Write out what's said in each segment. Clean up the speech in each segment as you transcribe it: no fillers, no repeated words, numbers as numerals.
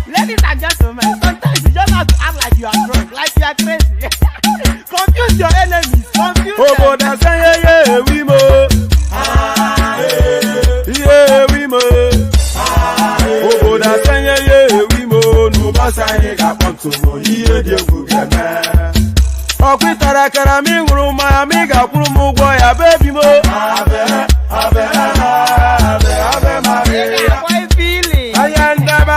Ladies and gentlemen, sometimes you just have to act like you are drunk, like you are crazy. Confuse your enemies, confuse them. We mo. Yeah, we mo. We mo. No basa ega ponto mo. Iye de gugeme. Okwitara kara mi nguru ma mi ga kuru mu gbo ya baby mo. Abe Maria. How you feeling? Ayandaba.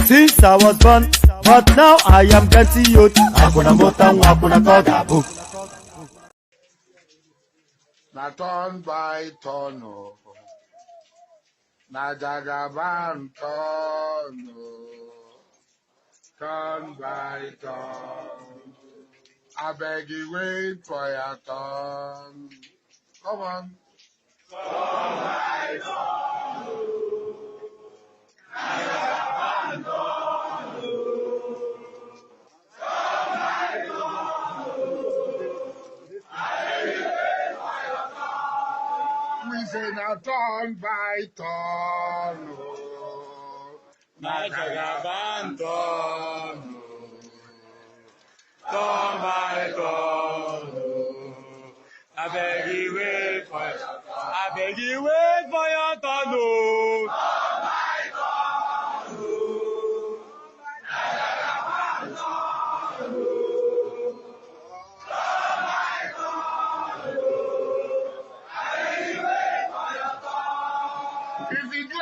Since I was born, but now I am plenty youth. Hakuna motangu, hakuna koga book. Na turn by turn, na jagaban turn, turn by turn. I beg you wait for your turn. Come on. Turn by turn, na jagaban turn, turn by turn. I beg you wait for your turn. We say now turn by turn, na jagaban turn. Turn by turn, I beg you wait for your turn. I beg you wait for your turn. Turn by turn, I jagaban turn. Turn by turn, I beg you wait for your turn. If you do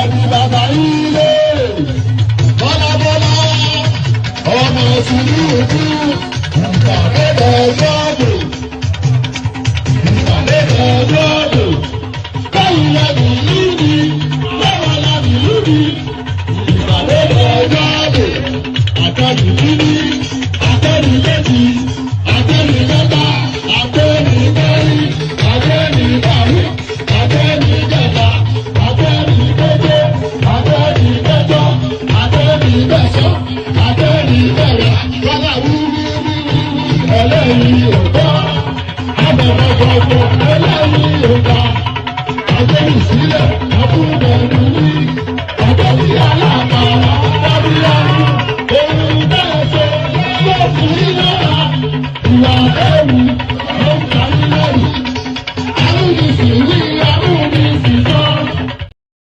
everybody, bola. Ọmọ Sùúrù ìpàdé lọ́dọ̀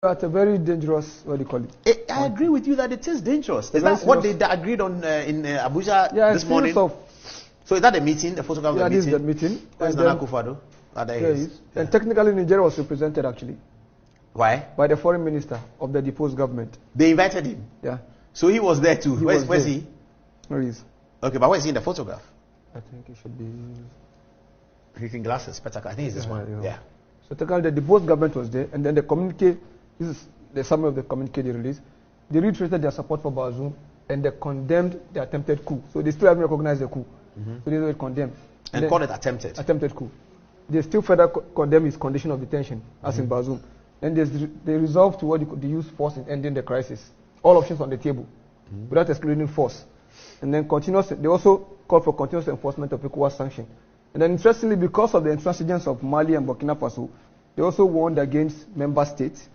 That's a very dangerous, what do you call it? I agree with you that it is dangerous. Is that what they agreed on in Abuja this morning? So is that the meeting, the photograph of the meeting? Yeah, this is the meeting. Where's Nana Akufo-Addo? There he is. And technically Nigeria was represented actually. Why? By the foreign minister of the deposed government. They invited him? Yeah. So he was there too? Where's he? Where he is? Okay, but where is he in the photograph? I think it should be... He's in glasses, spectacle. I think it's this one. Yeah. So technically the deposed government was there, and then the communique, this is the summary of the communique they released. They reiterated their support for Bazoum, and they condemned the attempted coup. So they still haven't recognized the coup. So they were condemned. And called it attempted? Attempted coup. They still further condemn his condition of detention, as in Bazoum. And they resolved to what they use force in ending the crisis. All options on the table, without excluding force. And then they also called for continuous enforcement of ECOWAS sanction. And then interestingly, because of the intransigence of Mali and Burkina Faso, they also warned against member states.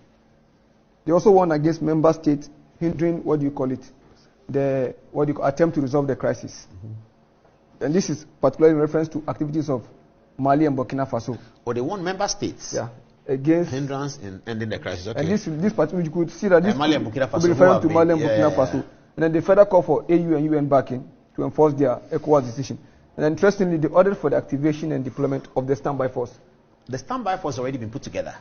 They also warned against member states hindering, the attempt to resolve the crisis. And this is particularly in reference to activities of Mali and Burkina Faso. Or they warned member states? Yeah. Against hindrance in ending the crisis. Okay. And this particular, you could see that this Mali and Burkina Faso, could be referring to Mali and Burkina Faso. And then they further call for AU and UN backing to enforce their ECOWAS decision. And then interestingly, they ordered for the activation and deployment of the standby force. The standby force has already been put together?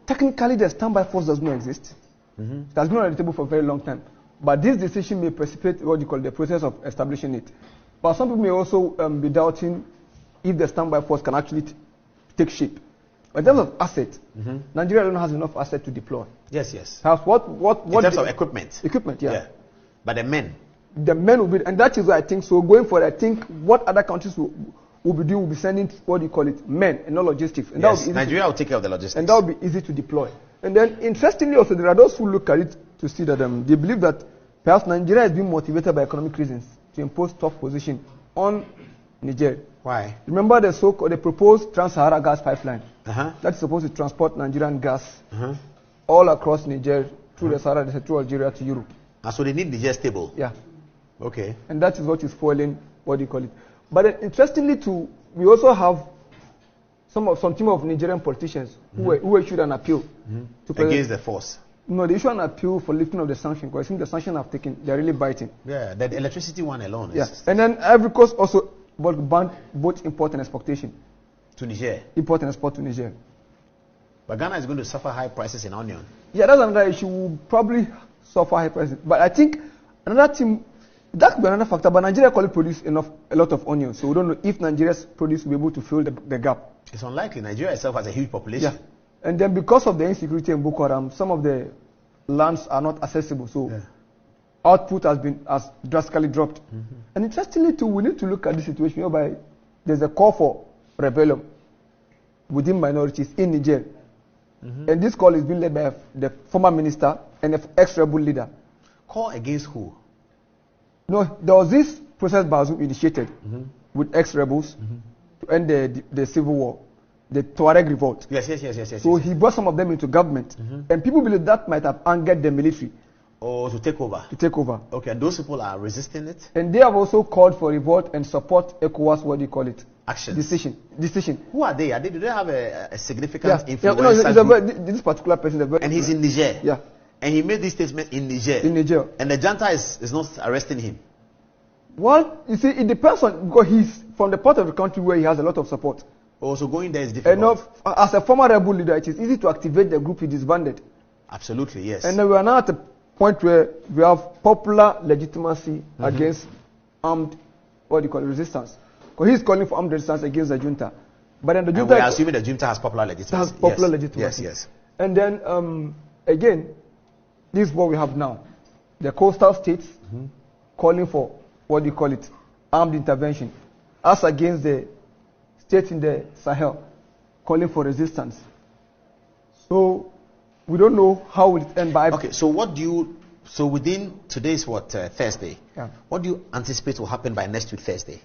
Technically, the standby force does not exist. It has been on the table for a very long time. But this decision may precipitate the process of establishing it. But some people may also be doubting if the standby force can actually take shape. In terms of asset, Nigeria alone has enough asset to deploy. Yes, yes. In terms of equipment? Equipment, yeah. But the men? The men will be, and that is why I think so. Going forward, I think what other countries will be doing will be sending men and not logistics. And yes, Nigeria will take care of the logistics. And that will be easy to deploy. And then, interestingly, also there are those who look at it to see that they believe that perhaps Nigeria is being motivated by economic reasons to impose tough position on Niger. Why? Remember the proposed Trans-Sahara gas pipeline that is supposed to transport Nigerian gas all across Niger through the Sahara, through Algeria to Europe. So they need Niger stable. Yeah. Okay. And that is what is fueling But then, interestingly too, we also have some team of Nigerian politicians who issued an appeal to against the force. No, they issued an appeal for lifting of the sanction because I think the sanction have taken, they're really biting. Yeah, the electricity one alone. Yes. And then Ivory Coast also banned both import and exportation. To Niger? Import and export to Niger. But Ghana is going to suffer high prices in onion. Yeah, that's another issue. We'll probably suffer high prices. But I think another team, that could be another factor, but Nigeria currently produce a lot of onions, so we don't know if Nigeria's produce will be able to fill the gap. It's unlikely. Nigeria itself has a huge population. Yeah. And then because of the insecurity in Boko Haram, some of the lands are not accessible, so output has drastically dropped. And interestingly too, we need to look at the situation whereby there's a call for rebellion within minorities in Niger. And this call is being led by the former minister and the ex-rebel leader. Call against who? No, there was this process Bazoum initiated with ex-rebels to end the civil war, the Tuareg revolt. Yes. So he brought some of them into government, and people believe that might have angered the military. Oh, to take over? To take over. Okay, and those people are resisting it? And they have also called for revolt and support ECOWAS, Action. Decision. Who are they? Do they have a significant influence? This particular person. And he's in Niger? Yeah. And he made this statement in Niger? In Niger. And the junta is not arresting him? Well, you see, it depends on, because he's from the part of the country where he has a lot of support. Oh, so going there is difficult. As a former rebel leader, it is easy to activate the group he disbanded. Absolutely, yes. And we are now at a point where we have popular legitimacy against armed, resistance. Because he's calling for armed resistance against the junta. But then the junta, we are assuming the junta has popular legitimacy. Legitimacy. Yes. And then, again, this is what we have now. The coastal states calling for, armed intervention. As against the states in the Sahel calling for resistance. So, we don't know how it will end by. Okay, so within today's Thursday, what do you anticipate will happen by next week Thursday?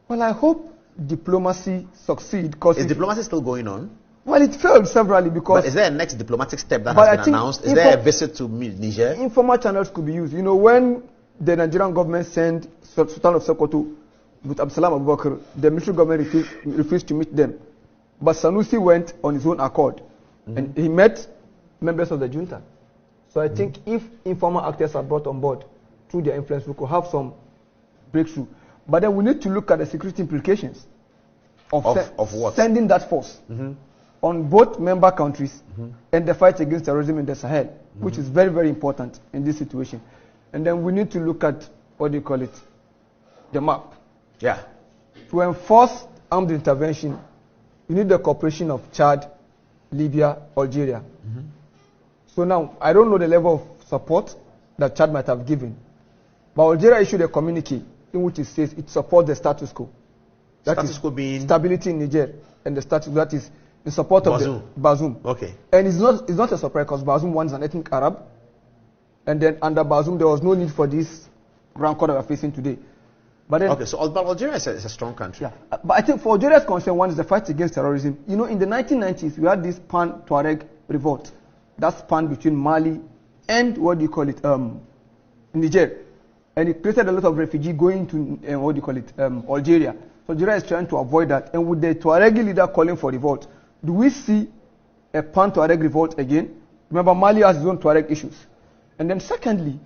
Well, I hope diplomacy succeed. Is diplomacy still going on? Well, it failed severally because... But is there a next diplomatic step that has been announced? Is there a visit to Niger? Informal channels could be used. You know, when the Nigerian government sent Sultan of Sokoto with Absalam Abubakar, the military government refused to meet them. But Sanusi went on his own accord. And he met members of the junta. So I think if informal actors are brought on board through their influence, we could have some breakthrough. But then we need to look at the security implications of what? Sending that force on both member countries and the fight against terrorism in the Sahel, which is very, very important in this situation. And then we need to look at, what do you call it, the map. Yeah. To enforce armed intervention, you need the cooperation of Chad, Libya, Algeria. So now, I don't know the level of support that Chad might have given. But Algeria issued a communique in which it says it supports the status quo. Status quo being? Stability in Niger, and the status that is in support Bazoum. of the Bazoum. Okay. And it's not a surprise because Bazoum was an ethnic Arab. And then under Bazoum, there was no need for this ground war that we're facing today. But then, okay, so Algeria is a strong country. Yeah. But I think for Algeria's concern, one is the fight against terrorism. You know, in the 1990s, we had this Pan-Tuareg revolt. That spanned between Mali and, what do you call it, Niger. And it created a lot of refugees going to, Algeria. So Algeria is trying to avoid that. And with the Tuareg leader calling for revolt, do we see a Pan-Tuareg revolt again? Remember, Mali has its own Tuareg issues. And then secondly,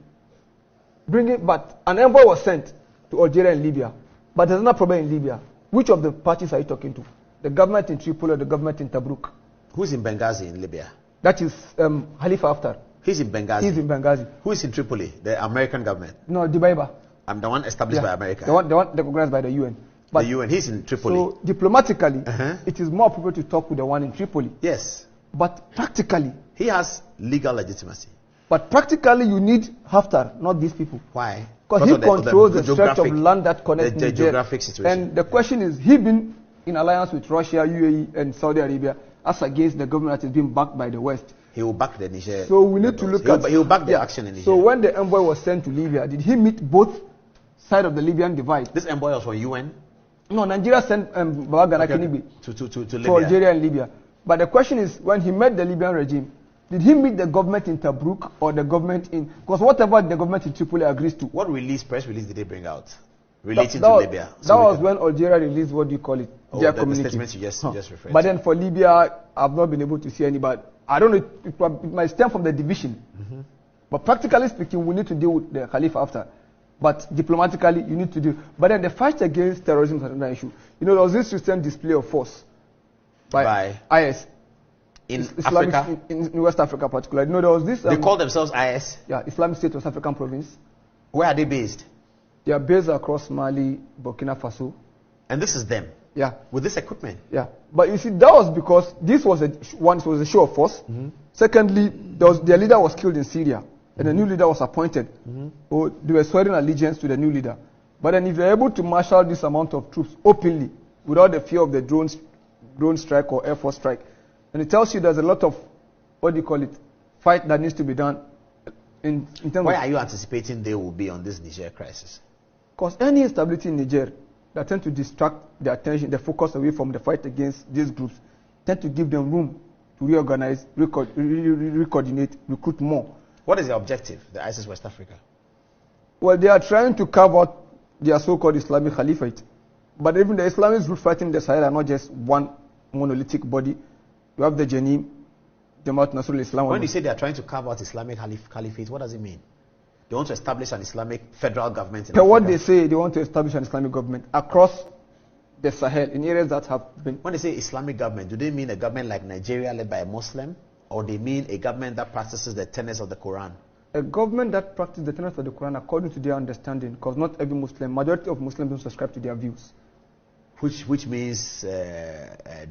but an envoy was sent to Algeria and Libya. But there's another problem in Libya. Which of the parties are you talking to? The government in Tripoli or the government in Tobruk? Who's in Benghazi in Libya? That is Khalifa Haftar. He's in Benghazi. He's in Benghazi. Who is in Tripoli? The American government? No, Dibaiba. I'm the one established by America. The one recognized by the UN. But the UN, he's in Tripoli. So diplomatically, it is more appropriate to talk with the one in Tripoli. Yes. But practically, he has legal legitimacy. But practically, you need Haftar, not these people. Why? Because he controls the stretch of land that connects the geographic situation. And the question is, he been in alliance with Russia, UAE, and Saudi Arabia as against the government that is being backed by the West. He will back the Niger. So we need to look at... He will back the action in Niger. So when the envoy was sent to Libya, did he meet both sides of the Libyan divide? This envoy was from UN? No, Nigeria sent Babagana Kinibi to Libya. For Algeria and Libya. But the question is, when he met the Libyan regime, did he meet the government in Tobruk or the government in... Because whatever the government in Tripoli agrees to... What press release did they bring out relating to Libya? That was when Algeria released, what do you call it? Their communique. The statement you just referred But to. then for Libya, I've not been able to see any, but I don't know, it might stem from the division. But practically speaking, we need to deal with the Khalifa after. But diplomatically, you need to do... But then the fight against terrorism is another issue. You know, there was this recent display of force by IS. In Islamic, Africa? In West Africa particularly. No, there was this... they call themselves IS? Yeah, Islamic State West African Province. Where are they based? They are based across Mali, Burkina Faso. And this is them? Yeah. With this equipment? Yeah. But you see, that was because this was a show of force. Secondly, their leader was killed in Syria. And a new leader was appointed. So they were swearing allegiance to the new leader. But then if you're able to marshal this amount of troops openly, without the fear of the drone strike or air force strike, and it tells you there's a lot of, what do you call it, fight that needs to be done in terms Why are you anticipating they will be on this Niger crisis? Because any instability in Niger that tend to distract the attention, the focus away from the fight against these groups, tend to give them room to reorganize, recoordinate, recruit more. What is the objective, the ISIS West Africa? Well, they are trying to carve out their so-called Islamic Caliphate. But even the Islamic groups fighting the Sahel are not just one monolithic body. You have the Janim, Jamaat Nasrul Islam. When you say they are trying to carve out Islamic Caliphate, what does it mean? They want to establish an Islamic federal government in Africa? What they say, they want to establish an Islamic government across the Sahel, in areas that have been... When they say Islamic government, do they mean a government like Nigeria led by a Muslim? Or they mean a government that practices the tenets of the Quran? A government that practices the tenets of the Quran according to their understanding, because not every Muslim, majority of Muslims don't subscribe to their views. Which means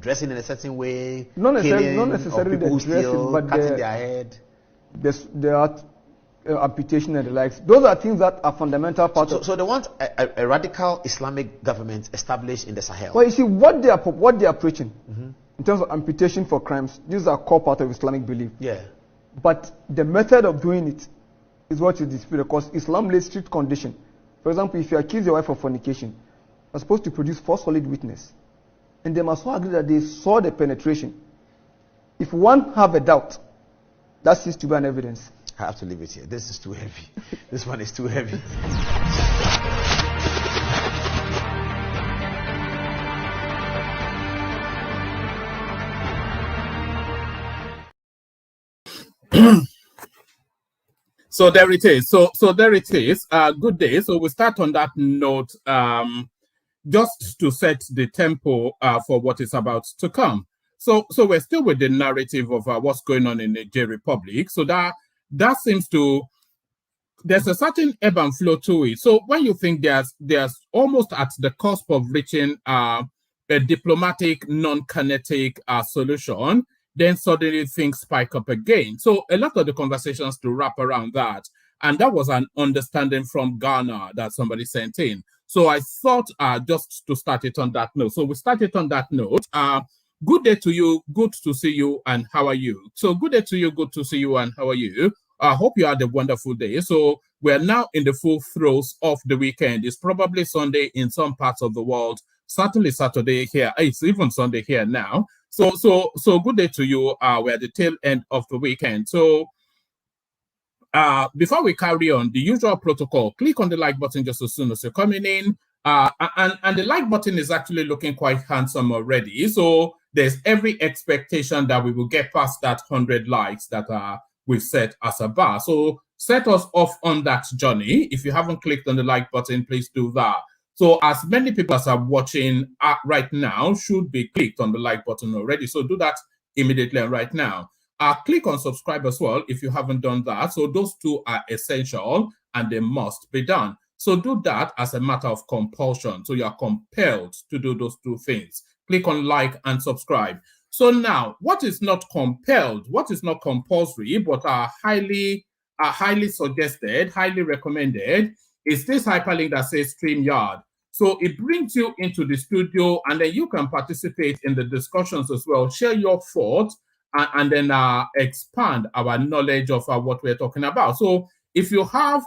dressing in a certain way, not necessarily the dressing, but cutting their head. There are amputation and the likes. Those are things that are fundamental part of... So they want a radical Islamic government established in the Sahel. Well, you see, what they are preaching, in terms of amputation for crimes, these are core part of Islamic belief. Yeah. But the method of doing it is what is disputed, because Islam lays strict condition. For example, if you accuse your wife of fornication, you're supposed to produce 4 solid witnesses. And they must all agree that they saw the penetration. if one have a doubt, that seems to be an evidence. I have to leave it here. This is too heavy. This one is too heavy. So there it is. So there it is. Good day. So we start on that note, just to set the tempo for what is about to come. So we're still with the narrative of what's going on in the Niger Republic. So that seems to, there's a certain ebb and flow to it. So when you think there's almost at the cusp of reaching a diplomatic, non-kinetic solution, then suddenly things spike up again. So a lot of the conversations to wrap around that, and that was an understanding from Ghana that somebody sent in. So I thought just to start it on that note. So we started on that note. Good day to you, good to see you, and how are you? So good day to you, good to see you, and how are you? I hope you had a wonderful day. So we're now in the full throes of the weekend. It's probably Sunday in some parts of the world, certainly Saturday here. It's even Sunday here now. So good day to you. We're at the tail end of the weekend. So before we carry on, the usual protocol, click on the like button just as soon as you're coming in. And the like button is actually looking quite handsome already. So there's every expectation that we will get past that 100 likes that we've set as a bar. So set us off on that journey. If you haven't clicked on the like button, please do that. So as many people as are watching right now should be clicked on the like button already. So do that immediately and right now. Click on subscribe as well if you haven't done that. So those two are essential and they must be done. So do that as a matter of compulsion. So you are compelled to do those two things. Click on like and subscribe. So now, what is not compelled, what is not compulsory, but are highly suggested, highly recommended, is this hyperlink that says StreamYard. So it brings you into the studio, and then you can participate in the discussions as well, share your thoughts, and then expand our knowledge of what we're talking about. So if you have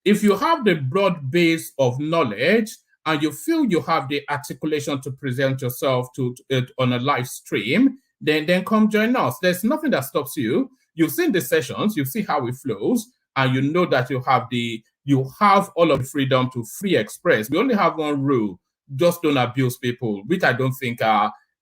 the broad base of knowledge and you feel you have the articulation to present yourself to on a live stream, then come join us. There's nothing that stops you. You've seen the sessions, you see how it flows, and you know that you have all of the freedom to free express. We only have one rule: just don't abuse people, which I don't think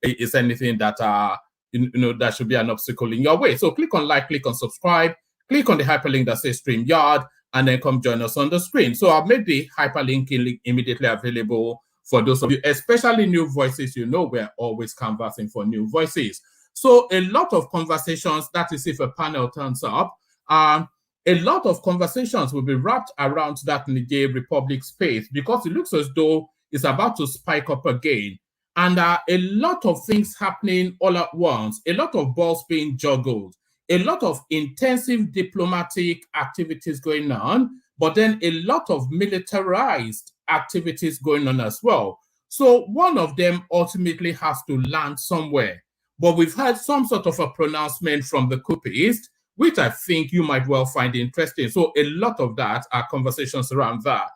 is anything that that should be an obstacle in your way. So click on like, click on subscribe, click on the hyperlink that says StreamYard, and then come join us on the screen. So I've made the hyperlink immediately available for those of you, especially new voices. You know, we're always canvassing for new voices. So a lot of conversations, that is if a panel turns up, a lot of conversations will be wrapped around that Niger Republic space, because it looks as though it's about to spike up again. And a lot of things happening all at once, a lot of balls being juggled, a lot of intensive diplomatic activities going on, but then a lot of militarized activities going on as well. So one of them ultimately has to land somewhere. But we've had some sort of a pronouncement from the coupist, which I think you might well find interesting. So a lot of that are conversations around that.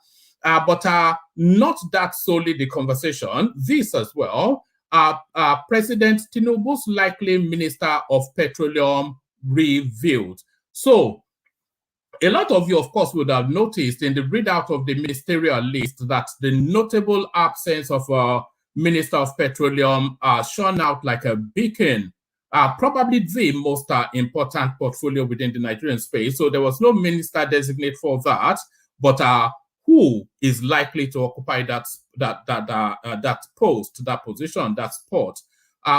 But not that solely the conversation. This as well, President Tinubu's likely Minister of Petroleum revealed. So a lot of you, of course, would have noticed in the readout of the ministerial list that the notable absence of a Minister of Petroleum shone out like a beacon, probably the most important portfolio within the Nigerian space. So there was no minister designate for that, but who is likely to occupy that post, that position, that spot?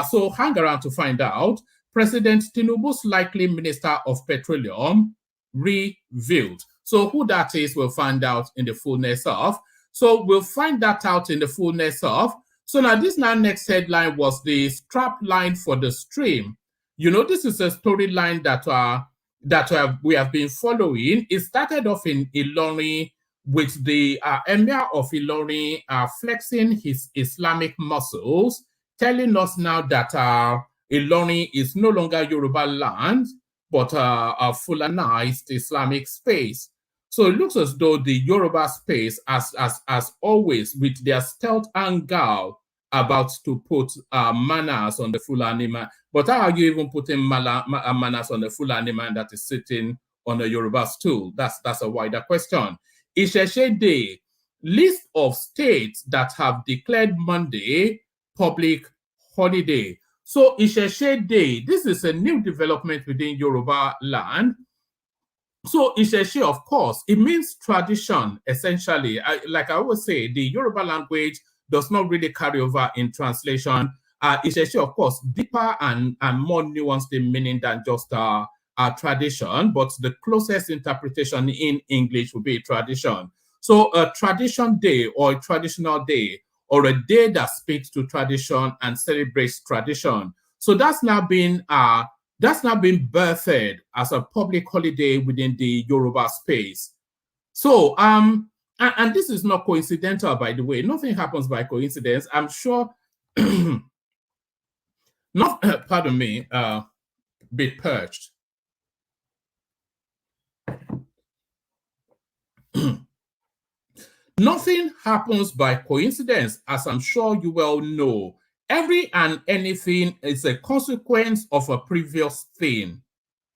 So hang around to find out. President Tinubu's likely Minister of Petroleum revealed. So who that is, we'll find out in the fullness of. So we'll find that out in the fullness of. So now this next headline was the strap line for the stream. You know, this is a storyline that we have been following. It started off in Ilorin with the Emir of Ilorin flexing his Islamic muscles, telling us now that Ilorin is no longer Yoruba land, but a Fulanized Islamic space. So it looks as though the Yoruba space, as always, with their stealth and guile, about to put manners on the Fulani man. But how are you even putting manners on the Fulani man that is sitting on a Yoruba stool? That's a wider question. Isese Day, list of states that have declared Monday public holiday. So Isese Day, this is a new development within Yoruba land. So Isese, of course, it means tradition, essentially. Like I always say, the Yoruba language does not really carry over in translation. Isese, of course, deeper and more nuanced in meaning than just a tradition, but the closest interpretation in English would be tradition. So a tradition day or a traditional day or a day that speaks to tradition and celebrates tradition. So that's now been birthed as a public holiday within the Yoruba space. So, and this is not coincidental, by the way. Nothing happens by coincidence. I'm sure, pardon me, bit perched. Nothing happens by coincidence, as I'm sure you well know. Every and anything is a consequence of a previous thing.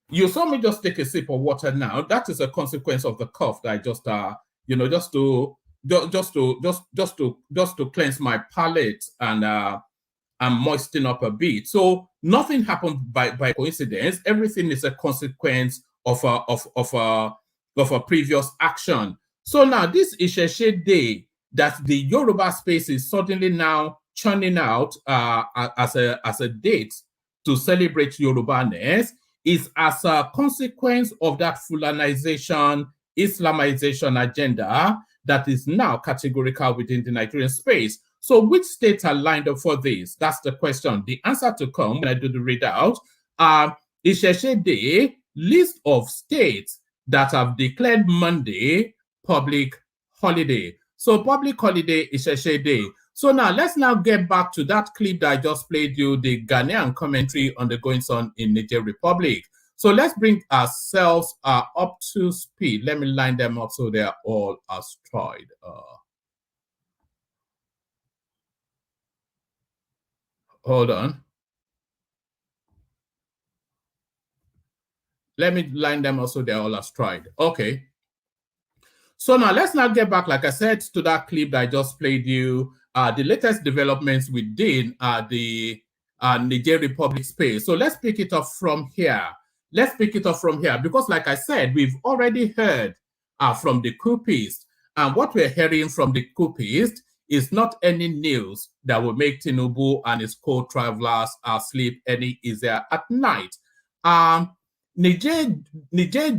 You saw me just take a sip of water now. That is a consequence of the cough that I just just to cleanse my palate and moisten up a bit. So nothing happened by coincidence. Everything is a consequence of a previous action. So now this Isese Day that the Yoruba space is suddenly now churning out as a date to celebrate Yorubaness is as a consequence of that Fulanization, Islamization agenda that is now categorical within the Nigerian space. So which states are lined up for this? That's the question. The answer to come when I do the readout. Isese Day, list of states that have declared Monday public holiday. So public holiday is Isese Day. So now let's now get back to that clip that I just played you, the Ghanaian commentary on the goings on in Niger Republic. So let's bring ourselves up to speed. Let me line them up so they're all astride. Hold on. Let me line them up so they're all astride. Okay. So now let's now get back, like I said, to that clip that I just played you, the latest developments within the Niger Republic space. So let's pick it up from here. Let's pick it up from here because, like I said, we've already heard from the coupists, and what we're hearing from the coupists is not any news that will make Tinubu and his co-travelers sleep any easier at night. Niger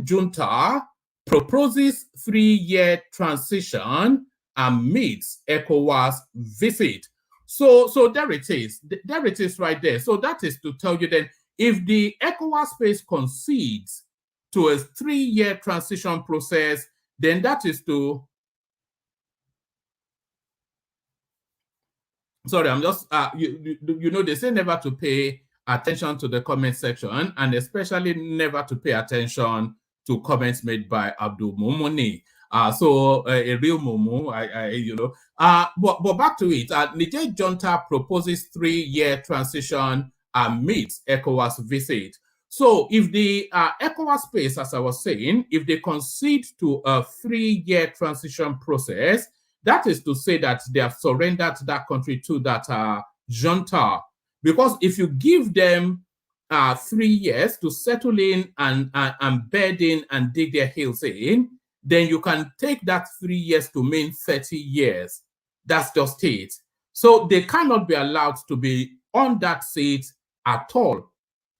junta proposes 3-year transition amidst ECOWAS visit. So there it is. There it is right there. So that is to tell you then, if the ECOWAS space concedes to a 3-year transition process, then that is to... Sorry, I'm just... you know, they say never to pay attention to the comment section, and especially never to pay attention to comments made by Abdul Momoni. So a real Momo, you know. But back to it. Niger junta proposes 3-year transition amidst ECOWAS visit. So if the ECOWAS space, as I was saying, if they concede to a 3-year transition process, that is to say that they have surrendered that country to that junta. Because if you give them 3 years to settle in and bed in and dig their heels in, then you can take that 3 years to mean 30 years. That's just it. So they cannot be allowed to be on that seat at all.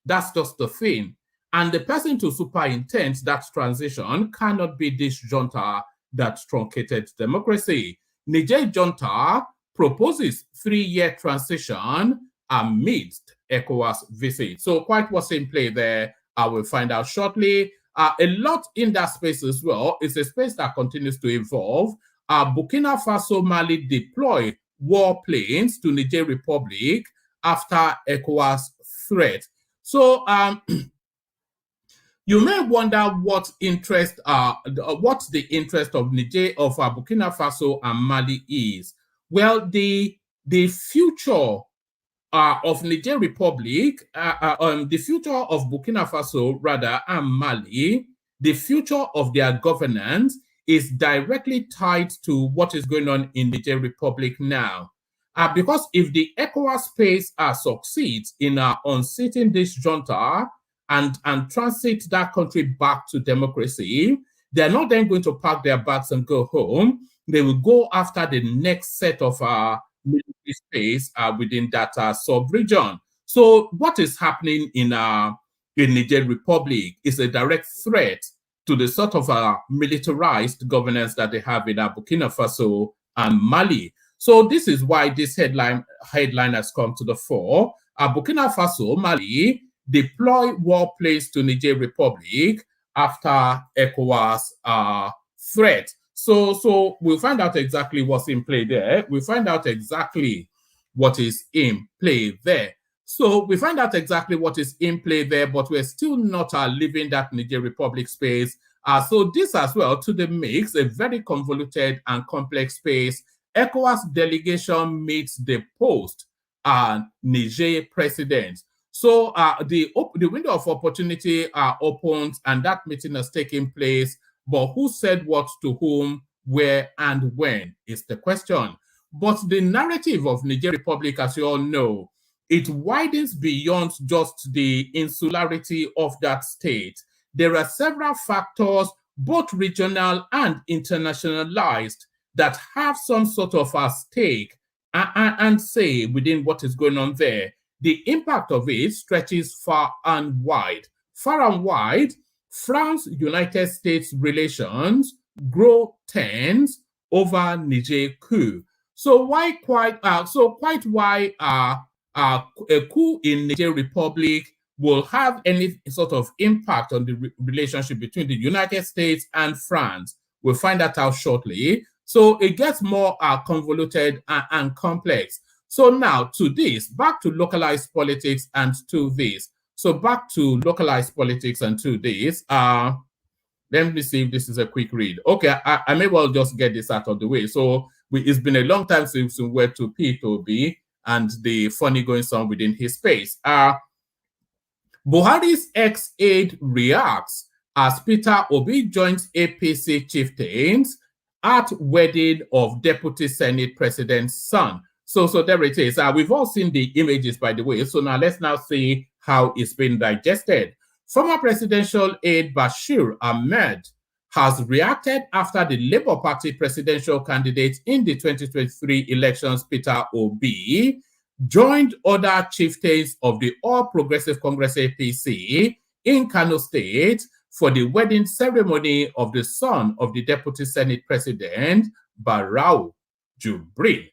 That's just the thing. And the person to superintend that transition cannot be this junta that truncated democracy. Niger junta proposes 3-year transition amidst ECOWAS visit. So quite what's in play there, I will find out shortly. A lot in that space as well. It's a space that continues to evolve. Burkina Faso, Mali deploy warplanes to Niger Republic after ECOWAS threat. So you may wonder what what's the interest of Niger, of Burkina Faso and Mali is. Well, the the future of Niger Republic, the future of Burkina Faso, rather, and Mali, the future of their governance is directly tied to what is going on in Niger Republic now. Because if the ECOWAS space succeeds in unseating this junta and transit that country back to democracy, they're not then going to pack their bags and go home. They will go after the next set of military space within that sub-region. So what is happening in Niger Republic is a direct threat to the sort of militarized governance that they have in Burkina Faso and Mali. So this is why this headline has come to the fore. Burkina Faso, Mali deploy warplanes to Niger Republic after ECOWAS threat. So we'll find out exactly what's in play there. We'll find out exactly what is in play there. So we find out exactly what is in play there, but we're still not leaving that Niger Republic space. So this as well to the mix, a very convoluted and complex space. ECOWAS delegation meets the post Niger president. So the window of opportunity opens and that meeting has taken place. But who said what to whom, where, and when is the question. But the narrative of Niger Republic, as you all know, it widens beyond just the insularity of that state. There are several factors, both regional and internationalized, that have some sort of a stake and say within what is going on there. The impact of it stretches far and wide. Far and wide, France-United States relations grow tense over Niger coup. So quite why a coup in Niger Republic will have any sort of impact on the relationship between the United States and France? We'll find that out shortly. So it gets more convoluted and complex. So now to this, back to localized politics and to this. So back to localized politics and to this. Let me see if this is a quick read. Okay, I may well just get this out of the way. So it's been a long time since we went to P2B and the funny going on within his space. Buhari's ex-aide reacts as Peter Obi joins APC chieftains at wedding of Deputy Senate President's son. So there it is. We've all seen the images, by the way. So now let's see how it's been digested. Former presidential aide Bashir Ahmed has reacted after the Labour Party presidential candidate in the 2023 elections, Peter Obi, joined other chieftains of the All Progressive Congress APC in Kano State for the wedding ceremony of the son of the Deputy Senate President, Barau Jubrin.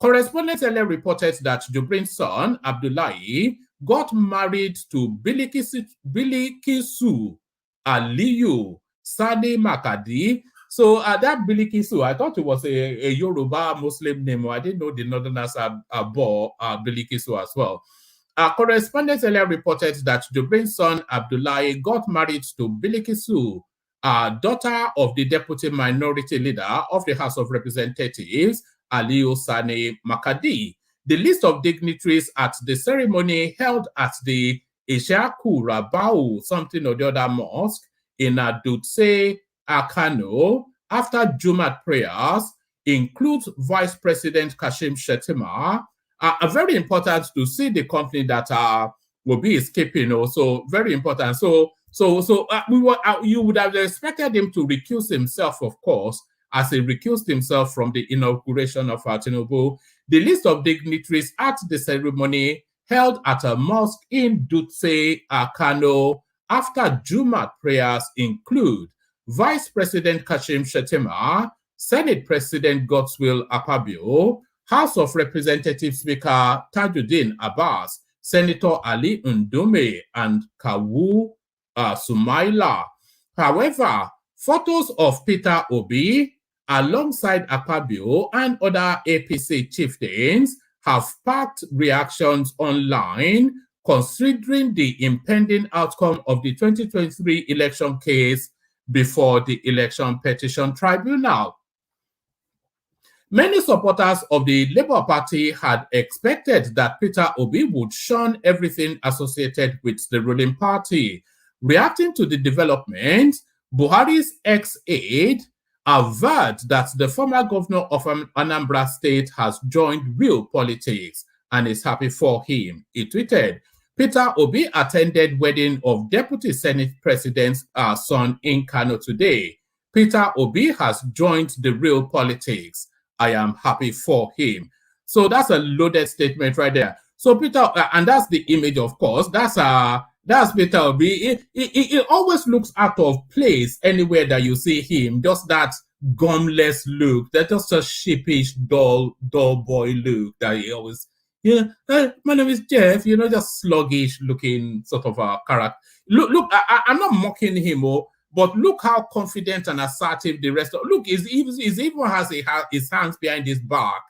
Correspondents earlier reported that Jubrin's son, Abdullahi, got married to Bilikisu Aliyu Sani Makadi. So that Bilikisu, I thought it was a Yoruba Muslim name. I didn't know the Northerners bore Bilikisu as well. Correspondents earlier reported that Jubrin's son Abdullahi got married to Bilikisu, daughter of the deputy minority leader of the House of Representatives, Aliyu Sani Makadi. The list of dignitaries at the ceremony held at the Ishaku Rabau something or the other mosque in Dutse, Kano, after Jumat prayers includes Vice President Kashim Shettima. Very important to see the company that will be escaping. Also very important. So you would have expected him to recuse himself, of course, as he recused himself from the inauguration of Tinubu. The list of dignitaries at the ceremony held at a mosque in Dutse, Kano, after Jumat prayers include Vice President Kashim Shettima, Senate President Godswill Akpabio, House of Representatives Speaker Tajuddin Abbas, Senator Ali Ndume, and Kawu Sumaila. However, photos of Peter Obi alongside Akpabio and other APC chieftains have sparked reactions online considering the impending outcome of the 2023 election case before the Election Petition Tribunal. Many supporters of the Labour Party had expected that Peter Obi would shun everything associated with the ruling party. Reacting to the development, Buhari's ex-aide averred that the former governor of Anambra State has joined real politics and is happy for him. He tweeted, Peter Obi attended wedding of Deputy Senate President's son in Kano today. Peter Obi has joined the real politics. I am happy for him. So that's a loaded statement right there. So Peter, and that's the image, of course. That's Peter Obi. It always looks out of place anywhere that you see him. Just that gumless look. That's just a sheepish, dull boy look that he always. Yeah, my name is Jeff. You know, just sluggish looking sort of a character. Look. I'm not mocking him, but look how confident and assertive the rest of. Look, he even has his hands behind his back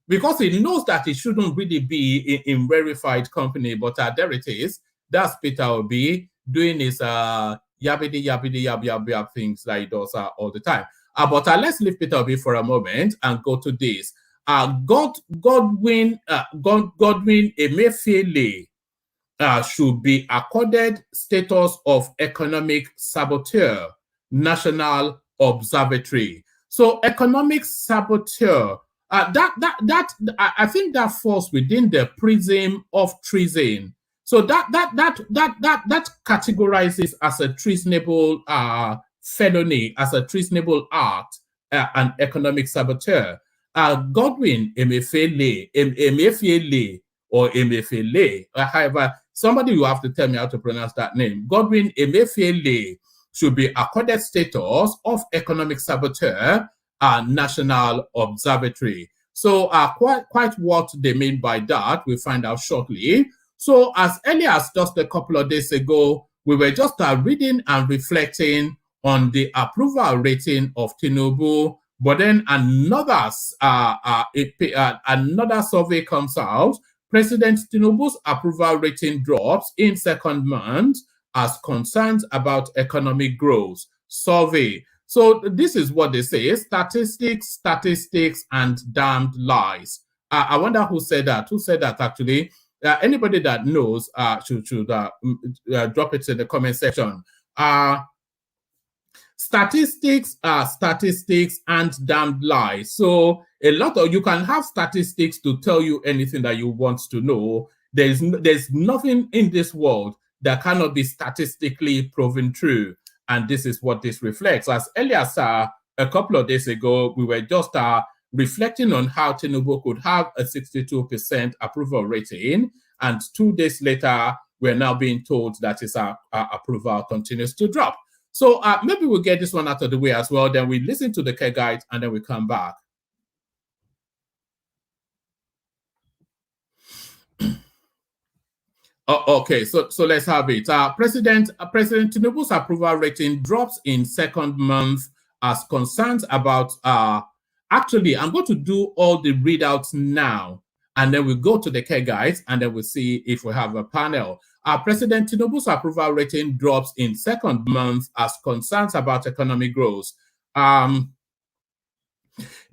because he knows that he shouldn't really be in verified company. But there it is. That's Peter Obi doing his yabbity yab things like he does all the time. But let's leave Peter Obi for a moment and go to this. Godwin Emefiele should be accorded status of economic saboteur, National Observatory. So economic saboteur, I think that falls within the prism of treason. So that categorizes as a treasonable felony, as a treasonable act, an economic saboteur. Godwin Emefiele, or Emefiele, however, somebody will have to tell me how to pronounce that name. Godwin Emefiele should be accorded status of economic saboteur, National Observatory. So quite what they mean by that, we'll find out shortly. So as early as just a couple of days ago, we were just reading and reflecting on the approval rating of Tinubu, but then another survey comes out. President Tinubu's approval rating drops in second month as concerns about economic growth. Survey. So this is what they say: statistics, and damned lies. I wonder who said that. Who said that actually? Anybody that knows should drop it in the comment section. Statistics, and damned lies. So you can have statistics to tell you anything that you want to know. There's nothing in this world that cannot be statistically proven true, and this is what this reflects. As early as a couple of days ago, we were just reflecting on how Tinubu could have a 62% approval rating, and 2 days later, we're now being told that his approval continues to drop. So maybe we'll get this one out of the way as well. Then we listen to the care guide, and then we come back. Okay, so let's have it. President Tinubu's approval rating drops in second month as concerns about. Actually, I'm going to do all the readouts now, and then we'll go to the care guides, and then we'll see if we have a panel. President Tinubu's approval rating drops in second month as concerns about economic growth. The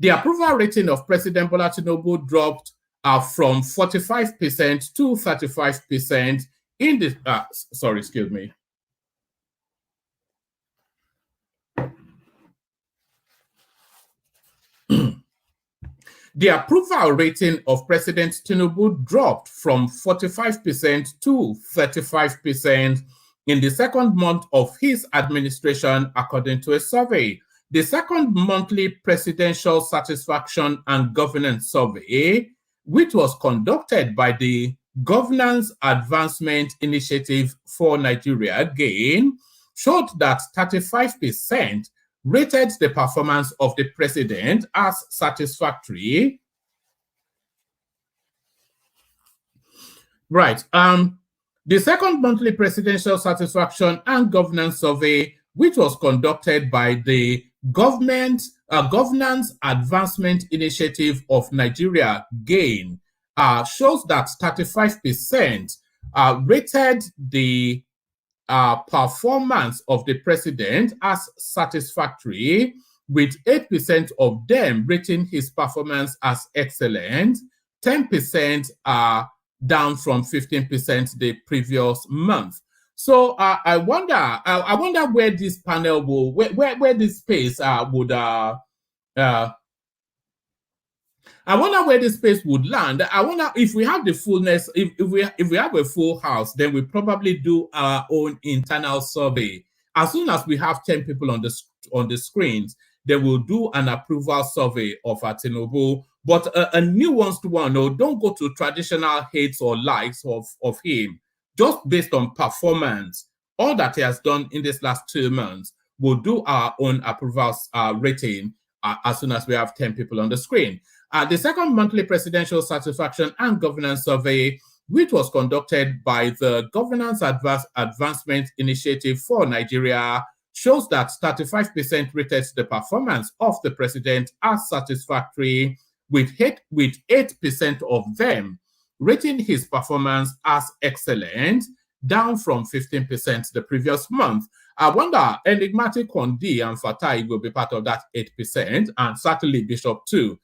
approval rating of President Bola Tinubu dropped from 45% to 35% in the, sorry, excuse me. The approval rating of President Tinubu dropped from 45% to 35% in the second month of his administration, according to a survey. The second monthly Presidential Satisfaction and Governance Survey, which was conducted by the Governance Advancement Initiative for Nigeria, GAIN, showed that 35% rated the performance of the president as satisfactory. Right. The second monthly Presidential Satisfaction and Governance Survey, which was conducted by the Governance Advancement Initiative of Nigeria, GAIN, shows that 35% rated the performance of the president as satisfactory, with 8% of them rating his performance as excellent. 10% are down from 15% the previous month. So I wonder where this panel will, where this space would I wonder where this space would land. I wonder if we have the fullness, if we have a full house, then we probably do our own internal survey. As soon as we have 10 people on the screens, they will do an approval survey of Tinubu. But a nuanced one, no, don't go to traditional hates or likes of him. Just based on performance, all that he has done in this last 2 months, we'll do our own approval rating as soon as we have 10 people on the screen. The second monthly presidential satisfaction and governance survey, which was conducted by the Governance Advancement Initiative for Nigeria, shows that 35% rated the performance of the president as satisfactory, with 8% of them rating his performance as excellent, down from 15% the previous month. I wonder, enigmatic Kondi and Fatai will be part of that 8%, and certainly Bishop too.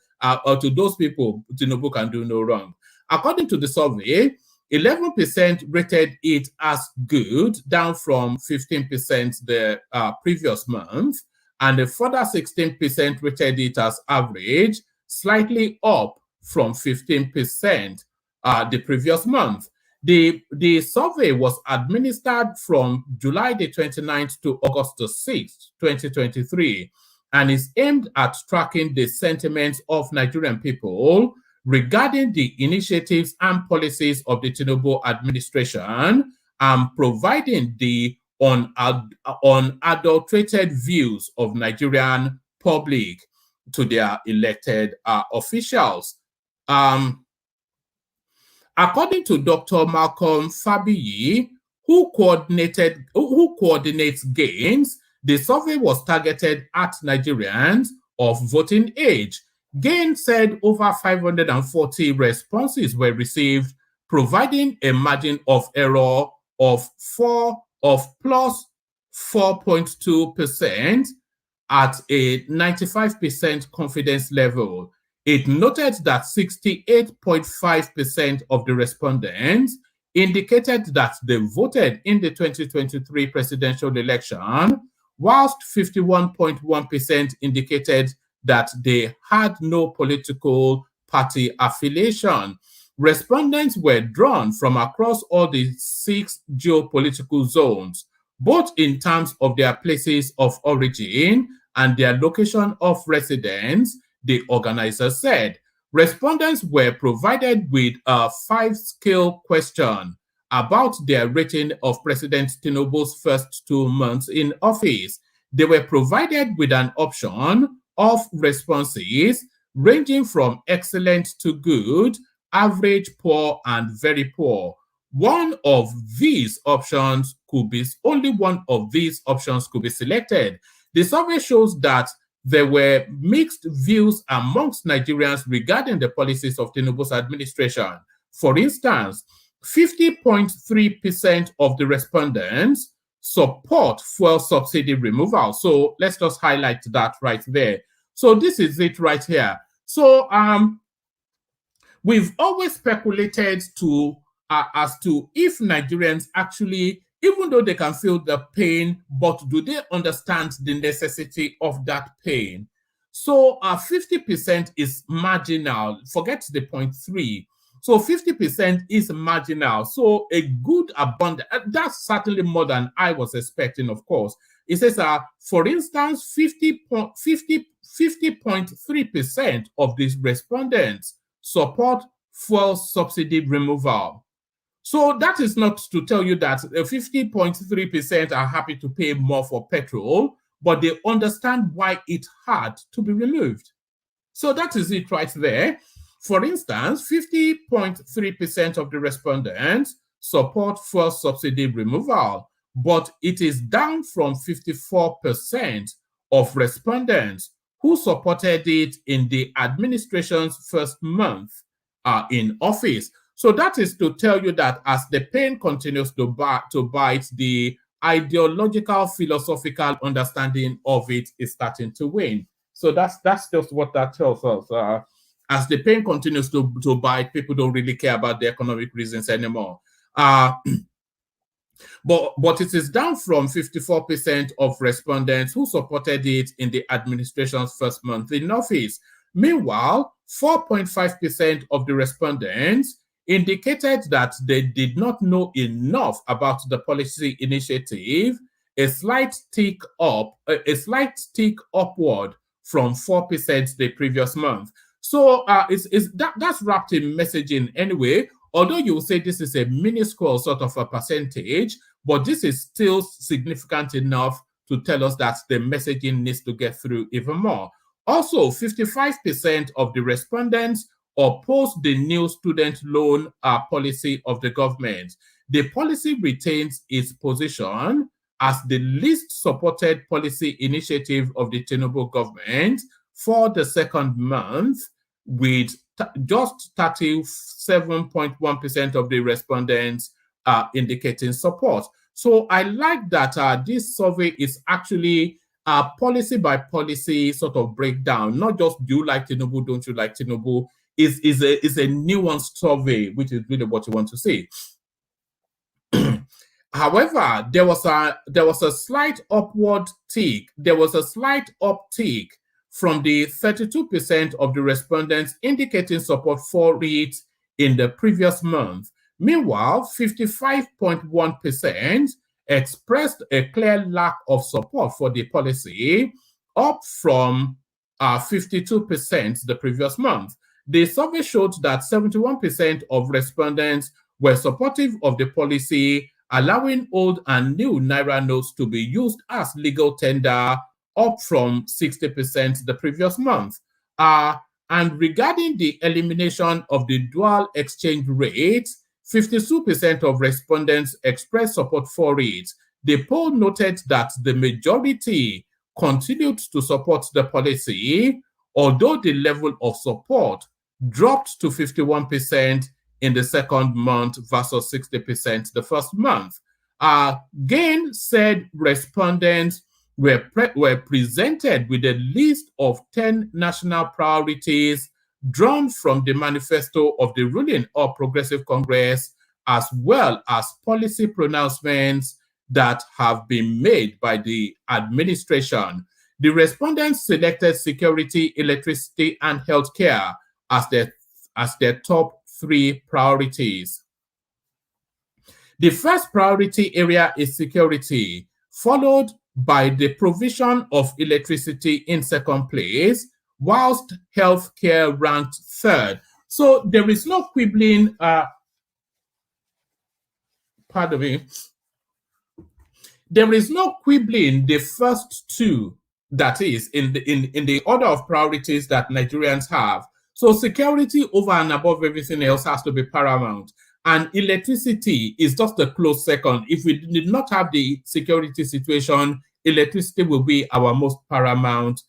Or to those people, Tinubu can do no wrong. According to the survey, 11% rated it as good, down from 15% the previous month, and a further 16% rated it as average, slightly up from 15% the previous month. The survey was administered from July the 29th to August the 6th, 2023, and is aimed at tracking the sentiments of Nigerian people regarding the initiatives and policies of the Tinubu administration and providing the unadulterated views of Nigerian public to their elected officials. According to Dr. Malcolm Fabiyi, who coordinates gains, the survey was targeted at Nigerians of voting age. Gain said over 540 responses were received, providing a margin of error of plus 4.2% at a 95% confidence level. It noted that 68.5% of the respondents indicated that they voted in the 2023 presidential election, whilst 51.1% indicated that they had no political party affiliation. Respondents were drawn from across all the 6 geopolitical zones, both in terms of their places of origin and their location of residence, the organizer said. Respondents were provided with a 5-scale question about their rating of President Tinubu's first 2 months in office. They were provided with an option of responses ranging from excellent to good, average, poor, and very poor. Only one of these options could be selected. The survey shows that there were mixed views amongst Nigerians regarding the policies of Tinubu's administration. For instance, 50.3% of the respondents support fuel subsidy removal. So let's just highlight that right there. So this is it right here. So we've always speculated as to if Nigerians actually, even though they can feel the pain, but do they understand the necessity of that pain? So 50% is marginal. Forget the 0.3. So 50% is marginal. So a good abundance, that's certainly more than I was expecting, of course. It says, for instance, 50.3% of these respondents support fuel subsidy removal. So that is not to tell you that 50.3% are happy to pay more for petrol, but they understand why it had to be removed. So that is it right there. For instance, 50.3% of the respondents support fuel subsidy removal, but it is down from 54% of respondents who supported it in the administration's first month in office. So that is to tell you that as the pain continues to bite, the ideological, philosophical understanding of it is starting to wane. So that's just what that tells us. As the pain continues to bite, people don't really care about the economic reasons anymore. But it is down from 54% of respondents who supported it in the administration's first month in office. Meanwhile, 4.5% of the respondents indicated that they did not know enough about the policy initiative, a slight tick upward from 4% the previous month. So that's wrapped in messaging anyway. Although you will say this is a minuscule sort of a percentage, but this is still significant enough to tell us that the messaging needs to get through even more. Also, 55% of the respondents opposed the new student loan policy of the government. The policy retains its position as the least supported policy initiative of the Tinubu government for the second month, with just 37.1% of the respondents indicating support. So I like that this survey is actually a policy by policy sort of breakdown, not just do you like Tinubu, don't you like Tinubu. Is a nuanced survey, which is really what you want to see. However, there was a slight upward tick. There was a slight uptick from the 32% of the respondents indicating support for it in the previous month. Meanwhile, 55.1% expressed a clear lack of support for the policy, up from 52% the previous month. The survey showed that 71% of respondents were supportive of the policy, allowing old and new Naira notes to be used as legal tender, up from 60% the previous month. And regarding the elimination of the dual exchange rate, 52% of respondents expressed support for it. The poll noted that the majority continued to support the policy, although the level of support dropped to 51% in the second month versus 60% the first month. Gain said respondents were presented with a list of 10 national priorities drawn from the manifesto of the ruling All Progressive Congress, as well as policy pronouncements that have been made by the administration. The respondents selected security, electricity, and healthcare as their top 3 priorities. The first priority area is security, followed by the provision of electricity in second place, whilst healthcare ranked third. So there is no quibbling, pardon me, there is no quibbling the first 2, that is, in the order of priorities that Nigerians have. So security over and above everything else has to be paramount. And electricity is just a close second. If we did not have the security situation, electricity will be our most paramount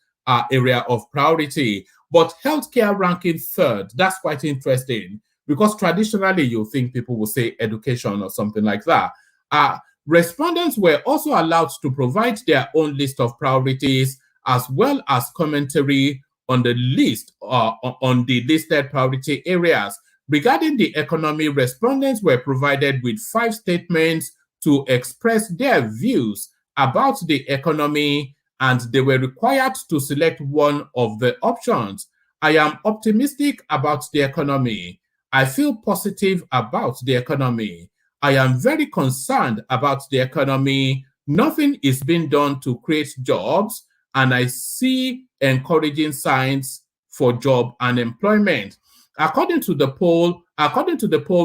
area of priority. But healthcare ranking third, that's quite interesting, because traditionally you think people will say education or something like that. Respondents were also allowed to provide their own list of priorities, as well as commentary on the list, on the listed priority areas. Regarding the economy, respondents were provided with 5 statements to express their views about the economy, and they were required to select one of the options. I am optimistic about the economy. I feel positive about the economy. I am very concerned about the economy. Nothing is being done to create jobs, and I see encouraging signs for job and employment. According to the poll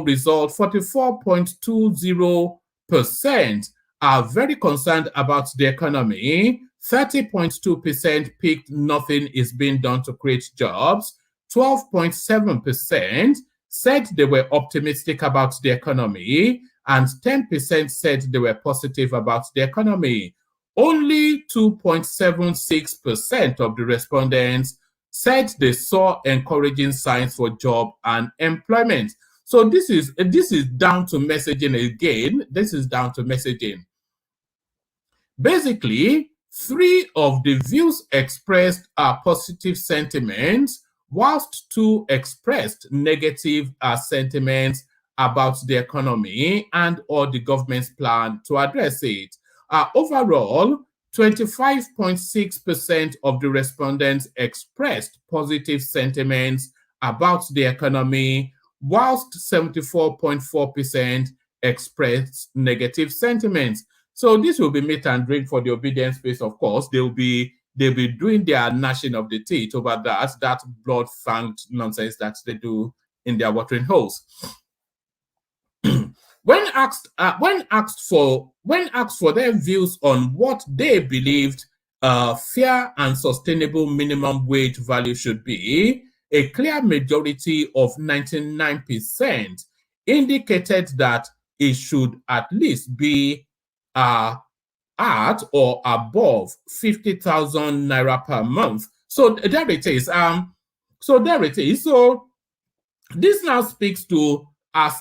result, 44.20% are very concerned about the economy. 30.2% picked nothing is being done to create jobs. 12.7% said they were optimistic about the economy, and 10% said they were positive about the economy. Only 2.76% of the respondents said they saw encouraging signs for job and employment. So this is down to messaging again. This is down to messaging. Basically, 3 of the views expressed are positive sentiments, whilst 2 expressed negative sentiments about the economy and or the government's plan to address it. Overall, 25.6% of the respondents expressed positive sentiments about the economy, whilst 74.4% expressed negative sentiments. So this will be meat and drink for the obedience space, of course. They'll be doing their gnashing of the teeth over that blood-fanged nonsense that they do in their watering holes. When asked for their views on what they believed fair and sustainable minimum wage value should be, a clear majority of 99% indicated that it should at least be at or above 50,000 naira per month. So there it is. So this now speaks to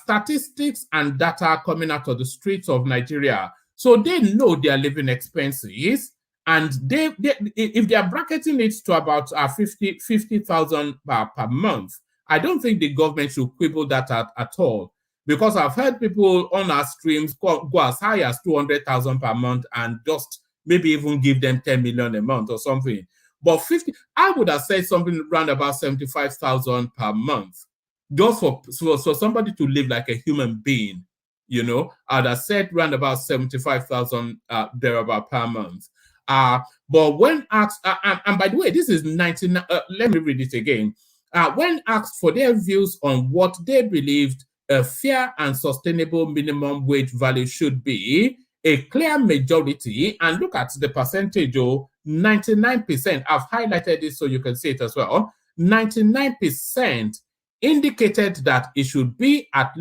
statistics and data coming out of the streets of Nigeria. So they know their living expenses, and if they are bracketing it to about 50,000 per month, I don't think the government should quibble that at all. Because I've heard people on our streams go as high as 200,000 per month and just maybe even give them 10 million a month or something. But I would have said something around about 75,000 per month, just for somebody to live like a human being. You know, I'd have said around about 75,000 thereabout per month. But when asked, and by the way, this is 99. Let me read it again. When asked for their views on what they believed a fair and sustainable minimum wage value should be, a clear majority, and look at the percentage, 99%, I've highlighted this so you can see it as well, 99% indicated that it should be at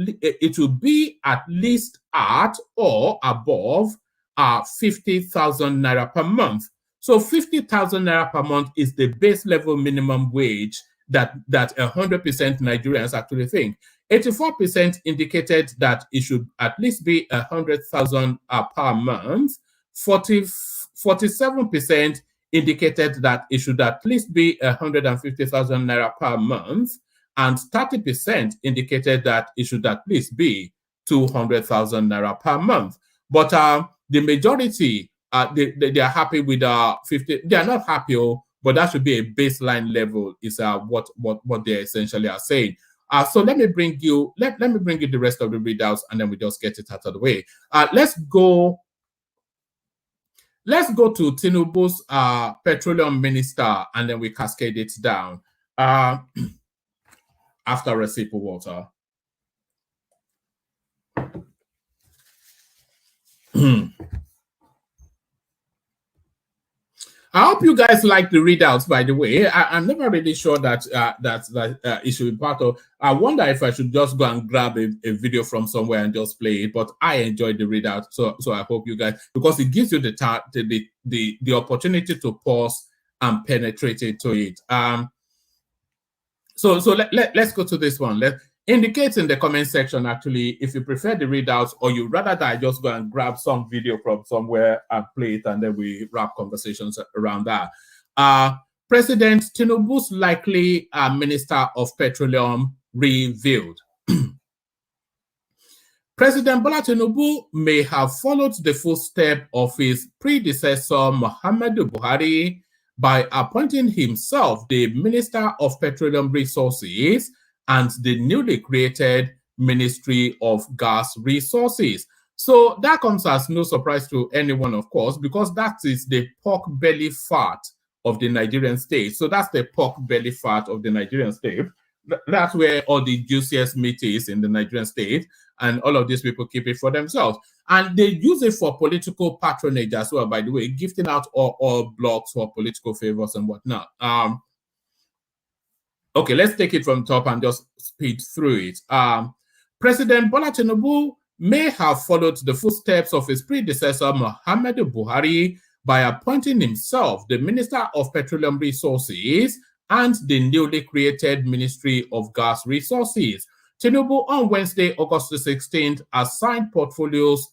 least at or above 50,000 naira per month. So 50,000 naira per month is the base level minimum wage that 100% Nigerians actually think. 84% indicated that it should at least be 100,000 per month. 47% indicated that it should at least be 150,000 naira per month, and 30% indicated that it should at least be 200,000 naira per month. But the majority, they are happy with 50. They are not happy, but that should be a baseline level. Is what they essentially are saying. So let me bring you the rest of the readouts, and then we just get it out of the way. Let's go to Tinubu's petroleum minister, and then we cascade it down after a sip of water. I hope you guys like the readouts, by the way. I'm never really sure that it should be part of. I wonder if I should just go and grab a video from somewhere and just play it. But I enjoyed the readout, so I hope you guys, because it gives you the opportunity to pause and penetrate into it. So let's go to this one. Indicate in the comment section, actually, if you prefer the readouts or you rather that I just go and grab some video from somewhere and play it, and then we wrap conversations around that. President Tinubu's likely Minister of Petroleum revealed. President Bola Tinubu may have followed the footsteps of his predecessor, Muhammadu Buhari, by appointing himself the Minister of Petroleum Resources and the newly created Ministry of Gas Resources. So that comes as no surprise to anyone, of course, because that is the pork belly fat of the Nigerian state. So that's the pork belly fat of the Nigerian state. That's where all the juiciest meat is in the Nigerian state, and all of these people keep it for themselves. And they use it for political patronage as well, by the way, gifting out all blocks for political favors and whatnot. Okay, let's take it from top and just speed through it. President Bola Tinubu may have followed the footsteps of his predecessor, Muhammadu Buhari, by appointing himself the Minister of Petroleum Resources and the newly created Ministry of Gas Resources. Tinubu on Wednesday, August the 16th, assigned portfolios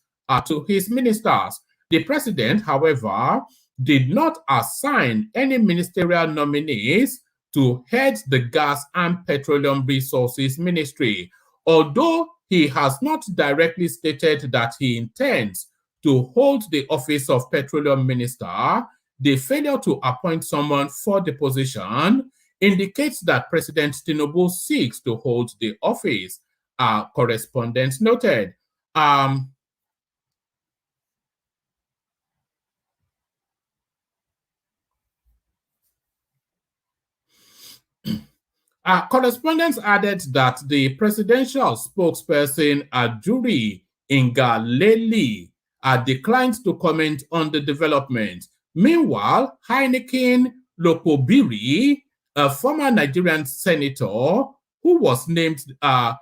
to his ministers. The president, however, did not assign any ministerial nominees to head the Gas and Petroleum Resources Ministry, although he has not directly stated that he intends to hold the office of Petroleum Minister. The failure to appoint someone for the position indicates that President Tinubu seeks to hold the office, correspondent noted. Correspondents added that the presidential spokesperson, Ajuri Ngaleli, declined to comment on the development. Meanwhile, Heineken Lokobiri, a former Nigerian senator who was named, Heineken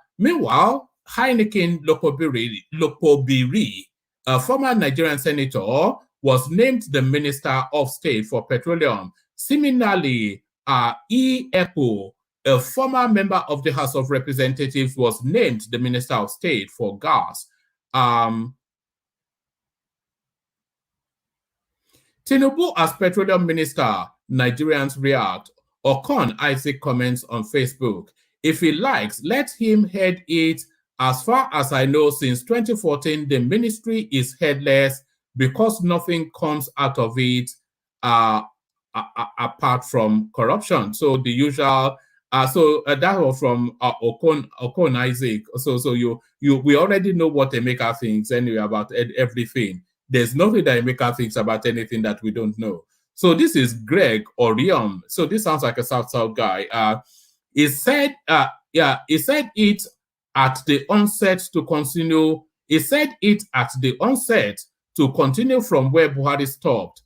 Lokobiri, a former Nigerian senator, was named the Minister of State for Petroleum. Similarly, Epo, a former member of the House of Representatives, was named the Minister of State for Gas. Tinubu as Petroleum Minister, Nigerians react. Okon Isaac comments on Facebook. If he likes, let him head it. As far as I know, since 2014, the ministry is headless because nothing comes out of it apart from corruption. So the usual, that was from Okon Isaac. So we already know what Emeka thinks anyway about everything. There's nothing that Emeka thinks about anything that we don't know. So this is Greg Orium. So this sounds like a South guy. He said it at the onset to continue. He said it at the onset to continue from where Buhari stopped.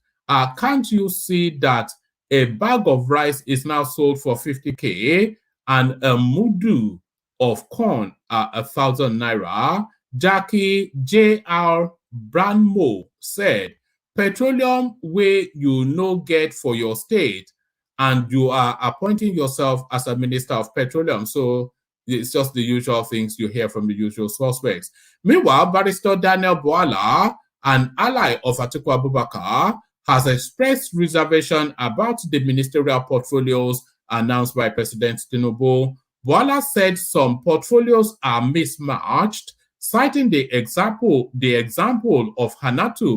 Can't you see that a bag of rice is now sold for 50K and a mudu of corn 1,000 naira? Jackie J.R. Branmo said, petroleum way you no get for your state, and you are appointing yourself as a minister of petroleum. So it's just the usual things you hear from the usual suspects. Meanwhile, Barrister Daniel Bwala, an ally of Atiku Abubakar, has expressed reservation about the ministerial portfolios announced by President Tinubu. Bwala said some portfolios are mismatched, citing the example of Hanatu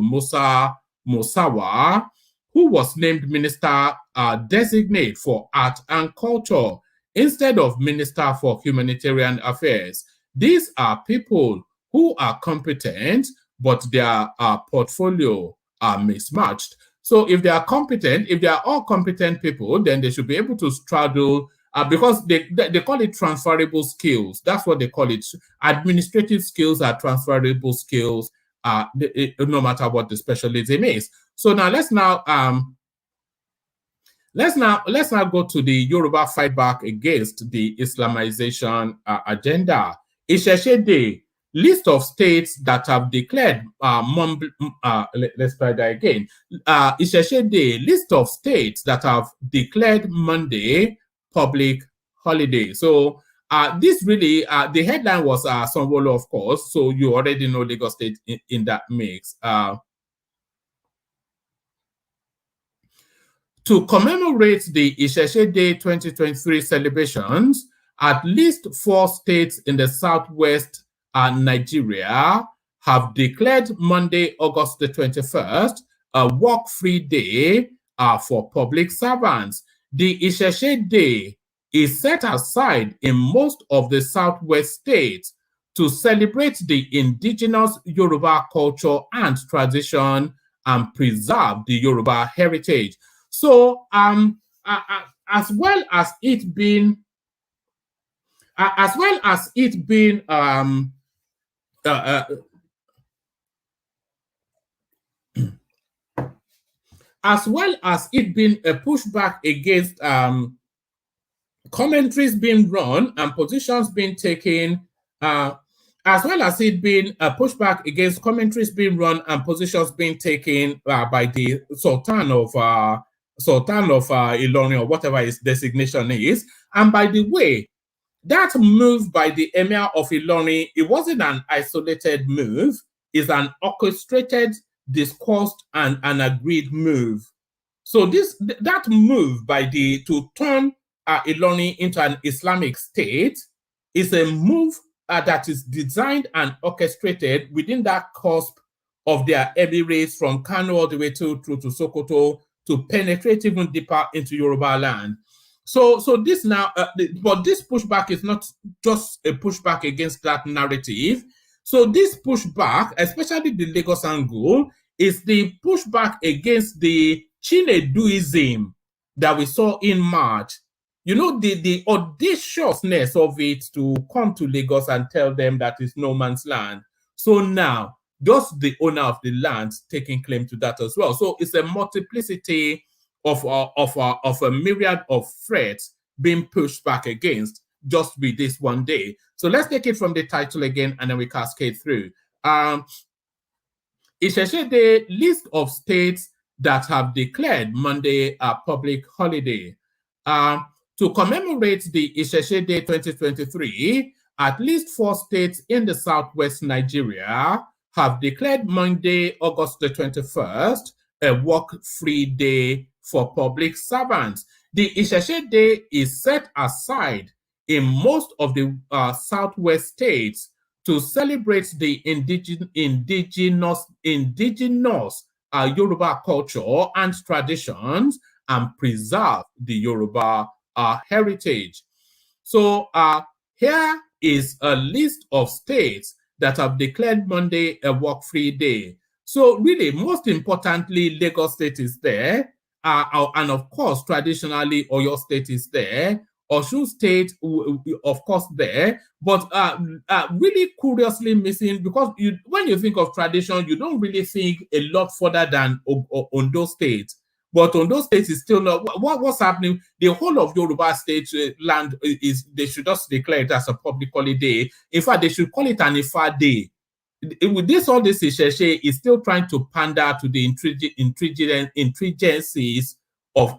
Musawa, who was named Minister Designate for Art and Culture instead of Minister for Humanitarian Affairs. These are people who are competent, but their portfolio are mismatched. So if they are competent, if they are all competent people, then they should be able to straddle, because they call it transferable skills. That's what they call it. Administrative skills are transferable skills, no matter what the specialism is. So now let's now go to the Yoruba fight back against the Islamization agenda. Isese Day, list of states that have declared let's try that again. Isese Day, list of states that have declared Monday public holiday. So this really, the headline was SANWO, of course. So you already know Lagos State in that mix. To commemorate the Isese Day 2023 celebrations, at least 4 states in the southwest Nigeria have declared Monday, August the 21st, a work-free day for public servants. The Isese Day is set aside in most of the southwest states to celebrate the indigenous Yoruba culture and tradition and preserve the Yoruba heritage. So, as well as it being a pushback against commentaries being run and positions being taken, as well as it being a pushback against commentaries being run and positions being taken by the Sultan of Ilorin, or whatever his designation is. And by the way, that move by the Emir of Ilorin, it wasn't an isolated move. It's an orchestrated discussed and an agreed move. So that move by to turn Ilorin into an Islamic state is a move that is designed and orchestrated within that cusp of their emirates from Kano all the way through to Sokoto to penetrate even deeper into Yoruba land. So this now, but this pushback is not just a pushback against that narrative. So this pushback, especially the Lagos angle, is the pushback against the Chineduism that we saw in March. You know, the audaciousness of it to come to Lagos and tell them that it's no man's land. So now, just the owner of the land taking claim to that as well. So it's a multiplicity of a myriad of threats being pushed back against just with this one day. So let's take it from the title again, and then we cascade through. Isese Day list of states that have declared Monday a public holiday. To commemorate the Isese Day 2023, at least 4 states in the southwest Nigeria have declared Monday, August the 21st, a work-free day for public servants. The Isese Day is set aside in most of the southwest states to celebrate the indigenous Yoruba culture and traditions and preserve the Yoruba heritage. So here is a list of states that have declared Monday a work-free day. So really, most importantly, Lagos State is there. And of course, traditionally, Oyo State is there. Osun State, of course, there. But really curiously missing, because when you think of tradition, you don't really think a lot further than Ondo State. But Ondo State is still not. What's happening? The whole of Yoruba State land they should just declare it as a public holiday. In fact, they should call it an Ifa Day. With this, all this Isese is still trying to pander to the intrigencies of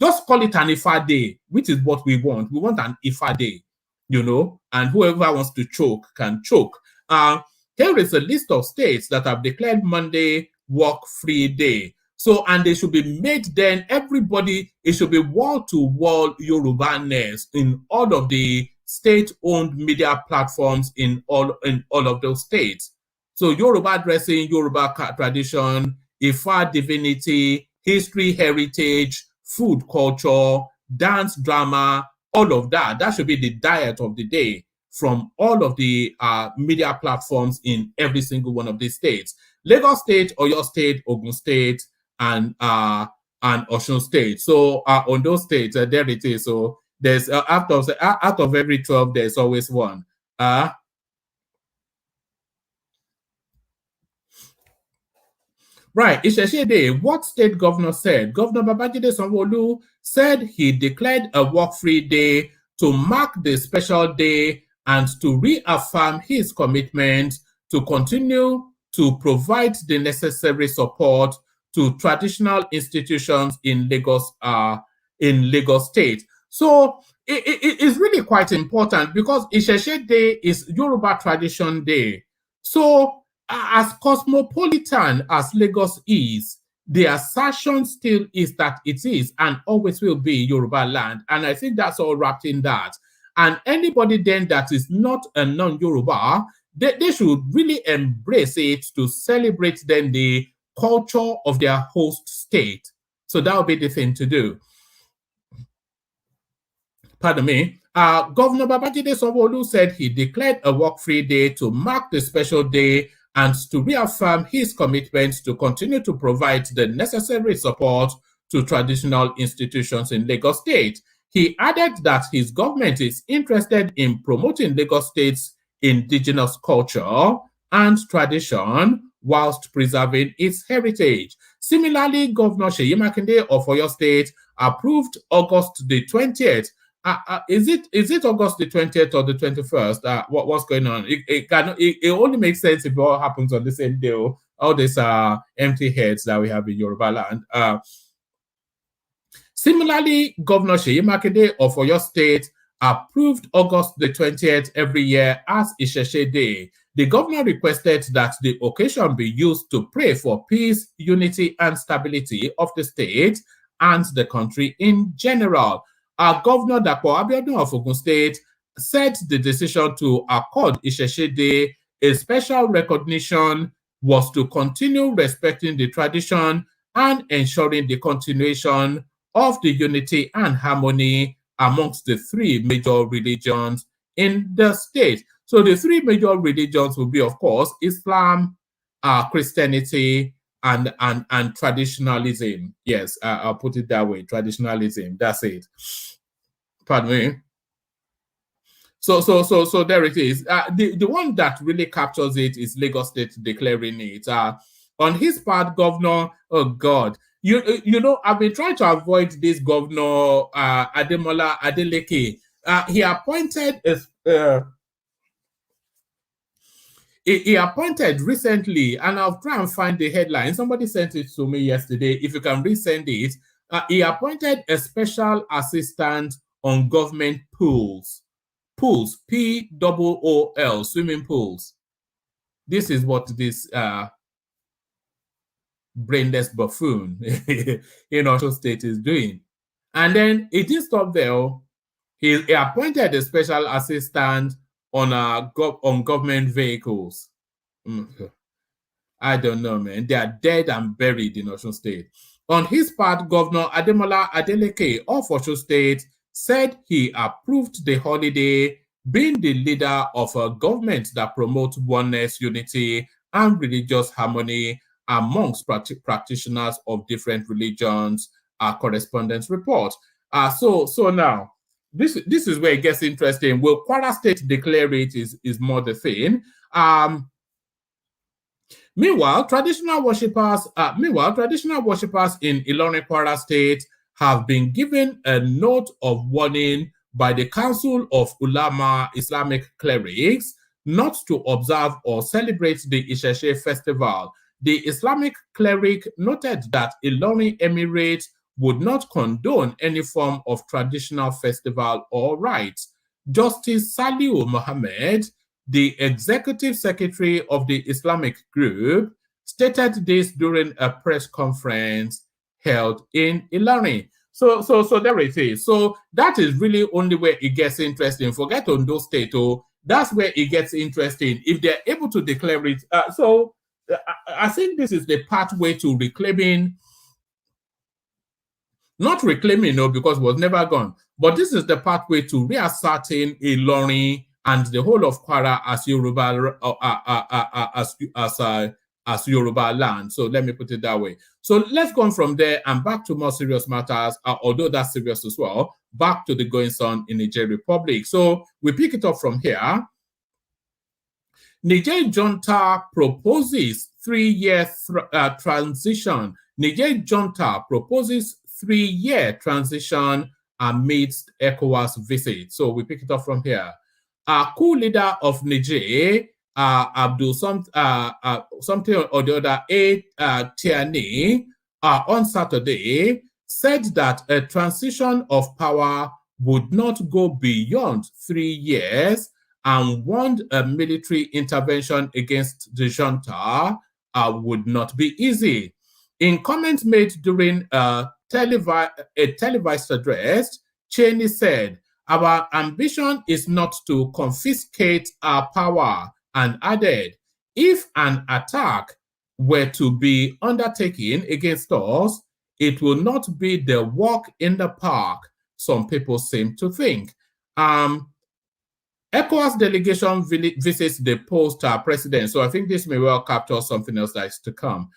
just call it an Ifa Day, which is what we want. We want an Ifa Day, you know, and whoever wants to choke can choke. Here is a list of states that have declared Monday work-free day. So, and they should be made then, everybody, it should be wall-to-wall Yoruba-ness in all of the state-owned media platforms in all of those states. So Yoruba dressing, Yoruba tradition, Ifa divinity, history, heritage, food culture, dance, drama, all of that. That should be the diet of the day from all of the media platforms in every single one of these states. Lagos State, Oyo State, Ogun State, and Osun State. So on those states, there it is. So there's out of every 12, there's always one. Right, Isese Day, what state governor said? Governor Babajide Sanwo-Olu said he declared a work-free day to mark the special day and to reaffirm his commitment to continue to provide the necessary support to traditional institutions in Lagos State. So it is really quite important because Isese Day is Yoruba Tradition Day. So as cosmopolitan as Lagos is, the assertion still is that it is and always will be Yoruba land. And I think that's all wrapped in that. And anybody then that is not a non-Yoruba, they should really embrace it to celebrate then the culture of their host state. So that would be the thing to do. Pardon me. Governor Babajide Sanwo-Olu said he declared a work-free day to mark the special day and to reaffirm his commitment to continue to provide the necessary support to traditional institutions in Lagos State. He added that his government is interested in promoting Lagos State's indigenous culture and tradition whilst preserving its heritage. Similarly, Governor Seyi Makinde of Oyo State approved August the 20th. Is it August the 20th or the 21st? What's going on? It only makes sense if it all happens on the same day. All these empty heads that we have in Yoruba land. Similarly, Governor Seyi Makinde of Oyo State approved August the 20th every year as Isese Day. The governor requested that the occasion be used to pray for peace, unity, and stability of the state and the country in general. Our Governor Dapo Abiodun of Ogun State said the decision to accord Isese Day a special recognition was to continue respecting the tradition and ensuring the continuation of the unity and harmony amongst the three major religions in the state. So the three major religions will be, of course, Islam, Christianity, and traditionalism. Yes, I'll put it that way, traditionalism. That's it. Pardon me. So there it is. The one that really captures it is Lagos State declaring it. On his part, Governor, oh God, you know, I've been trying to avoid this Governor Ademola Adeleke. He appointed he appointed recently, and I'll try and find the headline. Somebody sent it to me yesterday. If you can resend it, he appointed a special assistant on government pools. Pools, P-O-O-L, swimming pools. This is what this brainless buffoon in Osho State is doing. And then it didn't stop there. He appointed a special assistant on government vehicles. I don't know, man. They are dead and buried in Osho State. On his part, Governor Ademola Adeleke of Osho State said he approved the holiday, being the leader of a government that promotes oneness, unity, and religious harmony amongst practitioners of different religions. Correspondence report. So now, this is where it gets interesting. Will Kwara State declare it is more the thing. Meanwhile, traditional worshippers in Ilorin, Kwara State have been given a note of warning by the Council of Ulama Islamic Clerics not to observe or celebrate the Isese festival. The Islamic cleric noted that Ilorin Emirate would not condone any form of traditional festival or rites. Justice Saliu Mohammed, the executive secretary of the Islamic group, stated this during a press conference held in Ilorin. So there it is. So that is really only where it gets interesting. Forget Ondo State. That's where it gets interesting. If they're able to declare it. So I think this is the pathway to reclaiming. Not reclaiming, no, because it was never gone. But this is the pathway to reasserting Ilorin and the whole of Kwara as Yoruba, as Yoruba land. So let me put it that way. So let's go on from there and back to more serious matters, although that's serious as well, back to the goings on in Niger Republic. So we pick it up from here. Niger junta proposes 3-year transition. Niger junta proposes 3-year transition amidst ECOWAS visit. So we pick it up from here. Co-leader of Niger, Abdul something or the other, Tiani, on Saturday, said that a transition of power would not go beyond 3 years and warned a military intervention against the junta would not be easy. In comments made during a televised address, Cheney said, "Our ambition is not to confiscate our power," and added, "If an attack were to be undertaken against us, it will not be the walk in the park some people seem to think." ECOWAS delegation visits the post president. So I think this may well capture something else that is to come.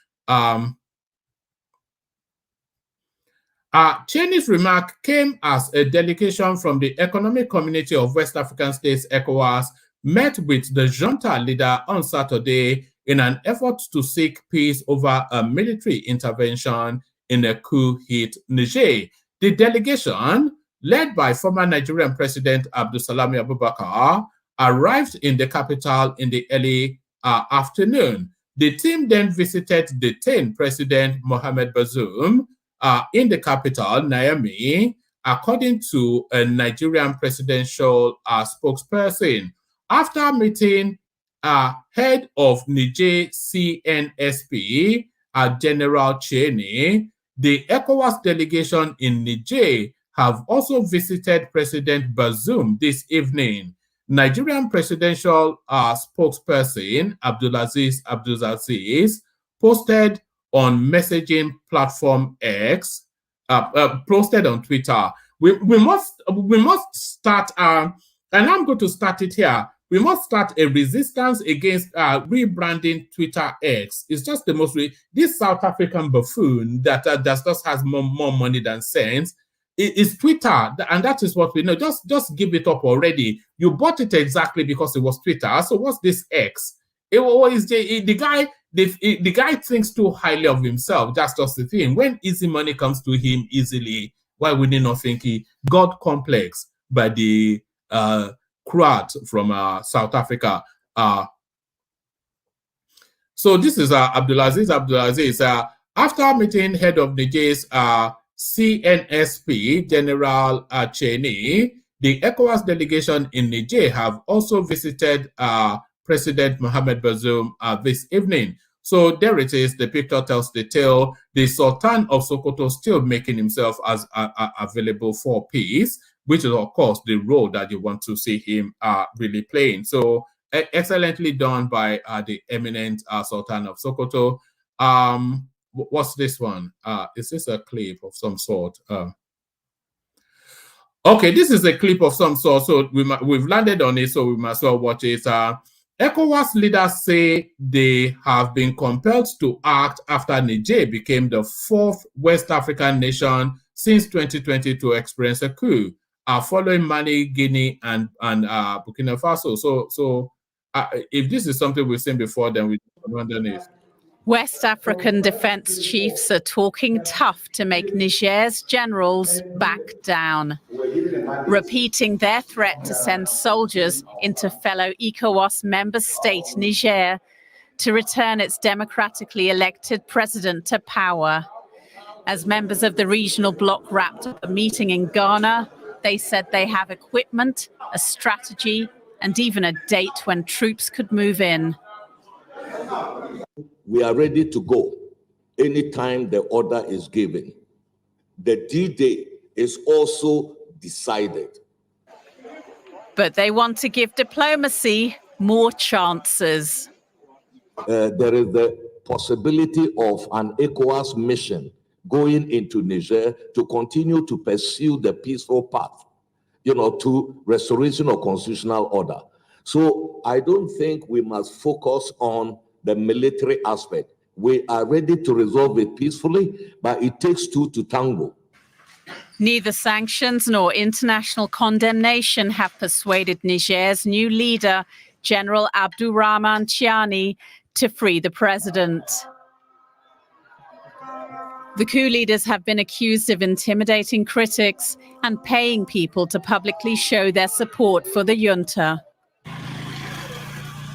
Cheney's remark came as a delegation from the Economic Community of West African States, ECOWAS, met with the junta leader on Saturday in an effort to seek peace over a military intervention in a coup-hit Niger. The delegation, led by former Nigerian President Abdulsalami Abubakar, arrived in the capital in the early afternoon. The team then visited detained President Mohamed Bazoum in the capital, Niamey, according to a Nigerian presidential spokesperson. After meeting head of Niger CNSP, General Cheney, the ECOWAS delegation in Niger have also visited President Bazoum this evening. Nigerian presidential spokesperson Abdulaziz posted on messaging platform X, posted on Twitter. We must start, and I'm going to start it here. We must start a resistance against rebranding Twitter X. It's just the most, this South African buffoon that just has more money than sense. It's Twitter, and that is what we know. Just give it up already. You bought it exactly because it was Twitter. So what's this X? The guy thinks too highly of himself. That's just the thing. When easy money comes to him easily, why would he not think he got complex by the crowd from South Africa? So this is Abdulaziz. After meeting head of Niger's CNSP, General Cheney, the ECOWAS delegation in Niger have also visited President Mohamed Bazoum this evening. So there it is. The picture tells the tale. The Sultan of Sokoto still making himself as available for peace, which is, of course, the role that you want to see him really playing. So excellently done by the eminent Sultan of Sokoto. What's this one? Is this a clip of some sort? Okay, this is a clip of some sort. So we've landed on it, so we must well watch it. ECOWAS leaders say they have been compelled to act after Niger became the fourth West African nation since 2020 to experience a coup, following Mali, Guinea, and Burkina Faso. So if this is something we've seen before, then we don't underneath. West African defense chiefs are talking tough to make Niger's generals back down, repeating their threat to send soldiers into fellow ECOWAS member state Niger to return its democratically elected president to power. As members of the regional bloc wrapped up a meeting in Ghana, they said they have equipment, a strategy, and even a date when troops could move in. We are ready to go anytime the order is given. The D-Day is also decided. But they want to give diplomacy more chances. There is the possibility of an ECOWAS mission going into Niger to continue to pursue the peaceful path, to restoration of constitutional order. So I don't think we must focus on the military aspect. We are ready to resolve it peacefully, but it takes two to tango. Neither sanctions nor international condemnation have persuaded Niger's new leader, General Abdurrahman Chiani, to free the president. The coup leaders have been accused of intimidating critics and paying people to publicly show their support for the junta.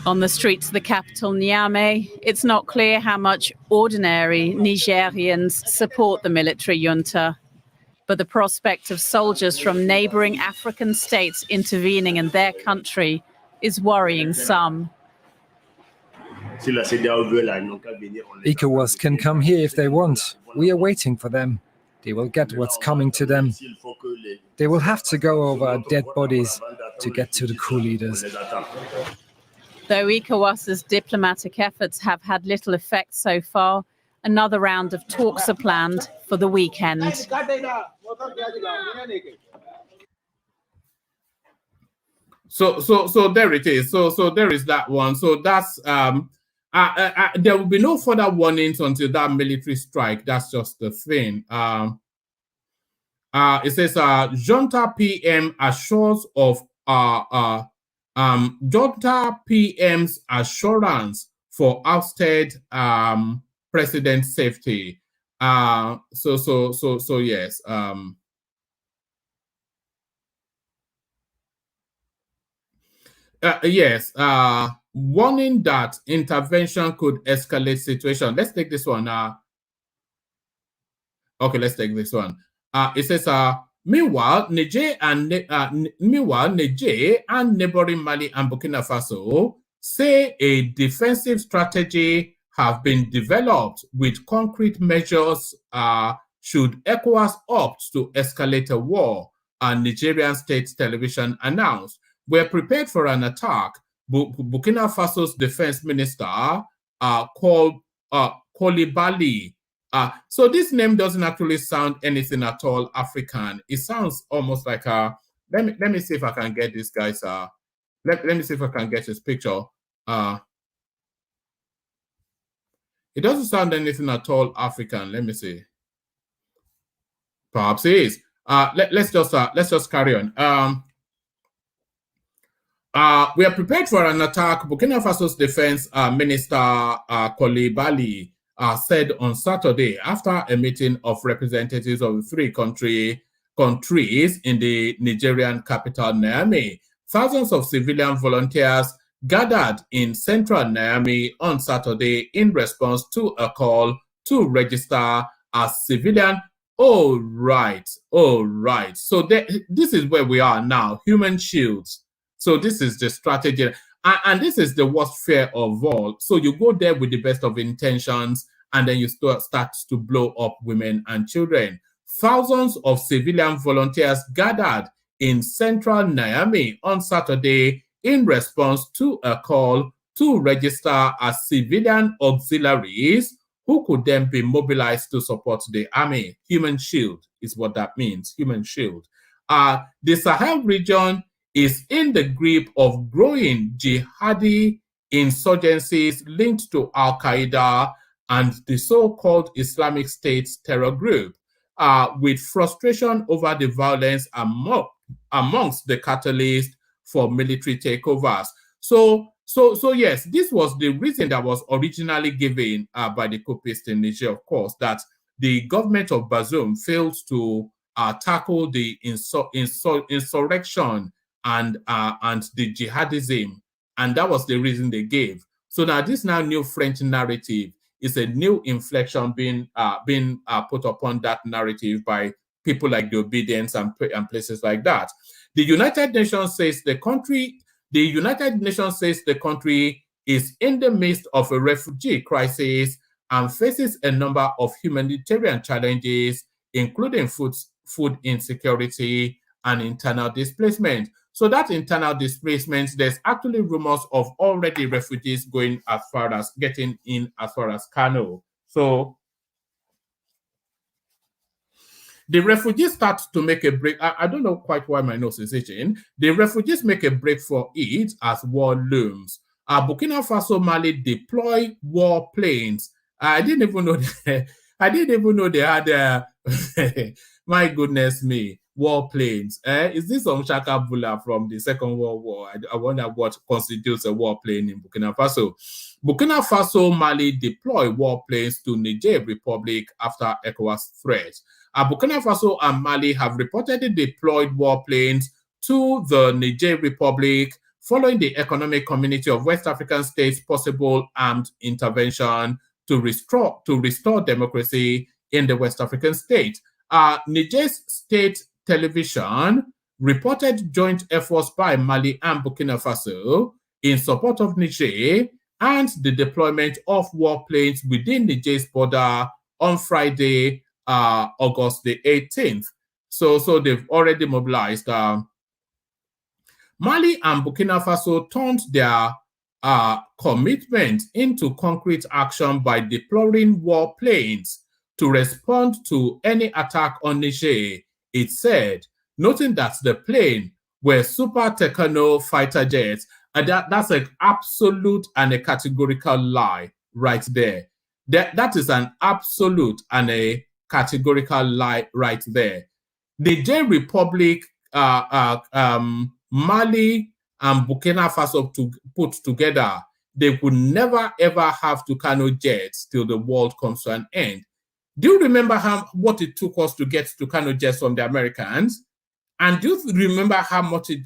On the streets of the capital, Niamey, it's not clear how much ordinary Nigerians support the military junta. But the prospect of soldiers from neighboring African states intervening in their country is worrying some. ECOWAS can come here if they want. We are waiting for them. They will get what's coming to them. They will have to go over our dead bodies to get to the coup leaders. Though ECOWAS's diplomatic efforts have had little effect so far, another round of talks are planned for the weekend. So there it is. So there is that one. So that's there will be no further warnings until that military strike. That's just the thing. It says junta PM assures of junta PM's assurance for ousted president safety. So yes. Yes. Warning that intervention could escalate situation. Let's take this one. Okay, let's take this one. It says meanwhile, Niger and neighboring Mali and Burkina Faso say a defensive strategy have been developed with concrete measures should ECOWAS opt to escalate a war, Nigerian state television announced. We're prepared for an attack. Burkina Faso's defense minister called Kolibali. So this name doesn't actually sound anything at all African. It sounds almost like a, let me see if I can get this guy's, let me see if I can get his picture. It doesn't sound anything at all African. Let me see. Perhaps it is. Let's just carry on. We are prepared for an attack. Burkina Faso's defense minister Kolibali said on Saturday after a meeting of representatives of the three countries in the Nigerian capital, Niamey. Thousands of civilian volunteers gathered in central Niamey on Saturday in response to a call to register as civilian. Oh, right. So this is where we are now, human shields. So this is the strategy. And this is the worst fear of all. So you go there with the best of intentions, and then you start to blow up women and children. Thousands of civilian volunteers gathered in central Niamey on Saturday in response to a call to register as civilian auxiliaries who could then be mobilized to support the army. Human shield is what that means, human shield. The Sahel region is in the grip of growing jihadi insurgencies linked to Al-Qaeda and the so-called Islamic State terror group, with frustration over the violence amongst the catalyst for military takeovers. So yes, this was the reason that was originally given by the coupists in Niger, of course, that the government of Bazoum failed to tackle the insurrection and the jihadism, and that was the reason they gave. So now this new French narrative is a new inflection being put upon that narrative by people like the Obedience and places like that. The United Nations says the country is in the midst of a refugee crisis and faces a number of humanitarian challenges, including food insecurity and internal displacement. So that internal displacement, there's actually rumors of already refugees getting in as far as Kano. So the refugees start to make a break. I don't know quite why my nose is itching. The refugees make a break for it as war looms. Burkina Faso, Mali deploy war planes. I didn't even know they had. My goodness me, war planes. Is this some Shaka Bula from the Second World War? I wonder what constitutes a war plane in Burkina Faso. Burkina Faso, Mali deploy war planes to Niger Republic after ECOWAS threat. Burkina Faso and Mali have reportedly deployed war planes to the Niger Republic following the Economic Community of West African States' possible armed intervention to restore democracy in the West African state. Niger's state television reported joint efforts by Mali and Burkina Faso in support of Niger and the deployment of war planes within Niger's border on Friday, August the 18th. So they've already mobilized. Mali and Burkina Faso turned their commitment into concrete action by deploying war planes to respond to any attack on Niger, it said, noting that the plane were Super Tucano fighter jets. And that's an absolute and a categorical lie right there. That is an absolute and a categorical lie right there. The Niger Republic, Mali and Burkina Faso to put together, they would never ever have Tucano jets till the world comes to an end. Do you remember what it took us to get Tucano jets from the Americans? And do you remember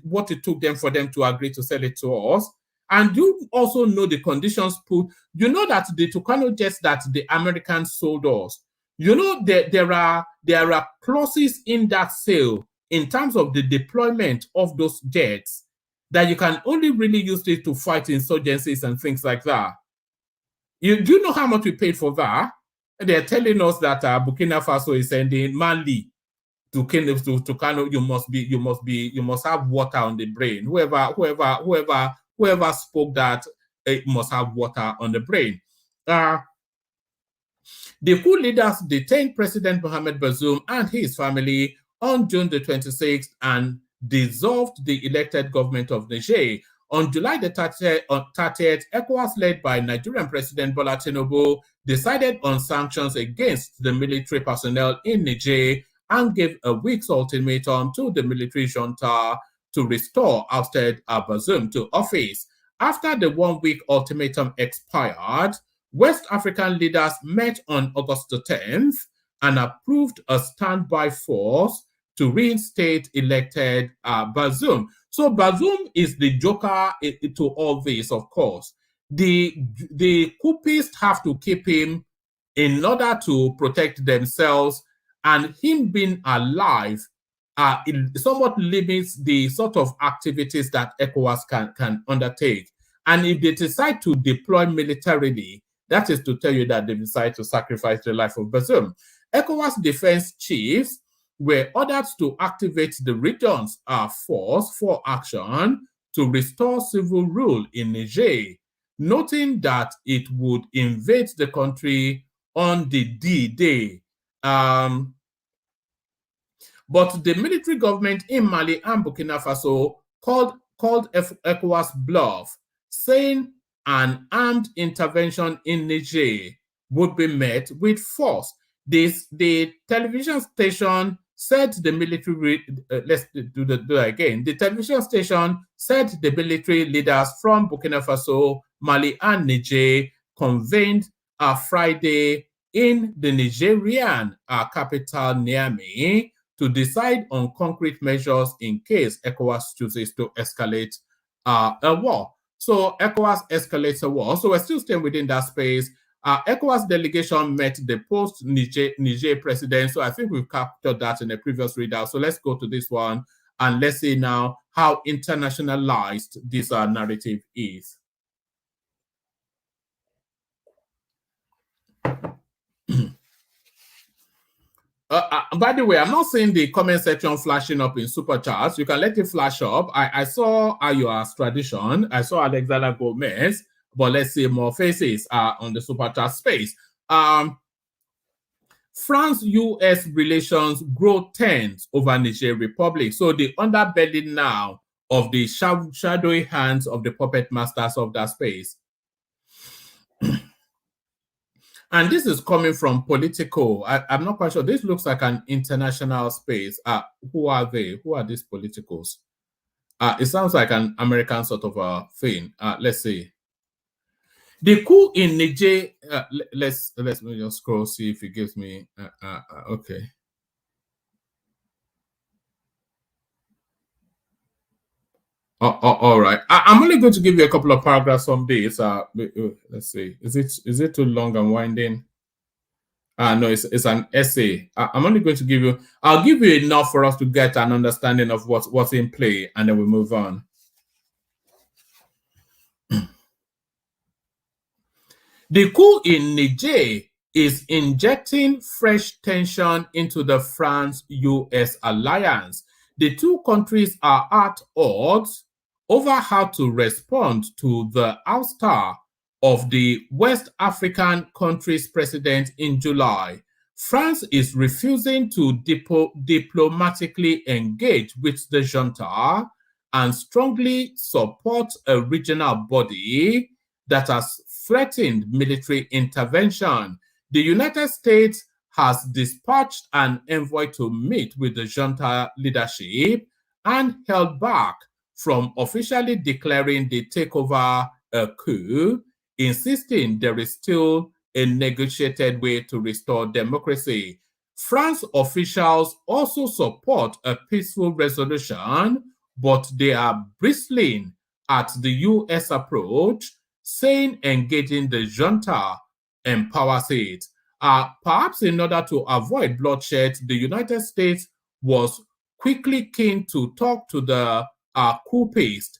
what it took them for them to agree to sell it to us? And you also know the conditions put. You know that the Tucano jets that the Americans sold us, you know there are clauses in that sale in terms of the deployment of those jets that you can only really use it to fight insurgencies and things like that. Do you know how much we paid for that? And they're telling us that Burkina Faso is sending Mali to Kano. You must have water on the brain. Whoever spoke that, it must have water on the brain. The coup leaders detained President Mohamed Bazoum and his family on June the 26th and dissolved the elected government of Niger. On July the 30th, ECOWAS, led by Nigerian President Bola Tinubu, decided on sanctions against the military personnel in Niger and gave a week's ultimatum to the military junta to restore ousted Bazoum to office. After the one-week ultimatum expired, West African leaders met on August the 10th and approved a standby force to reinstate elected Bazoum. So Bazoum is the joker to all this, of course. The coupists have to keep him in order to protect themselves, and him being alive it somewhat limits the sort of activities that ECOWAS can undertake. And if they decide to deploy militarily, that is to tell you that they decide to sacrifice the life of Bazoum. ECOWAS defense chiefs were ordered to activate the region's force for action to restore civil rule in Niger, noting that it would invade the country on the D-Day. But the military government in Mali and Burkina Faso called ECOWAS bluff, saying an armed intervention in Niger would be met with force. The television station said the military, let's do that again. The television station said the military leaders from Burkina Faso, Mali, and Niger convened Friday in the Nigerian capital, Niamey, to decide on concrete measures in case ECOWAS chooses to escalate a war. So ECOWAS escalates a war. So we're still staying within that space. ECOWAS delegation met the post-Niger president. So I think we've captured that in a previous readout. So let's go to this one and let's see now how internationalized this narrative is. By the way, I'm not seeing the comment section flashing up in super chats. You can let it flash up. I saw Ayoa's tradition. I saw Alexander Gomez, but let's see more faces on the super chat space. France-US relations grow tense over Niger Republic. So the underbelly now of the shadowy hands of the puppet masters of that space. And this is coming from Politico. I'm not quite sure. This looks like an international space. Who are they? Who are these politicals? It sounds like an American sort of a thing. Let's see. The coup in Niger. Let me just scroll, see if it gives me. Okay. All right. I'm only going to give you a couple of paragraphs from this. Let's see. Is it too long and winding? No, it's an essay. I'm only going to give you. I'll give you enough for us to get an understanding of what's in play, and then we move on. The coup in Niger is injecting fresh tension into the France-US alliance. The two countries are at odds over how to respond to the ouster of the West African country's president in July. France is refusing to diplomatically engage with the junta and strongly supports a regional body that has threatened military intervention. The United States has dispatched an envoy to meet with the junta leadership and held back from officially declaring the takeover a coup, insisting there is still a negotiated way to restore democracy. France officials also support a peaceful resolution, but they are bristling at the US approach, saying engaging the junta empowers it. Perhaps in order to avoid bloodshed, the United States was quickly keen to talk to the coupists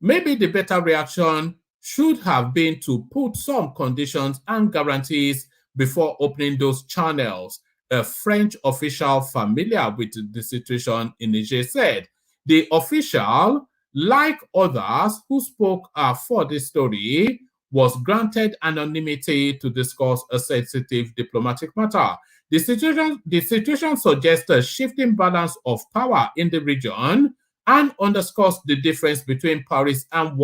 maybe the better reaction should have been to put some conditions and guarantees before opening those channels. A French official familiar with the situation in Niger said. The official, like others who spoke for this story, was granted anonymity to discuss a sensitive diplomatic matter. The situation suggests a shifting balance of power in the region and underscores the difference between Paris and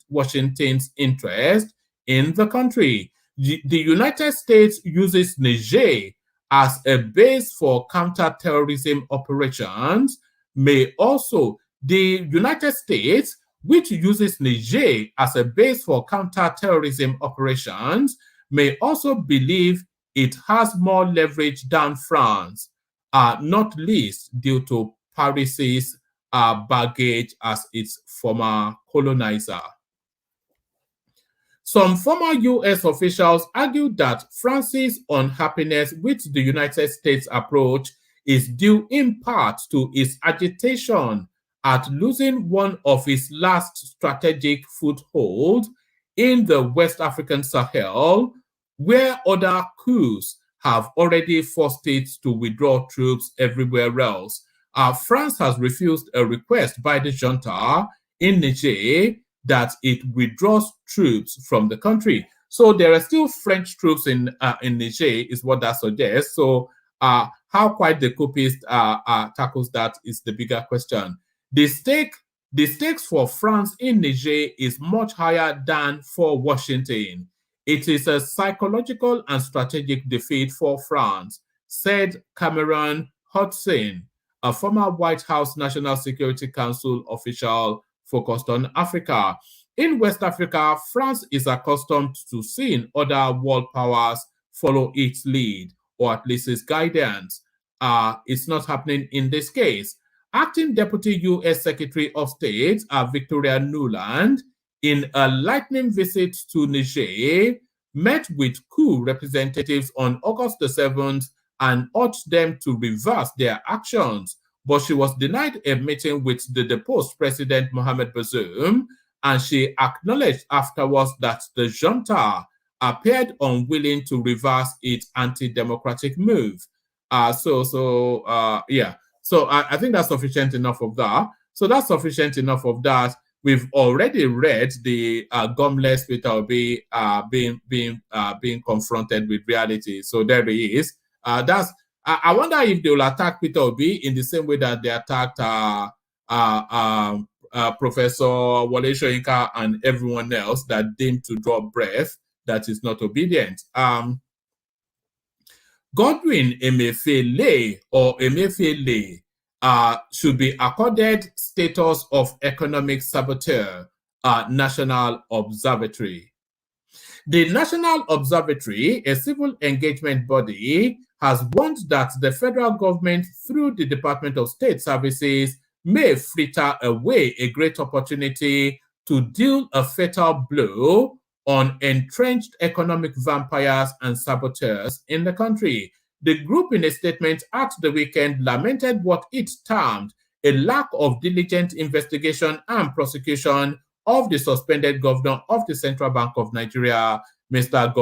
Washington's interest in the country. The United States uses Niger as a base for counter-terrorism operations. The United States, which uses Niger as a base for counter-terrorism operations, may also believe it has more leverage than France, not least due to Paris's baggage as its former colonizer. Some former U.S. officials argued that France's unhappiness with the United States approach is due in part to its agitation at losing one of its last strategic footholds in the West African Sahel, where other coups have already forced it to withdraw troops everywhere else. France has refused a request by the junta in Niger that it withdraws troops from the country. So there are still French troops in Niger, is what that suggests. So how quite the coupist tackles that is the bigger question. The stakes for France in Niger is much higher than for Washington. It is a psychological and strategic defeat for France, said Cameron Hudson, a former White House National Security Council official focused on Africa. In West Africa, France is accustomed to seeing other world powers follow its lead, or at least its guidance. It's not happening in this case. Acting Deputy U.S. Secretary of State Victoria Nuland, in a lightning visit to Niger, met with coup representatives on August the 7th and urged them to reverse their actions. But she was denied a meeting with the deposed President Mohamed Bazoum, and she acknowledged afterwards that the junta appeared unwilling to reverse its anti-democratic move. So I think that's sufficient enough of that. So that's sufficient enough of that. We've already read the gumless Peter Obi being confronted with reality. So there he is. I wonder if they will attack Peter Obi in the same way that they attacked Professor Wole Soyinka and everyone else that deemed to draw breath that is not obedient. Godwin Emefiele or Emefiele should be accorded status of economic saboteur, National Observatory. The National Observatory, a civil engagement body, has warned that the federal government, through the Department of State Services, may fritter away a great opportunity to deal a fatal blow on entrenched economic vampires and saboteurs in the country. The group, in a statement at the weekend, lamented what it termed a lack of diligent investigation and prosecution of the suspended governor of the Central Bank of Nigeria, Mr.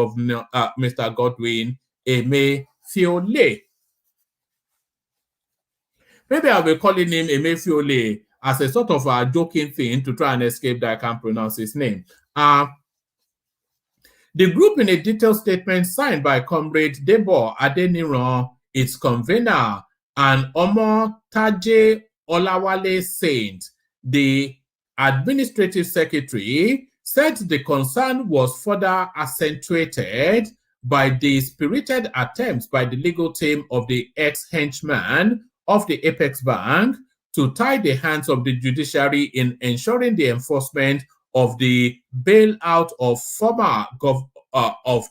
Godwin Emefiele. Maybe I'll be calling him Emefiele as a sort of a joking thing to try and escape that I can't pronounce his name. The group, in a detailed statement signed by Comrade Debo Adeniran, its convener, and Omotaje Olawale Saint, the administrative secretary, said the concern was further accentuated by the spirited attempts by the legal team of the ex-henchman of the Apex Bank to tie the hands of the judiciary in ensuring the enforcement of the bailout of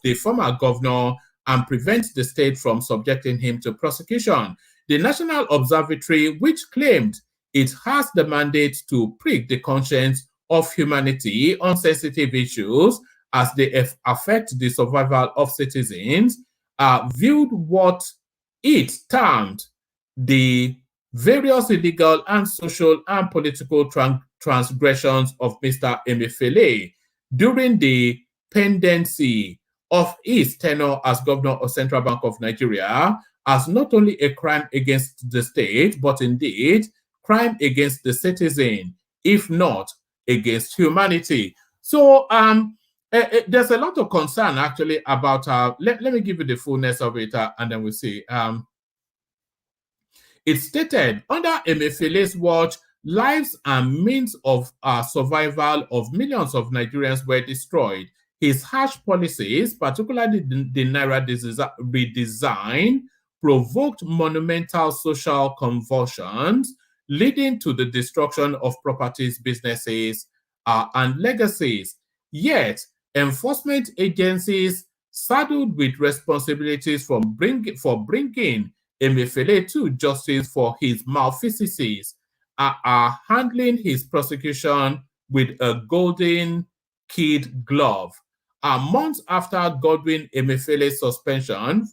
the former governor and prevent the state from subjecting him to prosecution. The National Observatory, which claimed it has the mandate to prick the conscience of humanity on sensitive issues as they affect the survival of citizens, viewed what it termed the various illegal and social and political transgressions of Mr. Emefiele during the pendency of his tenure as governor of Central Bank of Nigeria as not only a crime against the state, but indeed crime against the citizen, if not against humanity. So there's a lot of concern actually about, let me give you the fullness of it and then we'll see. It stated, under Emefiele's watch, lives and means of survival of millions of Nigerians were destroyed. His harsh policies, particularly the Naira redesign, provoked monumental social convulsions, leading to the destruction of properties, businesses, and legacies. Yet, enforcement agencies saddled with responsibilities for bringing Emefiele to justice for his malfeasance are handling his prosecution with a golden kid glove. Months after Godwin Emefiele's suspension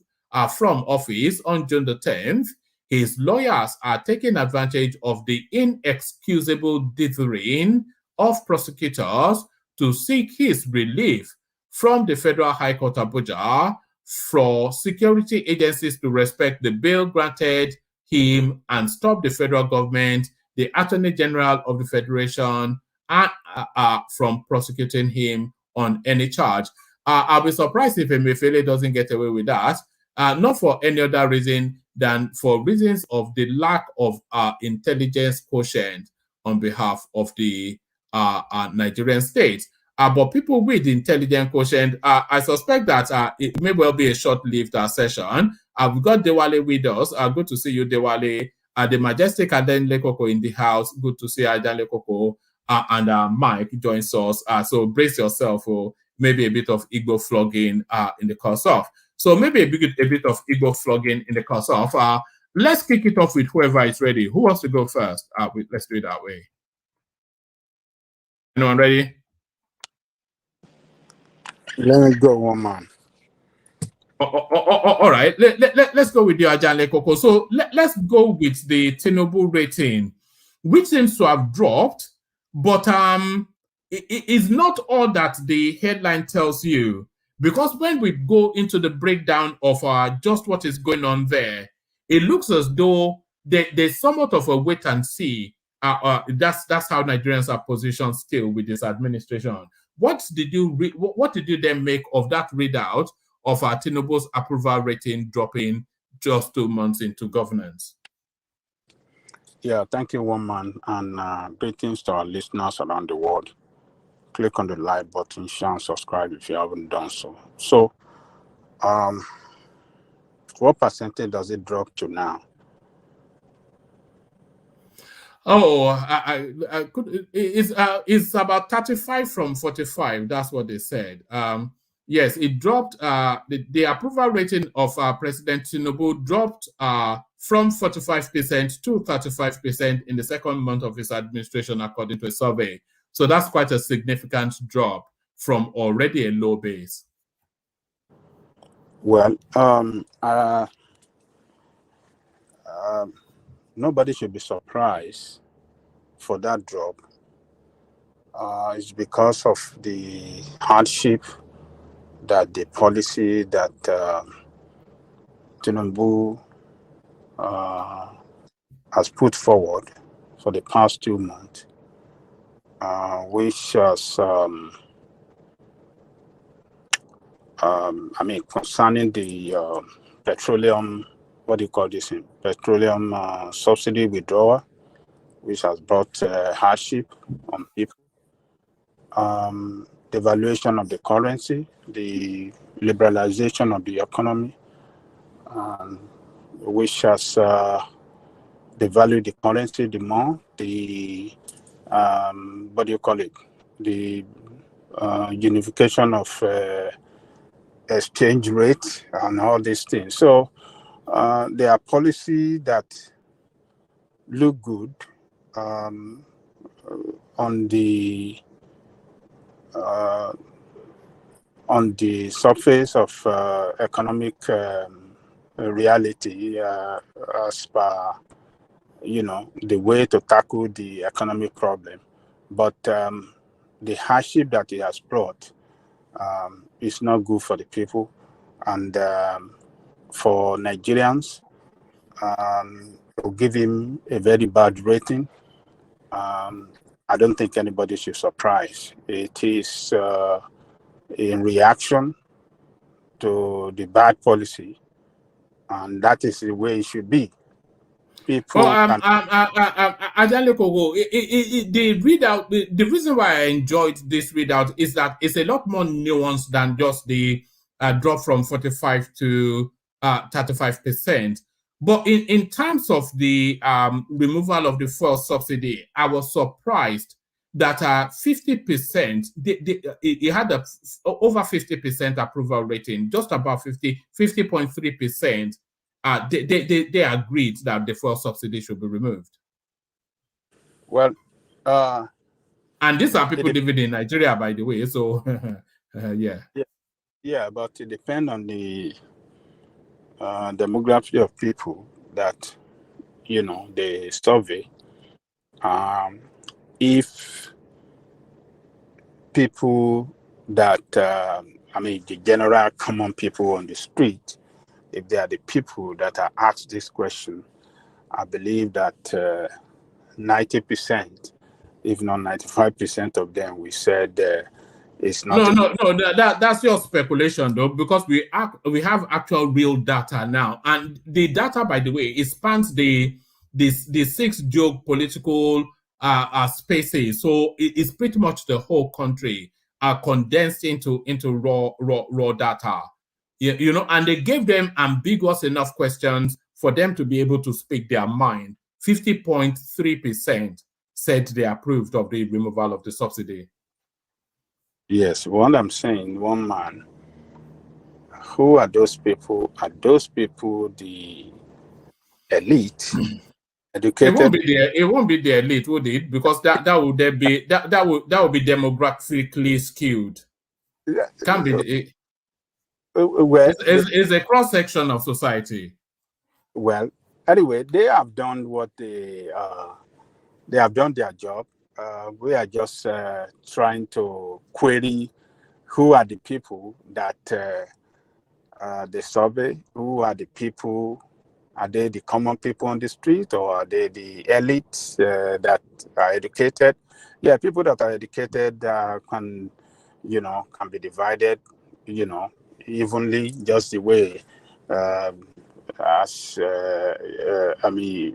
from office on June the 10th, his lawyers are taking advantage of the inexcusable dithering of prosecutors to seek his relief from the Federal High Court Abuja for security agencies to respect the bail granted him and stop the federal government, the Attorney General of the Federation, from prosecuting him on any charge. I'll be surprised if Emefiele doesn't get away with that, not for any other reason than for reasons of the lack of intelligence quotient on behalf of the Nigerian state. But people with intelligent quotient, I suspect that it may well be a short-lived session. We've got Dewale with us. Good to see you, Dewale. The majestic Adan Lekoko in the house. Good to see Adan Lekoko. And Mike joins us. So brace yourself for maybe a bit of Igbo flogging in the course of. So maybe a bit of Igbo flogging in the course of. Let's kick it off with whoever is ready. Who wants to go first? Let's do it that way. Anyone ready? Let me go, one man. All right. Let's go with the Ajale Koko. So let's go with the Tinubu rating, which seems to have dropped, but it is not all that the headline tells you, because when we go into the breakdown of just what is going on there, it looks as though there's somewhat of a wait and see. That's how Nigerians are positioned still with this administration. What did you then make of that readout of Tinubu's approval rating dropping just 2 months into governance? Yeah, thank you, one man, and greetings to our listeners around the world. Click on the like button, share, and subscribe if you haven't done so. So, what percentage does it drop to now? Oh, I could. It's about 35 from 45. That's what they said. Yes, it dropped. The approval rating of President Tinubu dropped from 45% to 35% in the second month of his administration, according to a survey. So that's quite a significant drop from already a low base. Well, nobody should be surprised for that drop. It's because of the hardship that the policy that Tinubu has put forward for the past 2 months, which has, concerning the petroleum, what do you call this? Petroleum subsidy withdrawal, which has brought hardship on people. The valuation of the currency, the liberalization of the economy, which has devalued the currency the more, the what do you call it? The unification of exchange rate and all these things. So there are policies that look good on the surface of economic reality, as per the way to tackle the economic problem. but the hardship that it has brought is not good for the people, and for Nigerians, will give him a very bad rating. I don't think anybody should surprise. It is in reaction to the bad policy, and that is the way it should be. People the readout, the reason why I enjoyed this readout is that it's a lot more nuanced than just the drop from 45 to 35%. But in terms of the removal of the fuel subsidy, I was surprised that 50%, it had over 50% approval rating, just about 50.3%. They agreed that the fuel subsidy should be removed. Well, and these are people living in Nigeria, by the way. So, yeah, but it depends on the demography of people that they survey. If people that the general common people on the street, if they are the people that are asked this question, I believe that 90%, if not 95% of them, we said it's not. No. That's your speculation, though, because we have actual real data now, and the data, by the way, it spans the 6 geopolitical spaces, so it's pretty much the whole country condensed into raw data. And they gave them ambiguous enough questions for them to be able to speak their mind. 50.3% said they approved of the removal of the subsidy. Yes, what I'm saying, one man. Who are those people? Are those people the elite? Educated? It won't be the elite, would it? Because that would be demographically skewed. Can't be. Well, it's a cross section of society. Well, anyway, they have done what they have done their job. We are just trying to query who are the people that they survey. Who are the people? Are they the common people on the street, or are they the elites that are educated? Yeah, people that are educated can be divided, evenly, just the way. As you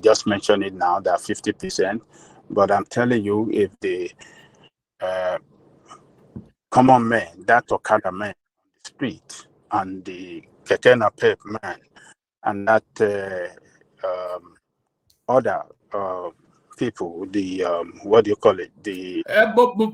just mentioned it now, that 50%. But I'm telling you, if the common man, that Okada man on the street, and the Keke Napep man, and that other people, the what do you call it? The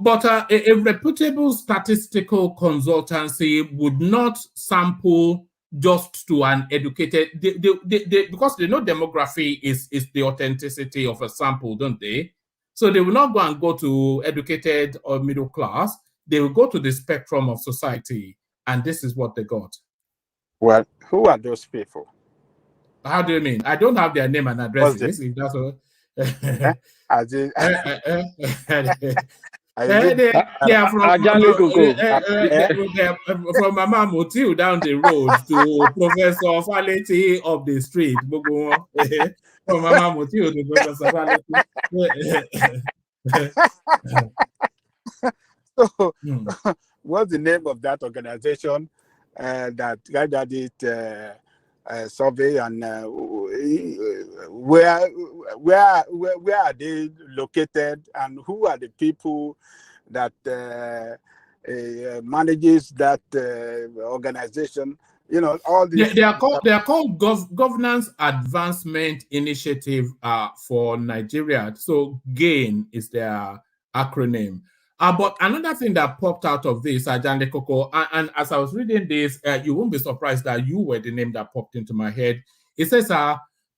but a reputable statistical consultancy would not sample just to an educated, because they know demography is the authenticity of a sample, don't they? So they will not go to educated or middle class. They will go to the spectrum of society, and this is what they got. Well, who are those people? How do you mean? I don't have their name and addresses. If that's what. From Mama Motil down the road to Professor Faleti up the street. From Mama Motil to Professor Faleti. So, what's the name of that organization that did survey, and where are they located, and who are the people that manages that organization? All these. They are called Governance Advancement Initiative for Nigeria. So GAIN is their acronym. But another thing that popped out of this, Ajande Koko, and as I was reading this, you won't be surprised that you were the name that popped into my head. It says,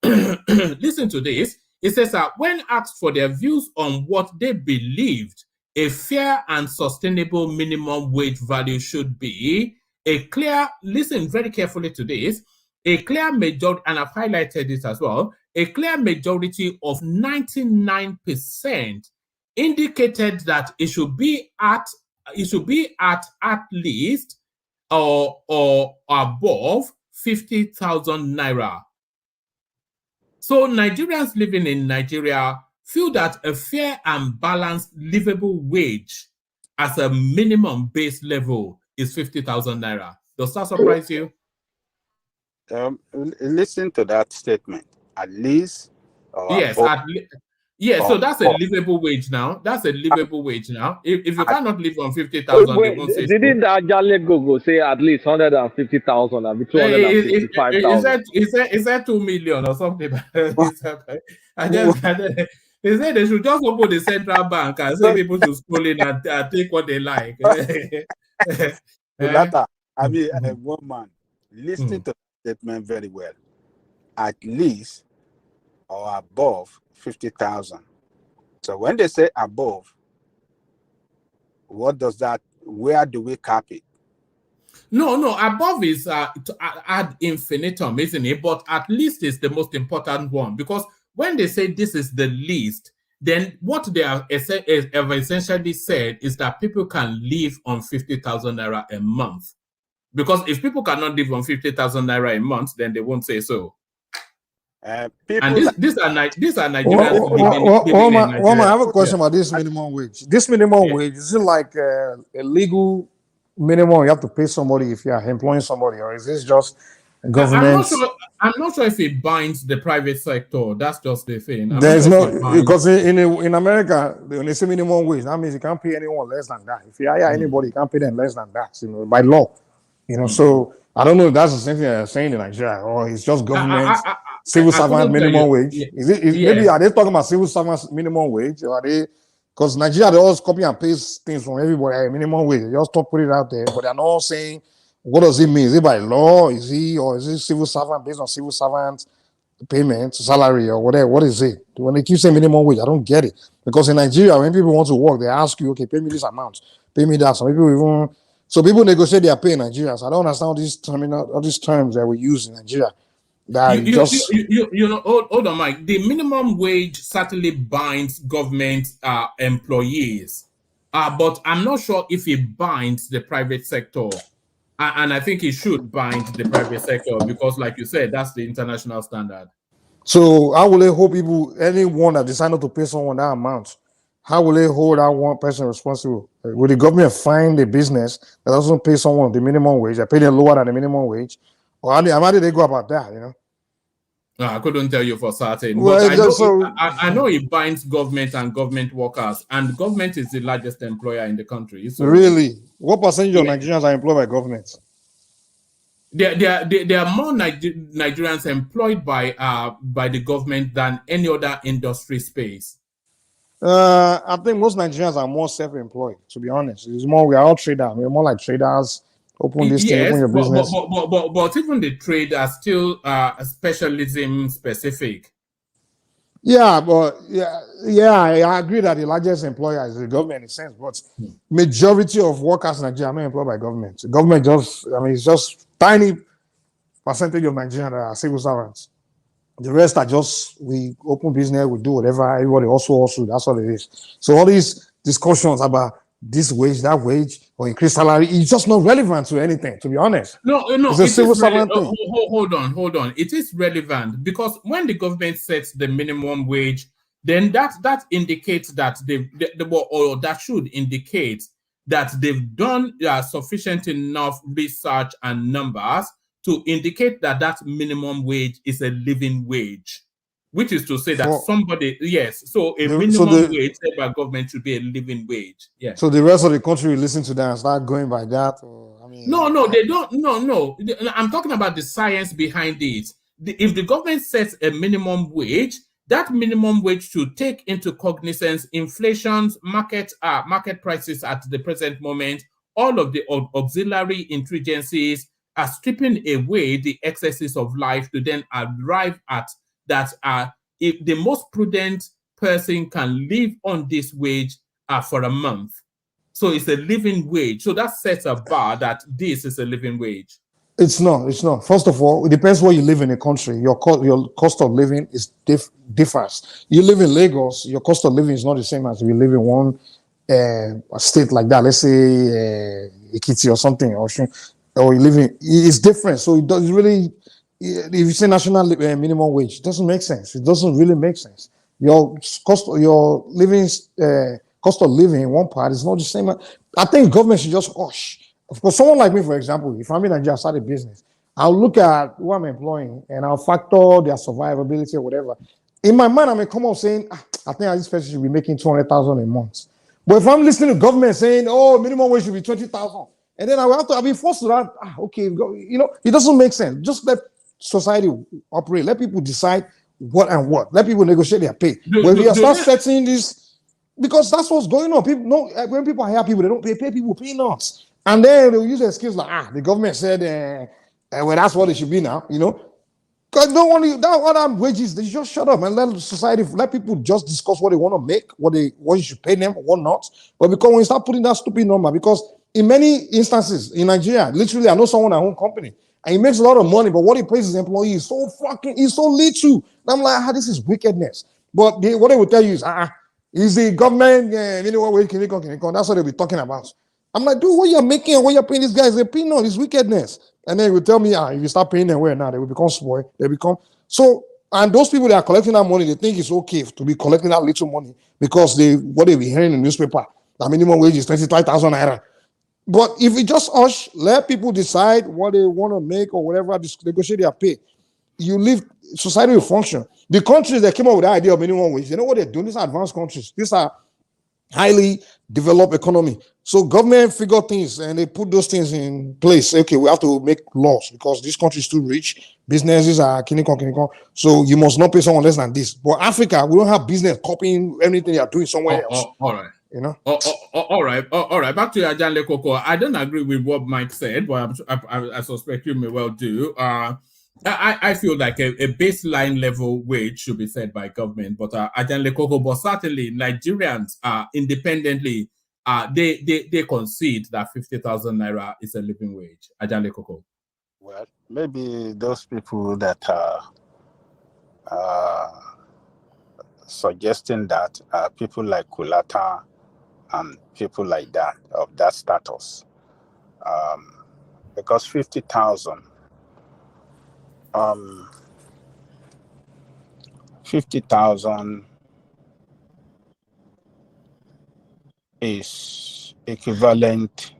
listen to this. It says, when asked for their views on what they believed a fair and sustainable minimum wage value should be, listen very carefully to this, a clear majority, and I've highlighted this as well, a clear majority of 99% indicated that it should be at least or above 50,000 naira. So Nigerians living in Nigeria feel that a fair and balanced livable wage as a minimum base level is 50,000 naira. Does that surprise you? Listen to that statement. At least. Yes, so that's a livable wage now. That's a livable wage now. If you cannot live on 50,000, they won't say didn't so. Ajale go say at least 150,000 and 255,000? Is that 2 million or something? They said they should just open the central bank and say people should scroll in and take what they like. I mean, one man, listen to the statement very well. At least or above 50,000. So when they say above, what does that? Where do we cap it? No, above is ad infinitum, isn't it? But at least is the most important one, because when they say this is the least, then what they have essentially said is that people can live on 50,000 naira a month. Because if people cannot live on 50,000 naira a month, then they won't say so. And these are Nigerians living in Nigeria. I have a question about this minimum wage. This minimum wage, is it like a legal minimum you have to pay somebody if you are employing somebody, or is this just government? I'm not sure if it binds the private sector. That's just the thing. There's no, because in America, when they say minimum wage, that means you can't pay anyone less than that. If you hire anybody, you can't pay them less than that, by law. So I don't know if that's the same thing they're saying in Nigeria, or it's just government. Civil servant minimum wage. Maybe are they talking about civil servants minimum wage? Or are they? Because Nigeria, they always copy and paste things from everybody. Minimum wage. They just stop putting it out there, but they're not saying what does it mean. Is it by law? Is it civil servant based on civil servant payment, salary, or whatever? What is it? When they keep saying minimum wage, I don't get it. Because in Nigeria, when people want to work, they ask you, okay, pay me this amount, pay me that. Some people people negotiate their pay in Nigeria. So I don't understand all these terms that we use in Nigeria. Hold on, Mike. The minimum wage certainly binds government employees, but I'm not sure if it binds the private sector. And I think it should bind the private sector because, like you said, that's the international standard. So how will they hold anyone that decided to pay someone that amount, how will they hold that one person responsible? Will the government find a business that doesn't pay someone the minimum wage, they pay them lower than the minimum wage? Or how did they go about that, No, I couldn't tell you for certain. Well, but I know it binds government and government workers, and government is the largest employer in the country. So really? What percentage of Nigerians are employed by government? There are more Nigerians employed by the government than any other industry space. I think most Nigerians are more self-employed, to be honest. We are all traders. We're more like traders. Open this thing, open your business. But even the trade are still specialism specific. Yeah, but I agree that the largest employer is the government in a sense, but majority of workers in Nigeria are not employed by government. The government it's just tiny percentage of Nigerians that are civil servants. The rest are just, we open business, we do whatever, everybody also, that's what it is. So all these discussions about this wage, that wage, or increased salary, it's just not relevant to anything, to be honest. No, it's a civil servant thing. Hold on. It is relevant because when the government sets the minimum wage, then that indicates that that should indicate that they've done sufficient enough research and numbers to indicate that minimum wage is a living wage. Which is to say that minimum wage set by government should be a living wage. Yeah. So the rest of the country will listen to that and start going by that? No, they don't. No. I'm talking about the science behind it. If the government sets a minimum wage, that minimum wage should take into cognizance inflation's market prices at the present moment, all of the auxiliary intrinsics are stripping away the excesses of life to then arrive at that if the most prudent person can live on this wage for a month. So it's a living wage. So that sets a bar that this is a living wage. It's not. It's not. First of all, it depends where you live in a country. Your cost of living is differs. You live in Lagos, your cost of living is not the same as if you live in one a state like that. Let's say Ekiti or something, or you live in. It's different. So it does really. If you say national minimum wage, it doesn't make sense. It doesn't really make sense. Your cost of living in one part is not the same. I think government should just hush. Of course, someone like me, for example, if I'm in Nigeria, start a business, I'll look at who I'm employing and I'll factor their survivability or whatever. In my mind, I may come up saying, I think this person should be making 200,000 a month. But if I'm listening to government saying, oh, minimum wage should be 20,000, and then I'll be forced to that, okay, it doesn't make sense. Just let society operate. Let people decide what and what. Let people negotiate their pay. When we start setting this, because that's what's going on. People know when people hire people, they don't pay people peanuts. And then they'll use excuse like, the government said, well, that's what it should be now, Because don't want that other wages, they just shut up and let people just discuss what they want to make, what you should pay them, what not. But because when you start putting that stupid number, because in many instances in Nigeria, literally, I know someone at home company, and he makes a lot of money, but what he pays his employees is so little. And I'm like, this is wickedness. But what they will tell you is the government, wage can come. That's what they'll be talking about. I'm like, dude, what you're making and what you're paying these guys, they're paying on this wickedness. And then he will tell me, if you start paying them where now, they will become spoiled. And those people that are collecting that money, they think it's okay to be collecting that little money because what they be hearing in the newspaper, the minimum wage is 25,000 naira. But if we just let people decide what they want to make or whatever, negotiate their pay, society will function. The countries that came up with the idea of minimum wage, you know what they're doing? These are advanced countries. These are highly developed economy. So government figure things and they put those things in place. Okay, we have to make laws because this country is too rich. Businesses are kinikon. So you must not pay someone less than this. But Africa, we don't have business copying anything you're doing somewhere else. All right. All right. Back to Ajanle Koko. I don't agree with what Mike said, but I suspect you may well do. I feel like a baseline level wage should be set by government, but Ajanle Koko, but certainly Nigerians independently, they concede that 50,000 naira is a living wage. Ajanle Koko. Well, maybe those people that are suggesting that people like Kulata and people like that of that status, because 50,000. 50,000 is equivalent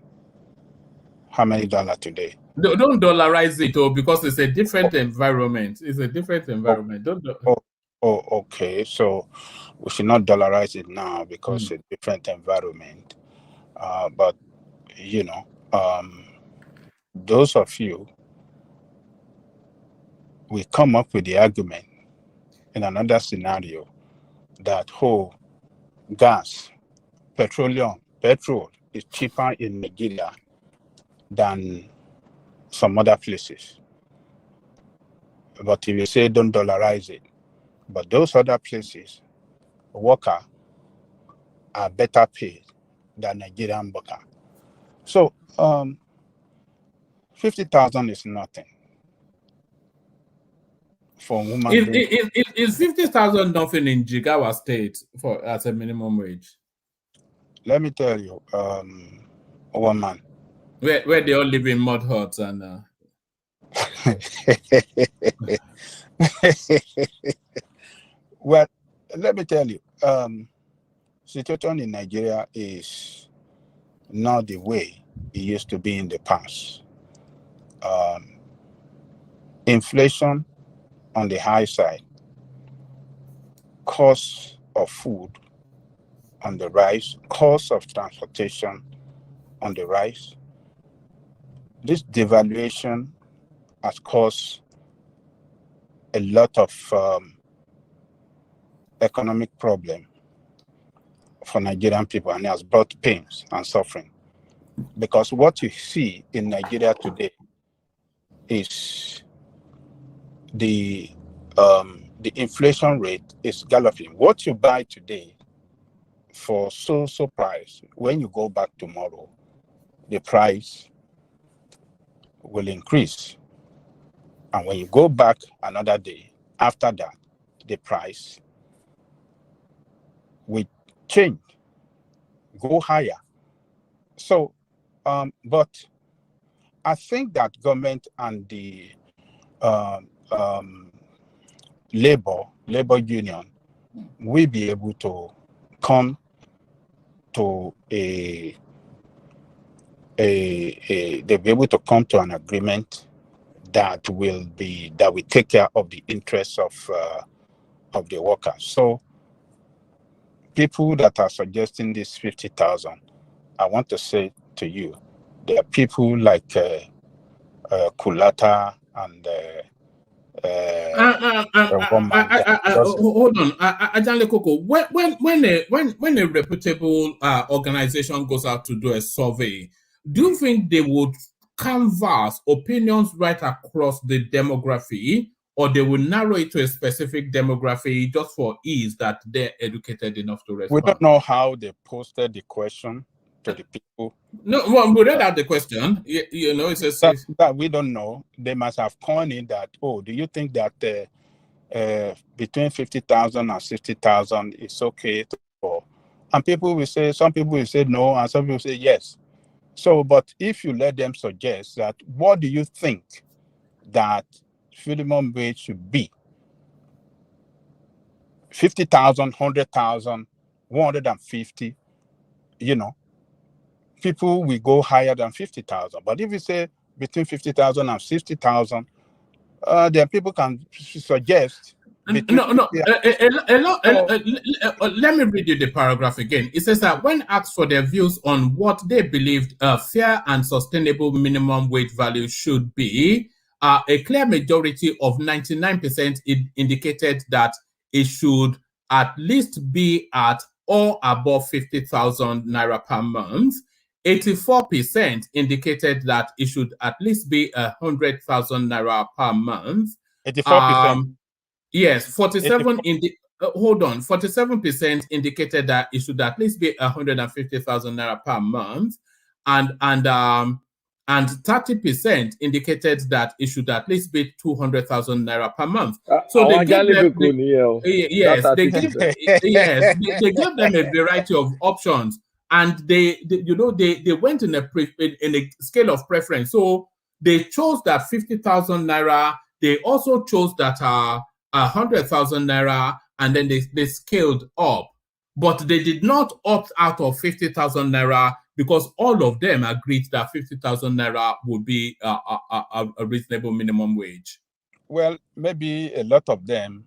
how many dollars today? Don't dollarize it, because it's a different environment. It's a different environment. Okay. So we should not dollarize it now because it's a different environment. But those of you, we come up with the argument in another scenario that gas, petrol is cheaper in Nigeria than some other places. But if you say don't dollarize it, but those other places, workers are better paid than Nigerian worker. So 50,000 is nothing for a woman. Is 50,000 nothing in Jigawa State as a minimum wage? Let me tell you, one man. Where they all live in mud huts and. Well, let me tell you, situation in Nigeria is not the way it used to be in the past. Inflation on the high side, cost of food on the rise, cost of transportation on the rise. This devaluation has caused a lot of economic problem for Nigerian people, and it has brought pains and suffering. Because what you see in Nigeria today is the inflation rate is galloping. What you buy today for so price, when you go back tomorrow, the price will increase. And when you go back another day, after that, the price will change, go higher. So, but I think that government and the labor union will be able to come to they'll be able to come to an agreement that will take care of the interests of the workers. So people that are suggesting this 50,000, I want to say to you, there are people like Kulata and hold on, Ajanle Koko. When a reputable organization goes out to do a survey, do you think they would canvass opinions right across the demography, or they will narrow it to a specific demography just for ease that they're educated enough to respond? We don't know how they posted the question to the people. No, well, we read out the question. You know, it's that we don't know. They must have coined it that, oh, do you think that between 50,000 and 60,000 is okay for? And people will say, some people will say no, and some people will say yes. So, but if you let them suggest that, what do you think that minimum wage should be? 50,000, 100,000, 150, you know, people will go higher than 50,000. But if you say between 50,000 and 60,000, then people can suggest. Let me read you the paragraph again. It says that when asked for their views on what they believed a fair and sustainable minimum wage value should be, a clear majority of 99% indicated that it should at least be at or above 50,000 naira per month. 84% indicated that it should at least be 100,000 naira per month. 84%. Yes, 47% indicated that it should at least be 150,000 naira per month, and 30% indicated that it should at least be 200,000 naira per month. So they gave them a variety of options, and they went in a scale of preference. So they chose that 50,000 naira. They also chose that 100,000 naira, and then they scaled up. But they did not opt out of 50,000 naira because all of them agreed that 50,000 naira would be a reasonable minimum wage. Well, maybe a lot of them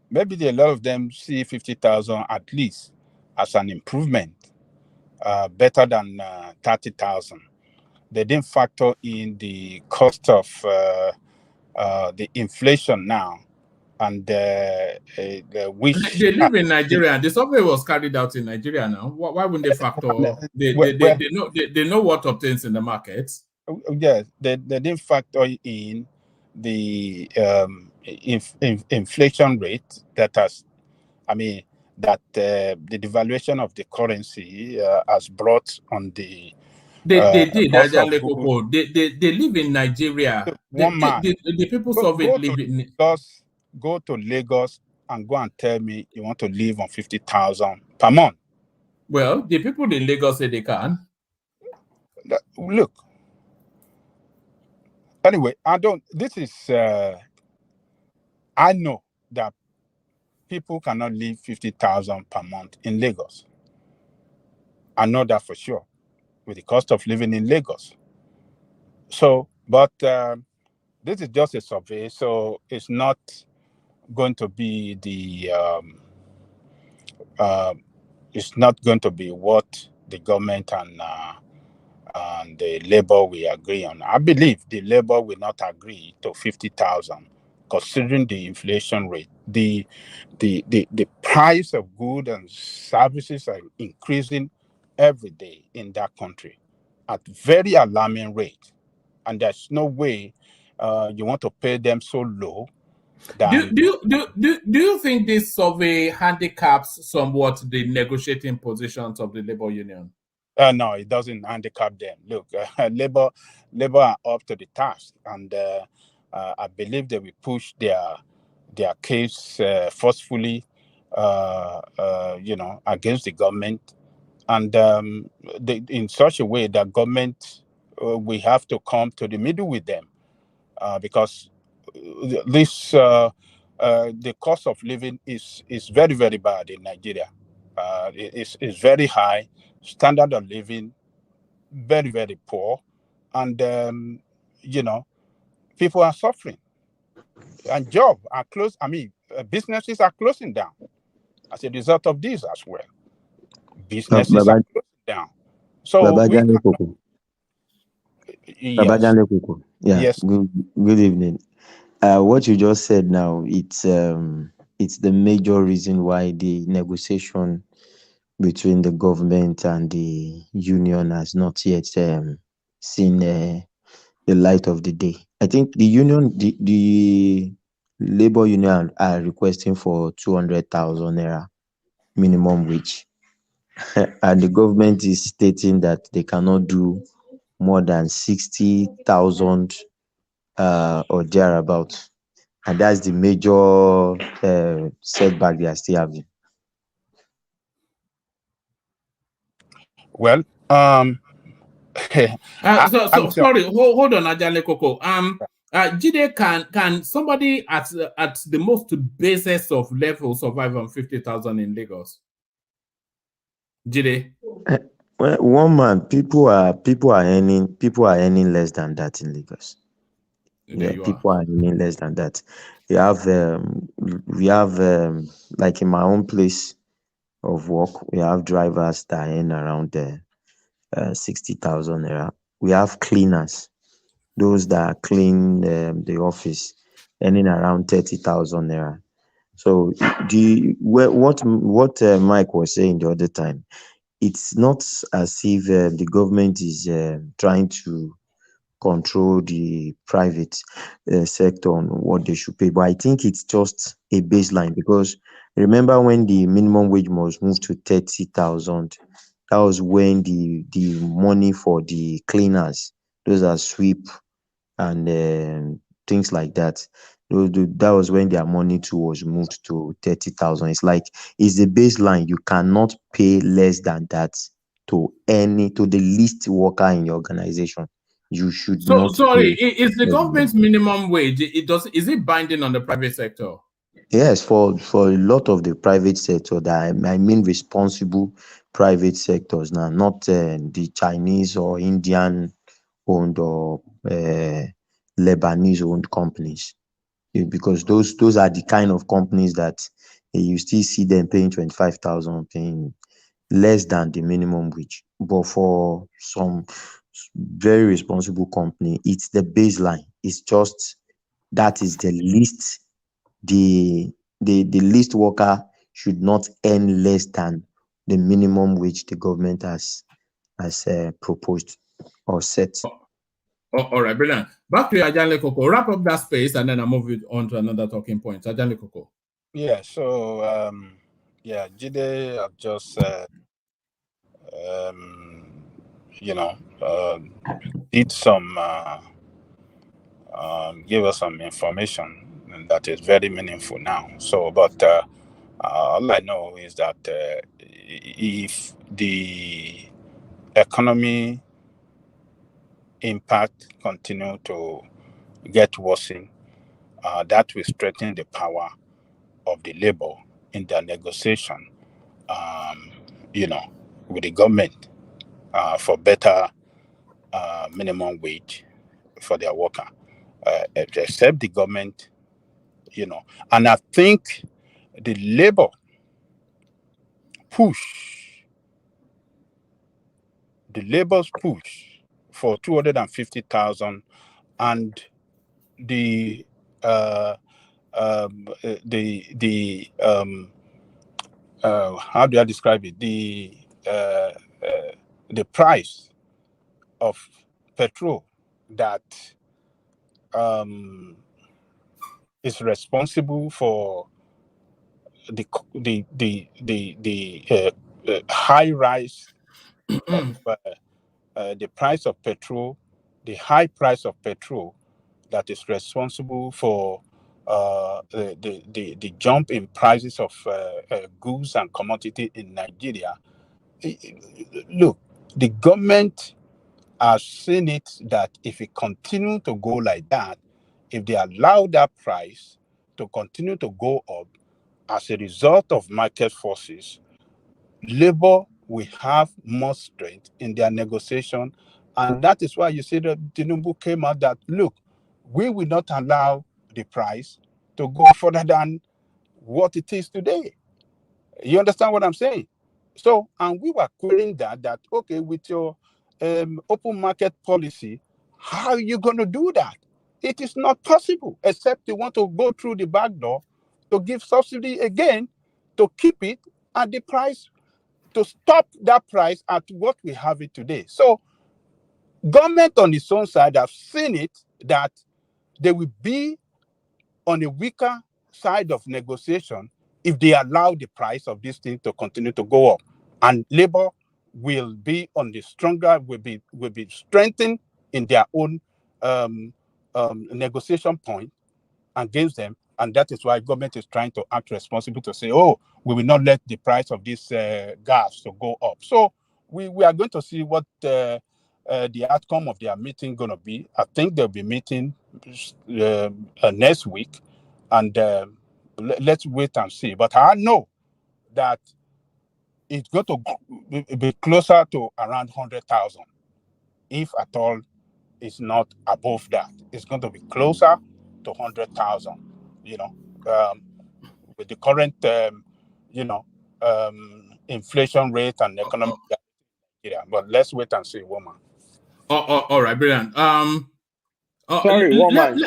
maybe a lot of them see 50,000 at least as an improvement, better than 30,000. They didn't factor in the cost of the inflation now, and which they live in Nigeria. The survey was carried out in Nigeria now. Why wouldn't they factor? They know what obtains in the market. Yes, they didn't factor in the inflation rate that has, that the devaluation of the currency has brought on the. They did. They live in Nigeria. The people surveyed live in. Go to Lagos and go and tell me you want to live on 50,000 per month. Well, the people in Lagos say they can. Look. Anyway, I know that people cannot live 50,000 per month in Lagos. I know that for sure, with the cost of living in Lagos. So, but this is just a survey, so it's not going to be it's not going to be what the government and the labor will agree on. I believe the labor will not agree to 50,000, considering the inflation rate. The price of goods and services are increasing every day in that country at very alarming rate, and there's no way you want to pay them so low. Do you think this survey handicaps somewhat the negotiating positions of the labor union? No, it doesn't handicap them. Look, labor are up to the task, and I believe they will push their case forcefully, against the government, and in such a way that government we have to come to the middle with them, because this the cost of living is very, very bad in Nigeria. It's very high. Standard of living very, very poor, and people are suffering, and jobs are closed. I mean, businesses are closing down as a result of this as well. Businesses are closing down. So we yes. Yeah. Yes. Good evening. What you just said now, it's the major reason why the negotiation between the government and the union has not yet seen the light of the day. I think the labor union are requesting for 200,000 naira minimum wage, and the government is stating that they cannot do more than 60,000 or thereabout, and that's the major setback they are still having. Well, sorry, hold on, Ajale Koko. Jide, can somebody at the most basest of level survive on 50,000 in Lagos? Jide? Well, one man, people are earning less than that in Lagos. People are earning less than that. We have like in my own place of work, we have drivers that earn around 60,000 naira. We have cleaners, those that clean the office, earning around 30,000 naira. So what Mike was saying the other time, it's not as if the government is trying to control the private sector on what they should pay, but I think it's just a baseline, because remember when the minimum wage was moved to 30,000, that was when the money for the cleaners, those are sweep and things like that, that was when their money too was moved to 30,000. It's like, it's the baseline. You cannot pay less than that to the least worker in your organization. You should not. Sorry, is the government's minimum wage, is it binding on the private sector? Yes, for a lot of the private sector, that I mean responsible private sectors now, not the Chinese or Indian owned or Lebanese owned companies, because those are the kind of companies that you still see them paying 25,000, paying less than the minimum wage. But for some very responsible company, it's the baseline. It's just that is the least. The least worker should not earn less than the minimum wage the government has proposed or set. All right, brilliant. Back to Ajale Koko. Wrap up that space, and then I'll move it on to another talking point. Ajale Koko. Yeah. So Jide have just did some give us some information that is very meaningful now. So, but all I know is that if the economy impact continue to get worsened, that will strengthen the power of the labor in their negotiation, with the government for better minimum wage for their worker. Except the government, and I think the labor the labor's push for 250,000 and the how do I describe it? The price of petrol that is responsible for the high rise the price of petrol, the high price of petrol that is responsible for the jump in prices of goods and commodity in Nigeria. Look, the government has seen it that if it continue to go like that, if they allow that price to continue to go up as a result of market forces, labor will have more strength in their negotiation. And that is why you see that Tinubu came out that, look, we will not allow the price to go further than what it is today. You understand what I'm saying? So, and we were querying that okay, with your open market policy, how are you going to do that? It is not possible, except you want to go through the back door to give subsidy again, to keep it at the price, to stop that price at what we have it today. So government on its own side have seen it that they will be on a weaker side of negotiation if they allow the price of this thing to continue to go up. And labor will be on the stronger, will be strengthened in their own negotiation point against them. And that is why government is trying to act responsible to say, oh, we will not let the price of this gas to go up. So we are going to see what the outcome of their meeting going to be. I think they'll be meeting next week, and let's wait and see. But I know that it's going to be closer to around 100,000, if at all it's not above that. It's going to be closer to 100,000, with the current, inflation rate and economic. Yeah, but let's wait and see, woman. All right, brilliant. Sorry, woman.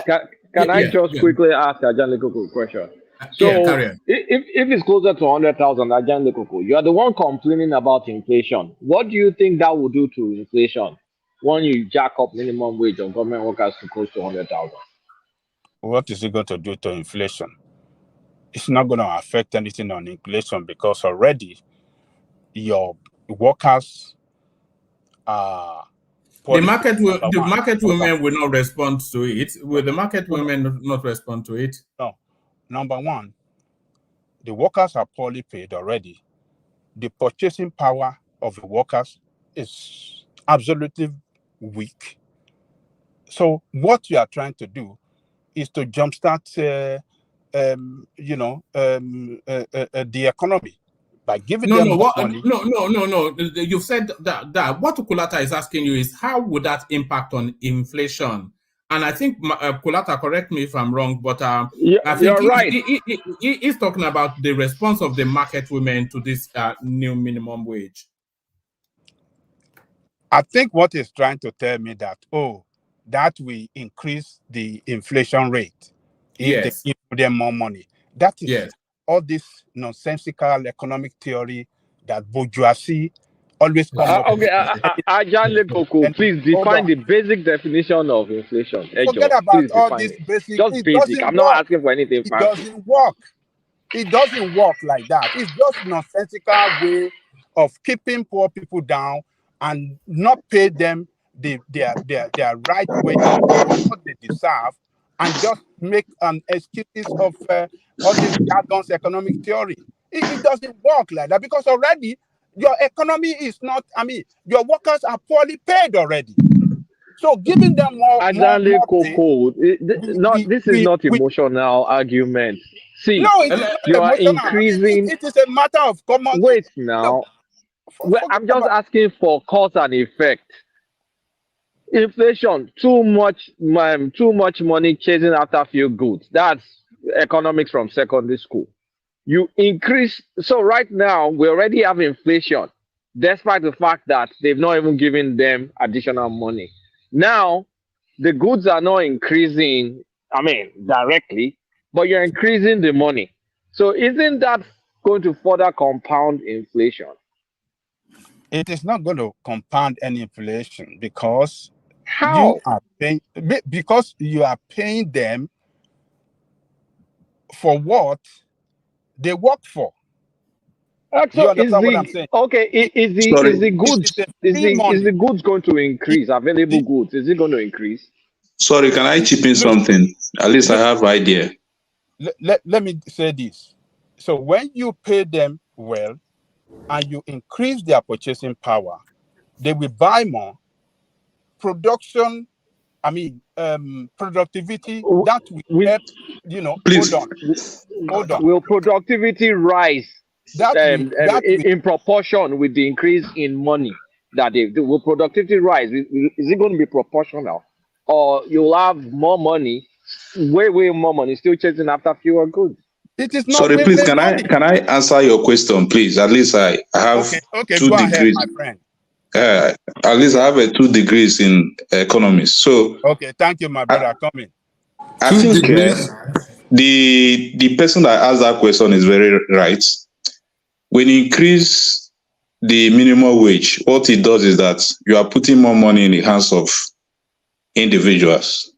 Can I just quickly ask Ajan Lekoko a question? So, carry on. If it's closer to 100,000, Ajan Lekoko, you are the one complaining about inflation. What do you think that will do to inflation when you jack up minimum wage of government workers to close to 100,000? What is it going to do to inflation? It's not going to affect anything on inflation, because already your workers are. The market women will not respond to it. Will the market women not respond to it? No. Number one, the workers are poorly paid already. The purchasing power of the workers is absolutely weak. So what you are trying to do is to jumpstart, the economy by giving them more money. No. You've said that. What Kulata is asking you is, how would that impact on inflation? And I think Kulata, correct me if I'm wrong, but I think you're right. He's talking about the response of the market women to this new minimum wage. I think what he's trying to tell me that will increase the inflation rate if they give them more money. That is all this nonsensical economic theory that bourgeoisie always come up with. Ajan Lekoko, please define the basic definition of inflation. Forget about all this basic. Just basic. I'm not asking for anything fancy. It doesn't work. It doesn't work like that. It's just nonsensical way of keeping poor people down and not pay them their right way, what they deserve, and just make excuses of all this jargon's economic theory. It doesn't work like that, because already your economy is not, your workers are poorly paid already. So giving them more pay, this is not emotional argument. See, no, it is not you are emotional. increasing. It is a matter of common. Wait now. I'm just asking for cause and effect. Inflation, too much money chasing after few goods. That's economics from secondary school. You increase. So right now we already have inflation, despite the fact that they've not even given them additional money. Now the goods are not increasing. Directly, but you're increasing the money. So isn't that going to further compound inflation? It is not going to compound any inflation, because how? Because you are paying them for what they work for. So is what I'm saying? Okay, is the goods going to increase? Available goods, is it going to increase? Sorry, can I chip in something? At least I have idea. Let me say this. So when you pay them well and you increase their purchasing power, they will buy more. Productivity that will help, Please. Hold on. Will productivity rise in proportion with the increase in money that they do? Will productivity rise? Is it going to be proportional? Or you'll have more money, way more money, still chasing after fewer goods? It is not. Sorry, please, can I answer your question, please? At least I have okay, 2 go degrees. ahead, my friend. At least I have 2 degrees in economics. So okay, thank you, my brother. Come in. I think the person that asked that question is very right. When you increase the minimum wage, what it does is that you are putting more money in the hands of individuals,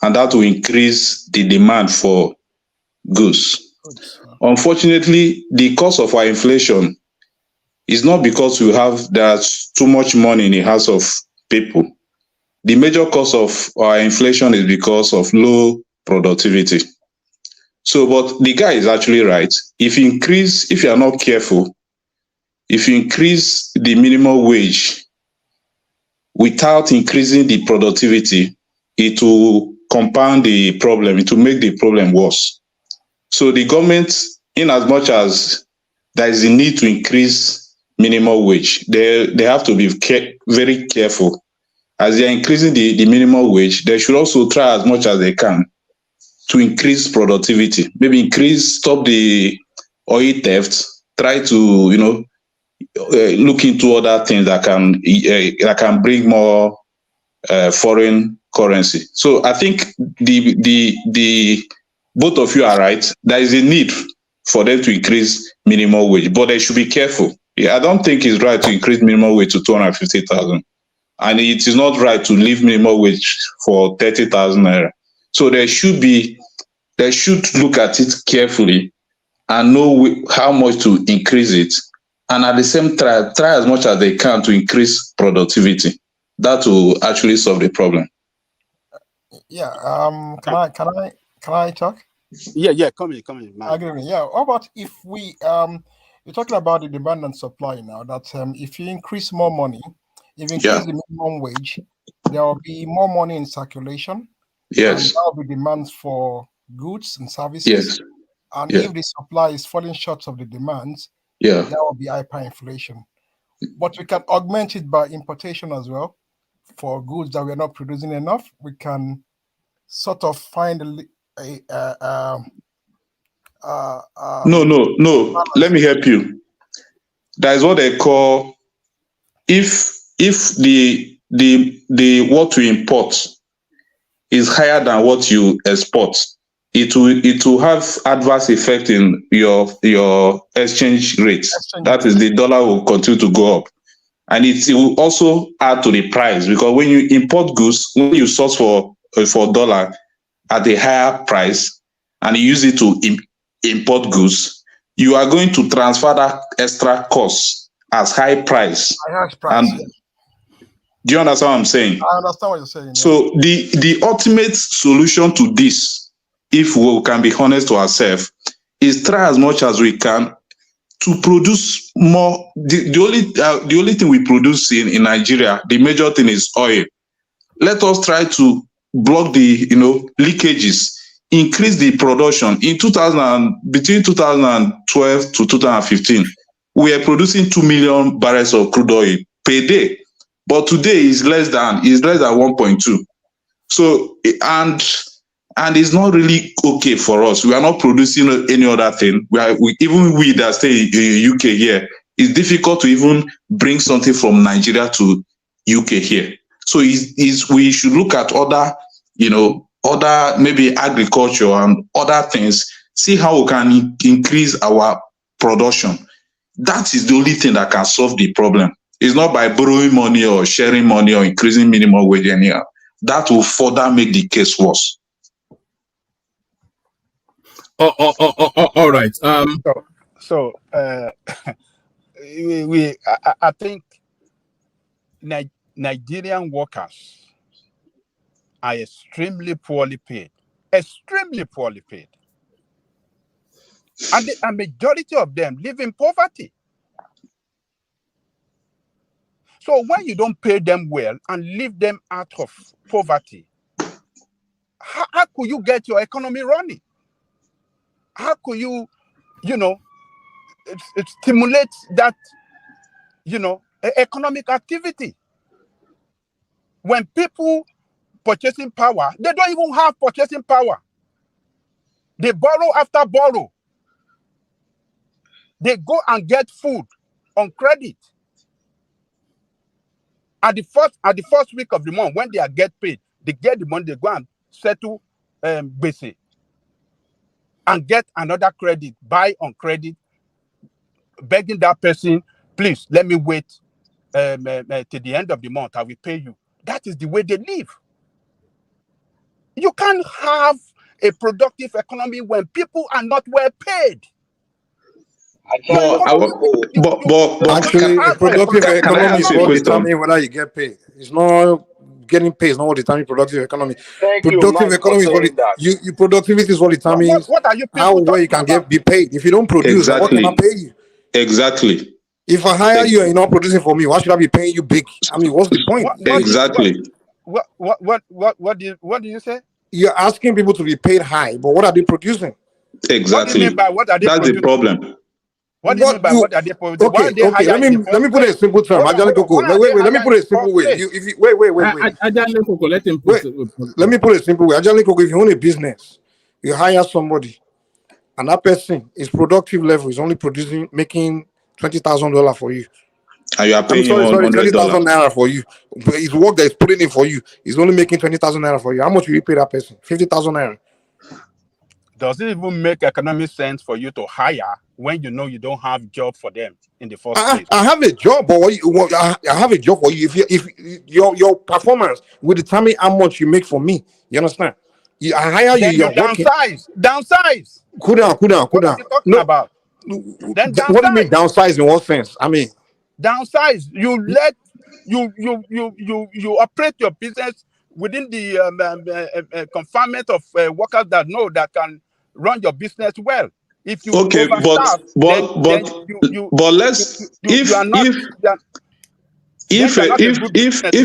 and that will increase the demand for goods. Unfortunately, the cause of our inflation is not because there's too much money in the hands of people. The major cause of our inflation is because of low productivity. So, but the guy is actually right. If you are not careful, if you increase the minimum wage without increasing the productivity, it will compound the problem. It will make the problem worse. So the government, in as much as there is a need to increase minimum wage, they have to be very careful. As they are increasing the minimum wage, they should also try as much as they can to increase productivity. Maybe stop the oil theft, try to look into other things that can bring more foreign currency. So I think the both of you are right. There is a need for them to increase minimum wage, but they should be careful. I don't think it's right to increase minimum wage to 250,000, and it is not right to leave minimum wage for 30,000 naira. So they should look at it carefully and know how much to increase it, and at the same time try as much as they can to increase productivity. That will actually solve the problem. Yeah. Can I talk? Yeah. Come in. Agreement. Yeah. How about if we you're talking about the demand and supply now? That if you increase more money, if you increase the minimum wage, there will be more money in circulation. Yes. And there will be demands for goods and services. Yes. And if the supply is falling short of the demands, there will be hyperinflation. But we can augment it by importation as well. For goods that we're not producing enough, we can sort of find No. Let me help you. That is what they call if the what you import is higher than what you export, it will have adverse effect in your exchange rate. That is, the dollar will continue to go up, and it will also add to the price, because when you import goods, when you source for dollar at a higher price and you use it to import goods, you are going to transfer that extra cost as high price. Do you understand what I'm saying? I understand what you're saying. So the ultimate solution to this, if we can be honest to ourselves, is try as much as we can to produce more. The only thing we produce in Nigeria, the major thing is oil. Let us try to block the leakages, increase the production. In between 2012 to 2015, we are producing 2 million barrels of crude oil per day. But today is less than 1.2. So and it's not really okay for us. We are not producing any other thing. Even we that stay in UK here, it's difficult to even bring something from Nigeria to UK here. So we should look at other maybe agriculture and other things, see how we can increase our production. That is the only thing that can solve the problem. It's not by borrowing money or sharing money or increasing minimum wage anyhow. That will further make the case worse. All right. So I think Nigerian workers are extremely poorly paid. Extremely poorly paid. And a majority of them live in poverty. So when you don't pay them well and leave them out of poverty, how could you get your economy running? How could you, it stimulates that, economic activity? When people purchasing power, they don't even have purchasing power. They borrow after borrow. They go and get food on credit. At the first week of the month, when they get paid, they get the money, they go and settle basic and get another credit, buy on credit, begging that person, please let me wait till the end of the month, I will pay you. That is the way they live. You can't have a productive economy when people are not well paid. Actually, a productive economy is what determines whether you get paid. It's not getting paid. It's not what determines productive economy. Productive economy is what you productivity is what determines how well you can be paid. If you don't produce, what can I pay you? Exactly. If I hire you and you're not producing for me, why should I be paying you big? I mean, what's the point? Exactly. What do you say? You're asking people to be paid high, but what are they producing? Exactly. What do you mean by what are they producing? That's the problem. What do you mean by what are they producing? Okay. Let me put it in simple terms. Wait. Let me put it in simple way. Let me put it in simple way. If you own a business, you hire somebody, and that person is productive level is only making $20,000 for you. And you are paying $20,000 naira for you. His work that is putting in for you is only making 20,000 naira for you. How much will you pay that person? 50,000 naira. Does it even make economic sense for you to hire when you know you don't have job for them in the first place? I have a job, but I have a job for you. If your performance will determine how much you make for me, you understand? I hire you. You're working. Downsize. Cool down. What are you talking about? Then downsize. What do you mean downsize in what sense? I mean, downsize. You operate your business within the confinement of workers that can run your business well. If you overstaff, but let's if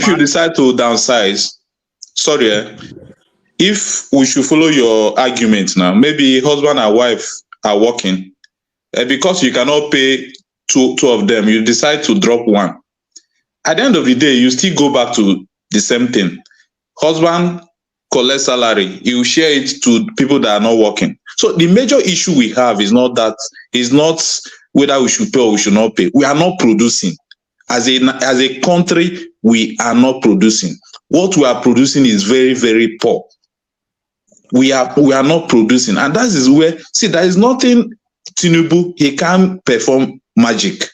you decide to downsize, if we should follow your argument now, maybe husband and wife are working, because you cannot pay two of them, you decide to drop one. At the end of the day, you still go back to the same thing. Husband collects salary, you share it to people that are not working. So the major issue we have is not whether we should pay or we should not pay. We are not producing. As a country, we are not producing. What we are producing is very, very poor. We are not producing. And that is where, there is nothing Tinubu, he can't perform magic.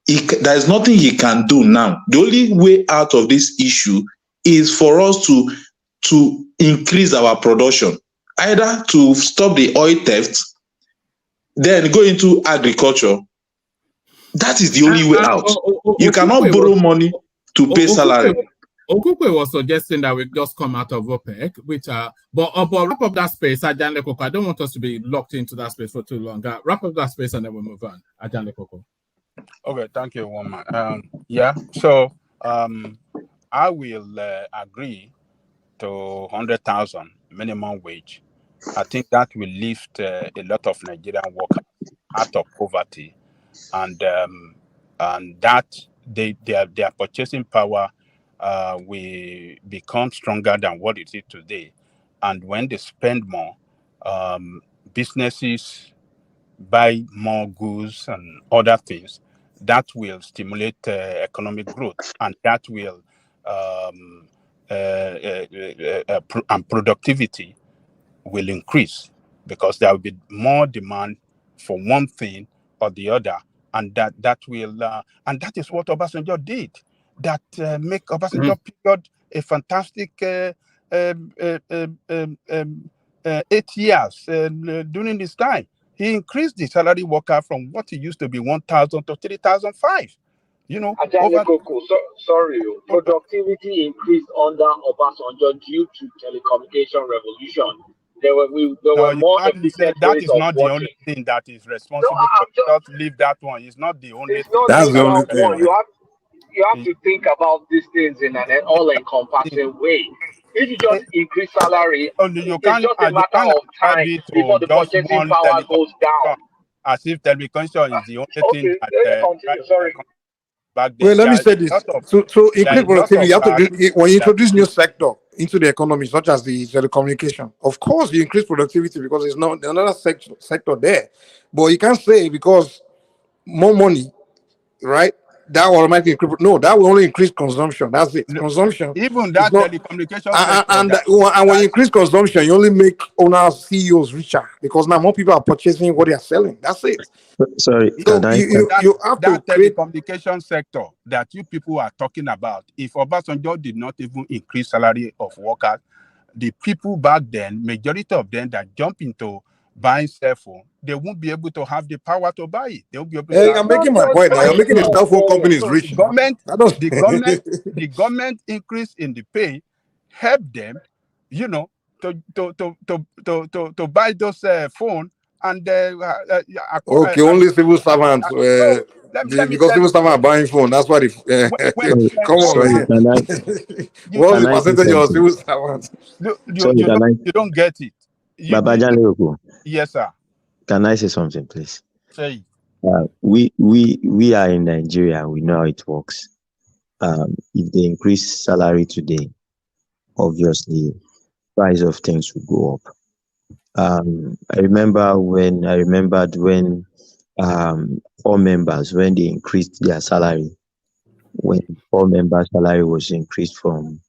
There is nothing he can do now. The only way out of this issue is for us to increase our production, either to stop the oil theft, then go into agriculture. That is the only way out. You cannot borrow money to pay salary. Okukwe was suggesting that we just come out of OPEC, but wrap up that space, Ajanle Koko. I don't want us to be locked into that space for too long. Wrap up that space and then we'll move on. Ajanle Koko. Okay, thank you, woman. So I will agree to 100,000 minimum wage. I think that will lift a lot of Nigerian workers out of poverty, and that their purchasing power will become stronger than what it is today. And when they spend more, businesses buy more goods and other things. That will stimulate economic growth, and that will and productivity will increase, because there will be more demand for one thing or the other, and that will and that is what Obasanjo did. That make Obasanjo period a fantastic 8 years during this time. He increased the salary worker from what it used to be 1,000 to 3,005. You know, over. Sorry, productivity increased under Obasanjo due to telecommunication revolution. There were more efficient that ways is of not working. the only thing that is responsible for. Just leave that one. It's not the only. It's not that's the only thing. One. You have to think about these things in an all-encompassing way. If you just increase salary, you can't, it's just a matter of time before the purchasing power goes down. As if telecommunication is the only thing that. Continue. Sorry. Back then, Well, let me say this. So increase productivity. You have to when you introduce new sector into the economy, such as the telecommunication. Of course, you increase productivity because there's not another sector there. But you can't say because more money, right? That will automatically increase. No, that will only increase consumption. That's it. Consumption. Even that telecommunication sector. And when you increase consumption, you only make owners, CEOs richer because now more people are purchasing what they are selling. That's it. Sorry, so you have that to create telecommunication sector that you people are talking about. If Obasanjo did not even increase salary of workers, the people back then, majority of them that jump into buying cell phone, they won't be able to have the power to buy it. They won't be able to. I'm making my point now. I'm making the cell phone companies rich. The government increase in the pay help them, you know, to buy those phone. And okay, only civil servants because civil servants are buying phone. That's why they come on. What's the percentage of civil servants? You don't get it. Yes, sir. Can I say something, please? Say. We are in Nigeria. We know how it works. If they increase salary today, obviously, price of things will go up. I remembered when 4 members, when they increased their salary, when 4 members' salary was increased from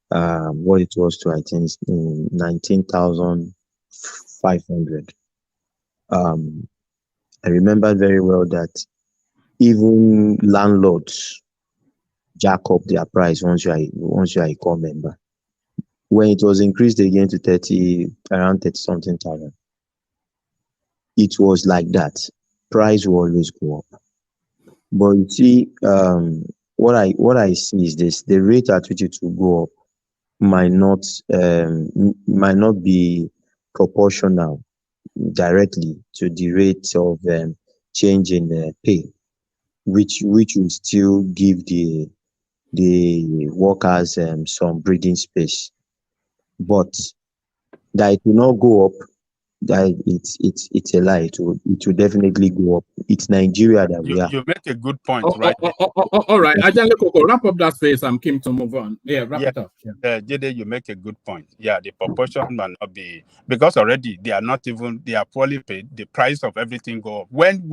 what it was to, I think, 19,500. I remember very well that even landlords jack up their price once you are a core member. When it was increased again to around 30 something thousand, it was like that. Price will always go up. But you see, what I see is this: the rate at which it will go up might not be proportional directly to the rate of change in pay, which will still give the workers some breathing space. But that it will not go up, that it's a lie. It will definitely go up. It's Nigeria that we are. You make a good point, right? All right, Ajale Koko, wrap up that space. I'm keen to move on. Yeah, wrap it up. Jide, you make a good point. Yeah, the proportion might not be, because already they are poorly paid. The price of everything go up. When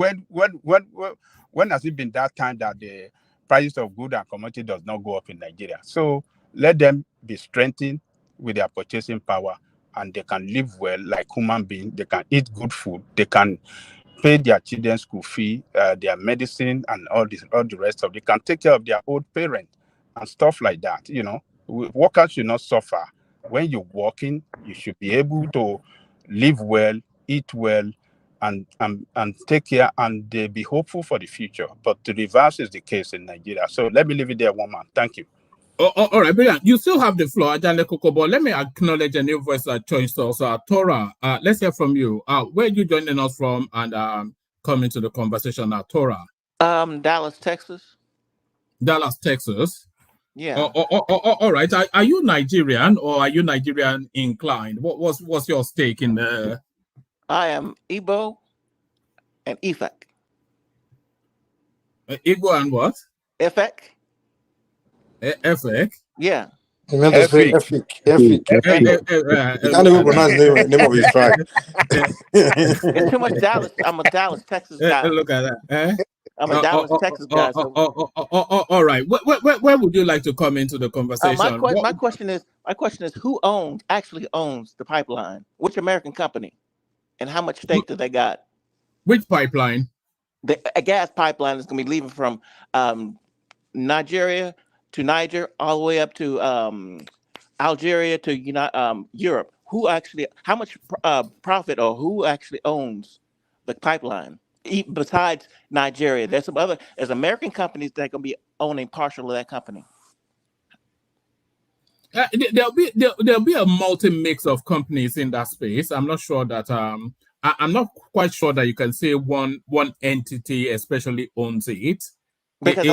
has it been that time that the price of good and commodity does not go up in Nigeria? So let them be strengthened with their purchasing power, and they can live well like human beings. They can eat good food. They can pay their children's school fee, their medicine, and all the rest of it. They can take care of their old parents and stuff like that. You know, workers should not suffer. When you're working, you should be able to live well, eat well, and take care, and be hopeful for the future. But the reverse is the case in Nigeria. So let me leave it there, woman. Thank you. All right, brilliant. You still have the floor, Ajale Koko, but let me acknowledge a new voice that joins us. Tora, let's hear from you. Where are you joining us from, and coming to the conversation now, Tora? Dallas, Texas. Dallas, Texas. Yeah. All right. Are you Nigerian, or are you Nigerian inclined? What's your stake in the? I am Igbo and Efik. Igbo and what? Efik. Efik? Yeah. You meant to say Efik. You can't even pronounce the name of his tribe. It's too much Dallas. I'm a Dallas, Texas guy. Look at that. I'm a Dallas, Texas guy. All right. Where would you like to come into the conversation? My question is, who actually owns the pipeline? Which American company? And how much stake do they got? Which pipeline? A gas pipeline is going to be leaving from Nigeria to Niger, all the way up to Algeria to Europe. How much profit, or who actually owns the pipeline. Besides Nigeria, there's American companies that are going to be owning partial of that company. There'll be a multi-mix of companies in that space. I'm not sure that I'm not quite sure that you can say one entity especially owns it. Because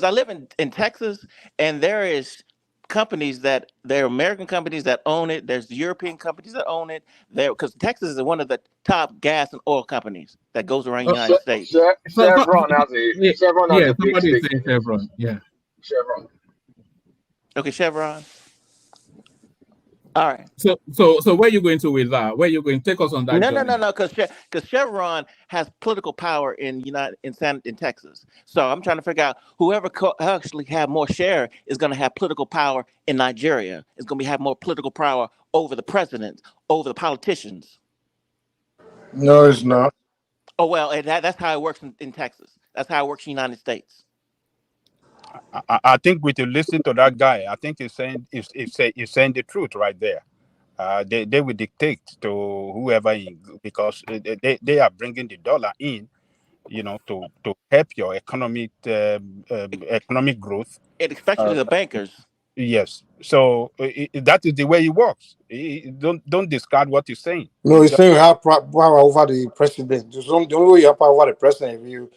I live in Texas, and there is companies there are American companies that own it. There's European companies that own it. Because Texas is one of the top gas and oil companies that goes around the United States. Chevron has a big stake. Chevron. Yeah. Chevron. Okay, Chevron. All right. So where are you going to with that? Where are you going? Take us on that. No. Because Chevron has political power in Texas. So I'm trying to figure out whoever actually have more share is going to have political power in Nigeria. It's going to have more political power over the president, over the politicians. No, it's not. Oh well, and that's how it works in Texas. That's how it works in the United States. I think with you listen to that guy, I think he's saying the truth right there. They will dictate to whoever because they are bringing the dollar in, to help your economic growth, and especially the bankers. Yes, so that is the way it works. Don't discard what he's saying. No, he's saying you have power over the president. The only way you have power over the president, if you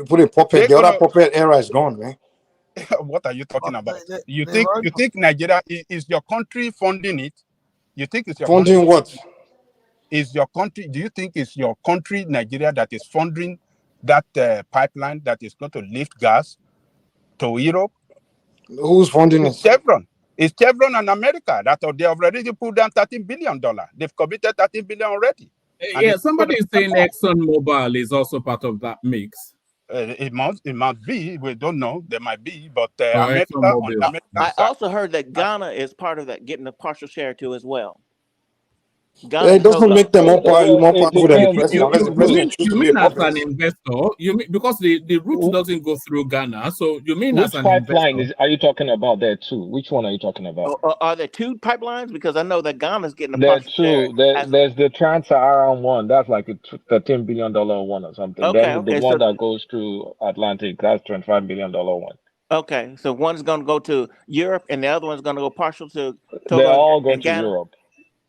put a puppet, the other puppet era is gone, man. What are you talking about? You think Nigeria is your country funding it? You think it's your funding country? What is your country? Do you think it's your country, Nigeria, that is funding that pipeline that is going to lift gas to Europe? Who's funding it? Chevron. It's Chevron and America that they have already put down $13 billion. They've committed $13 billion already. Yeah, somebody is saying ExxonMobil is also part of that mix. It might be. We don't know. There might be, but America. I also heard that Ghana is part of that, getting a partial share too as well. It doesn't make them more powerful than the president. You mean as an investor? You mean because the route doesn't go through Ghana? So you mean as an pipeline are you talking about there too? Which one are you talking about? Are there two pipelines? Because I know that Ghana's getting a partial share. There's the Trans-Saharan one. That's like a $13 billion one or something. Then the one that goes through Atlantic, that's $25 billion one. Okay, so one's going to go to Europe, and the other one's going to go partial to Togo. They're all going to Europe.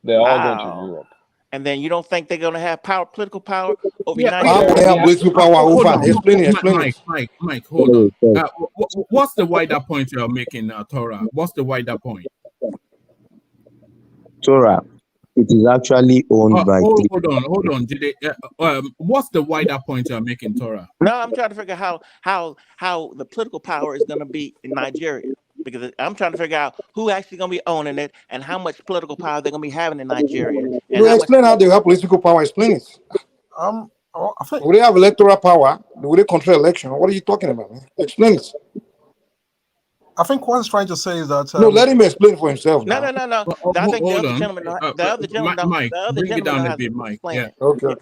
They're all going to Europe. And then you don't think they're going to have political power over United States? They have political power over. Explain it. Mike, hold on. What's the wider point you are making, Tora? What's the wider point? Tora, it is actually owned by. Hold on, Jide. What's the wider point you are making, Tora? No, I'm trying to figure out how the political power is going to be in Nigeria. Because I'm trying to figure out who actually going to be owning it and how much political power they're going to be having in Nigeria. Explain how they have political power. Explain it. I think would they have electoral power? Would they control election? What are you talking about, man? Explain it. I think what he's trying to say is that no, let him explain for himself. No. I think the other gentleman, Mike, bring it down a bit, Mike. Yeah. Okay.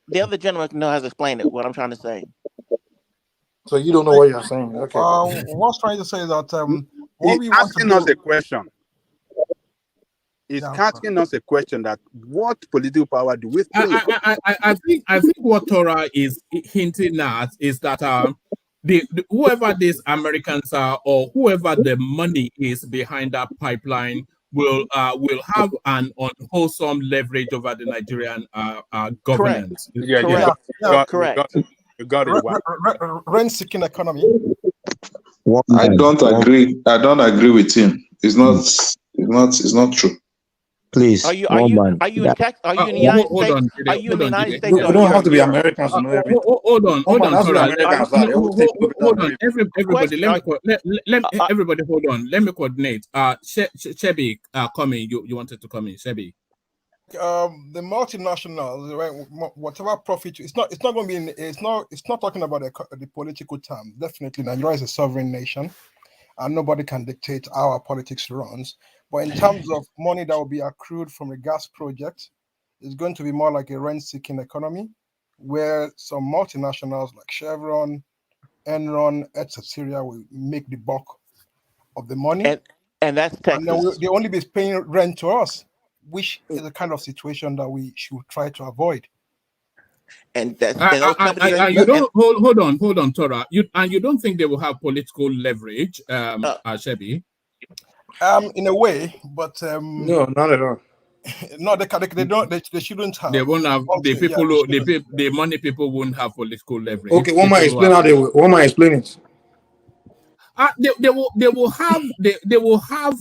The other gentleman knows how to explain it. What I'm trying to say. So you don't know what you're saying. Okay. What's trying to say is that he's asking us a question. He's asking us a question that what political power do we play? I think what Tora is hinting at is that whoever these Americans are or whoever the money is behind that pipeline will have an unwholesome leverage over the Nigerian governance. Correct. You got it. Rent-seeking economy. I don't agree. I don't agree with him. It's not true. Please. Are you in Texas? Are you in the United States? Are you in the United States? We don't have to be Americans to know everything. Hold on. Hold on. Everybody, everybody, hold on. Let me coordinate. Shebi, coming. You wanted to come in, Shebi. The multinationals, right? Whatever profit, it's not going to be. It's not talking about the political term. Definitely, Nigeria is a sovereign nation, and nobody can dictate how our politics runs. But in terms of money that will be accrued from a gas project, it's going to be more like a rent-seeking economy, where some multinationals like Chevron, Enron, etc., will make the bulk of the money, and that's Texas. And they only be paying rent to us, which is the kind of situation that we should try to avoid. And those companies you don't hold on, Tora. You don't think they will have political leverage, Shebi? In a way, but no, not at all. No, they don't. They shouldn't have. They won't have the money people won't have political leverage. Okay, one might explain how they will. One might explain it. They will have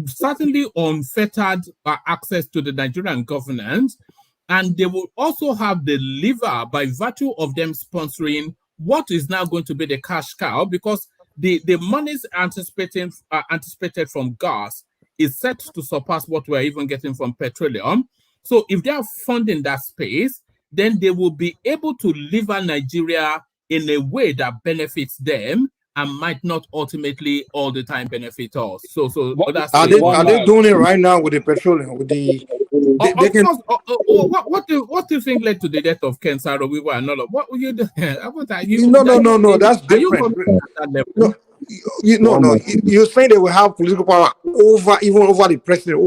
certainly unfettered access to the Nigerian governance, and they will also have the lever by virtue of them sponsoring what is now going to be the cash cow, because the monies anticipated from gas is set to surpass what we're even getting from petroleum. So if they are funding that space, then they will be able to lever Nigeria in a way that benefits them and might not ultimately all the time benefit us. So that's are they doing it right now with the petroleum? With the what do you think led to the death of Ken Saro-Wiwa and all of what were you doing? No, that's different. You're saying they will have political power over the president,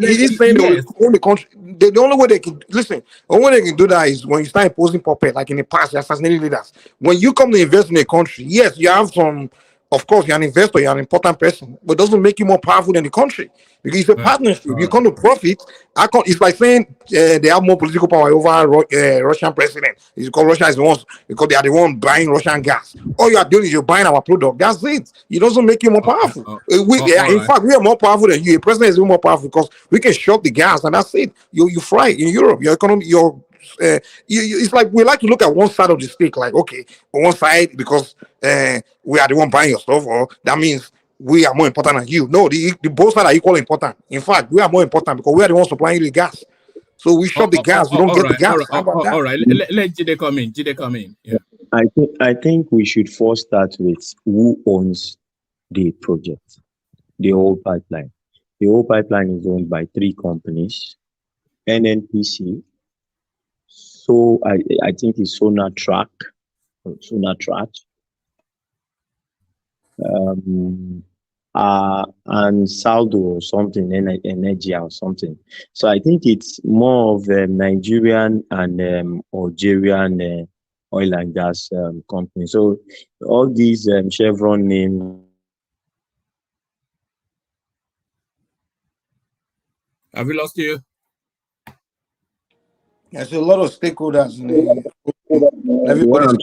he's saying they will own the country. The only way they can the only way they can do that is when you start imposing puppet, like in the past, assassinating leaders. When you come to invest in a country, yes, you have some. Of course, you're an investor, you're an important person, but it doesn't make you more powerful than the country because it's a partnership. You come to profit. It's like saying they have more political power over Russian president. It's because Russia is the ones, because they are the one buying Russian gas. All you are doing is you're buying our product. That's it. It doesn't make you more powerful. In fact, we are more powerful than you. A president is even more powerful because we can shut the gas and that's it. You fry in Europe. Your economy, it's like we like to look at one side of the stick, like okay, on one side because we are the one buying your stuff, or that means we are more important than you. No, the both sides are equally important. In fact, we are more important because we are the ones supplying you the gas. So we shut the gas, we don't get the gas. All right, let Jide come in. Jide come in. Yeah. I think we should first start with who owns the project, the whole pipeline. The whole pipeline is owned by 3 companies: NNPC. So I think it's Sonatrach, and Saldo or something, Energia or something. So I think it's more of a Nigerian and Algerian oil and gas company. So all these Chevron name. Have we lost you? There's a lot of stakeholders in the. What I'm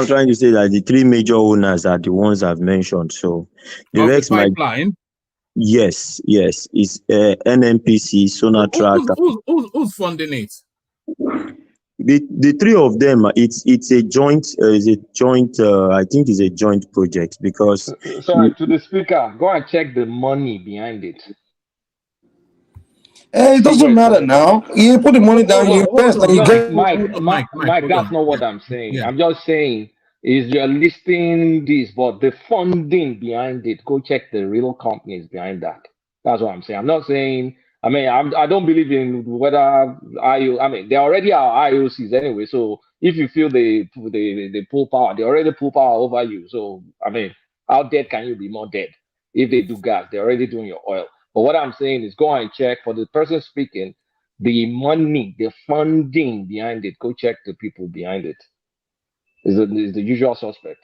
trying to say that the 3 major owners are the ones I've mentioned. So the rest pipeline. Yes, it's NNPC, Sonatrach. Who's funding it? The 3 of them. It's a joint. I think it's a joint project because. Sorry, to the speaker. Go and check the money behind it. It doesn't matter now. You put the money down, you invest, and you get. Mike, that's not what I'm saying. Yeah. I'm just saying is you're listing this, but the funding behind it, go check the real companies behind that. That's what I'm saying. I'm not saying. I don't believe in whether they already are IOCs anyway. So if you feel they pull power, they already pull power over you. So how dead can you be more dead? If they do gas, they're already doing your oil. But what I'm saying is go and check for the person speaking, the money, the funding behind it. Go check the people behind it. Is the usual suspect.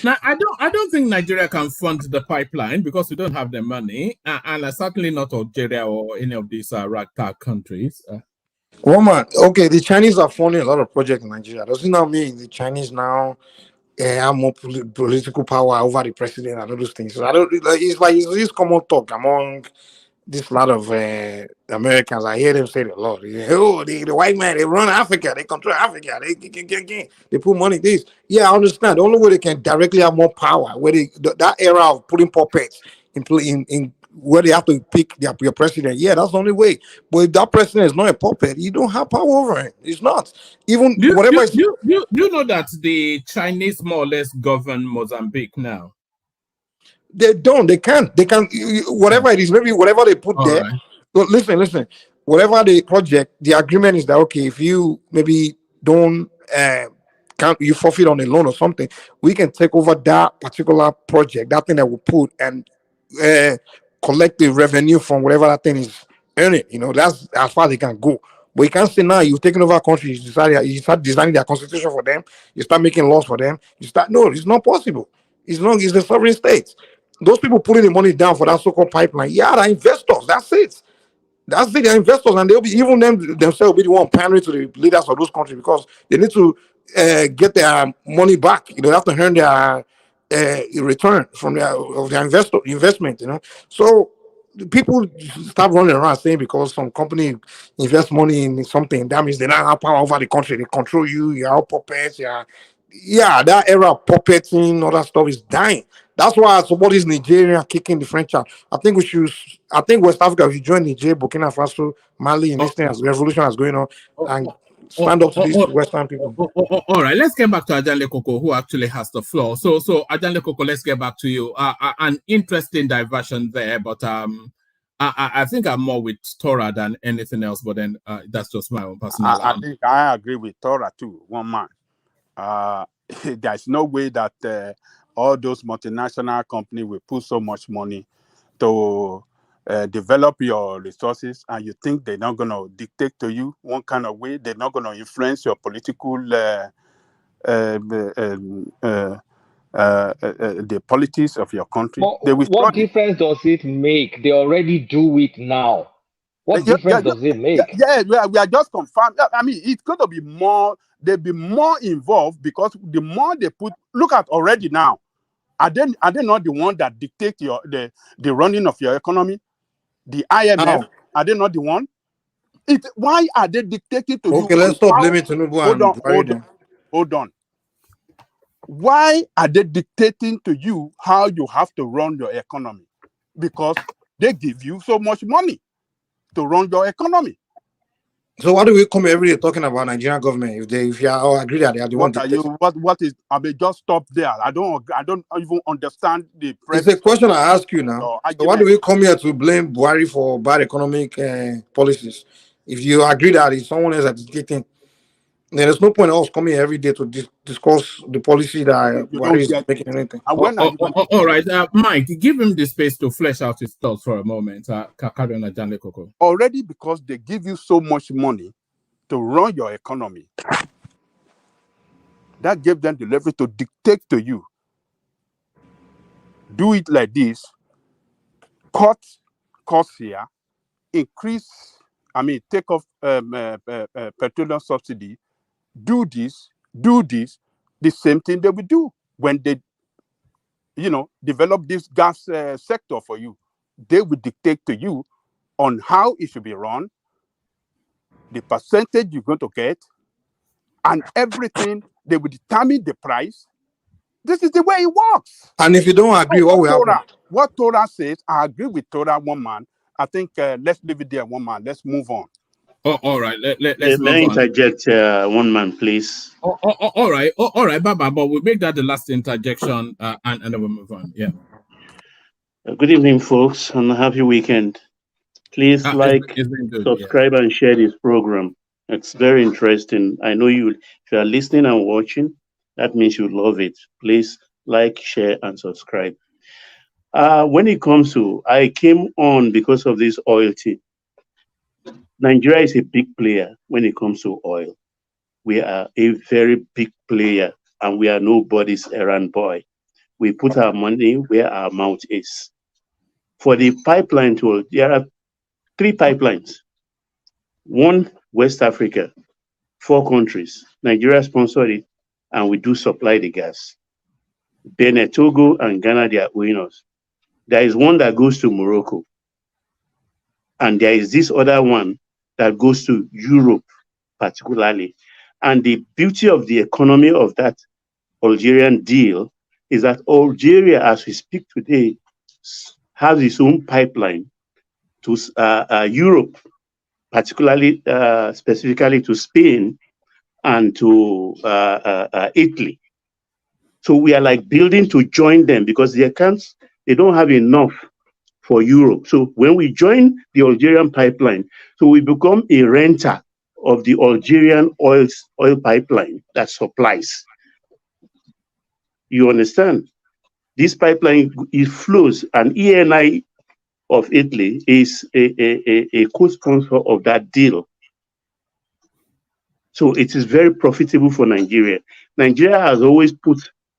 Now, I don't think Nigeria can fund the pipeline because we don't have the money, and certainly not Algeria or any of these ragtag countries. Okay, the Chinese are funding a lot of projects in Nigeria. Doesn't that mean the Chinese now have more political power over the president and all those things? So it's this common talk among this lot of Americans. I hear them say it a lot. The white man, they run Africa, they control Africa, they put money in this. Yeah, I understand. The only way they can directly have more power, where that era of putting puppets in where they have to pick your president. Yeah, that's the only way. But if that president is not a puppet, you don't have power over him. It's not. Even whatever. You know that the Chinese more or less govern Mozambique now. They don't. They can't. They can. Whatever it is, maybe whatever they put there. Right. So listen. Whatever the project, the agreement is that okay. If you maybe don't can't you forfeit on a loan or something, we can take over that particular project, that thing that we put, and collect the revenue from whatever that thing is earn it. You know, that's as far as they can go. But you can't say now you've taken over a country, you start designing their constitution for them, you start making laws for them, no, it's not possible. It's the sovereign states. Those people putting the money down for that so-called pipeline, yeah, they're investors. That's it. That's it. They're investors, and they'll be even themselves will be the one pandering to the leaders of those countries because they need to get their money back. You know, they have to earn their return from their investment. You know, so people start running around saying because some company invest money in something, that means they don't have power over the country. They control you. You're all puppets. Yeah, that era of puppeting, all that stuff is dying. That's why I support this Nigerian kicking the French out. I think West Africa should join Niger, Burkina Faso, Mali in this thing as revolution is going on and stand up to these Western people. All right, let's get back to Ajanle Koko, who actually has the floor. So Ajanle Koko, let's get back to you. An interesting diversion there, but I think I'm more with Tora than anything else. But then that's just my own personal. I think I agree with Tora too. One man. There's no way that all those multinational companies will put so much money to develop your resources, and you think they're not going to dictate to you one kind of way. They're not going to influence your political the politics of your country. But what difference does it make? They already do it now. What difference does it make? We are just confirmed. I mean, it's going to be more. They'll be more involved because the more they put. Look at already now. Are they not the one that dictate the running of your economy? The IMF, are they not the one? Why are they dictating to you? Okay, let's stop blaming Tinubu. Hold on. Why are they dictating to you how you have to run your economy? Because they give you so much money to run your economy. So why do we come every day talking about Nigerian government if you all agree that they are the one? What is? I mean, just stop there. I don't even understand the. It's a question I ask you now. So why do we come here to blame Buhari for bad economic policies? If you agree that it's someone else that's dictating, then there's no point in us coming every day to discuss the policy that Buhari is making anything. All right, Mike, give him the space to flesh out his thoughts for a moment. Already because they give you so much money to run your economy, that gave them the leverage to dictate to you. Do it like this, cut costs here, take off petroleum subsidy, do this, the same thing they will do when they, develop this gas sector for you. They will dictate to you on how it should be run, the percentage you're going to get, and everything. They will determine the price. This is the way it works. And if you don't agree, what will happen? What Tora says, I agree with Tora, one man. I think let's leave it there, one man. Let's move on. All right. Let's move on. Interject, one man, please. All right, Baba. But we'll make that the last interjection, and then we'll move on. Yeah. Good evening, folks, and a happy weekend. Please subscribe, and share this program. It's very interesting. I know if you are listening and watching, that means you love it. Please like, share, and subscribe. When it comes to, I came on because of this oil thing. Nigeria is a big player when it comes to oil. We are a very big player, and we are nobody's errand boy. We put our money where our mouth is. For the pipeline tool, there are 3 pipelines. 1, West Africa, 4 countries. Nigeria sponsored it, and we do supply the gas. Benin, Togo, and Ghana, they are owing us. There is one that goes to Morocco. And there is this other one that goes to Europe, particularly. And the beauty of the economy of that Algerian deal is that Algeria, as we speak today, has its own pipeline to Europe, particularly, specifically to Spain and to Italy. So we are like building to join them because they don't have enough for Europe. So when we join the Algerian pipeline, so we become a renter of the Algerian oil pipeline that supplies. You understand? This pipeline, it flows, and ENI of Italy is a co-sponsor of that deal. So it is very profitable for Nigeria. Nigeria has always put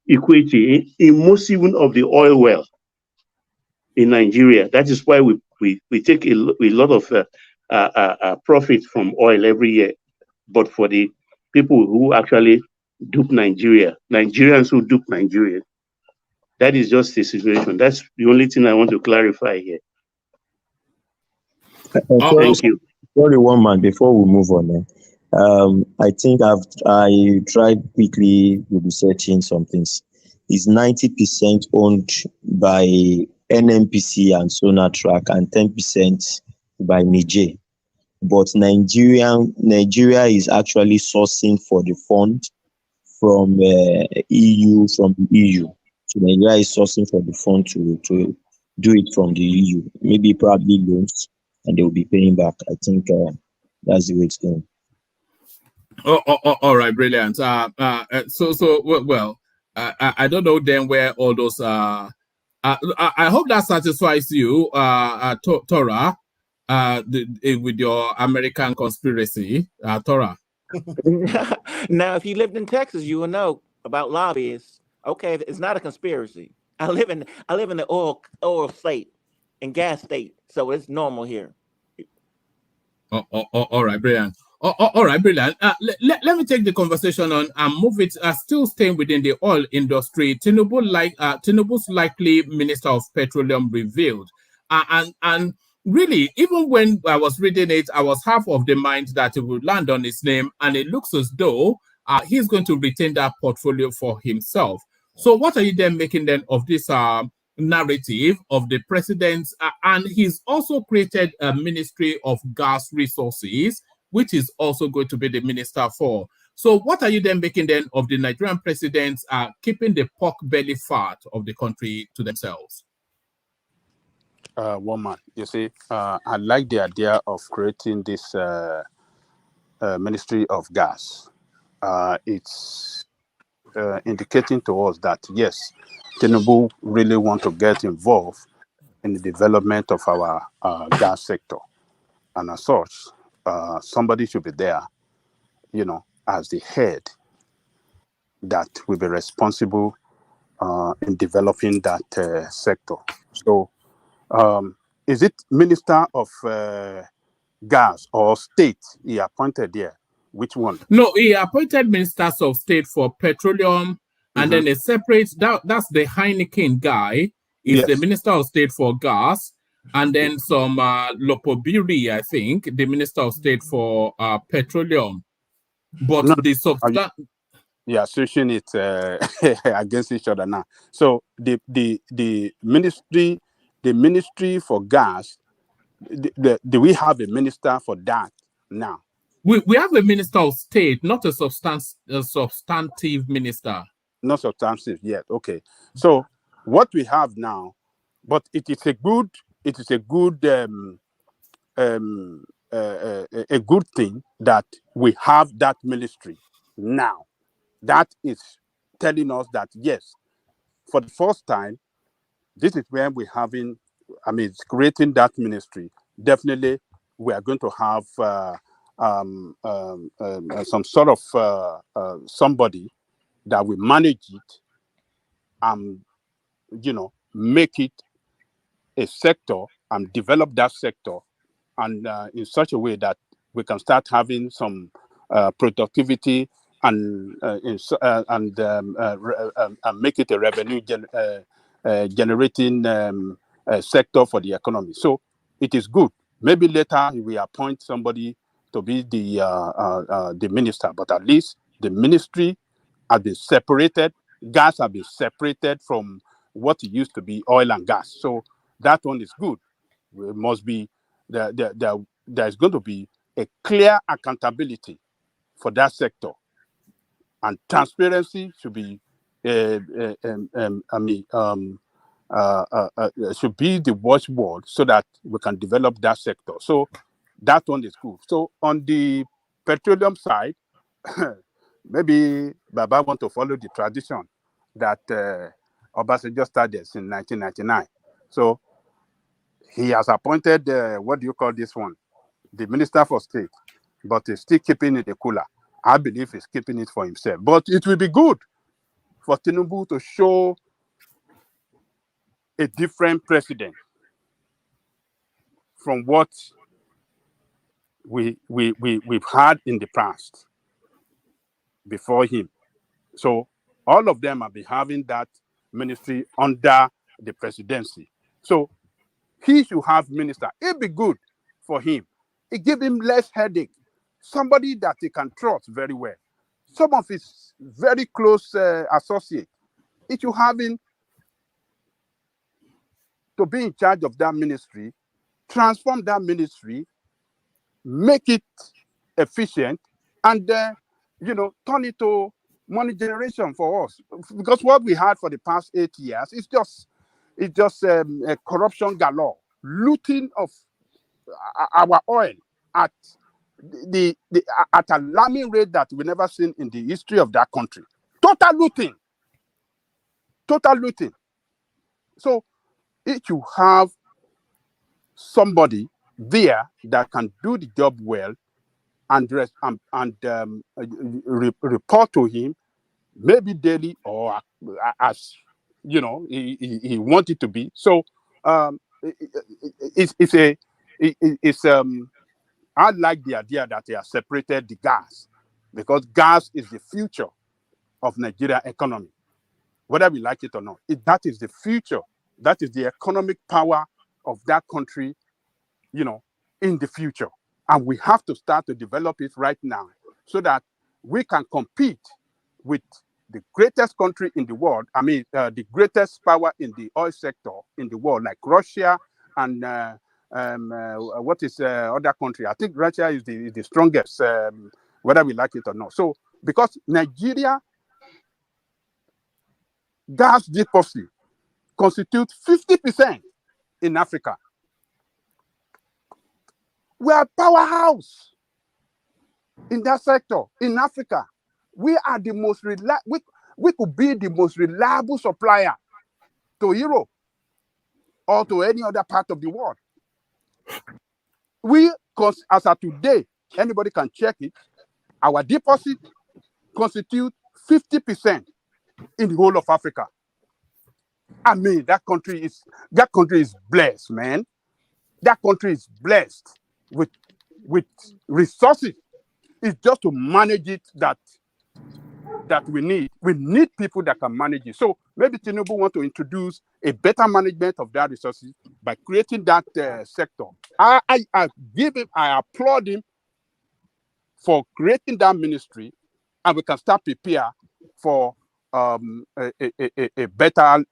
equity in most even of the oil well in Nigeria. That is why we take a lot of profit from oil every year. But for the people who actually dupe Nigeria, Nigerians who dupe Nigeria, that is just the situation. That's the only thing I want to clarify here. Thank you. Sorry, one man, before we move on. I think I tried quickly researching some things. It's 90% owned by NNPC and Sonatrach and 10% by Niger. But Nigeria is actually sourcing for the fund from EU, from the EU. So Nigeria is sourcing for the fund to do it from the EU. Maybe probably loans, and they will be paying back. I think that's the way it's going. All right, brilliant. I don't know then where all those I hope that satisfies you, Tora, with your American conspiracy, Tora. Now, if you lived in Texas, you will know about lobbyists. Okay, it's not a conspiracy. I live in the oil state and gas state, so it's normal here. All right, brilliant. All right, brilliant. Let me take the conversation on and move it. Still staying within the oil industry, Tinubu's likely Minister of Petroleum revealed, and really, even when I was reading it, I was half of the mind that it would land on his name, and it looks as though he's going to retain that portfolio for himself. So, what are you then making then of this narrative of the president? And he's also created a Ministry of Gas Resources, which is also going to be the minister for. So, what are you then making then of the Nigerian presidents keeping the pork belly fat of the country to themselves? Woman, you see, I like the idea of creating this Ministry of Gas. It's indicating to us that, yes, Tinubu really want to get involved in the development of our gas sector. And as such, somebody should be there, as the head that will be responsible in developing that sector. So, is it Minister of Gas or State he appointed there? Which one? No, he appointed Ministers of State for Petroleum, and then a separate, that's the Heineken guy, is the Minister of State for Gas, and then some Lopobiri, I think, the Minister of State for Petroleum. But the substance... Yeah, switching it against each other now. So the ministry for gas, do we have a minister for that now? We have a Minister of State, not a substantive minister. Not substantive yet. Okay. So what we have now, but it is a good a good thing that we have that ministry now. That is telling us that, yes, for the first time, this is where we're having, creating that ministry. Definitely, we are going to have some sort of somebody that will manage it and, make it a sector and develop that sector and in such a way that we can start having some productivity and make it a revenue generating sector for the economy. So it is good. Maybe later we appoint somebody to be the minister, but at least the ministry has been separated. Gas has been separated from what it used to be, oil and gas. So that one is good. It must be there's going to be a clear accountability for that sector. And transparency should be, should be the watchword so that we can develop that sector. So that one is good. So on the petroleum side, maybe Baba want to follow the tradition that Obasanjo started in 1999. So he has appointed, what do you call this one? The Minister for State, but he's still keeping it a cooler. I believe he's keeping it for himself. But it will be good for Tinubu to show a different president from what we've had in the past before him. So all of them have been having that ministry under the presidency. So he should have minister. It'd be good for him. It give him less headache. Somebody that he can trust very well. Some of his very close associates. It should have him to be in charge of that ministry, transform that ministry, make it efficient, and turn it to money generation for us. Because what we had for the past 8 years is just a corruption galore, looting of our oil at at an alarming rate that we never seen in the history of that country. Total looting. So if you have somebody there that can do the job well and report to him, maybe daily or as he wanted to be. So I like the idea that they have separated the gas, because gas is the future of Nigeria economy, whether we like it or not. That is the future. That is the economic power of that country, in the future. And we have to start to develop it right now so that we can compete with the greatest country in the world. I mean, the greatest power in the oil sector in the world, like Russia and what is other country? I think Russia is the strongest, whether we like it or not. So, because Nigeria gas deposit constitutes 50% in Africa. We are a powerhouse in that sector in Africa. We are the most we could be the most reliable supplier to Europe or to any other part of the world. Because as of today, anybody can check it, our deposit constitutes 50% in the whole of Africa. I mean, that country is blessed, man. That country is blessed with resources. It's just to manage it that we need. We need people that can manage it. So maybe Tinubu want to introduce a better management of that resources by creating that sector. I applaud him for creating that ministry, and we can start prepare for a better,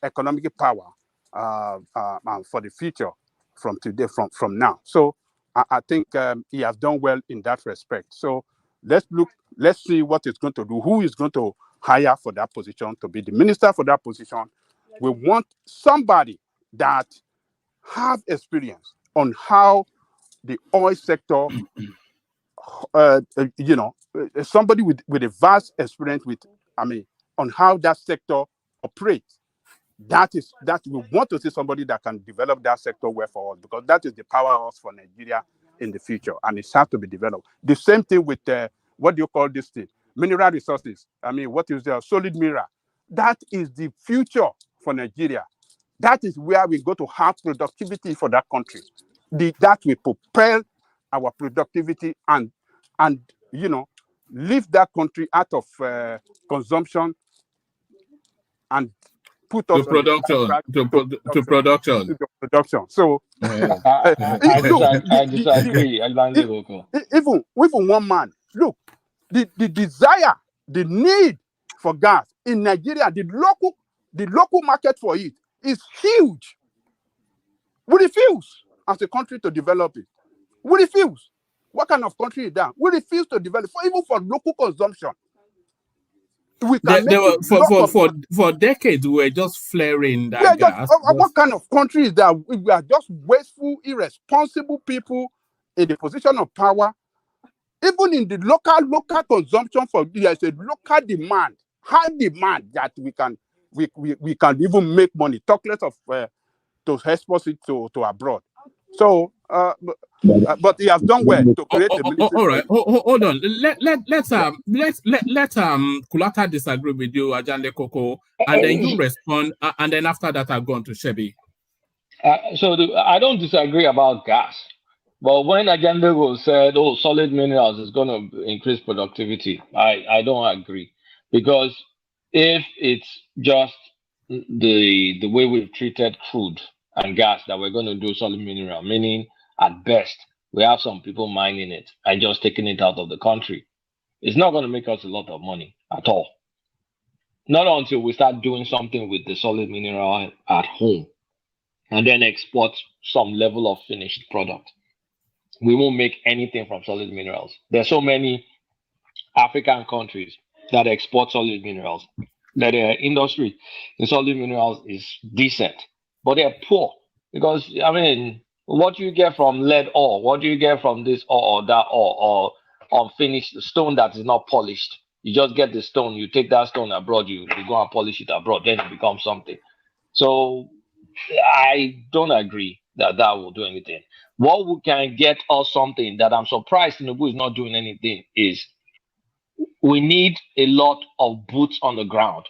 economic power for the future from today, from now. So I think he has done well in that respect. So let's see what he's going to do, who is going to hire for that position to be the minister for that position. We want somebody that have experience on how the oil sector, somebody with a vast experience on how that sector operates. That we want to see somebody that can develop that sector well for us, because that is the powerhouse for Nigeria in the future, and it has to be developed. The same thing with what do you call this thing? Mineral resources. I mean, what is the solid mineral? That is the future for Nigeria. That is where we go to have productivity for that country. That will propel our productivity and lift that country out of consumption and put us to production. So I disagree. Even one man, look, the desire, the need for gas in Nigeria, the local market for it is huge. We refuse as a country to develop it. We refuse. What kind of country is that? We refuse to develop even for local consumption. We can for decades we were just flaring that gas. What kind of country is that? We are just wasteful, irresponsible people in the position of power. Even in the local consumption, there's a local demand, high demand that we can even make money. Talk less of export it to abroad. So, but he has done well to create a military. All right, hold on. Let's Kulata disagree with you, Ajande Koko, and then you respond, and then after that I'll go on to Shebi. I don't disagree about gas, but when Ajande said, "Oh, solid minerals is going to increase productivity," I don't agree, because if it's just the way we've treated crude and gas that we're going to do solid mineral, meaning at best we have some people mining it and just taking it out of the country, it's not going to make us a lot of money at all. Not until we start doing something with the solid mineral at home and then export some level of finished product. We won't make anything from solid minerals. There's so many African countries that export solid minerals, that their industry in solid minerals is decent, but they're poor, because, I mean, what do you get from lead ore? What do you get from this ore or that ore, or unfinished stone that is not polished? You just get the stone, you take that stone abroad, you go and polish it abroad, then it becomes something. So I don't agree that will do anything. What we can get us something that I'm surprised Tinubu is not doing anything is, we need a lot of boots on the ground.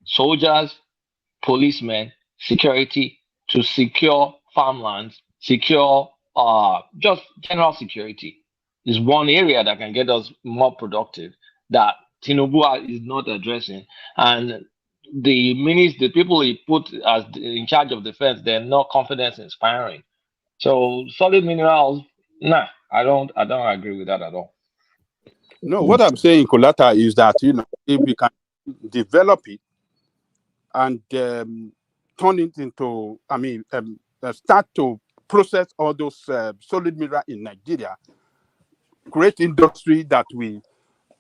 Soldiers, policemen, security, to secure farmlands, secure just general security is one area that can get us more productive that Tinubu is not addressing. And the people he put as in charge of defense, they're not confidence inspiring. So solid minerals, nah, I don't agree with that at all. No, what I'm saying, Kolata, is that, if we can develop it and turn it into, start to process all those solid mineral in Nigeria, create industry that we,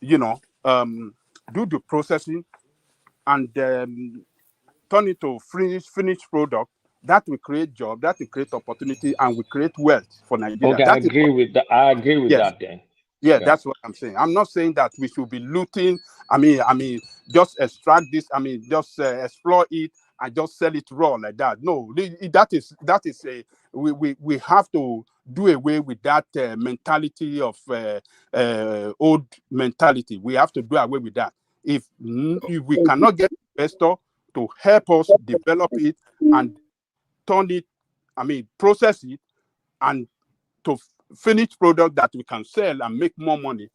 do the processing and turn it to finished product, that will create job, that will create opportunity, and we create wealth for Nigeria. Okay, I agree with that then. Yeah, that's what I'm saying. I'm not saying that we should be looting. Just extract this. Just explore it and just sell it raw like that. No, that is a we have to do away with that mentality of old mentality. We have to do away with that. If we cannot get investor to help us develop it and turn it, process it, and to finished product that we can sell and make more money,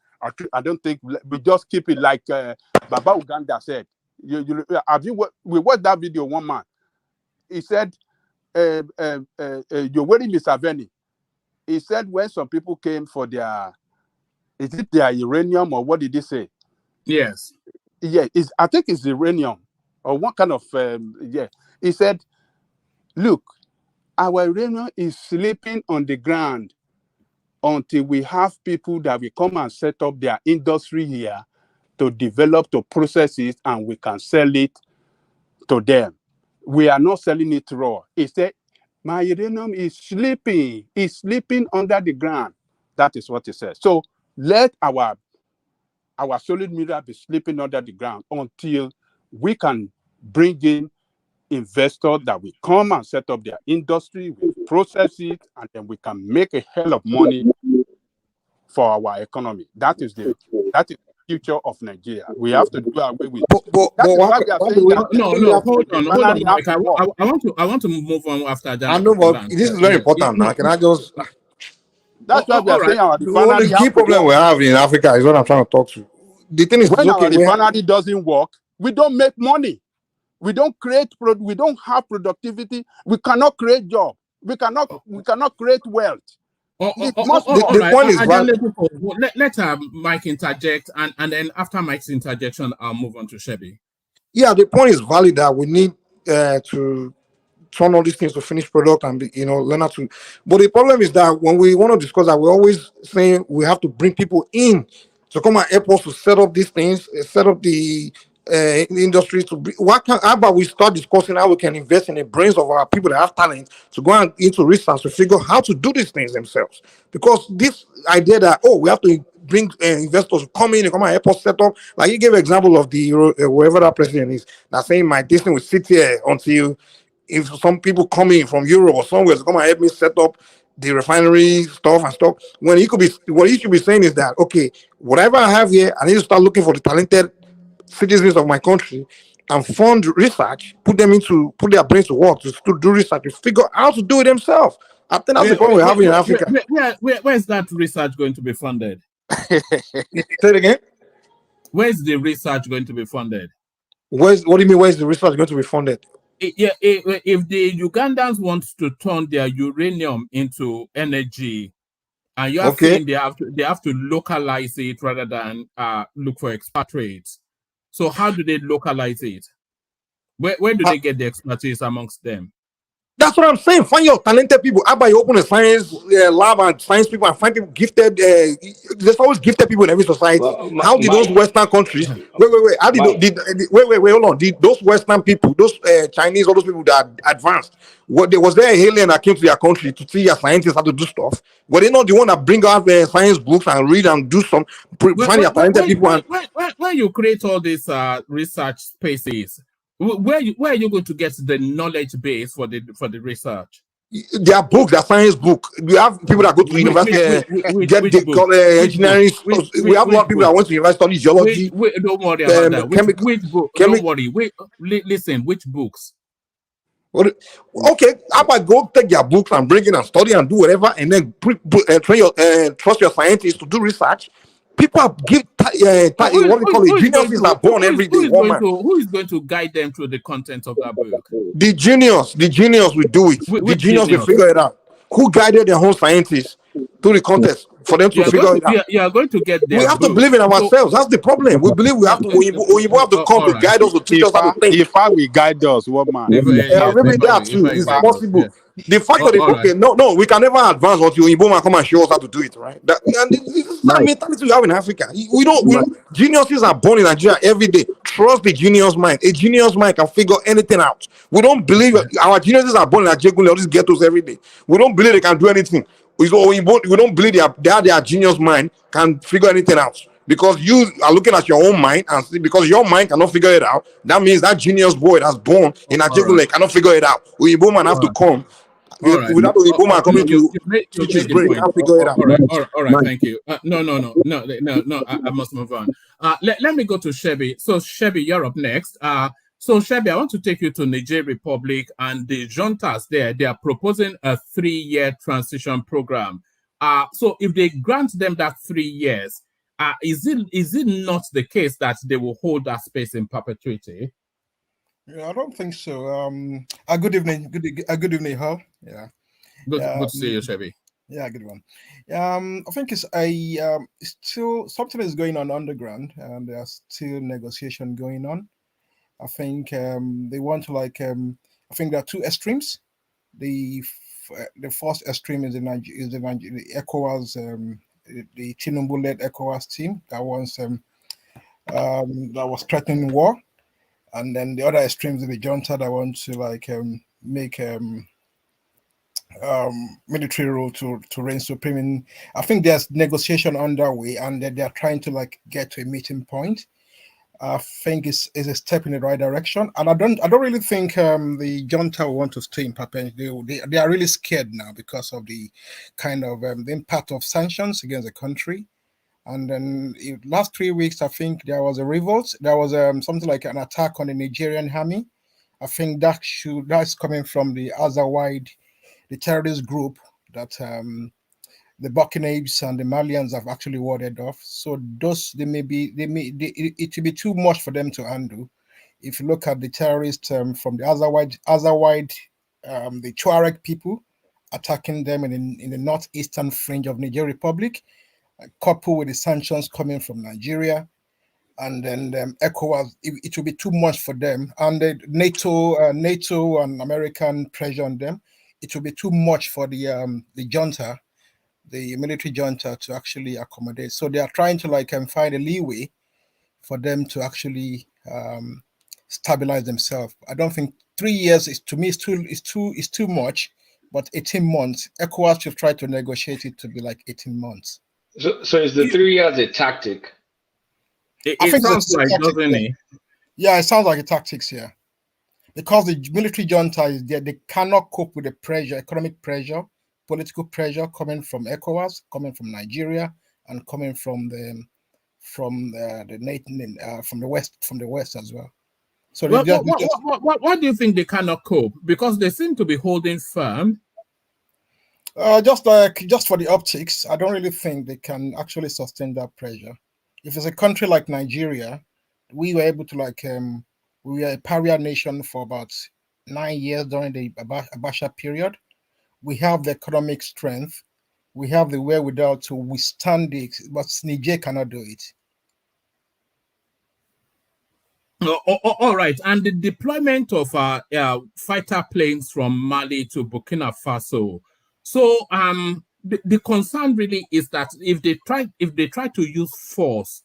I don't think we just keep it like Baba Uganda said. We watched that video, one man, he said, you're wearing Mr. Veni. He said when some people came for their uranium, or what did he say? Yes. Yeah, I think it's uranium or what kind of, He said, look, our uranium is sleeping on the ground until we have people that will come and set up their industry here to develop, to process it, and we can sell it to them. We are not selling it raw. He said, my uranium is sleeping. It's sleeping under the ground. That is what he said. So let our solid mineral be sleeping under the ground until we can bring in investors that will come and set up their industry, we process it, and then we can make a hell of money for our economy. That is the future of Nigeria. We have to do away with. Hold on. I want to move on after that. I know, but this is very important now. Can I just? That's why we are saying our refinery. The key problem we have in Africa is what I'm trying to talk to. The thing is, when our refinery doesn't work, we don't make money. We don't create we don't have productivity. We cannot create job. We cannot create wealth. The point is valid. Let Mike interject, and then after Mike's interjection, I'll move on to Shebi. Yeah, the point is valid that we need to turn all these things to finished product and learn how to. But the problem is that when we want to discuss that, we're always saying we have to bring people in to come and help us to set up these things, set up the industry. How about we start discussing how we can invest in the brains of our people that have talent to go into research to figure out how to do these things themselves? Because this idea that we have to bring investors to come in and come and help us set up, like you gave an example of the wherever that president is, that saying this thing will sit here until if some people coming from Europe or somewhere to come and help me set up the refinery stuff and stuff, when he could be, what he should be saying is that, okay, whatever I have here, I need to start looking for the talented citizens of my country and fund research, put their brains to work to do research, to figure out how to do it themselves. I think that's the problem we're having in Africa. Where is that research going to be funded? Say it again. Where is the research going to be funded? What do you mean? Where is the research going to be funded? If the Ugandans want to turn their uranium into energy, and you are saying they have to localize it rather than look for expatriates. So how do they localize it? Where do they get the expertise amongst them? That's what I'm saying. Find your talented people. How about you open a science lab and science people and find people gifted? There's always gifted people in every society. Well, how did those Western countries? Wait. How did wait? Hold on. Did those Western people, those Chinese, all those people that advanced? Was there a alien that came to their country to see your scientists how to do stuff? Were they not the one that bring out science books and read and do some? Find your talented people. When you create all these research spaces, where are you going to get the knowledge base for the research? There are books, there are science books. We have people that go to university, engineering. We have a lot of people that went to university study geology. Don't worry about that. Which book? Don't worry. Listen, which books? Okay, how about go take their books and bring it and study and do whatever, and then trust your scientists to do research. People give what we call it, geniuses are born every day. Who is going to guide them through the content of that book? The genius will do it. The genius will figure it out. Who guided their whole scientists through the contest for them to figure it out? You are going to get there. We have to believe in ourselves. That's the problem. We believe we have to. We have to come to guide us, to teach us how to think. If I will guide us, what man? Maybe that too is possible. The fact that we can never advance until Iboma come and show us how to do it, right? This is the mentality we have in Africa. Geniuses are born in Nigeria every day. Trust the genius mind. A genius mind can figure anything out. We don't believe our geniuses are born in Nigeria, all these ghettos every day. We don't believe they can do anything. We don't believe their genius mind can figure anything out. Because you are looking at your own mind, and because your mind cannot figure it out, that means that genius boy that's born in Nigeria cannot figure it out. Uyinbo man have to come. Without Uyinbo man coming to teach his brain, can't figure it out. All right, thank you. No, I must move on. Let me go to Shebi. So Shebi, you're up next. So Shebi, I want to take you to Niger Republic, and the juntas there. They are proposing a 3-year transition program. So if they grant them that 3 years, is it not the case that they will hold that space in perpetuity? Yeah, I don't think so. Good evening. Good evening, Hal. Yeah. Good to see you, Shebi. Yeah, good one. I think it's still something is going on underground, and there's still negotiation going on. I think they want to I think there are two extremes. The first extreme is the ECOWAS, the Tinubu-led ECOWAS team that was threatening war, and then the other extremes is the junta that want to make military rule to reign supreme. I think there's negotiation underway, and they are trying to get to a meeting point. I think it's a step in the right direction, and I don't really think the junta will want to stay in perpetuity. They are really scared now because of the kind of the impact of sanctions against the country. And then last 3 weeks, I think there was a revolt. There was something like an attack on the Nigerian army. I think that's coming from the Azawide, the terrorist group that the Burkinabes and the Malians have actually warded off. So it will be too much for them to handle. If you look at the terrorists from the Azawide, the Tuareg people attacking them in the northeastern fringe of Niger Republic, coupled with the sanctions coming from Nigeria, and then ECOWAS, it will be too much for them. And the NATO and American pressure on them, it will be too much for the junta, the military junta, to actually accommodate. So they are trying to find a leeway for them to actually stabilize themselves. I don't think 3 years is too much, but 18 months. ECOWAS should try to negotiate it to be 18 months. So is the 3 years a tactic? I think sounds like, doesn't it? Yeah, it sounds like a tactics, yeah. because the military junta is there, they cannot cope with the pressure, economic pressure, political pressure coming from ECOWAS, coming from Nigeria, and coming from the west as well. So what do you think they cannot cope? Because they seem to be holding firm. Just for the optics, I don't really think they can actually sustain that pressure. If it's a country like Nigeria, we were able to we were a pariah nation for about 9 years during the Abacha period. We have the economic strength, we have the wherewithal to withstand it, but Niger cannot do it. All right, and the deployment of fighter planes from Mali to Burkina Faso. So the concern really is that if they try to use force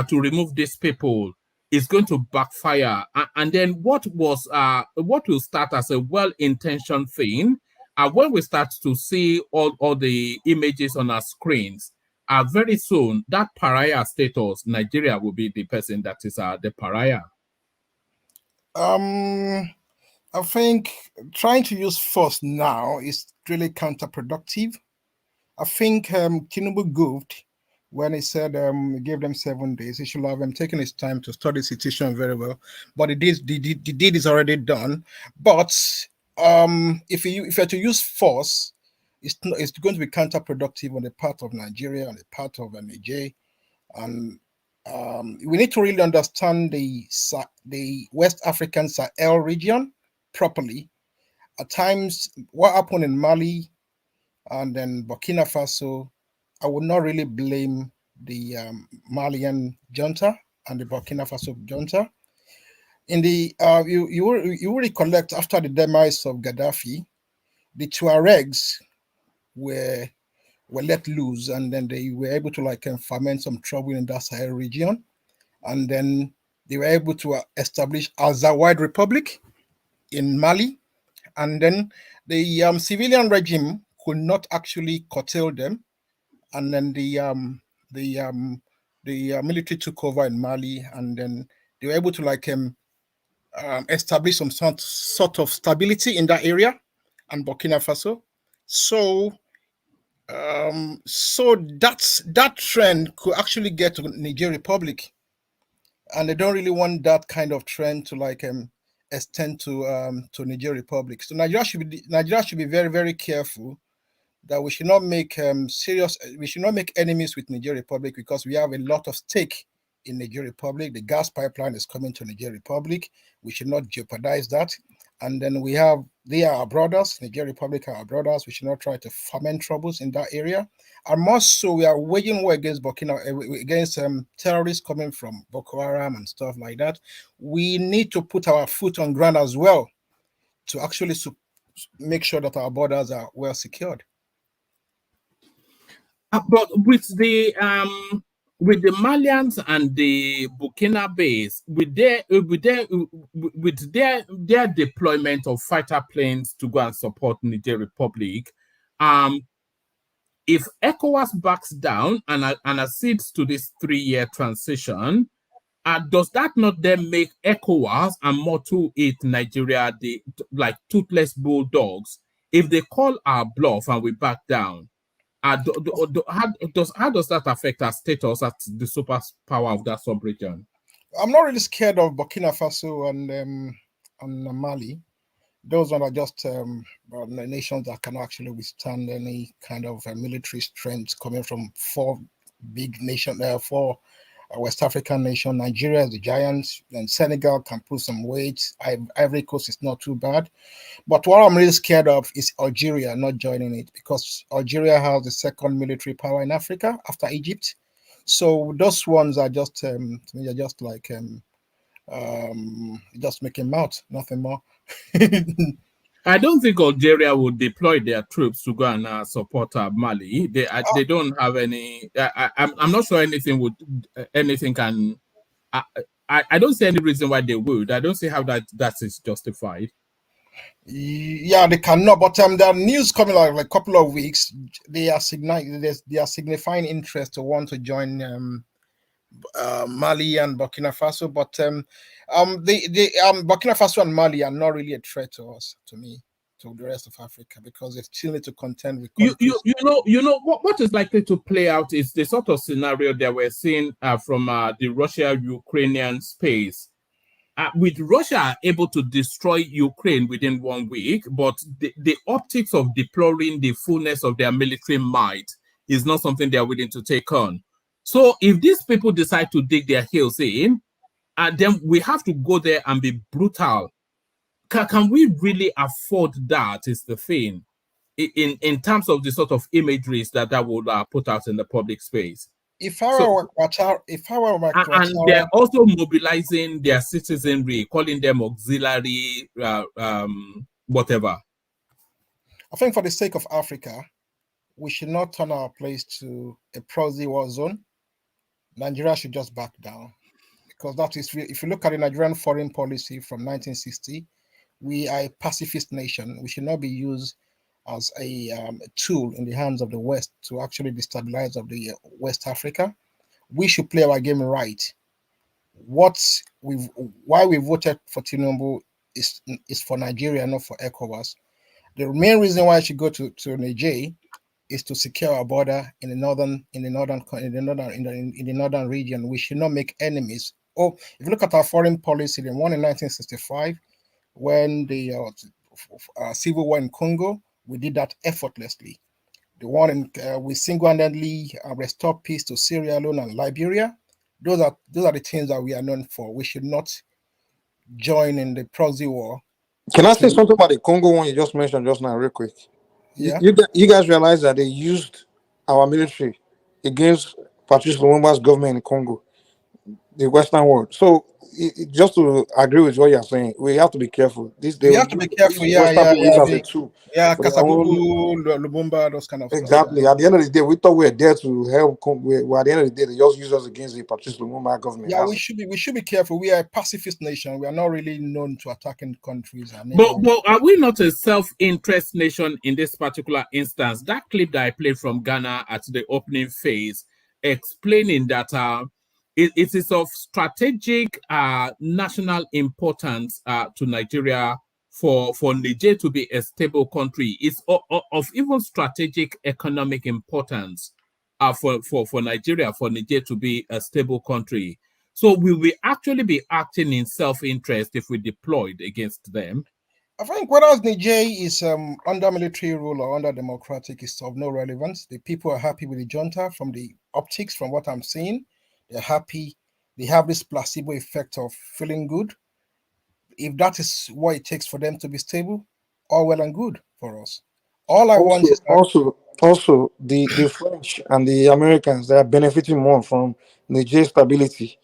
to remove these people, it's going to backfire. And then what will start as a well-intentioned thing, when we start to see all the images on our screens, very soon, that pariah status, Nigeria will be the person that is the pariah. I think trying to use force now is really counterproductive. I think Tinubu goofed when he said he gave them 7 days. He should have taken his time to study the situation very well. But the deed is already done. But if you are to use force, it's going to be counterproductive on the part of Nigeria, on the part of Niger, and we need to really understand the West African Sahel region properly. At times, what happened in Mali and then Burkina Faso, I would not really blame the Malian junta and the Burkina Faso junta. In the you will recollect, after the demise of Gaddafi, the Tuaregs were let loose, and then they were able to foment some trouble in that Sahel region, and then they were able to establish Azawad Republic in Mali, and then the civilian regime could not actually curtail them, and then the military took over in Mali, and then they were able to establish some sort of stability in that area and Burkina Faso. So that trend could actually get to Niger Republic, and they don't really want that kind of trend to extend to Niger Republic. So Nigeria should be very, very careful that we should not make enemies with Niger Republic, because we have a lot of stake in Niger Republic. The gas pipeline is coming to Niger Republic. We should not jeopardize that. And then they are our brothers. Niger Republic are our brothers. We should not try to foment troubles in that area. And more so, we are waging war against terrorists coming from Boko Haram and stuff like that. We need to put our foot on ground as well to actually make sure that our borders are well secured. But with the Malians and the Burkinabes, with their deployment of fighter planes to go and support Niger Republic, if ECOWAS backs down and accedes to this 3-year transition, does that not then make ECOWAS and more to it Nigeria like toothless bulldogs? If they call our bluff and we back down, how does that affect our status as the superpower of that sub-region? I'm not really scared of Burkina Faso and Mali. Those are just nations that can actually withstand any kind of military strength coming from 4 big nations, 4 West African nations. Nigeria is the giants, and Senegal can put some weight. Ivory Coast is not too bad. But what I'm really scared of is Algeria not joining it, because Algeria has the 2nd military power in Africa after Egypt. So those ones are just just making mouth, nothing more. I don't think Algeria would deploy their troops to go and support Mali. They don't have any. I'm not sure anything can. I don't see any reason why they would. I don't see how that is justified. Yeah, they cannot. But the news coming out like a couple of weeks, they are signifying interest to want to join Mali and Burkina Faso, but Burkina Faso and Mali are not really a threat to us, to me, to the rest of Africa, because they still need to contend with countries. You know what is likely to play out is the sort of scenario that we're seeing from the Russia-Ukrainian space. With Russia able to destroy Ukraine within 1 week, but the optics of deploring the fullness of their military might is not something they are willing to take on. So if these people decide to dig their heels in, then we have to go there and be brutal. Can we really afford that is the thing, in terms of the sort of imageries that would put out in the public space. If I were and they're also mobilizing their citizenry, calling them auxiliary, whatever. I think for the sake of Africa, we should not turn our place to a proxy war zone. Nigeria should just back down, because that is, if you look at the Nigerian foreign policy from 1960, we are a pacifist nation. We should not be used as a tool in the hands of the West to actually destabilize of the West Africa. We should play our game right. Why we voted for Tinubu is for Nigeria, not for ECOWAS. The main reason why I should go to Niger is to secure our border in the northern region. We should not make enemies. Oh, if you look at our foreign policy, the one in 1965, when the civil war in Congo, we did that effortlessly. The one in we single-handedly restored peace to Sierra Leone and Liberia. Those are the things that we are known for. We should not join in the proxy war. Can I say something about the Congo one you just mentioned just now, real quick? Yeah. You guys realize that they used our military against Patrice Lumumba's government in Congo, the Western world. So, just to agree with what you're saying, we have to be careful. We have to be careful. Kasabubu, Lumumba, those kind of exactly. stuff. At the end of the day, we thought we were there to help. At the end of the day, they just use us against the Patrice Lumumba government. Yeah, we should be careful. We are a pacifist nation. We are not really known to attacking countries. But are we not a self-interest nation in this particular instance? That clip that I played from Ghana at the opening phase, explaining that it is of strategic national importance to Nigeria for Niger to be a stable country. It's of even strategic economic importance for Nigeria, for Niger to be a stable country. So will we actually be acting in self-interest if we deployed against them? I think whether Niger is under military rule or under democratic is of no relevance. The people are happy with the junta from the optics, from what I'm seeing. They're happy. They have this placebo effect of feeling good. If that is what it takes for them to be stable, all well and good for us. All I want is also the French and the Americans, they are benefiting more from Niger's stability.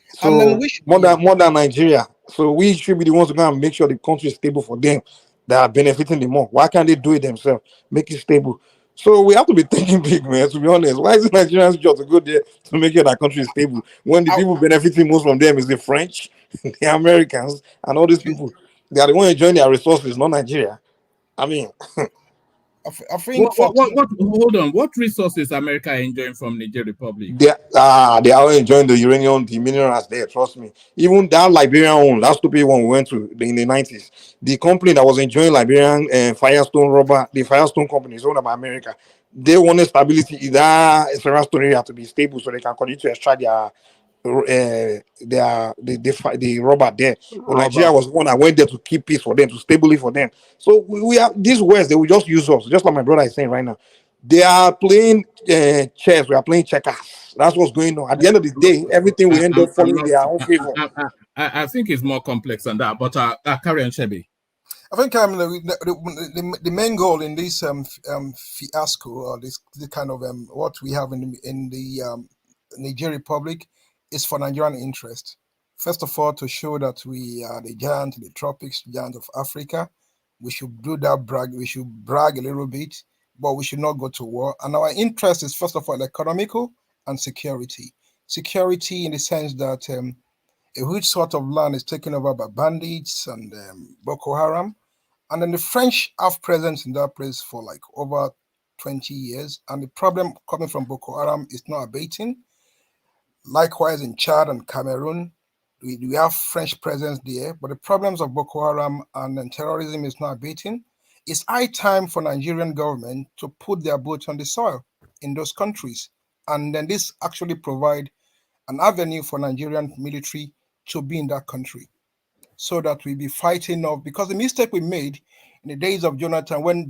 So and then more than Nigeria. So we should be the ones to go and make sure the country is stable for them. They are benefiting the more. Why can't they do it themselves? Make it stable. So we have to be thinking big, man, to be honest. Why is it Nigerians' job to go there to make sure that country is stable when the people benefiting most from them is the French, the Americans, and all these people? They are the ones enjoying their resources, not Nigeria. I mean, I think hold on. What resources America are enjoying from Niger Republic? They are enjoying the uranium, the minerals there. Trust me. Even that Liberian one, that stupid one we went to in the 90s, the company that was enjoying Liberian Firestone rubber, the Firestone company is owned by America. They wanted stability in that Firestone area to be stable so they can continue to extract the rubber there. But Nigeria was the one that went there to keep peace for them, to stability for them. So we have these West, they will just use us, just like my brother is saying right now. They are playing chess, we are playing checkers. That's what's going on. At the end of the day, everything will end up falling in their own favor. I think it's more complex than that, but carry on, Shebi. I think the main goal in this fiasco, or this kind of what we have in the Niger Republic, is for Nigerian interest. First of all, to show that we are the giant, the tropics, giant of Africa. We should do that brag. We should brag a little bit, but we should not go to war. And our interest is, first of all, economical and security. Security in the sense that a huge sort of land is taken over by bandits and Boko Haram. And then the French have presence in that place for like over 20 years. And the problem coming from Boko Haram is not abating. Likewise, in Chad and Cameroon, we have French presence there, but the problems of Boko Haram and terrorism is not abating. It's high time for Nigerian government to put their boots on the soil in those countries. And then this actually provide an avenue for Nigerian military to be in that country so that we be fighting off, because the mistake we made in the days of Jonathan, after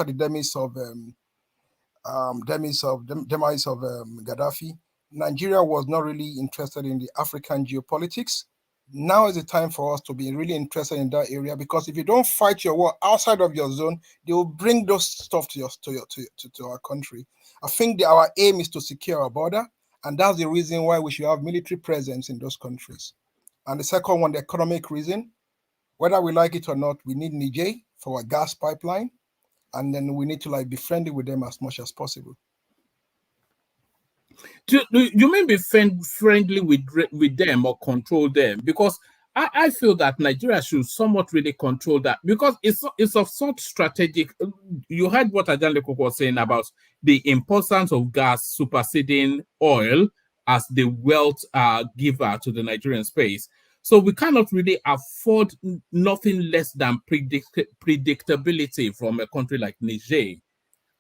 the demise of Gaddafi, Nigeria was not really interested in the African geopolitics. Now is the time for us to be really interested in that area, because if you don't fight your war outside of your zone, they will bring those stuff to our country. I think our aim is to secure our border, and that's the reason why we should have military presence in those countries. And the second one, the economic reason, whether we like it or not, we need Niger for a gas pipeline, and then we need to be friendly with them as much as possible. You may be friendly with them or control them, because I feel that Nigeria should somewhat really control that, because it's of such strategic. You heard what Ajanleko was saying about the importance of gas superseding oil as the wealth giver to the Nigerian space. So we cannot really afford nothing less than predictability from a country like Niger.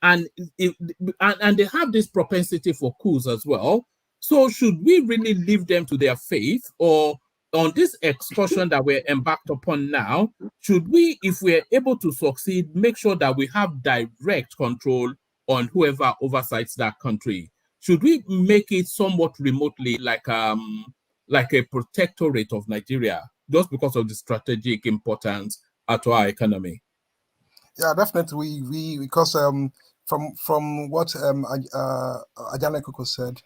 And they have this propensity for coups as well. So should we really leave them to their fate, or on this excursion that we're embarked upon now, should we, if we're able to succeed, make sure that we have direct control on whoever oversights that country? Should we make it somewhat remotely like a protectorate of Nigeria, just because of the strategic importance to our economy? Yeah, definitely. Because from what Ajanleko said,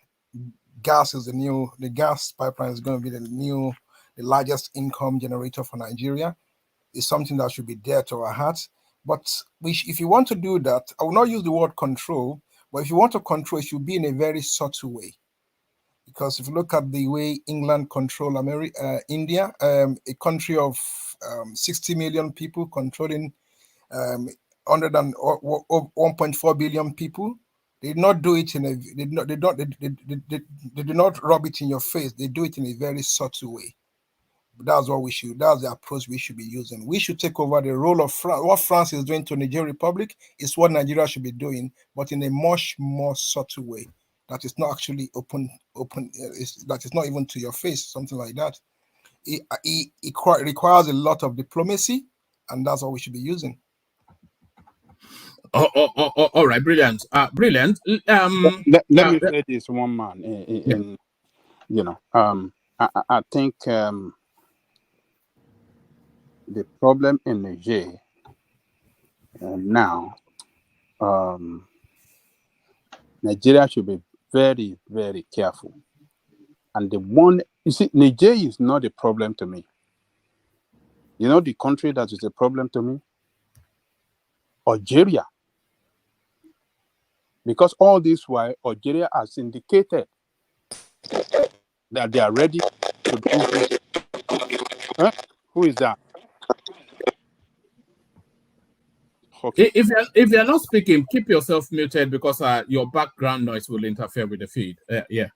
the gas pipeline is going to be the largest income generator for Nigeria. It's something that should be dear to our hearts. But if you want to do that, I will not use the word control, but if you want to control, it should be in a very subtle way. Because if you look at the way England control India, a country of 60 million people controlling 1.4 billion people, they did not do it they do not rub it in your face. They do it in a very subtle way. But that's the approach we should be using. We should take over the role of France. What France is doing to Niger Republic is what Nigeria should be doing, but in a much more subtle way. That is not actually open. That is not even to your face, something like that. It requires a lot of diplomacy, and that's what we should be using. All right, brilliant. Brilliant. Let me say this, one man. I think the problem in Niger now, Nigeria should be very, very careful. And Niger is not a problem to me. You know the country that is a problem to me? Algeria. Because all this while, Algeria has indicated that they are ready to do this. Who is that? Okay. If you're not speaking, keep yourself muted, because your background noise will interfere with the feed. Yeah.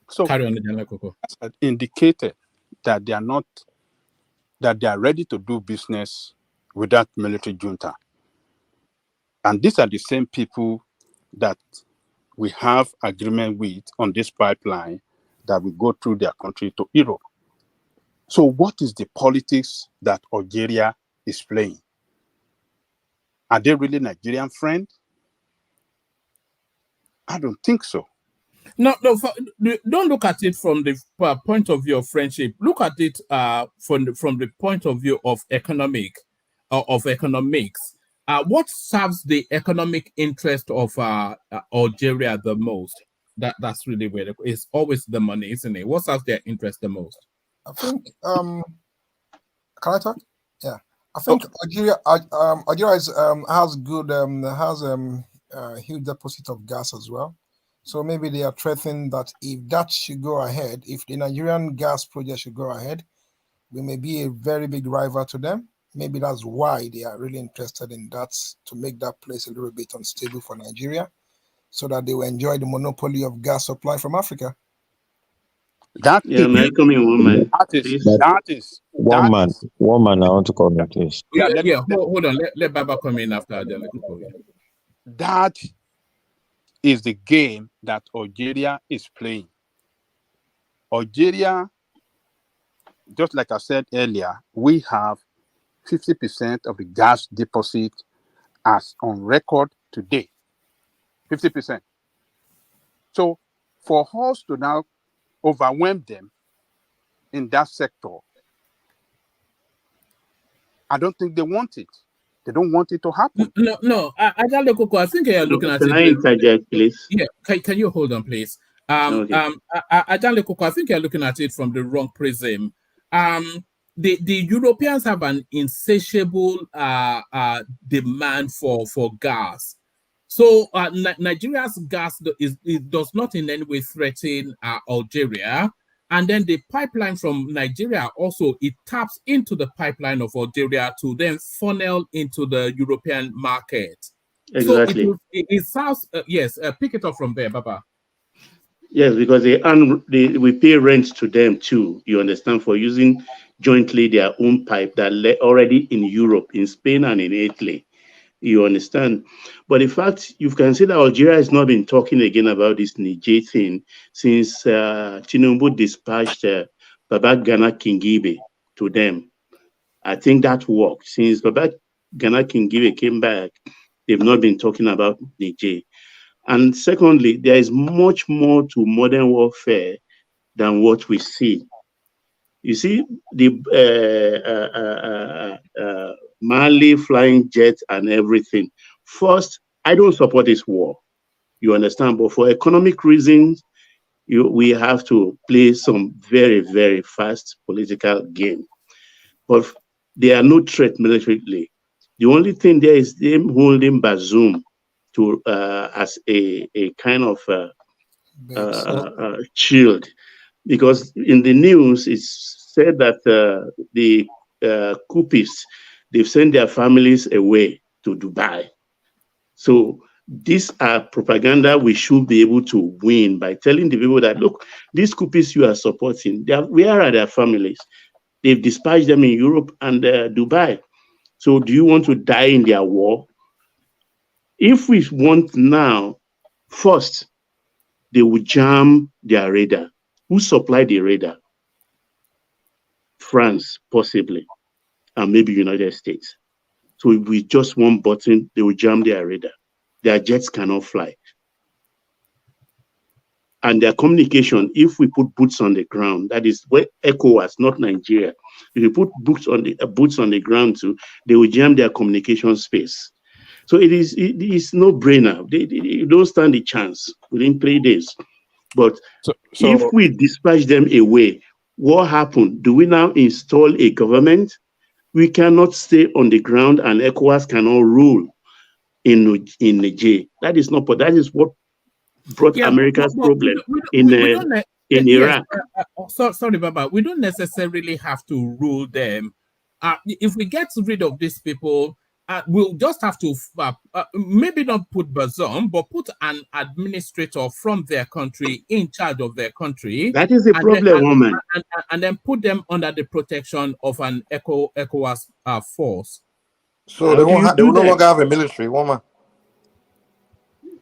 So carry on, Coco. Indicated that they are ready to do business with that military junta. And these are the same people that we have agreement with on this pipeline that will go through their country to Europe. So what is the politics that Algeria is playing? Are they really Nigerian friends? I don't think so. No, don't look at it from the point of view of friendship. Look at it from the point of view of economics. What serves the economic interest of Algeria the most? That's really where it's always the money, isn't it? What serves their interest the most? I think. Can I talk? Yeah, I think Algeria has good huge deposit of gas as well. So maybe they are threatening that if that should go ahead, if the Nigerian gas project should go ahead, we may be a very big rival to them. Maybe that's why they are really interested in that, to make that place a little bit unstable for Nigeria. so that they will enjoy the monopoly of gas supply from Africa. That is one man. I want to comment, please. Hold on. Let Baba come in after that. That is the game that Algeria is playing. Algeria, just like I said earlier, we have 50% of the gas deposit as on record today. 50%. So for us to now overwhelm them in that sector, I don't think they want it. They don't want it to happen. No. I think you're looking at it. Can I interject, please? Yeah. Can you hold on, please? Okay. I think you're looking at it from the wrong prism. The Europeans have an insatiable demand for gas. So Nigeria's gas does not in any way threaten Algeria. And then the pipeline from Nigeria also, it taps into the pipeline of Algeria to then funnel into the European market. Exactly. So it sounds, yes, pick it up from there, Baba. Yes, because we pay rent to them too, you understand, for using jointly their own pipe that already in Europe, in Spain and in Italy. You understand? But in fact, you can see that Algeria has not been talking again about this Niger thing since Tinubu dispatched Baba Gana Kingibe to them. I think that worked. Since Baba Gana Kingibe came back, they've not been talking about Niger. And secondly, there is much more to modern warfare than what we see. You see, the Mali flying jets and everything. First, I don't support this war. You understand? But for economic reasons, we have to play some very, very fast political game. But they are no threat militarily. The only thing there is them holding Bazoum to as a kind of shield, because in the news it's said that the coupists, they've sent their families away to Dubai. So these are propaganda we should be able to win by telling the people that, look, these coupists you are supporting, where are their families? They've dispatched them in Europe and Dubai. So do you want to die in their war? If we want now, first, they will jam their radar. Who supplied the radar? France, possibly, and maybe United States. So with just one button, they will jam their radar. Their jets cannot fly. And their communication, if we put boots on the ground, that is where ECOWAS, not Nigeria. If you put boots on the ground too, they will jam their communication space. So it is no brainer. They don't stand a chance within 3 days. But if we dispatch them away, what happened? Do we now install a government? We cannot stay on the ground, and ECOWAS cannot rule in Niger. That is not. That is what brought America's problem in Iraq. Sorry, Baba. We don't necessarily have to rule them. If we get rid of these people, we'll just have to maybe not put Bazoum, but put an administrator from their country in charge of their country. That is a problem, woman. And then put them under the protection of an ECOWAS force. So they will no longer have a military, woman.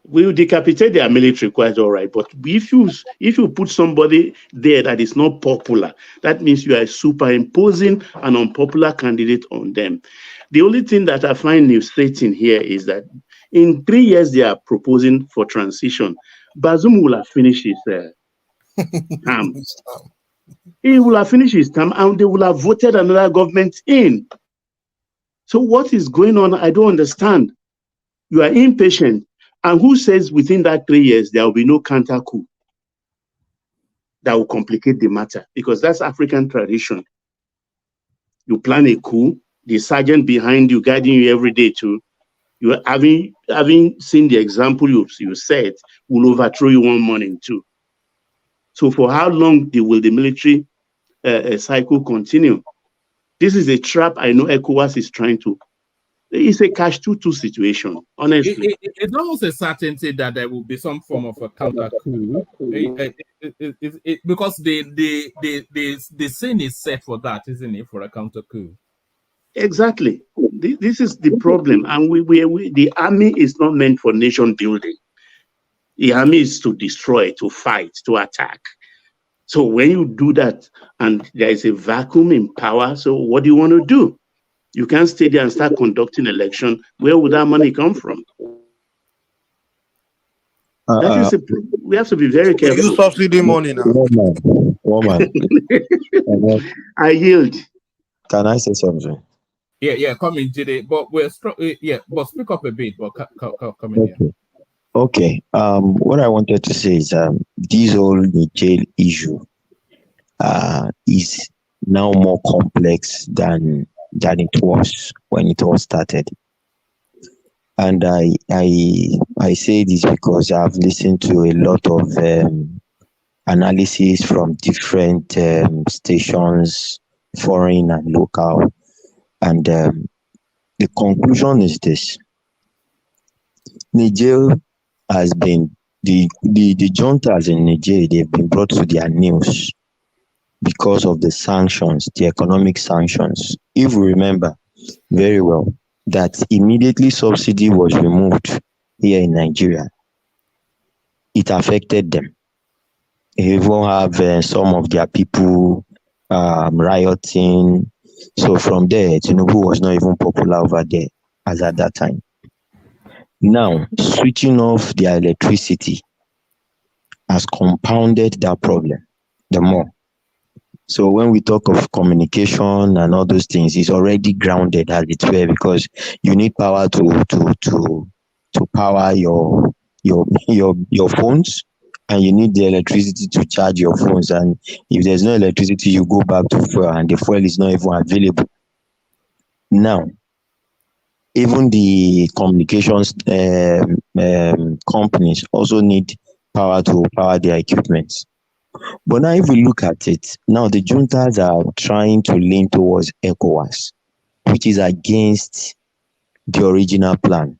We will decapitate their military, quite all right. But if you put somebody there that is not popular, that means you are superimposing an unpopular candidate on them. The only thing that I find illustrating here is that in 3 years they are proposing for transition. Bazoum will have finished his term. He will have finished his term, and they will have voted another government in. So what is going on? I don't understand. You are impatient. And who says within that 3 years there will be no counter coup that will complicate the matter? Because that's African tradition. You plan a coup, the sergeant behind you guiding you every day too. You are having seen the example you said will overthrow you one morning too. So for how long will the military cycle continue? This is a trap I know ECOWAS is trying to It's a catch-22 situation, honestly. It's almost a certainty that there will be some form of a counter coup, because the scene is set for that, isn't it? For a counter coup. Exactly. This is the problem, and the army is not meant for nation building. The army is to destroy, to fight, to attack. So when you do that, and there is a vacuum in power, so what do you want to do? You can't stay there and start conducting election. Where would that money come from? We have to be very careful. You subsidy money now. Woman. I yield. Can I say something? Yeah, come in, Jide. But but speak up a bit. But come in here. Okay. What I wanted to say is this whole jail issue is now more complex than it was when it all started. And I say this because I've listened to a lot of analysis from different stations, foreign and local, and the conclusion is this: Niger has been the juntas in Niger. They've been brought to their knees because of the sanctions, the economic sanctions. If we remember very well, that immediately subsidy was removed here in Nigeria, it affected them. They even have some of their people rioting. So from there, Tinubu was not even popular over there as at that time. Now, switching off their electricity has compounded that problem the more. So when we talk of communication and all those things, it's already grounded as it were, because you need power to power your phones, and you need the electricity to charge your phones. And if there's no electricity, you go back to fuel, and the fuel is not even available. Now, even the communications companies also need power to power their equipment. But now if we look at it, now the juntas are trying to lean towards ECOWAS, which is against the original plan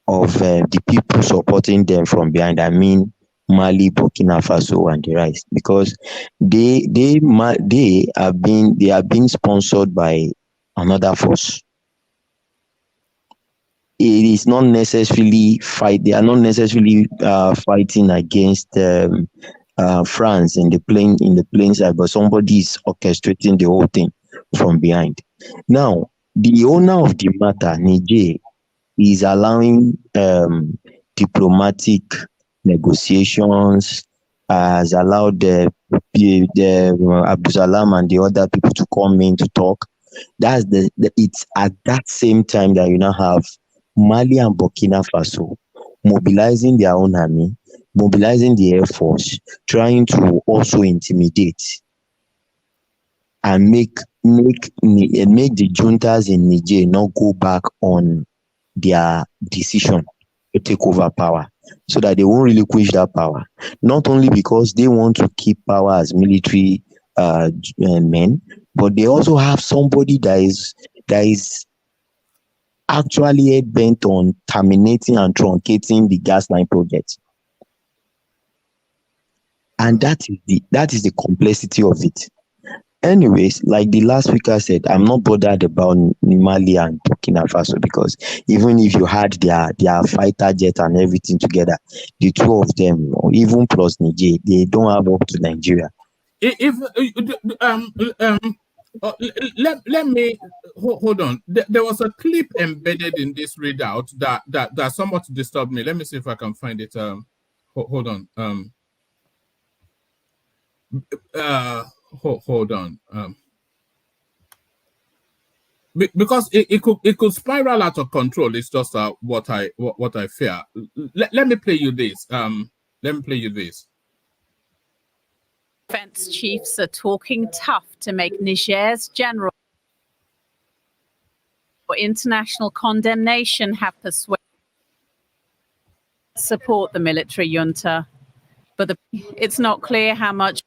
of the people supporting them from behind. I mean, Mali, Burkina Faso, and the rest, because they have been sponsored by another force. It is not necessarily they are not necessarily fighting against France in the plain side, but somebody is orchestrating the whole thing from behind. Now, the owner of the matter, Niger, is allowing diplomatic negotiations, has allowed the Abdulsalam and the other people to come in to talk. That's it's at that same time that you now have Mali and Burkina Faso mobilizing their own army, mobilizing the air force, trying to also intimidate and make the juntas in Niger not go back on their decision to take over power, so that they won't relinquish that power. Not only because they want to keep power as military men, but they also have somebody that is actually bent on terminating and truncating the gas line project. And that is the complexity of it. Anyways, like the last speaker said, I'm not bothered about Mali and Burkina Faso, because even if you had their fighter jet and everything together, the two of them, or even plus Niger, they don't have up to Nigeria. Let me hold on. There was a clip embedded in this readout that somewhat disturbed me. Let me see if I can find it. Hold on. Hold on. Because it could spiral out of control. It's just what I fear. Let me play you this. Defense chiefs are talking tough to make Niger's general for international condemnation have persuaded support the military junta, but it's not clear how much.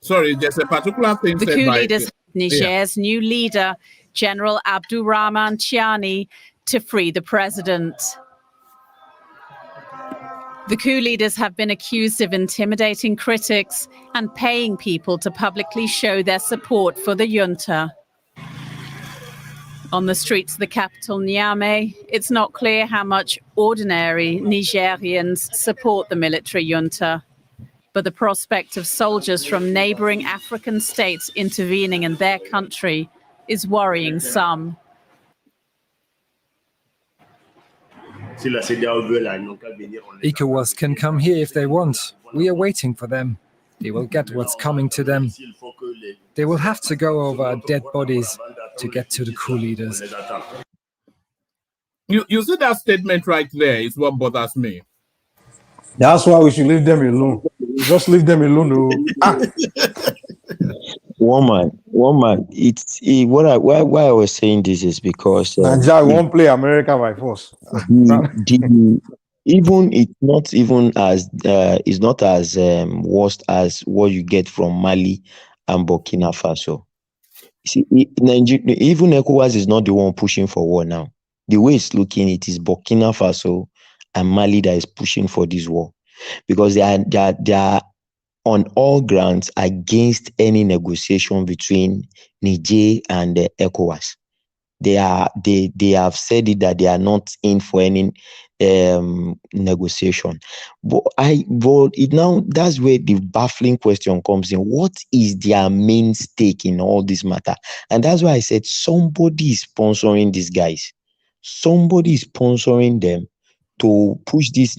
Sorry, there's a particular thing the said coup by leaders. Niger's new leader General Abdurrahman Chiani, to free the president. The coup leaders have been accused of intimidating critics and paying people to publicly show their support for the junta. On the streets of the capital, Niamey, it's not clear how much ordinary Nigerians support the military junta. But the prospect of soldiers from neighboring African states intervening in their country is worrying some. ECOWAS can come here if they want. We are waiting for them. They will get what's coming to them. They will have to go over our dead bodies to get to the coup leaders. You see that statement right there is what bothers me. That's why we should leave them alone. Just leave them alone. One man. Why I was saying this is because Nigeria won't play America by force. Even it's not as worst as what you get from Mali and Burkina Faso. See, Nigeria, even ECOWAS is not the one pushing for war now. The way it's looking, it is Burkina Faso and Mali that is pushing for this war, because they are on all grounds against any negotiation between Niger and ECOWAS. They have said it that they are not in for any negotiation. But now that's where the baffling question comes in. What is their main stake in all this matter? And that's why I said somebody is sponsoring these guys. Somebody is sponsoring them to push this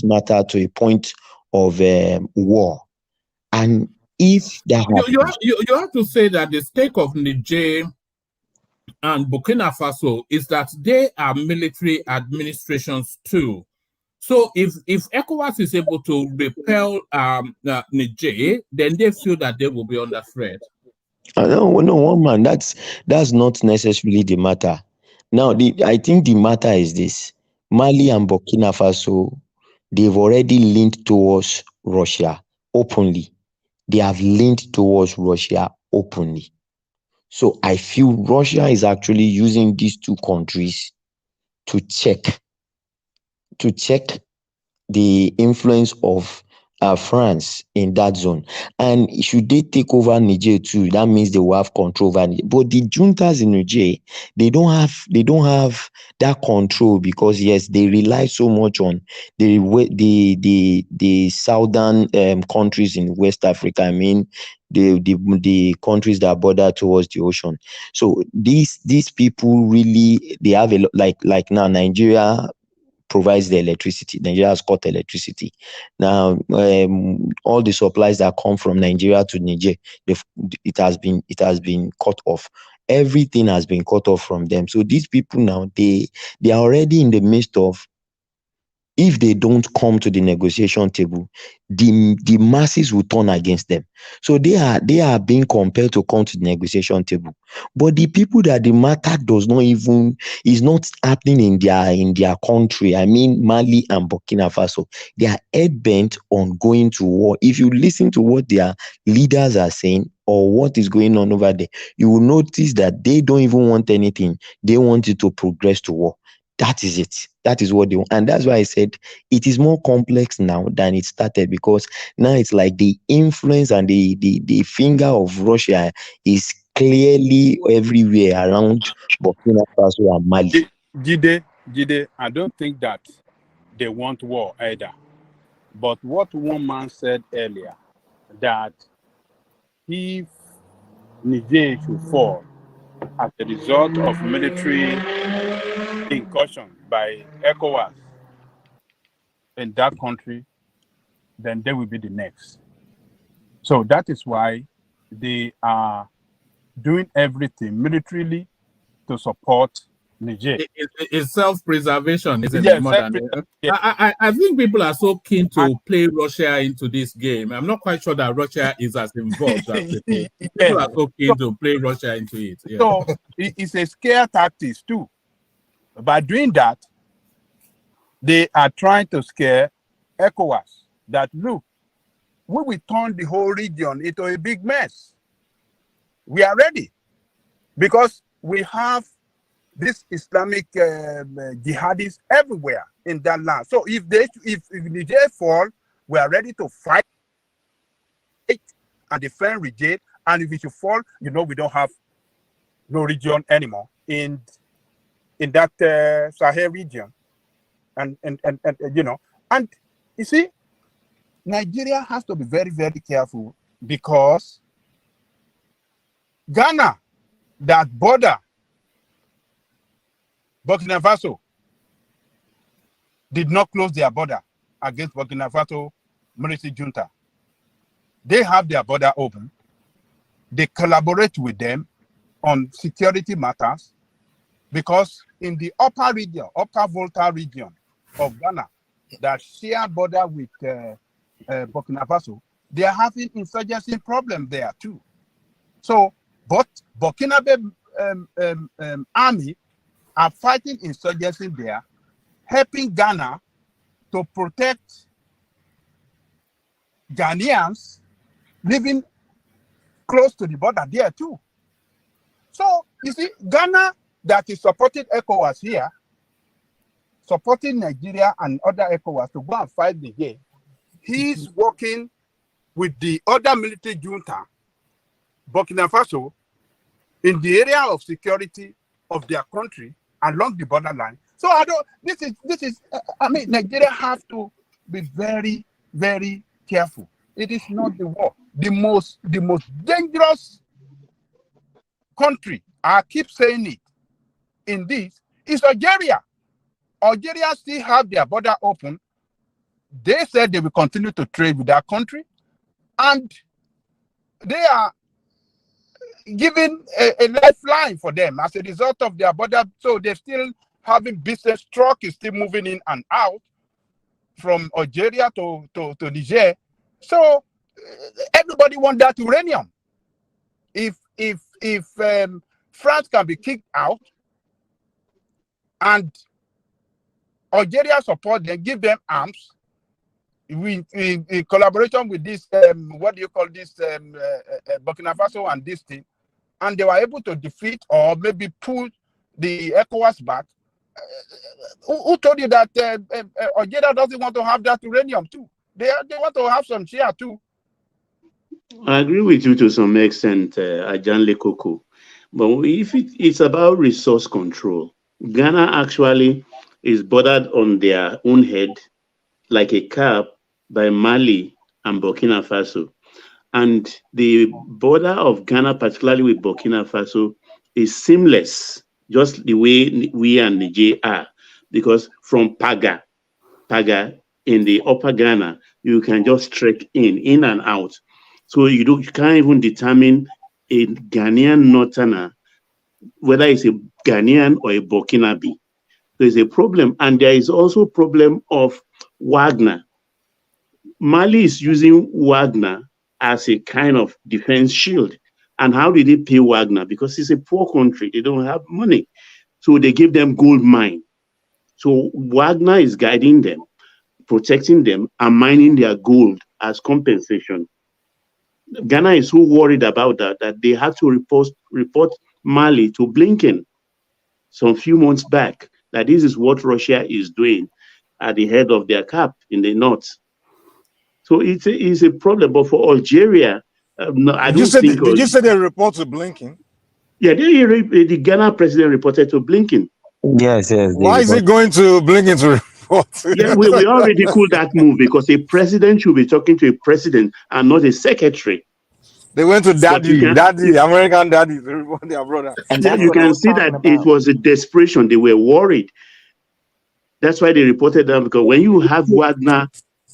matter to a point of war. And if that you have to say that the stake of Niger and Burkina Faso is that they are military administrations too. So if ECOWAS is able to repel Niger, then they feel that they will be under threat. No, one man. That's not necessarily the matter. Now, I think the matter is this: Mali and Burkina Faso, they've already leaned towards Russia openly. They have leaned towards Russia openly. So I feel Russia is actually using these two countries to check the influence of France in that zone. And should they take over Niger too, that means they will have control over Niger. But the juntas in Niger, they don't have that control, because yes, they rely so much on the southern countries in West Africa. I mean, the countries that border towards the ocean. So these people really, they have a lot, like now Nigeria provides the electricity. Nigeria has cut electricity. Now, all the supplies that come from Nigeria to Niger, it has been cut off. Everything has been cut off from them. So these people now, they are already in the midst of, if they don't come to the negotiation table, the masses will turn against them. So they are being compelled to come to the negotiation table. But the people that the matter is not happening in their country. I mean, Mali and Burkina Faso, they are head-bent on going to war. If you listen to what their leaders are saying or what is going on over there, you will notice that they don't even want anything. They want it to progress to war. That is it. That is what they want. And that's why I said it is more complex now than it started, because now it's like the influence and the finger of Russia is clearly everywhere around Burkina Faso and Mali. Jide, I don't think that they want war either. But what one man said earlier, that if Niger should fall as a result of military incursion by ECOWAS in that country, then they will be the next. So that is why they are doing everything militarily to support Niger. It's self-preservation, isn't it? More than I think people are so keen to play Russia into this game. I'm not quite sure that Russia is as involved as people. People are so keen to play Russia into it. Yeah. So it's a scare tactics too. By doing that, they are trying to scare ECOWAS that, look, we will turn the whole region into a big mess. We are ready because we have this Islamic jihadists everywhere in that land. So if Niger fall, we are ready to fight and defend Niger. And if it should fall, we don't have no region anymore in that Sahel region. And you see, Nigeria has to be very, very careful because Ghana, that border Burkina Faso, did not close their border against Burkina Faso military junta. They have their border open. They collaborate with them on security matters because in the upper region, upper Volta region of Ghana, that share border with Burkina Faso, they are having insurgency problem there too. So, but Burkinabe army are fighting insurgency there, helping Ghana to protect Ghanaians living close to the border there too. So, you see, Ghana that is supporting ECOWAS here, supporting Nigeria and other ECOWAS to go and fight Niger, he's working with the other military junta, Burkina Faso, in the area of security of their country along the borderline. So Nigeria have to be very, very careful. It is not the war. The most dangerous country, I keep saying it, in this is Algeria. Algeria still have their border open. They said they will continue to trade with that country, and they are giving a lifeline for them as a result of their border. So they're still having business. Truck is still moving in and out from Algeria to Niger. So everybody wants that uranium. If France can be kicked out and Algeria support them, give them arms, in collaboration with this, what do you call this, Burkina Faso and this thing, and they were able to defeat or maybe pull the ECOWAS back. Who told you that Algeria doesn't want to have that uranium too? They want to have some share too. I agree with you to some extent, Ajanle Koko. But if it's about resource control, Ghana actually is bordered on their own head like a cap by Mali and Burkina Faso. And the border of Ghana, particularly with Burkina Faso, is seamless, just the way we and Niger are. Because from Paga in the upper Ghana, you can just trek in and out. So you can't even determine a Ghanaian northerner, whether it's a Ghanaian or a Burkinabe. There's a problem. And there is also a problem of Wagner. Mali is using Wagner as a kind of defense shield. And how did they pay Wagner? Because it's a poor country. They don't have money. So they give them gold mine. So Wagner is guiding them, protecting them, and mining their gold as compensation. Ghana is so worried about that they had to report Mali to Blinken some few months back, that this is what Russia is doing at the head of their cap in the north. So it's a problem. But for Algeria, no, I don't think. Did you say they report to Blinken? Yeah, the Ghana president reported to Blinken. Yes. Why is he going to Blinken to report? Yeah, we all ridicule that move because a president should be talking to a president and not a secretary. They went to daddy, American daddy, to report their brother. And yeah, you can see that it was a desperation. They were worried. That's why they reported them, because when you have Wagner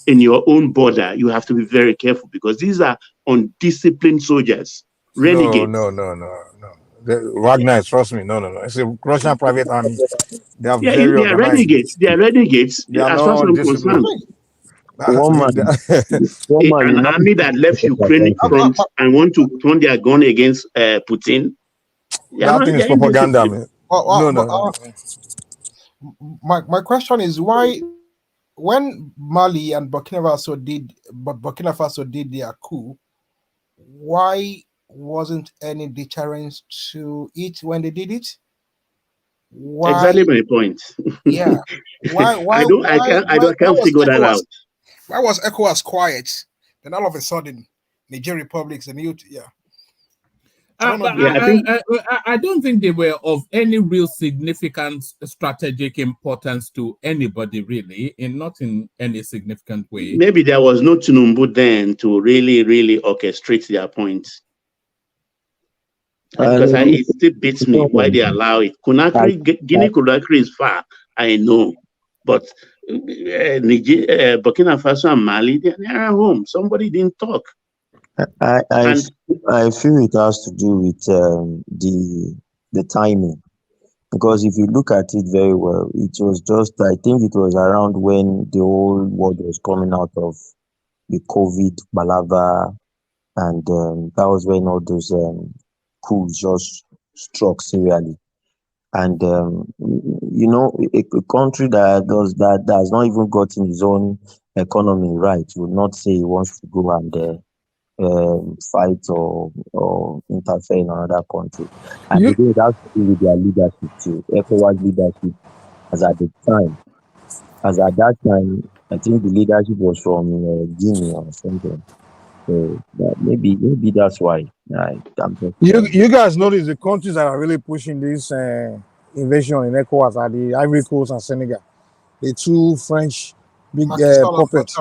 in your own border, you have to be very careful because these are undisciplined soldiers, renegades. No. Wagner, trust me, no. It's a Russian private army. They are they are renegades. They are renegades. They are as far as I'm concerned. An army that left Ukraine front and want to turn their gun against Putin. That thing is propaganda, man. No. My question is why, when Mali and Burkina Faso did their coup, why wasn't any deterrence to it when they did it? Why? Exactly my point. Yeah. Why I can't figure that out. Why was ECOWAS quiet? Then all of a sudden, Niger Republic's a new I don't think they were of any real significant strategic importance to anybody, really, not in any significant way. Maybe there was no Tinubu then to really orchestrate their points. Because it still beats me why they allow it. Guinea Conakry is far, I know, but Burkina Faso and Mali, they are home. Somebody didn't talk. I feel it has to do with the timing, because if you look at it very well, it was just, I think it was around when the whole world was coming out of the COVID balava, and that was when all those coups just struck serially. And you know, a country that has not even gotten its own economy right would not say he wants to go and fight or interfere in another country. And again, it has to do with their leadership too. ECOWAS leadership, as at that time, I think the leadership was from Guinea or something. So maybe that's why. You guys notice the countries that are really pushing this invasion in ECOWAS are the Ivory Coast and Senegal, the two French big puppets.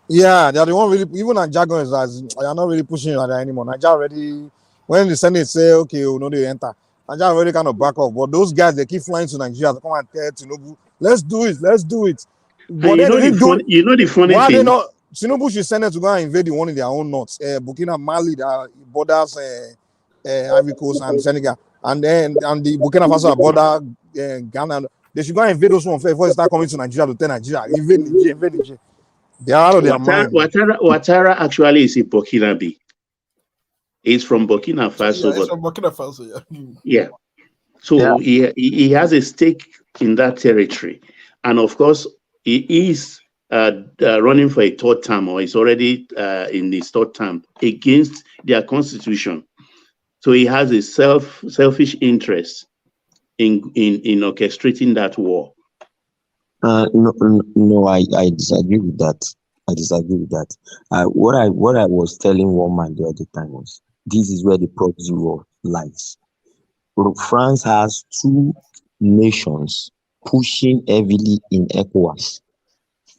Yeah, they're the one really. Even Nigeria are not really pushing like that anymore. Nigeria already, when the Senate say okay, we know they enter, Nigeria already kind of back off. But those guys, they keep flying to Nigeria to come and tell Tinubu, let's do it. But you know the funny why thing. They not? Tinubu should send them to go and invade the one in their own north, Burkina Mali, that borders Ivory Coast and Senegal, and the Burkina Faso border Ghana. They should go and invade those ones first before they start coming to Nigeria to tell Nigeria, invade Niger. They are out of their mind. Ouattara actually is a Burkinabe. He's from Burkina Faso. Yeah, he's from Burkina Faso, yeah. So he has a stake in that territory. And of course, he is running for a third term, or is already in his third term, against their constitution. So he has a selfish interest in orchestrating that war. No, I disagree with that. What I was telling one man the other time was, this is where the proxy war lies. France has two nations pushing heavily in ECOWAS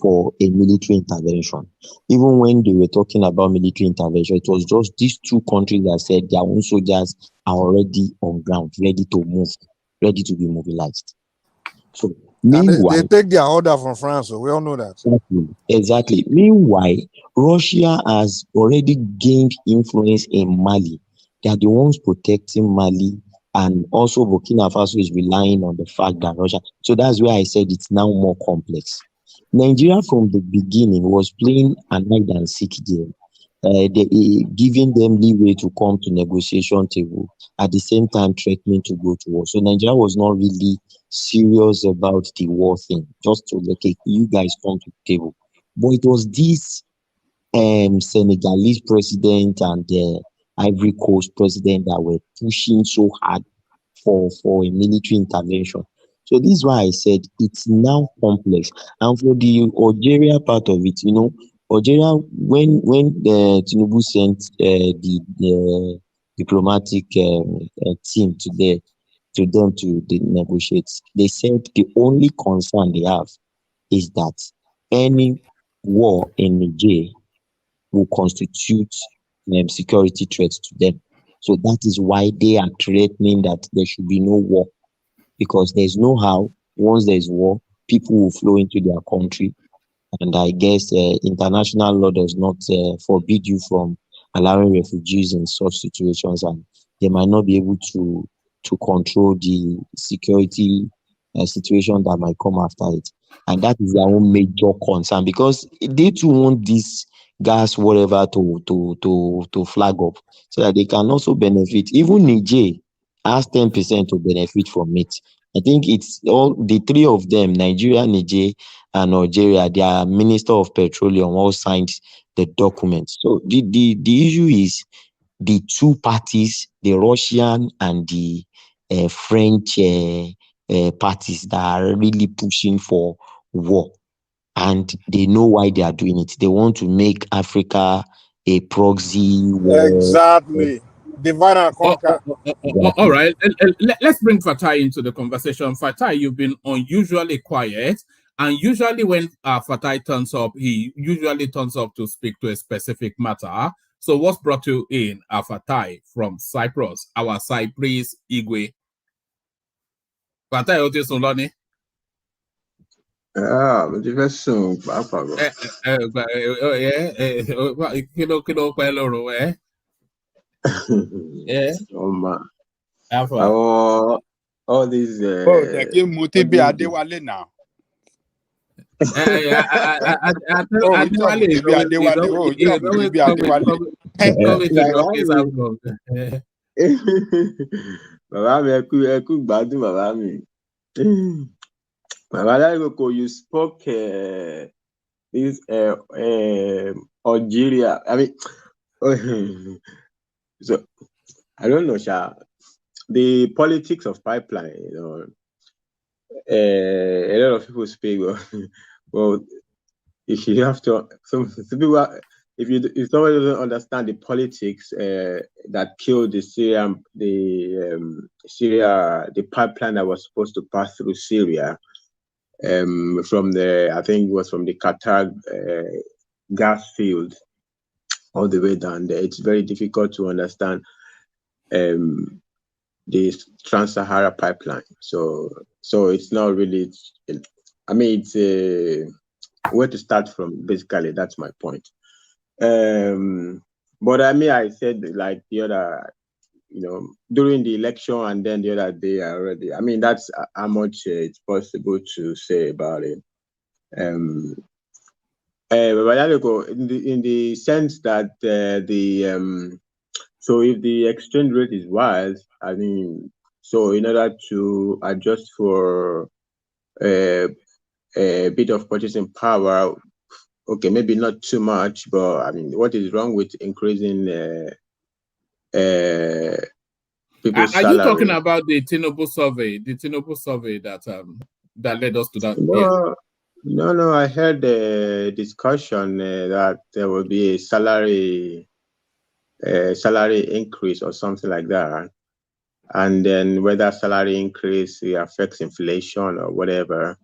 for a military intervention. Even when they were talking about military intervention, it was just these two countries that said their own soldiers are already on ground, ready to move, ready to be mobilized. So meanwhile, they take their order from France, so we all know that. Exactly. Meanwhile, Russia has already gained influence in Mali. They are the ones protecting Mali, and also Burkina Faso is relying on the fact that Russia. So that's where I said it's now more complex. Nigeria from the beginning was playing an hide and seek game, giving them leeway to come to negotiation table, at the same time threatening to go to war. So Nigeria was not really serious about the war thing, just to you guys come to the table. But it was this Senegalese president and the Ivory Coast president that were pushing so hard for a military intervention. So this is why I said it's now complex. And for the Algeria part of it, you know, Algeria, when Tinubu sent the diplomatic team to them to negotiate, they said the only concern they have is that any war in Niger will constitute security threats to them. So that is why they are threatening that there should be no war, because there's no how, once there's war, people will flow into their country. And I guess international law does not forbid you from allowing refugees in such situations, and they might not be able to control the security situation that might come after it. And that is their own major concern, because they too want this gas, whatever, to flag up, so that they can also benefit. Even Niger has 10% to benefit from it. I think it's all the three of them, Nigeria, Niger, and Algeria, their Minister of Petroleum all signed the document. So the issue is the two parties, the Russian and the French parties that are really pushing for war. And they know why they are doing it. They want to make Africa a proxy war. Exactly. Divide and conquer. All right. Let's bring Fatai into the conversation. Fatai, you've been unusually quiet. And usually when Fatai turns up, he usually turns up to speak to a specific matter. So what's brought you in, Fatai from Cyprus, our Cyprus Igwe? Fatai Otesolani. Mo ti fẹ́ sùn pàápàá gan. All these. They give Mutibi Adewale now. Bàbá mi ẹ kú gbádùn bàbá mi. Bàbá Aláìkòkò, you spoke this Algeria. I mean, so I don't know, Sha. The politics of pipeline, you know, a lot of people speak. Well, if you have to, some people, if somebody doesn't understand the politics that killed the pipeline that was supposed to pass through Syria, from I think it was from the Qatar gas field all the way down there. It's very difficult to understand this Trans-Sahara pipeline. So it's not really, I mean, it's where to start from, basically. That's my point. But I mean, I said like the other, during the election and then the other day already. I mean, that's how much it's possible to say about it. In the sense that so if the exchange rate is wild, I mean, so in order to adjust for a bit of purchasing power, okay, maybe not too much, but I mean, what is wrong with increasing people's salary? Are you talking about the Tinubu survey? The Tinubu survey that led us to that? No. I heard a discussion that there will be a salary increase or something like that, and then whether salary increase affects inflation or whatever.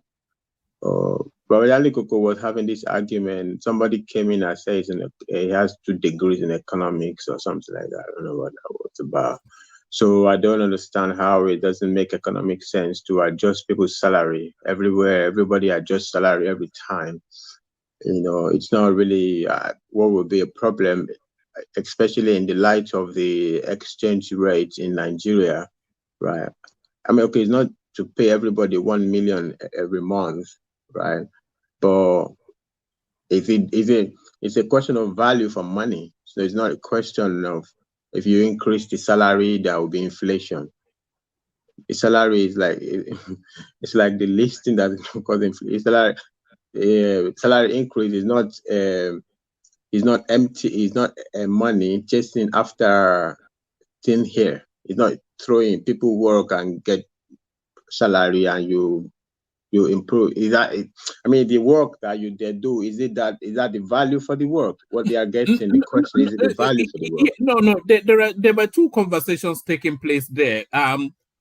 But Ali Koko was having this argument. Somebody came in and said he has 2 degrees in economics or something like that. I don't know what that was about. So I don't understand how it doesn't make economic sense to adjust people's salary everywhere. Everybody adjusts salary every time. It's not really what would be a problem, especially in the light of the exchange rate in Nigeria, right? I mean, okay, it's not to pay everybody 1 million every month, right? But it's a question of value for money. So it's not a question of if you increase the salary, there will be inflation. The salary is like it's like the listing that causes inflation. Salary increase is not empty. It's not money chasing after thin hair. It's not throwing. People work and get salary, and you improve. Is that it? I mean, the work that they do, is that the value for the work? What they are getting? The question is it the value for the work? No. There were 2 conversations taking place there.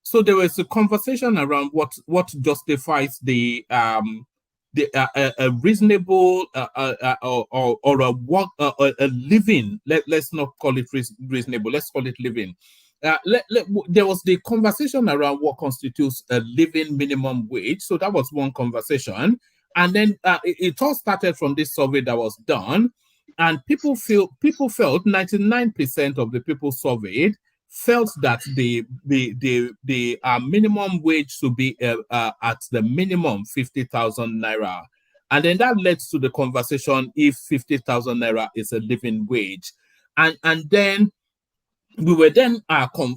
So there was a conversation around what justifies the a reasonable or a work a living. Let's not call it reasonable. Let's call it living. There was the conversation around what constitutes a living minimum wage. So that was one conversation. And then it all started from this survey that was done. And people felt 99% of the people surveyed felt that the minimum wage should be at the minimum 50,000 naira. And then that led to the conversation if 50,000 naira is a living wage. And then we were then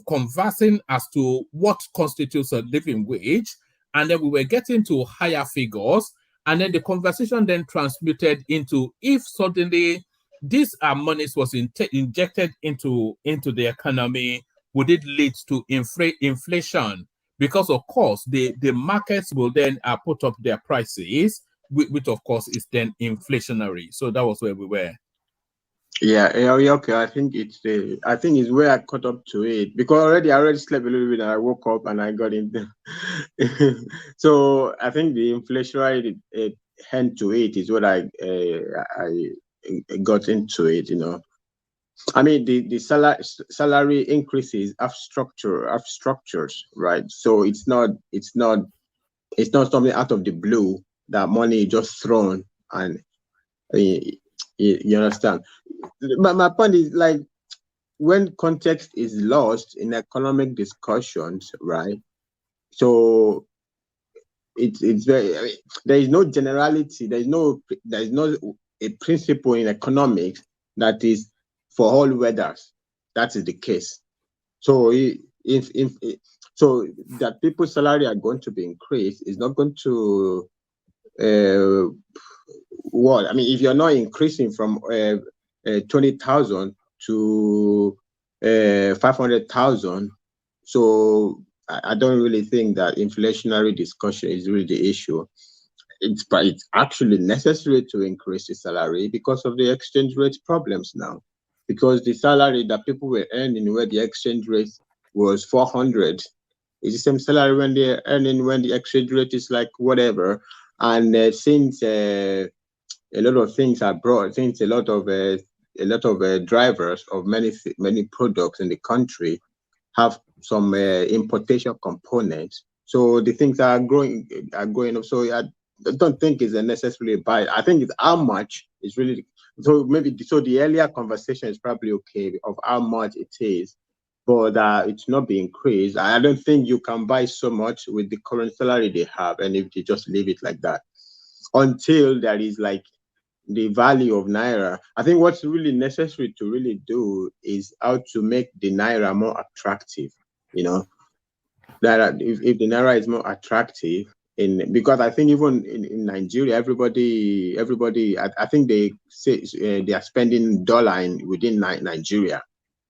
conversing as to what constitutes a living wage, and then we were getting to higher figures, and then the conversation then transmuted into if suddenly these monies was injected into the economy, would it lead to inflation? Because of course the markets will then put up their prices, which of course is then inflationary. So that was where we were. Yeah, okay. I think it's where I caught up to it, because I already slept a little bit and I woke up and I got into so I think the inflationary hand to it is what I got into it, you know. I mean, the salary increases have structures, right? So it's not something out of the blue that money is just thrown and you understand. My point is, like, when context is lost in economic discussions, right? So it's very, I mean, there is no generality, there is no a principle in economics that is for all weathers. That is the case. So if so that people's salary are going to be increased is not going to what I mean, if you're not increasing from 20,000 to 500,000, so I don't really think that inflationary discussion is really the issue. But it's actually necessary to increase the salary because of the exchange rate problems now. Because the salary that people were earning where the exchange rate was 400 is the same salary when they're earning when the exchange rate is like whatever. And since a lot of things are brought, since a lot of drivers of many products in the country have some importation components, so the things are going up. So I don't think it's a necessarily buy. I think it's how much is really. So maybe the earlier conversation is probably okay of how much it is, but it's not being increased. I don't think you can buy so much with the current salary they have, and if you just leave it like that until there is like the value of naira. I think what's really necessary to really do is how to make the naira more attractive. You know, that if the naira is more attractive, because I think even in Nigeria, everybody, I think they say they are spending dollar within Nigeria,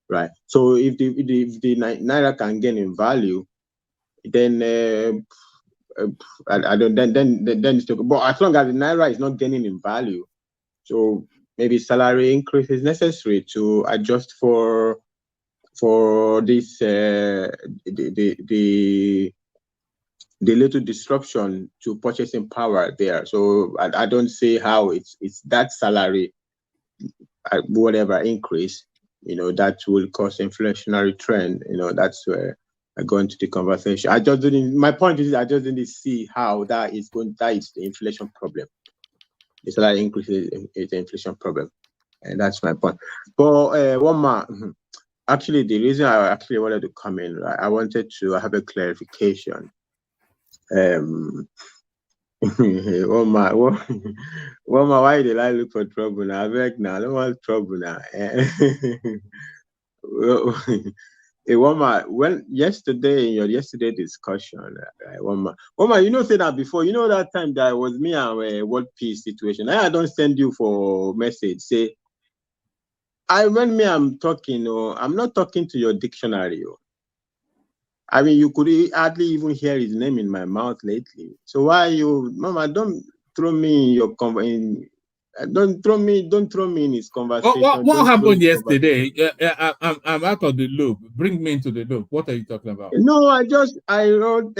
right? So if the naira can gain in value, then I don't then it's okay. But as long as the naira is not gaining in value, so maybe salary increase is necessary to adjust for this the little disruption to purchasing power there. So I don't see how it's that salary, whatever increase, you know, that will cause inflationary trend. You know, that's where I go into the conversation. My point is I just didn't see how that is the inflation problem. The salary increase is the inflation problem. And that's my point. But one more. Actually, the reason I actually wanted to come in, right, I wanted to have a clarification. One more, why did I look for trouble now? I beg now, I don't want trouble now. When yesterday in your yesterday discussion, one more, you know, say that before, you know, that time that was me and World Peace situation. I don't send you for message. Say, when I'm talking, I'm not talking to your dictionary. I mean, you could hardly even hear his name in my mouth lately. So why Mama? Don't throw me in your don't throw me in his conversation. What happened yesterday? I'm out of the loop. Bring me into the loop. What are you talking about? No, I wrote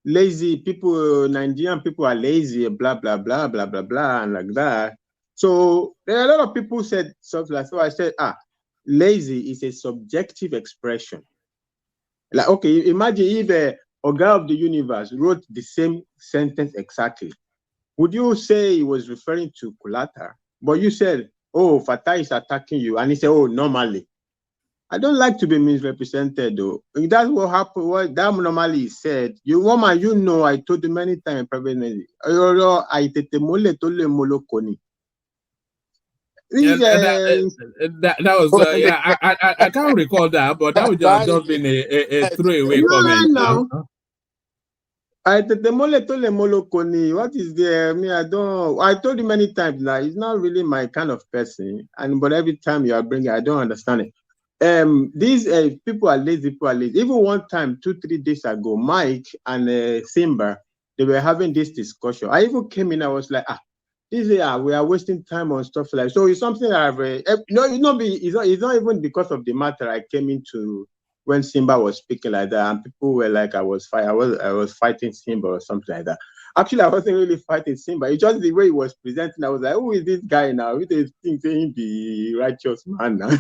lazy people, Nigerian people are lazy, blah blah blah blah blah blah, and like that. So there are a lot of people said something like, so I said, lazy is a subjective expression. Like, okay, imagine if Oga of the Universe wrote the same sentence exactly. Would you say he was referring to Kulata? But you said, oh, Fatah is attacking you. And he said, oh, normally. I don't like to be misrepresented, though. That's what happened. What that normally said. You woman, you know, I told you many times privately. That was yeah, I can't recall that, but that would have just been a throwaway comment. No. What is there? Me, I told you many times now, it's not really my kind of person. But every time you are bringing, I don't understand it. These people are lazy. Even one time, 2-3 days ago, Mike and Simba, they were having this discussion. I even came in, I was like, we are wasting time on stuff like so. It's something that I've it's not even because of the matter I came into when Simba was speaking like that, and people were like I was fighting Simba or something like that. Actually, I wasn't really fighting Simba. It's just the way he was presenting. I was like, who is this guy now? Who do you think saying the righteous man now?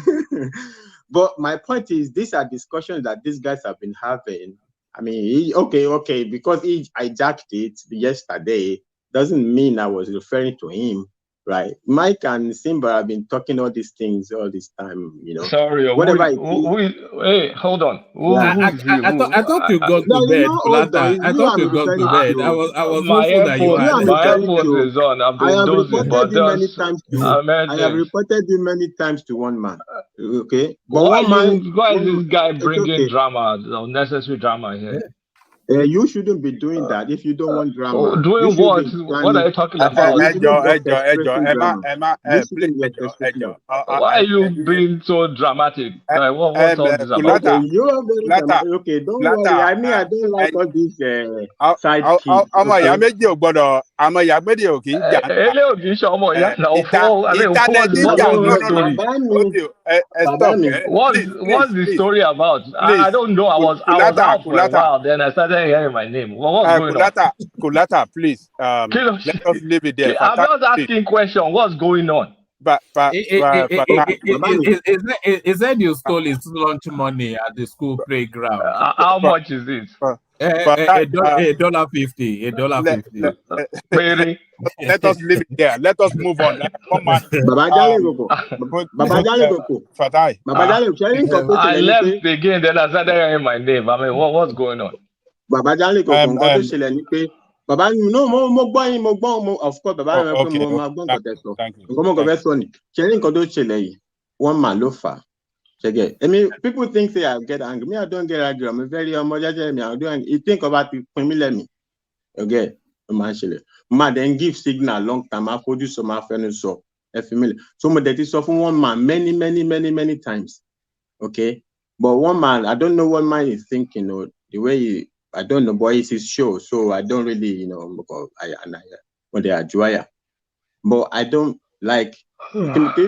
But my point is, these are discussions that these guys have been having. I mean, okay, because he hijacked it yesterday doesn't mean I was referring to him, right? Mike and Simba have been talking all these things all this time, Sorry, whatever. Hey, hold on. I thought you got to bed, Kulata. I thought you got to bed. I was hopeful that you had. My headphones is on. I've been dozing, but I have reported you many times to one man. Okay, but why is this guy bringing drama, unnecessary drama here? You shouldn't be doing that if you don't want drama. Doing what? What are you talking about? Why are you being so dramatic? What's all this about? Okay, you are very dramatic. Okay, don't worry. I mean, I don't like all these side kicks. What's the story about? I don't know. I was out for a while. Then I started hearing my name. What's going on? Kulata, please. Let us leave it there. I'm not asking question. What's going on? Is that you stole his lunch money at the school playground? How much is it? $1.50. Really? Let us leave it there. Let us move on. I left again, then I started hearing my name. I mean, what's going on? Baba Jale ko kon ko ṣẹlẹ̀ ní pé baba no mo gbọ́ of course baba rẹ̀ pé mo máa gbọ́ nǹkan tẹ́ sọ nǹkan mo kàn fẹ́ sọ ni ṣe ní nǹkan tó ṣẹlẹ̀ yìí one man ló fà ṣẹgẹ I mean people think say I get angry me I don't get angry I'm a very jẹ́jẹ́ mi I don't you think about the pin mi lẹ́mi okay o máa ń ṣẹlẹ̀ ma then give signal long time ma fojú sọ ma fẹ́nu sọ ẹ fi mi lẹ̀ so mo dẹ̀ ti sọ fún one man many times okay but one man I don't know what man is thinking or the way I don't know, but it's his show, so I don't really, because when they are joya. But I don't like. That's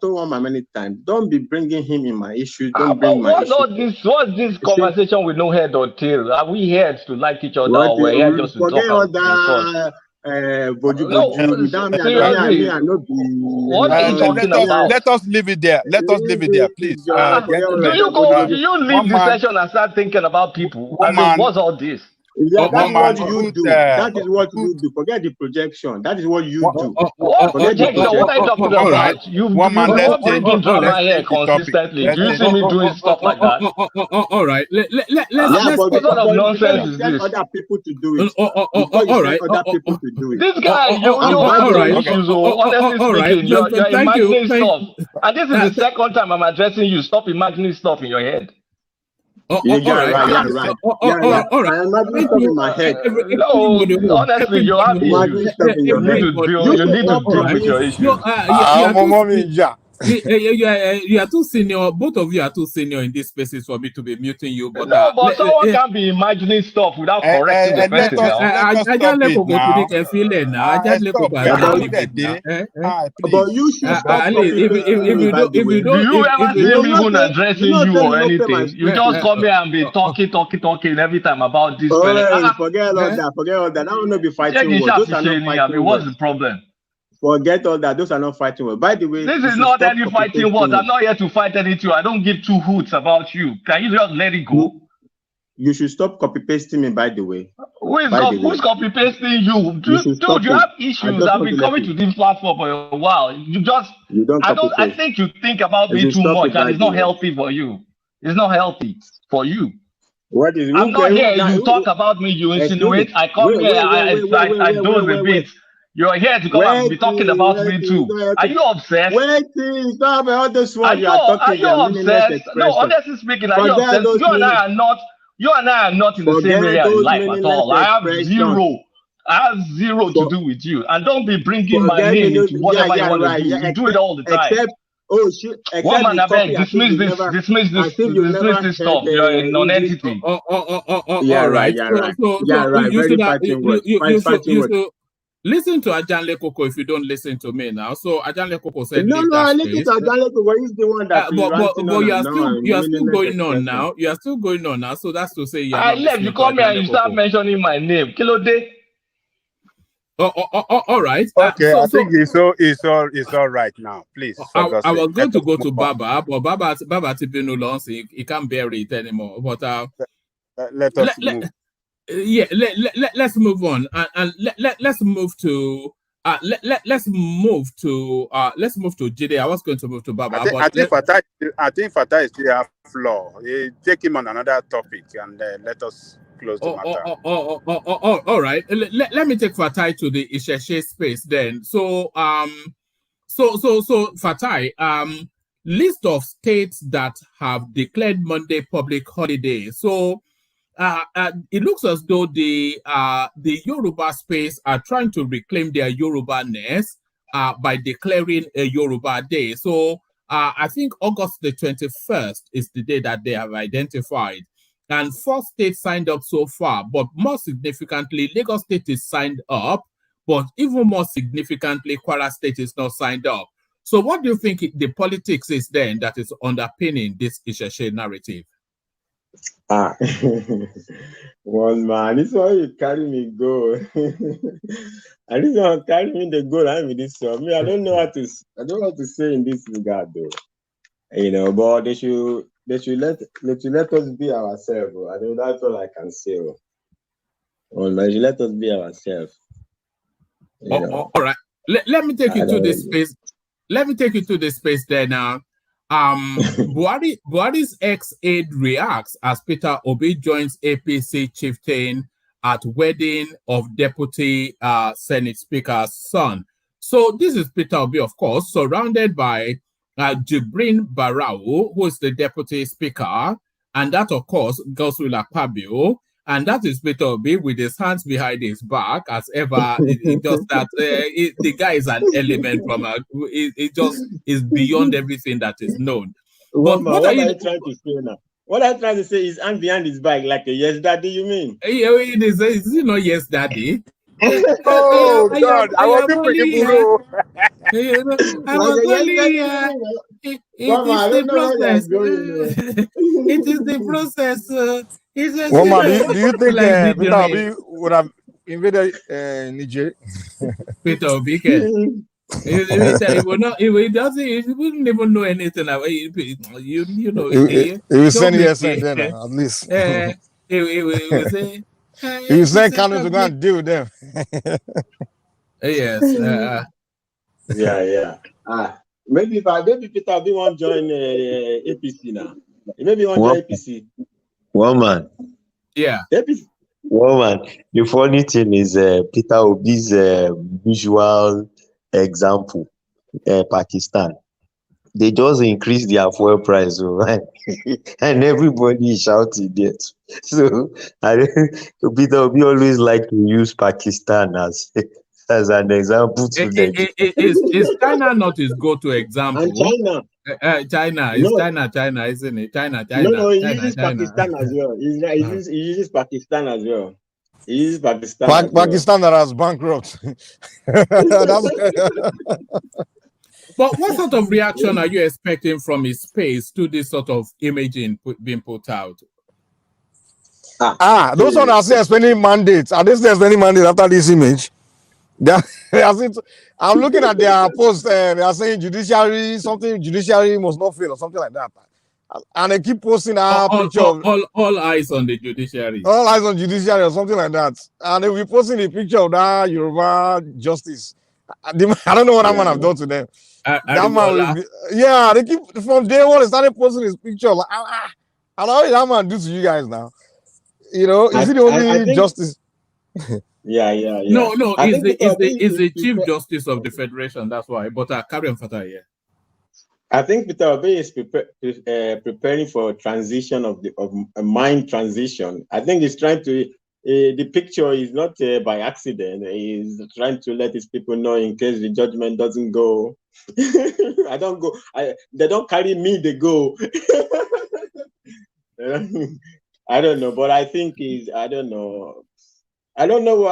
told one man many times. Don't be bringing him in my issues. Don't bring my issues. What's this conversation with no head or tail? Are we here to like each other, or we're here just to talk about discuss? What are you talking about? Let us leave it there. Let us leave it there, please. Do you leave the session and start thinking about people? I mean, what's all this? Yeah, that's what you do. That is what you do. Forget the projection. That is what you do. What projection? What are you talking about? You're bringing drama here consistently. Do you see me doing stuff like that? All right. Let's what sort of nonsense is this? Other people to do it. All right. Other people to do it. This guy, you have issues. Honestly speaking, you're imagining stuff. And this is the second time I'm addressing you. Stop imagining stuff in your head. All right. I imagine stuff in my head. No, honestly, you have issues. You need to deal with your issues. You are too senior. Both of you are too senior in this spaces for me to be muting you. But but someone can be imagining stuff without correcting the person. But you should stop. If you ever see me even addressing you or anything, you just come here and be talking every time about this. Forget all that. I will not be fighting. What's the problem? Forget all that. Those are not fighting words. By the way, this is not any fighting words. I'm not here to fight anything. I don't give two hoots about you. Can you just let it go? You should stop copy pasting me. By the way, who's copy pasting you? Dude, you have issues. I've been coming to this platform for a while. I think you think about me too much, and it's not healthy for you. It's not healthy for you. I'm not here. You talk about me. You insinuate. I come here. I do the bit. You're here to come and be talking about me too. Are you obsessed? Wait, stop all this one. Are you obsessed? No, honestly speaking, are you obsessed? You and I are not You and I are not in the same area in life at all. I have zero to do with you. And don't be bringing my name into whatever you want to do. You do it all the time. One man, I beg, dismiss this stuff. You're a non-entity. All right. You should listen to Ajanle Koko if you don't listen to me now. So Ajanle Koko said, no, I listen to Ajanle Koko. He's the one that you are still going on now. You are still going on now. So that's to say you are I left. You come here and you start mentioning my name. Kilo day. All right. Okay, I think it's all right now. Please. I was going to go to Baba, but Baba Tibino Lons, he can't bear it anymore. But let us move. Let's move on and let's move to let's move to Jide. I was going to move to Baba. I think Fatah is still have flaw. Take him on another topic and let us close the matter. All right. Let me take Fatai to the Isese space then. So Fatai, list of states that have declared Monday public holiday. So it looks as though the Yoruba space are trying to reclaim their Yoruba-ness by declaring a Yoruba day. So I think August the 21st is the day that they have identified. And 4 states signed up so far, but more significantly, Lagos State is signed up, but even more significantly, Kwara State is not signed up. So what do you think the politics is then that is underpinning this Isese narrative? Well, man, this one you carry me go. And this one carry me the go. I'm with this one. I don't know what to say in this regard, though. But they should let us be ourselves. I think that's all I can say. They should let us be ourselves. All right. Let me take you to this space. Let me take you to this space there now. Buhari's ex-aide reacts as Peter Obi joins APC chieftain at wedding of Deputy Senate Speaker's son. So this is Peter Obi, of course, surrounded by Jibrin Barau, who is the Deputy Speaker, and that, of course, goes with Akpabio, and that is Peter Obi with his hands behind his back, as ever. It just that the guy is an element from it just is beyond everything that is known. But what are you trying to say now? What I'm trying to say is hand behind his back, like a yes daddy, you mean? Yeah, it is yes daddy. Oh God, I was only here. I was only here. It is the process. It is the process. Well, man, do you think Peter Obi would have invaded Niger? Peter Obi can. He wouldn't even know anything about it. You know. He will send yes and then at least. He will say. He will send Kanu to go and deal with them. Yes. Yeah. Maybe Peter Obi won't join APC now. Maybe he won't join APC. Well, man. Yeah. APC. Well, man. The funny thing is Peter Obi's visual example, Pakistan. They just increased their fuel price, right? And everybody is shouting it. So Peter Obi always like to use Pakistan as an example to them. Is China not his go-to example? And China. China, isn't it? China. No, he uses Pakistan as well. He uses Pakistan as well. He uses Pakistan. Pakistan that has bankrupt. But what sort of reaction are you expecting from his space to this sort of imaging being put out? Those ones are still expending mandates. Are they still expending mandates after this image? I'm looking at their post. They are saying judiciary must not fail or something like that. And they keep posting our picture. All eyes on the judiciary. All eyes on judiciary or something like that. And they will be posting the picture of that Yoruba justice. I don't know what that man have done to them. That man they keep from day one. They started posting his picture. Like, and how did that man do to you guys now? Is it the only justice? Yeah. No, it's the Chief Justice of the Federation. That's why. But carry on, Fatah, yeah. I think Peter Obi is preparing for a transition of a mind transition. I think he's trying to. The picture is not by accident. He's trying to let his people know in case the judgment doesn't go. I don't go. They don't carry me. They go. I don't know, but I think he's. I don't know. I don't know.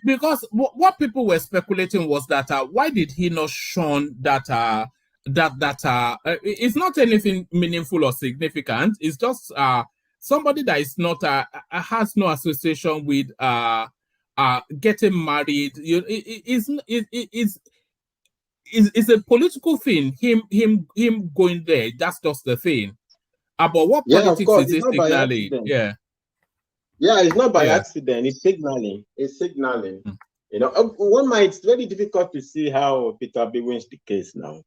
Because what people were speculating was that why did he not shun that it's not anything meaningful or significant. It's just somebody that is not has no association with getting married. It's a political thing. Him going there. That's just the thing. But what politics is it signaling? Yeah. Yeah, it's not by accident. It's signaling. It's signaling. You know, it's very difficult to see how Peter Obi wins the case now.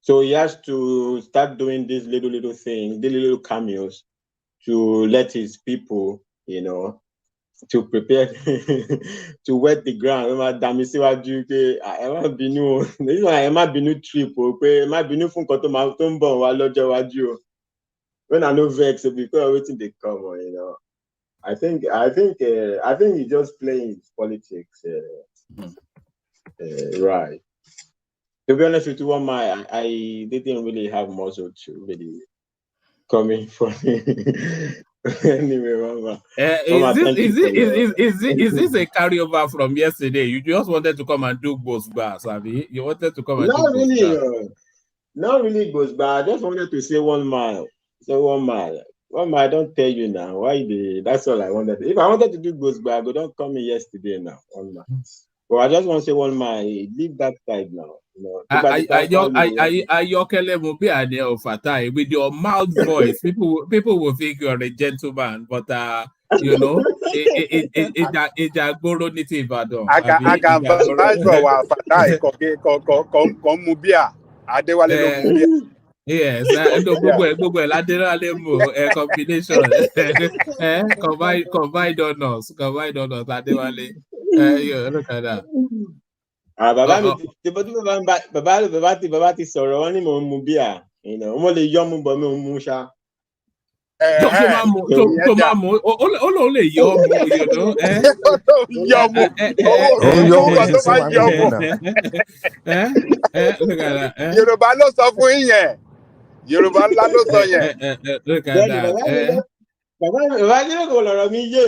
So he has to start doing these little things, the little cameos, to let his people, you know, to prepare to wet the ground. This when I know vex because everything they come, you know. I think he's just playing politics, right. To be honest with you, I didn't really have muscle to really coming from anyway. Is this a carryover from yesterday? You just wanted to come and do Ghost Bars, Abby? You wanted to come and not do really, Ghost Bars? Not really Ghost Bars. I just wanted to say 1 mile. So 1 mile. 1 mile, I don't tell you now. That's all I wanted. If I wanted to do Ghost Bars, don't call me yesterday now. 1 mile. But I just want to say 1 mile. Leave that side now. You know, with your mild voice, people will think you're a gentleman, but you know, it's a goro native. I can vouch for Fatai. Yes, Google combination. Combine donors. Look at that. Baba ti sọ̀rọ̀ wọn ní mò ń mu bíà, mo lè yọ́ mu bọ̀ mi ò mu ṣá. Yorùbá ló sọ fún yín. Yorùbá ńlá ló sọ yẹn. Bàbá yẹn kò lọ̀rọ̀ mi yé.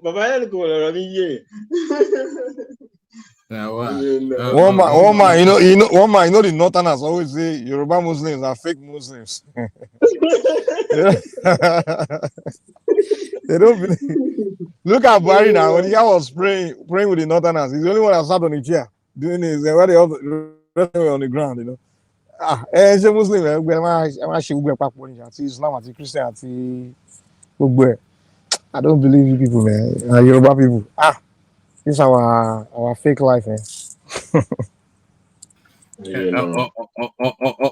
Bàbá yẹn kò lọ̀rọ̀ mi yé. One man, you know the Northerners always say Yoruba Muslims are fake Muslims. They don't believe. Look at Barry now. When the guy was praying with the Northerners, he's the only one that sat on the chair doing his where the other on the ground, you know. It's a Muslim. Islam, Christian, I don't believe you people, man. Yoruba people. This is our fake life, man.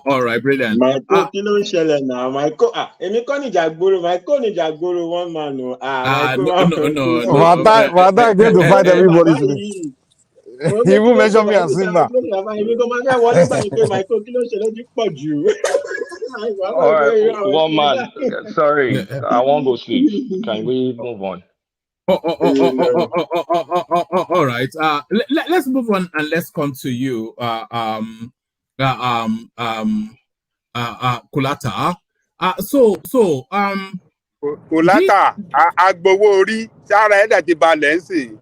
All right, brilliant. My kilo shele now. My co ni jagboro. My co ni jagboro 1 man. No. Vada going to fight everybody today. He will mention me as Simba. All right, 1 man. Sorry, I won't go sleep. Can we move on? All right. Let's move on and let's come to you, Kulata. Kulata, agbowo orí, sára ẹ̀dá ti balẹ̀ ń sìn.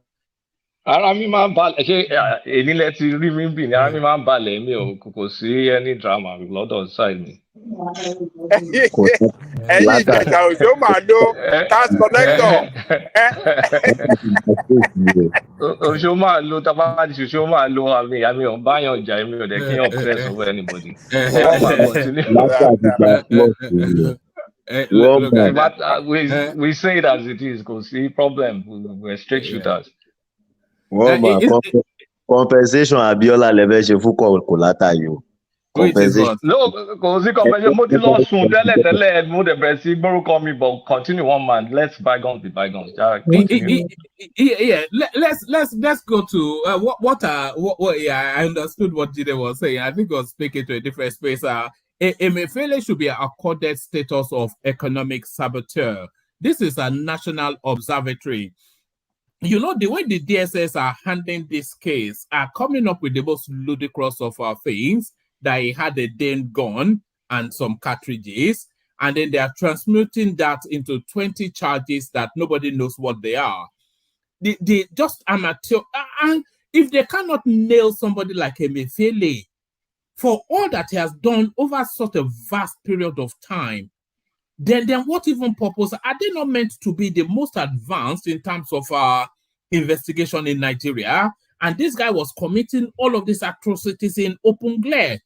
Ara mi máa ń balẹ̀ ṣé èyí lẹ ti rí mi bì ní ara mi máa ń balẹ̀ mi ò kò sí any drama lọ́dọ̀ side mi. Ẹ̀yin ìjàjà òjò máa lo tax collector. Òṣò máa lo tábàdì ṣoṣo máa lo àmì ò báyàn jà èmi ò dẹ̀ kí yàn press over anybody. We say it as it is, kò sí problem, we're straight shooters. Compensation Abiola lẹ́fẹ̀ẹ́ ṣe fún Kulata yìí o. Compensation. No, because the compensation but continue one man. Let's bygones be bygones. Continue. Yeah, let's go to what yeah, I understood what Jide was saying. I think I was speaking to a different space. Emefiele should be accorded status of economic saboteur. This is a national observatory. You know, the way the DSS are handling this case are coming up with the most ludicrous of things, that he had a Dane gun and some cartridges, and then they are transmuting that into 20 charges that nobody knows what they are. They just amateur. And if they cannot nail somebody like Emefiele for all that he has done over such a vast period of time, then what even purpose? Are they not meant to be the most advanced in terms of investigation in Nigeria? And this guy was committing all of these atrocities in open glare.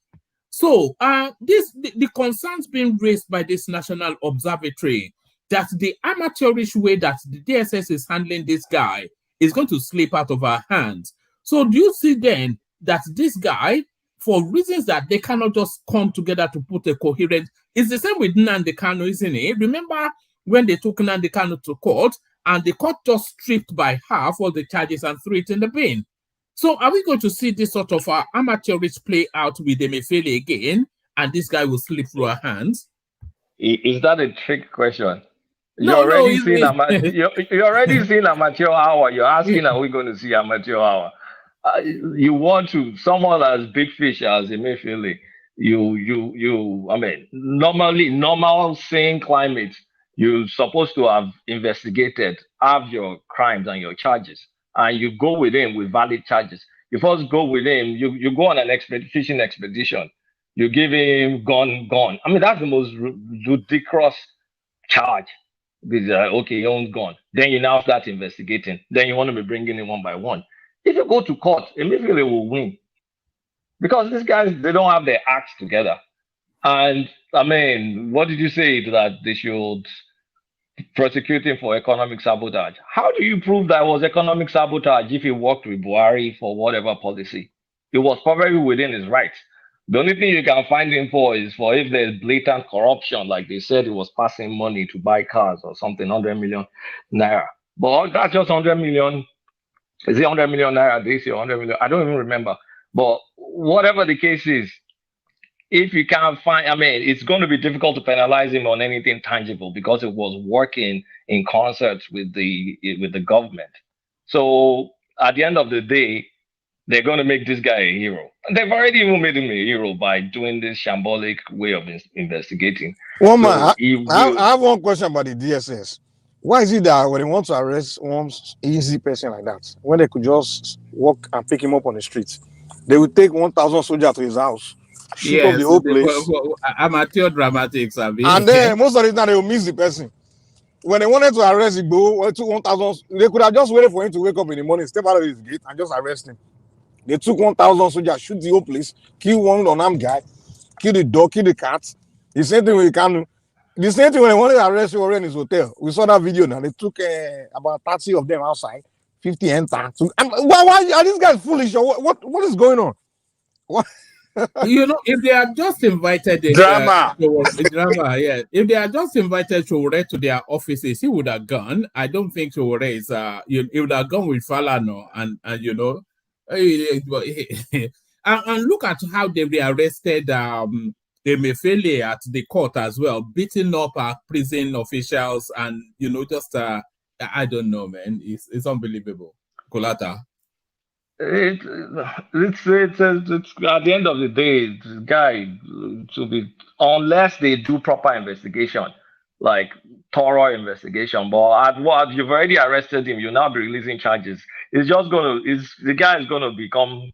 So the concerns being raised by this national observatory, that the amateurish way that the DSS is handling this guy is going to slip out of our hands. So do you see then that this guy, for reasons that they cannot just come together to put a coherent, it's the same with Nnamdi Kanu, isn't it? Remember when they took Nnamdi Kanu to court and the court just stripped by half all the charges and threw it in the bin? So are we going to see this sort of amateurish play out with Emefiele again, and this guy will slip through our hands? Is that a trick question? You're already seeing amateur hour. You're asking, are we going to see amateur hour? You want to, someone as big fish as Emefiele, I mean, normal sane climate, you're supposed to have investigated, have your crimes and your charges, and you go with him with valid charges. You first go with him, you go on an fishing expedition, you give him gun. I mean, that's the most ludicrous charge. Okay, he owns gun. Then you now start investigating. Then you want to be bringing in one by one. If you go to court, Emefiele will win. Because these guys, they don't have their acts together. And, I mean, what did you say that they should prosecute him for economic sabotage? How do you prove that it was economic sabotage if he worked with Buhari for whatever policy? It was probably within his rights. The only thing you can find him for is for if there's blatant corruption, like they said he was passing money to buy cars or something, 100 million naira. But that's just 100 million. Is it 100 million naira this year, 100 million? I don't even remember. But whatever the case is, if you can't find, I mean, it's going to be difficult to penalize him on anything tangible because it was working in concert with the government. So at the end of the day, they're going to make this guy a hero. And they've already even made him a hero by doing this shambolic way of investigating. Well, man, I have one question about the DSS. Why is it that when they want to arrest one easy person like that, when they could just walk and pick him up on the streets, they would take 1,000 soldiers to his house, shoot up the whole place. Amateur dramatics, I mean. And then most of the time they will miss the person. When they wanted to arrest Igbo, took 1,000, they could have just waited for him to wake up in the morning, step out of his gate, and just arrest him. They took 1,000 soldiers, shoot the whole place, kill one unarmed guy, kill the dog, kill the cat. The same thing with Kanu. The same thing when they wanted to arrest you in his hotel. We saw that video now. They took about 30 of them outside, 50 enter. Why are these guys foolish? Or what is going on? What? You know, if they are just invited drama, yeah. If they are just invited to their offices, he would have gone. I don't think Showore is he would have gone with Falano and you know, and look at how they rearrested Emefiele at the court as well, beating up prison officials, and you know, just I don't know, man. It's unbelievable. Kolata. It's at the end of the day, this guy to be, unless they do proper investigation, like thorough investigation. But at what you've already arrested him, you'll now be releasing charges. It's just the guy is gonna become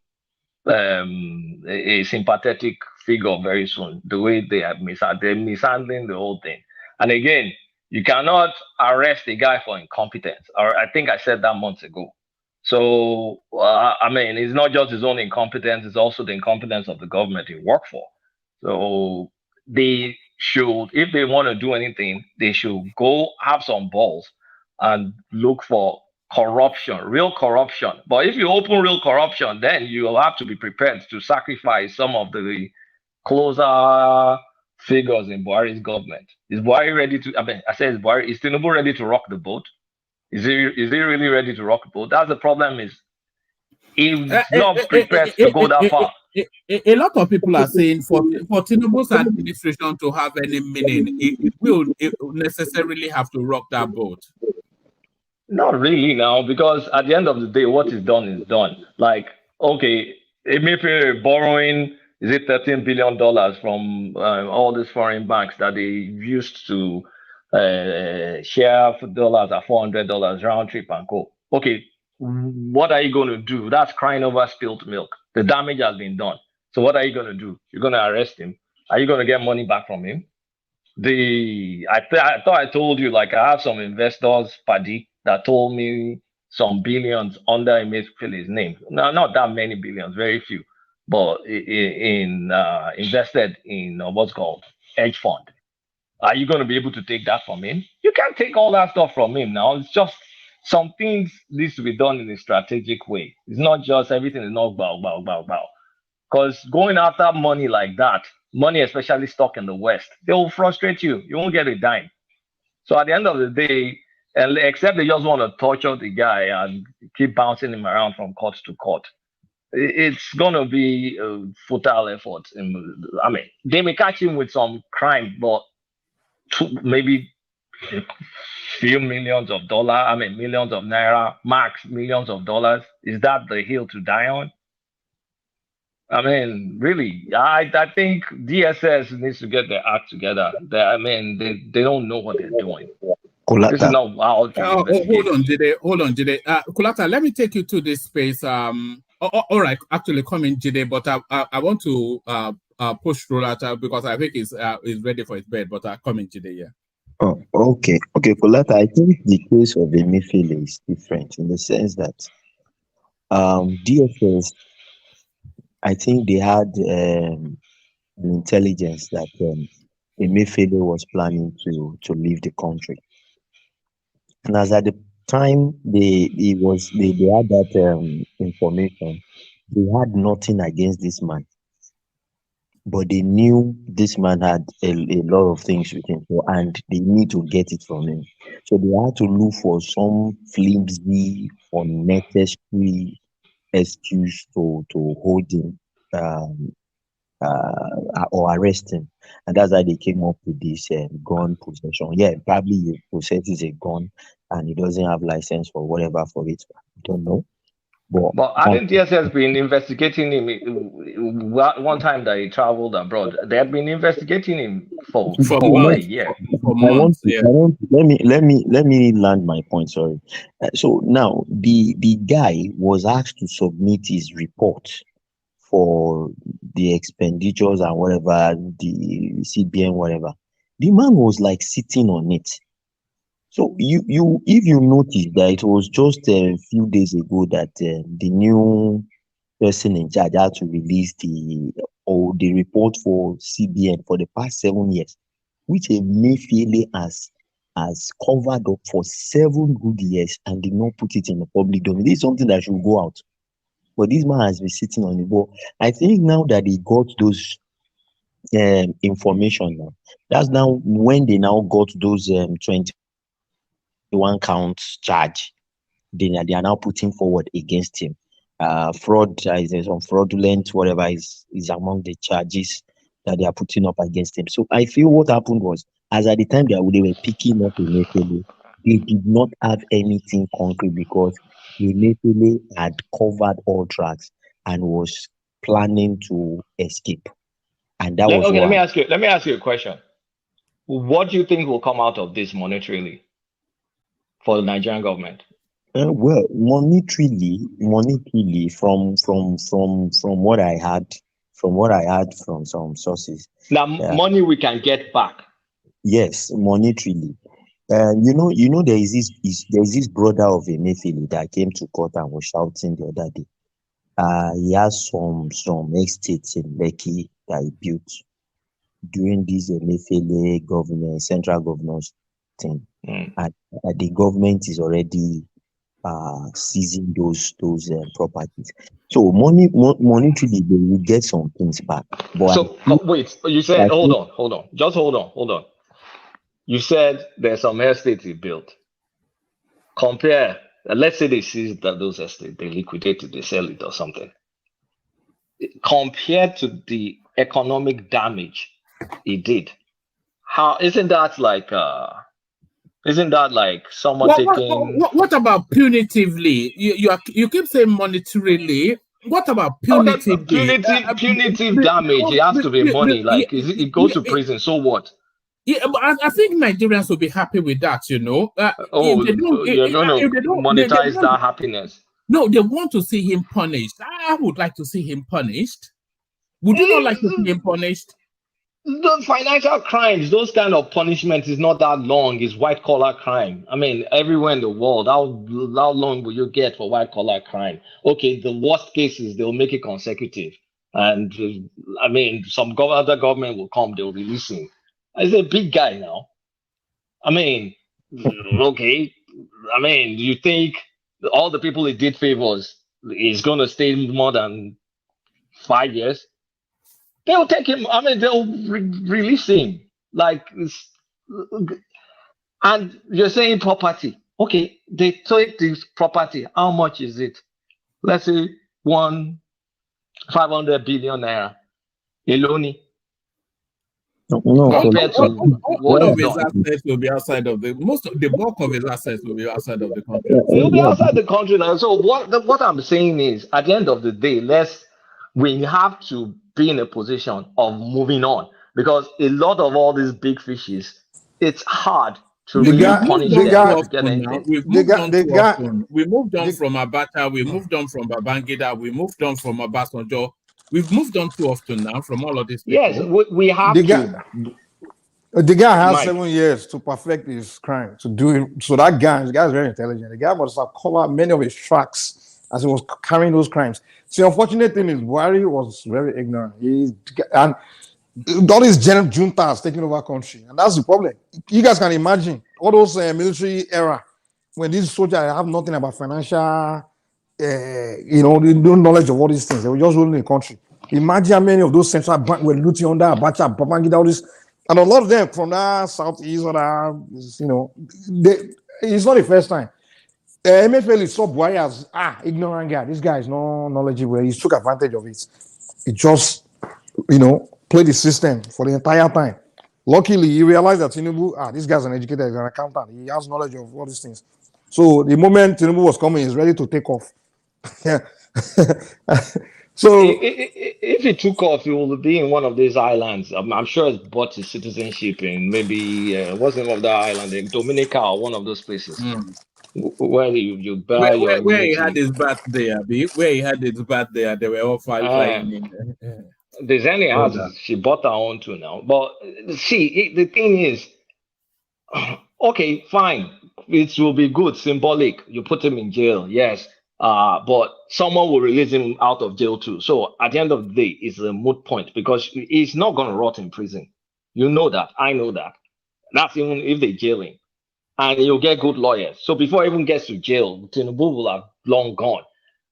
a sympathetic figure very soon. The way they're mishandling the whole thing. And again, you cannot arrest a guy for incompetence. Or I think I said that months ago. So, I mean, it's not just his own incompetence, it's also the incompetence of the government he worked for. So they should, if they want to do anything, they should go have some balls and look for corruption, real corruption. But if you open real corruption, then you'll have to be prepared to sacrifice some of the closer figures in Buhari's government. Is Buhari ready to? Is Tinubu ready to rock the boat? Is he really ready to rock the boat? That's the problem. Is he's not prepared to go that far. A lot of people are saying for Tinubu's administration to have any meaning, it will necessarily have to rock that boat. Not really now, because at the end of the day, what is done is done. Like, okay, Emefiele borrowing, is it $13 billion from all these foreign banks that they used to share for dollars at $400 round trip and go. Okay, what are you going to do? That's crying over spilled milk. The damage has been done. So what are you going to do? You're going to arrest him. Are you going to get money back from him? I thought I told you, like, I have some investors, Paddy, that told me some billions under Emefiele's name. No, not that many billions, very few, but invested in what's called hedge fund. Are you going to be able to take that from him? You can't take all that stuff from him now. It's just some things needs to be done in a strategic way. It's not just everything is not bow. Because going after money like that, money especially stuck in the West, they will frustrate you. You won't get a dime. So at the end of the day, except they just want to torture the guy and keep bouncing him around from court to court, it's going to be a futile effort. I mean, they may catch him with some crime, but maybe a few millions of dollars, millions of naira, max millions of dollars. Is that the hill to die on? I mean, really, I think DSS needs to get their act together. They don't know what they're doing. This is not how to hold on, Jide. Kulata, let me take you to this space. All right, actually coming, Jide, but I want to push Kulata because I think he's ready for his bed, but coming, Jide, yeah. Oh, okay, Kulata. I think the case of Emefiele is different in the sense that DSS, I think they had an intelligence that Emefiele was planning to leave the country, and as at the time they had that information, they had nothing against this man, but they knew this man had a lot of things with him, and they need to get it from him. So they had to look for some flimsy, unnecessary excuse to hold him or arrest him, and that's how they came up with this gun possession. Yeah, probably he possesses a gun and he doesn't have license or whatever for it. I don't know. But hadn't DSS been investigating him one time that he traveled abroad? They had been investigating him for over a year. For months. Let me land my point. Sorry. So now the guy was asked to submit his report for the expenditures and whatever, the CBN, whatever. The man was like sitting on it. So if you notice that it was just a few days ago that the new person in charge had to release the report for CBN for the past 7 years, which Emefiele has covered up for 7 good years and did not put it in the public domain. This is something that should go out. But this man has been sitting on the board. I think now that he got those information now, that's now when they now got those 21 counts charge. They are now putting forward against him. Fraud, some fraudulent, whatever is among the charges that they are putting up against him. So I feel what happened was, as at the time they were picking up Emefiele, they did not have anything concrete because Emefiele had covered all tracks and was planning to escape. And that was let me ask you a question. What do you think will come out of this monetarily for the Nigerian government? Well, monetarily, from what I had from some sources. Now, money we can get back. Yes, monetarily. You know, there is this brother of Emefiele that came to court and was shouting the other day. He has some estates in Lekki that he built during this Emefiele government, central governance thing, and the government is already seizing those properties. So monetarily they will get some things back. But so wait, you said hold on, just hold on. You said there's some estates he built. Compare, let's say they seize those estates, they liquidate it, they sell it or something. Compared to the economic damage he did, how isn't that like someone taking? What about punitively? You keep saying monetarily. What about punitively? Punitive damage. It has to be money. Like it goes to prison. So what? Yeah, but I think Nigerians will be happy with that. You know. You're going to monetize that happiness. No, they want to see him punished. I would like to see him punished. Would you not like to see him punished? The financial crimes, those kind of punishment is not that long. It's white collar crime. I mean, everywhere in the world, how long will you get for white collar crime? Okay, the worst cases, they'll make it consecutive. And I mean, some other government will come, they'll release him. He's a big guy now. I mean, okay. I mean, do you think all the people he did favors is going to stay more than 5 years? They'll take him. I mean, they'll release him. Like, and you're saying property. Okay, they take this property. How much is it? Let's say 500 billion naira. Eloni. Compared to all of his assets will be outside of the bulk of his assets will be outside of the country. He'll be outside the country now. So what I'm saying is, at the end of the day, we have to be in a position of moving on, because a lot of all these big fishes, it's hard to really punish them. We moved on from Abacha, we moved on from Babangida, we moved on from Obasanjo. We've moved on too often now from all of these people. Yes, we have to. The guy has 7 years to perfect his crime, to do it. So the guy's very intelligent. The guy must have covered many of his tracks as he was carrying those crimes. So the unfortunate thing is Buhari was very ignorant. And all these juntas taking over country, and that's the problem. You guys can imagine all those military era when these soldiers have nothing about financial, no knowledge of all these things. They were just ruling the country. Imagine how many of those central banks were looting under Abacha, Babangida, all this, and a lot of them from that southeast or that, it's not the first time. MFL saw Buhari as ignorant guy. This guy is not knowledgeable. He took advantage of it. He just, played the system for the entire time. Luckily, he realized that Tinubu, this guy's an educator, he's an accountant. He has knowledge of all these things. So the moment Tinubu was coming, he's ready to take off. So if he took off, he will be in one of these islands. I'm sure he's bought his citizenship in maybe what's the name of that island, in Dominica or one of those places. Where you buy where he had his birthday, where he had his birthday, they were all fighting. The Zeni has, she bought her own too now. But see, the thing is, okay, fine, it will be good, symbolic. You put him in jail, yes. But someone will release him out of jail too. So at the end of the day, it's a moot point, because he's not going to rot in prison. You know that. I know that. That's even if they jail him. And you'll get good lawyers. So before he even gets to jail, Tinubu will have long gone.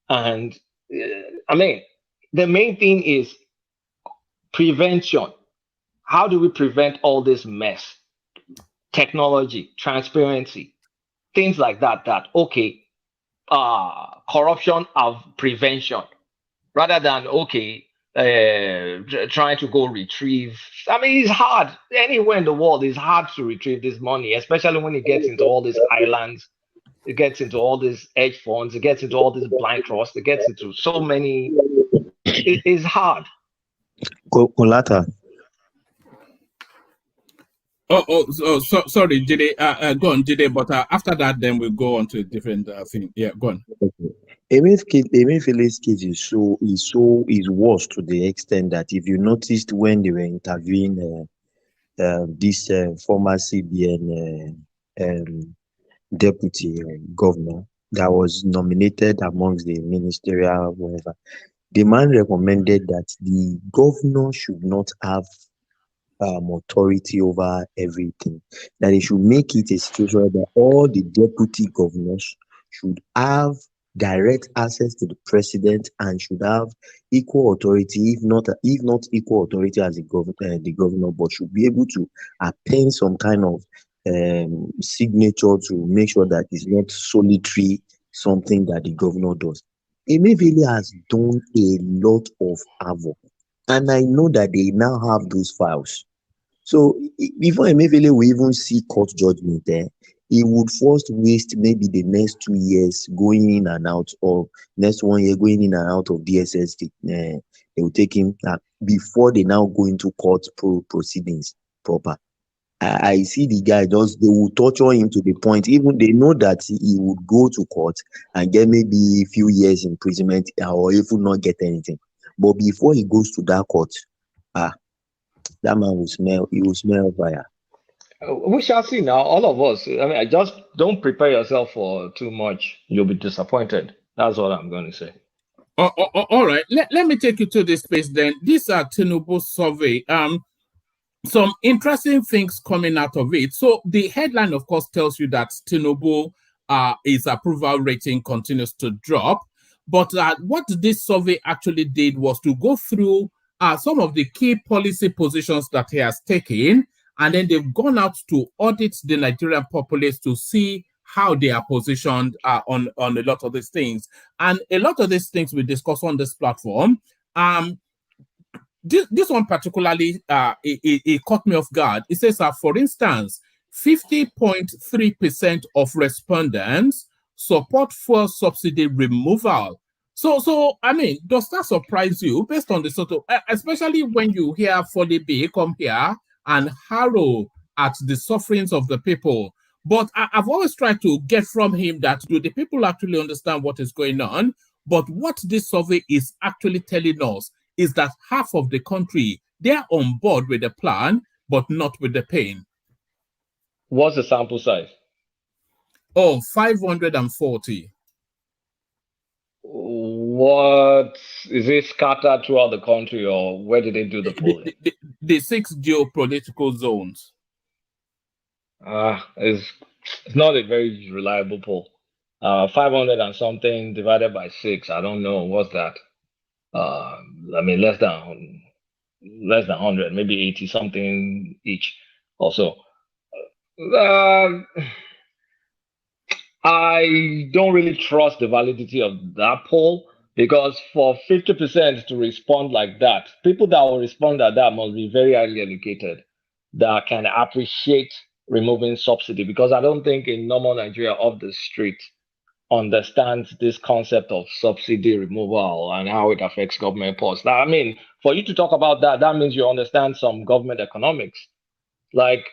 And I mean, the main thing is prevention. How do we prevent all this mess? Technology, transparency, things like that. Corruption of prevention, rather than trying to go retrieve. I mean, it's hard. Anywhere in the world, it's hard to retrieve this money, especially when it gets into all these islands, it gets into all these hedge funds, it gets into all this blind trust, it gets into so many. It is hard. Kolata. Sorry, Jide. Go on, Jide. But after that, then we'll go on to a different thing. Yeah, go on. Okay. Emefiele's case is worse to the extent that if you noticed when they were interviewing this former CBN deputy governor that was nominated amongst the ministerial whatever, the man recommended that the governor should not have authority over everything, that they should make it a situation that all the deputy governors should have direct access to the president and should have equal authority, if not equal authority as the governor, but should be able to append some kind of signature to make sure that it's not solitary something that the governor does. Emefiele has done a lot of havoc, and I know that they now have those files. So before Emefiele will even see court judgment there, he would first waste maybe the next 2 years going in and out, or next 1 year going in and out of DSS. They will take him before they now go into court proceedings proper. I see the guy they will torture him to the point, even they know that he would go to court and get maybe a few years imprisonment or even not get anything. But before he goes to that court, that man will smell fire. We shall see now, all of us. I mean, I just don't prepare yourself for too much. You'll be disappointed. That's what I'm going to say. All right. Let me take you to this space then. These are Tinubu survey. Some interesting things coming out of it. So the headline, of course, tells you that Tinubu his approval rating continues to drop. But what this survey actually did was to go through some of the key policy positions that he has taken, and then they've gone out to audit the Nigerian populace to see how they are positioned on a lot of these things. And a lot of these things we discuss on this platform. This one particularly, it caught me off guard. It says, for instance, 50.3% of respondents support fuel subsidy removal. So I mean, does that surprise you based on the sort of, especially when you hear Fode B come here and harrow at the sufferings of the people? But I've always tried to get from him that do the people actually understand what is going on? But what this survey is actually telling us is that half of the country, they're on board with the plan, but not with the pain. What's the sample size? Oh, 540. What is it scattered throughout the country, or where did they do the polling? The 6 geopolitical zones. It's not a very reliable poll. 500 and something divided by 6. I don't know what's that. I mean, less than 100, maybe 80 something each. Also, I don't really trust the validity of that poll, because for 50% to respond like that, people that will respond like that must be very highly educated, that can appreciate removing subsidy, because I don't think a normal Nigeria off the street understands this concept of subsidy removal and how it affects government posts. Now, I mean, for you to talk about that, that means you understand some government economics. Like,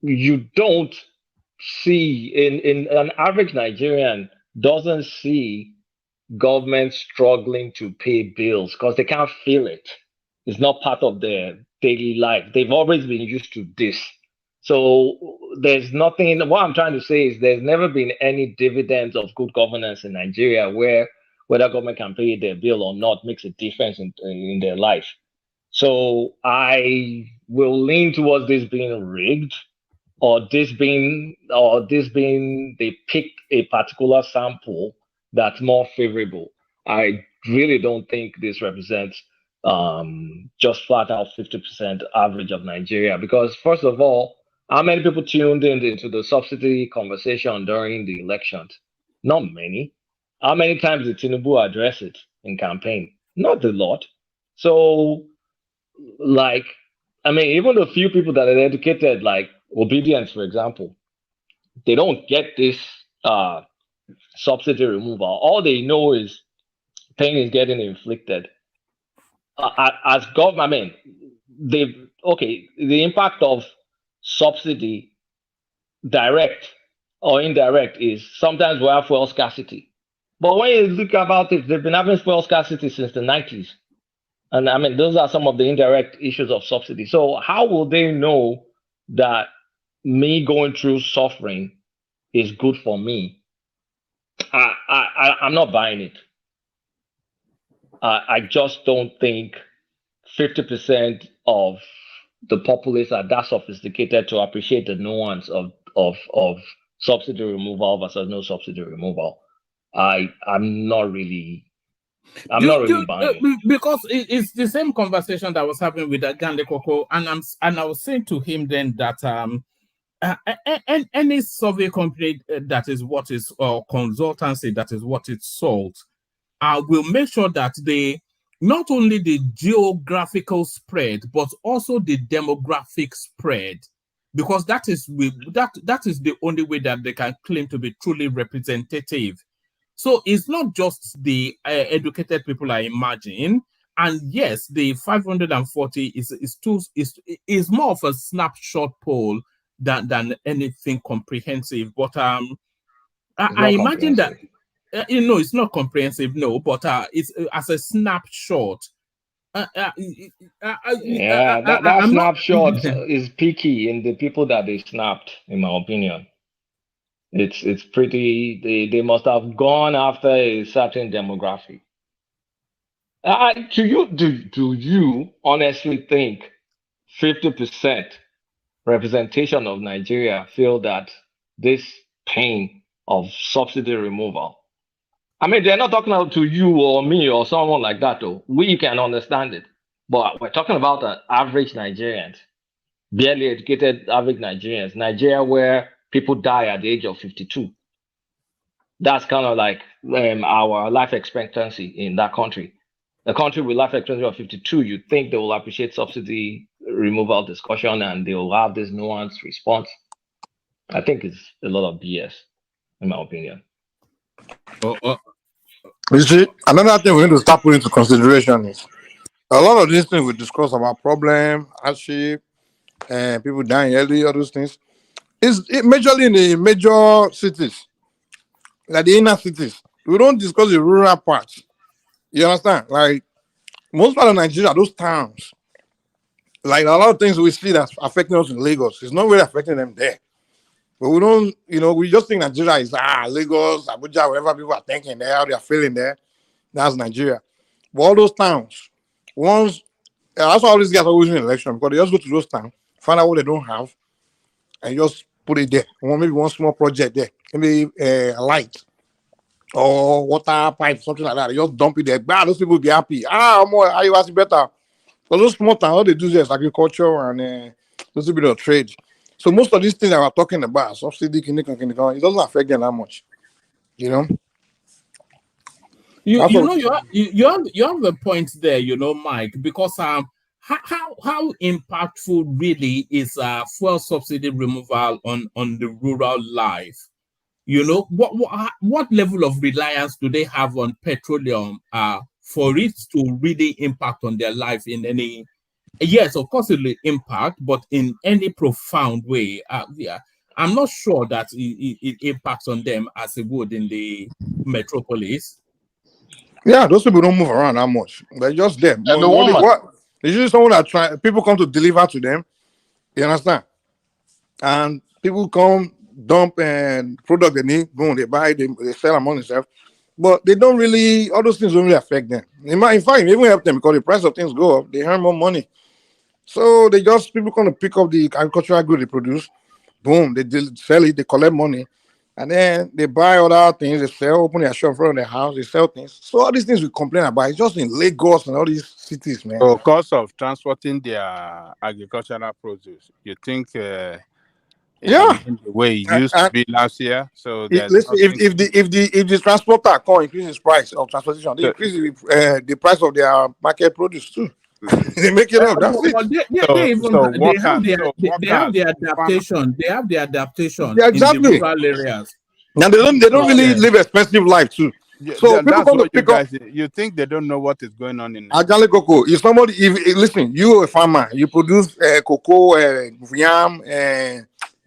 you don't see, in an average Nigerian doesn't see government struggling to pay bills because they can't feel it. It's not part of their daily life. They've always been used to this. So there's nothing, what I'm trying to say is there's never been any dividends of good governance in Nigeria where whether government can pay their bill or not makes a difference in their life. So I will lean towards this being rigged, or this being they picked a particular sample that's more favorable. I really don't think this represents just flat out 50% average of Nigeria, because first of all, how many people tuned into the subsidy conversation during the elections? Not many. How many times did Tinubu address it in campaign? Not a lot. So, like, I mean, even the few people that are educated, like Obedience, for example, they don't get this subsidy removal. All they know is pain is getting inflicted. As government, I mean, the impact of subsidy, direct or indirect, is sometimes we have fuel scarcity. But when you look about it, they've been having fuel scarcity since the 90s. And I mean, those are some of the indirect issues of subsidy. So how will they know that me going through suffering is good for me? I'm not buying it. I just don't think 50% of the populace are that sophisticated to appreciate the nuance of subsidy removal versus no subsidy removal. I'm not really buying. Because it's the same conversation that I was having with Gandhi Koko, and I was saying to him then that any survey company that is what is, or consultancy that is what it's sold, will make sure that they not only the geographical spread but also the demographic spread, because that is the only way that they can claim to be truly representative. So it's not just the educated people, I imagine. And yes, the 540 is more of a snapshot poll than anything comprehensive. But I imagine that it's not comprehensive, no, but it's as a snapshot. That snapshot is picky in the people that they snapped, in my opinion. It's pretty. They must have gone after a certain demographic. Do you honestly think 50% representation of Nigeria feel that this pain of subsidy removal? I mean, they're not talking to you or me or someone like that, though. We can understand it. But we're talking about an average Nigerians, barely educated average Nigerians, Nigeria where people die at the age of 52. That's kind of like our life expectancy in that country. A country with life expectancy of 52, you think they will appreciate subsidy removal discussion and they will have this nuanced response. I think it's a lot of BS, in my opinion. You see, another thing we need to start putting into consideration is a lot of these things we discuss about problem, hardship, and people dying early, all those things. Majorly in the major cities, like the inner cities. We don't discuss the rural parts. You understand? Like most part of Nigeria, those towns, like a lot of things we see that's affecting us in Lagos, it's not really affecting them there. But we don't, we just think Nigeria is Lagos, Abuja, wherever people are thinking there, how they are feeling there. That's Nigeria. But all those towns, that's why all these guys are always in election, because they just go to those towns, find out what they don't have, and just put it there. Maybe one small project there, maybe a light or water pipe, something like that. They just dump it there. Those people will be happy. More, you ask better. But those small towns, all they do is agriculture and a little bit of trade. So most of these things that we're talking about, subsidy, it doesn't affect them that much. You have a point there, Mike, because how impactful really is fuel subsidy removal on the rural life? What level of reliance do they have on petroleum for it to really impact on their life in any? Yes, of course it will impact, but in any profound way. I'm not sure that it impacts on them as it would in the metropolis. Yeah, those people don't move around that much. They're just there. It's just someone that people come to deliver to them. You understand? And people come, dump and product they need, boom, they buy, they sell among themselves. But they don't really, all those things don't really affect them. In fact, it even help them because the price of things go up, they earn more money. So people come to pick up the agricultural good they produce, boom, they sell it, they collect money, and then they buy other things, they sell, open their shop in front of their house, they sell things. So all these things we complain about, it's just in Lagos and all these cities, man. So cost of transporting their agricultural produce, you think the way it used to be last year? So listen, if the transporter can't increase his price of transportation, they increase the price of their market produce too. They make it up. That's it. They have the adaptation. They have the adaptation in exactly. the rural areas. And they don't really live expensive life too. Yeah, so people come to pick up. You think they don't know what is going on in Ajale cocoa. If somebody, listen, you a farmer, you produce cocoa, yam,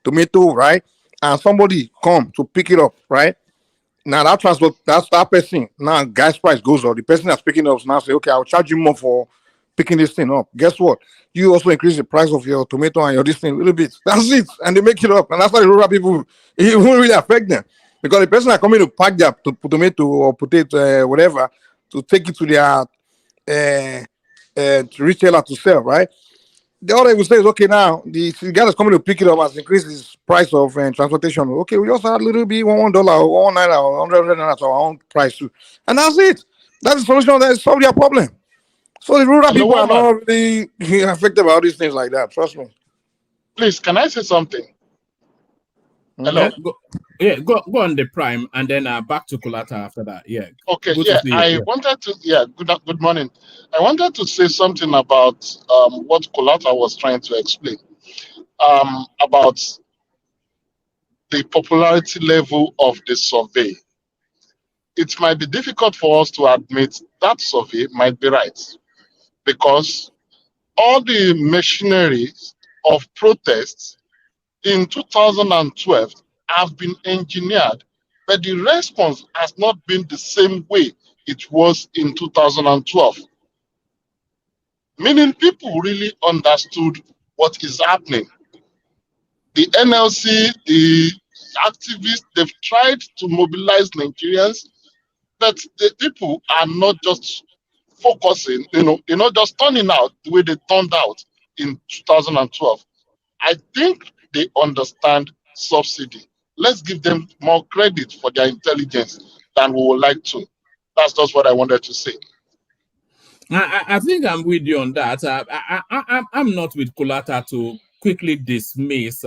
tomato, right? And somebody come to pick it up, right? Now that transport, that's that person. Now gas price goes up. The person that's picking it up now say, okay, I'll charge you more for picking this thing up. Guess what? You also increase the price of your tomato and your this thing a little bit. That's it. And they make it up. And that's why the rural people, it won't really affect them. Because the person that coming to pack their tomato or potato, whatever, to take it to their retailer to sell, right? the other will say is okay now. The guy that's coming to pick it up has increased his price of transportation. Okay, we also add a little bit $1 or $1 or 100 naira to our own price too, and that's it. That's the solution that solve their problem. So the rural people are not really affected by all these things like that. Trust me. Please, can I say something? Hello. Go on the prime, and then back to Kulata after that. Yeah. Okay. Yeah, I wanted to. Yeah. Good morning. I wanted to say something about what Kulata was trying to explain about the popularity level of the survey. It might be difficult for us to admit that survey might be right, because all the machinery of protests in 2012 have been engineered, but the response has not been the same way it was in 2012. Meaning people really understood what is happening. The NLC, the activists, they've tried to mobilize Nigerians, but the people are not just focusing, they're not just turning out the way they turned out in 2012. I think they understand subsidy. Let's give them more credit for their intelligence than we would like to. That's just what I wanted to say. I think I'm with you on that. I'm not with Kulata to quickly dismiss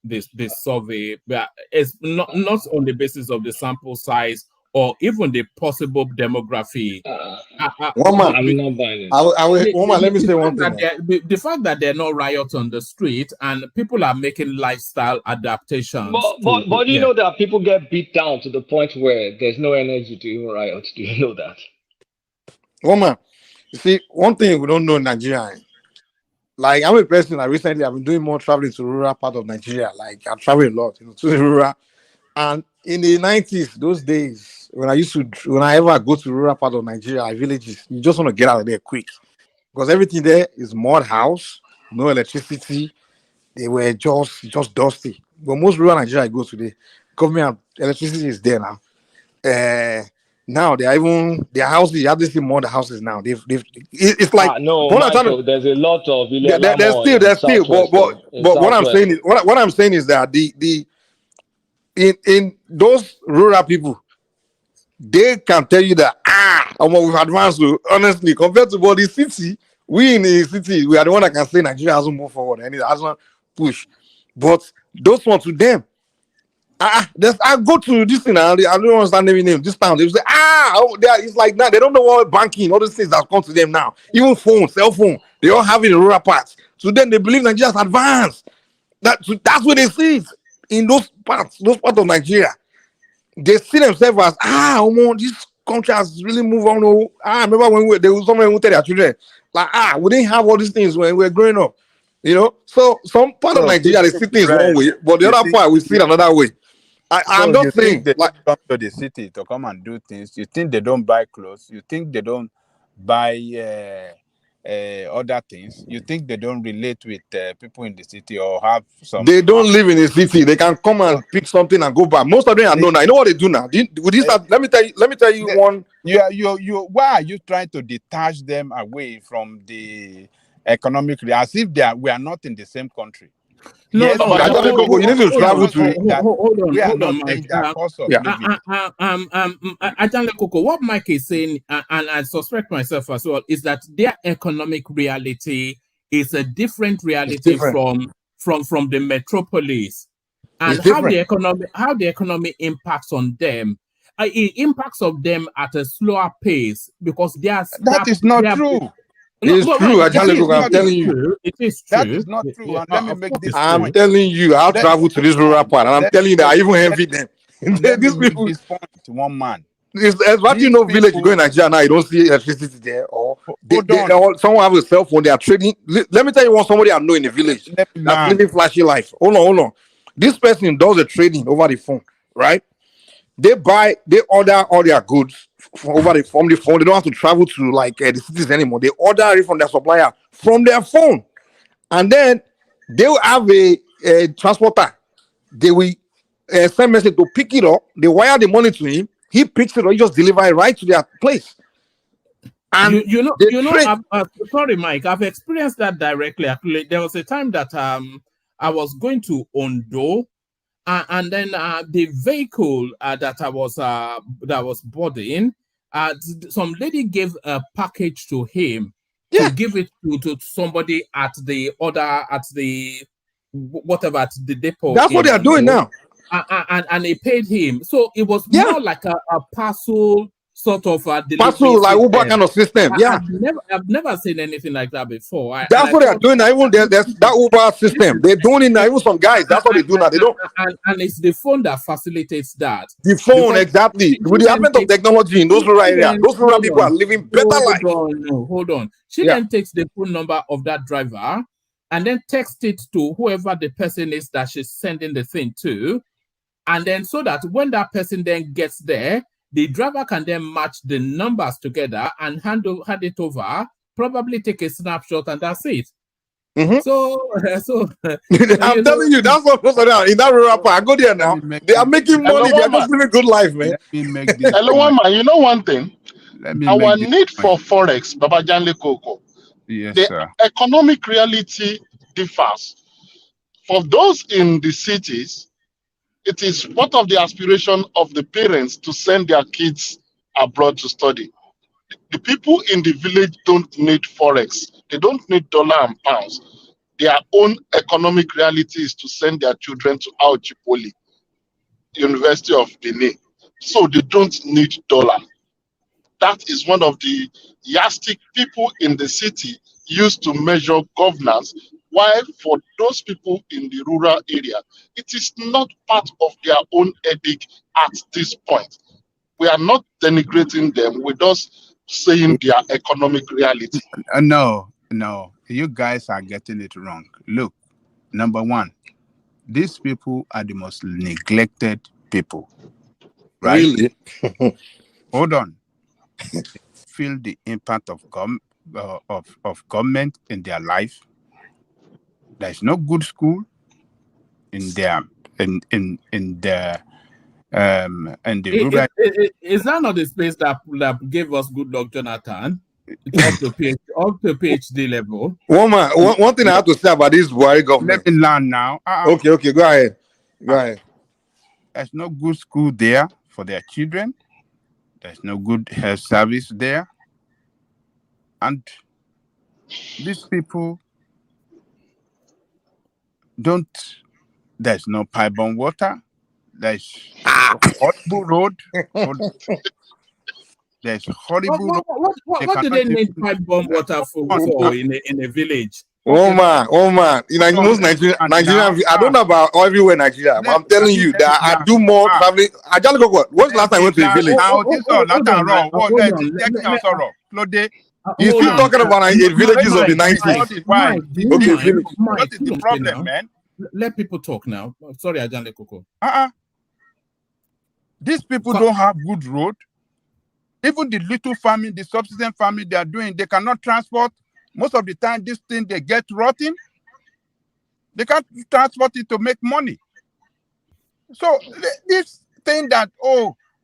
this survey, but it's not on the basis of the sample size or even the possible demography. Let me say one thing. The fact that there are no riots on the street and people are making lifestyle adaptations. But you know that people get beat down to the point where there's no energy to even riot. Do you know that? Woman, you see, one thing we don't know in Nigeria. Like, I'm a person that recently I've been doing more traveling to rural part of Nigeria. Like, I travel a lot, to the rural. And in the 90s, those days, when I ever go to rural part of Nigeria, villages, you just want to get out of there quick. Because everything there is mud house, no electricity. They were just dusty. But most rural Nigeria I go today, government electricity is there now. Now they are even their houses. You have to see more the houses now. It's like Michael, there's a lot of there's still. But what I'm saying is that in those rural people, they can tell you that we've advanced. Honestly, compared to the city, we in the city, we are the one that can say Nigeria hasn't moved forward and it hasn't pushed. But those ones to them. I go to this thing now. I don't understand any name. This town, they say, it's like now they don't know what banking, all these things that come to them now. Even phone, cell phone, they all have it in rural parts. So then they believe Nigeria's advanced. That's what they see it in those parts of Nigeria. They see themselves as this country has really moved on. I remember when there was someone who tell their children, like, we didn't have all these things when we were growing up. So some part of Nigeria they see things one way, but the other part we see another way. I'm not saying they come to the city to come and do things. You think they don't buy clothes? You think they don't buy other things? You think they don't relate with people in the city or have some? They don't live in the city. They can come and pick something and go back. Most of them are known. I know what they do now. Let me tell you one. Why are you trying to detach them away from the economic? As if we are not in the same country. You need to travel to. Hold on, Mike. What Mike is saying, and I suspect myself as well, is that their economic reality is a different reality from the metropolis, and how the economy impacts on them. It impacts on them at a slower pace because that is not true. It's true. I'm telling you. It is true. That is not true. And let me make this I'm point. telling you, I'll travel to this rural part, and I'm telling you that I even envy them. These people. This point to one man. What you know, village you go in Nigeria now, you don't see electricity there, or someone have a cell phone. They are trading. Let me tell you what somebody I know in the village that's living flashy life. Hold on. This person does the trading over the phone, right? They order all their goods from the phone. They don't have to travel to the cities anymore. They order it from their supplier from their phone, and then they will have a transporter. They will send message to pick it up. They wire the money to him. He picks it up. He just deliver it right to their place. And sorry, Mike, I've experienced that directly. Actually, there was a time that I was going to Ondo, and then the vehicle that I was boarding, some lady gave a package to him to give it to somebody at the depot. That's what they are doing now. And they paid him, so it was more like a parcel sort of parcel like Uber kind of system. I've never seen anything like that before. That's what they are doing now. Even there's that Uber system. They're doing it now. Even some guys, that's what they do now. They don't. And it's the phone that facilitates that. The phone, exactly. With the advent of technology in those rural areas, those rural people are living better life. Hold on. She then takes the phone number of that driver and then text it to whoever the person is that she's sending the thing to. And then so that when that person then gets there, the driver can then match the numbers together and hand it over, probably take a snapshot, and that's it. So I'm telling you, that's what goes on in that rural part. I go there now. They are making money. They are just living a good life, man. Hello, man. You know one thing? Our need for forex, Babajanle Koko. Yes, the economic reality differs. For those in the cities, it is part of the aspiration of the parents to send their kids abroad to study. The people in the village don't need forex. They don't need dollar and pounds. Their own economic reality is to send their children to Auchi Poly, University of Benin. So they don't need dollar. That is one of the yardstick people in the city use to measure governance. While for those people in the rural area, it is not part of their own ethic at this point. We are not denigrating them. We're just saying their economic reality. No. You guys are getting it wrong. Look, number one, these people are the most neglected people. Right? Really? Hold on. Feel the impact of government in their life. There's no good school in their in the rural. Is that not the space that gave us good luck, Jonathan? Up to PhD level. One thing I have to say about this Buhari government. Let me learn now. Okay, go ahead. There's no good school there for their children. There's no good health service there. And these people there's no pipe-borne water. There's horrible road. There's horrible road. What do they need pipe-borne water for in a village? Oh man! In most Nigeria, I don't know about everywhere in Nigeria, but I'm telling you that I do more traveling. When's the last time I went to a village? You're still talking about villages of the 90s. What is the problem, man? Let people talk now. Sorry, Ajanle Koko. These people don't have good road. Even the little farming, the subsistence farming they are doing, they cannot transport. Most of the time, this thing, they get rotten. They can't transport it to make money. So this thing that,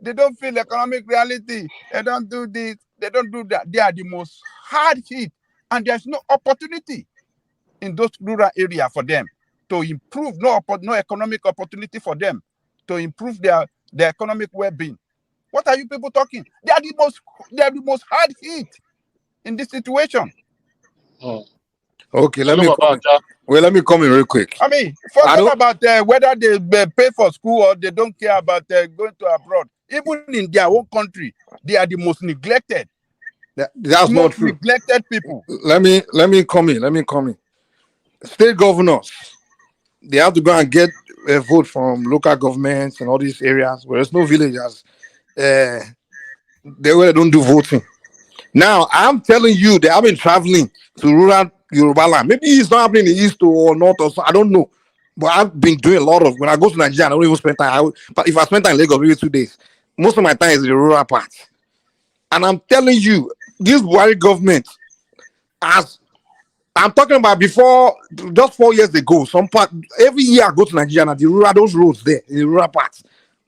they don't feel economic reality, they don't do this, they don't do that. They are the most hard hit. And there's no opportunity in those rural areas for them to improve, no economic opportunity for them to improve their economic well-being. What are you people talking? They are the most hard hit in this situation. Okay, let me come in real quick. I mean, forget about whether they pay for school or they don't care about going to abroad. Even in their own country, they are the most neglected. That's not true. Neglected people. Let me come in. State governors, they have to go and get a vote from local governments and all these areas where there's no villages. They don't do voting. Now, I'm telling you, they have been traveling to rural Yoruba land. Maybe it's not happening in the east or north or so, I don't know. But I've been doing a lot of, when I go to Nigeria, I don't even spend time. But if I spend time in Lagos, maybe 2 days, most of my time is in the rural part. And I'm telling you, this Buhari government, as I'm talking about before, just 4 years ago, every year I go to Nigeria and the rural, those roads there, in the rural parts.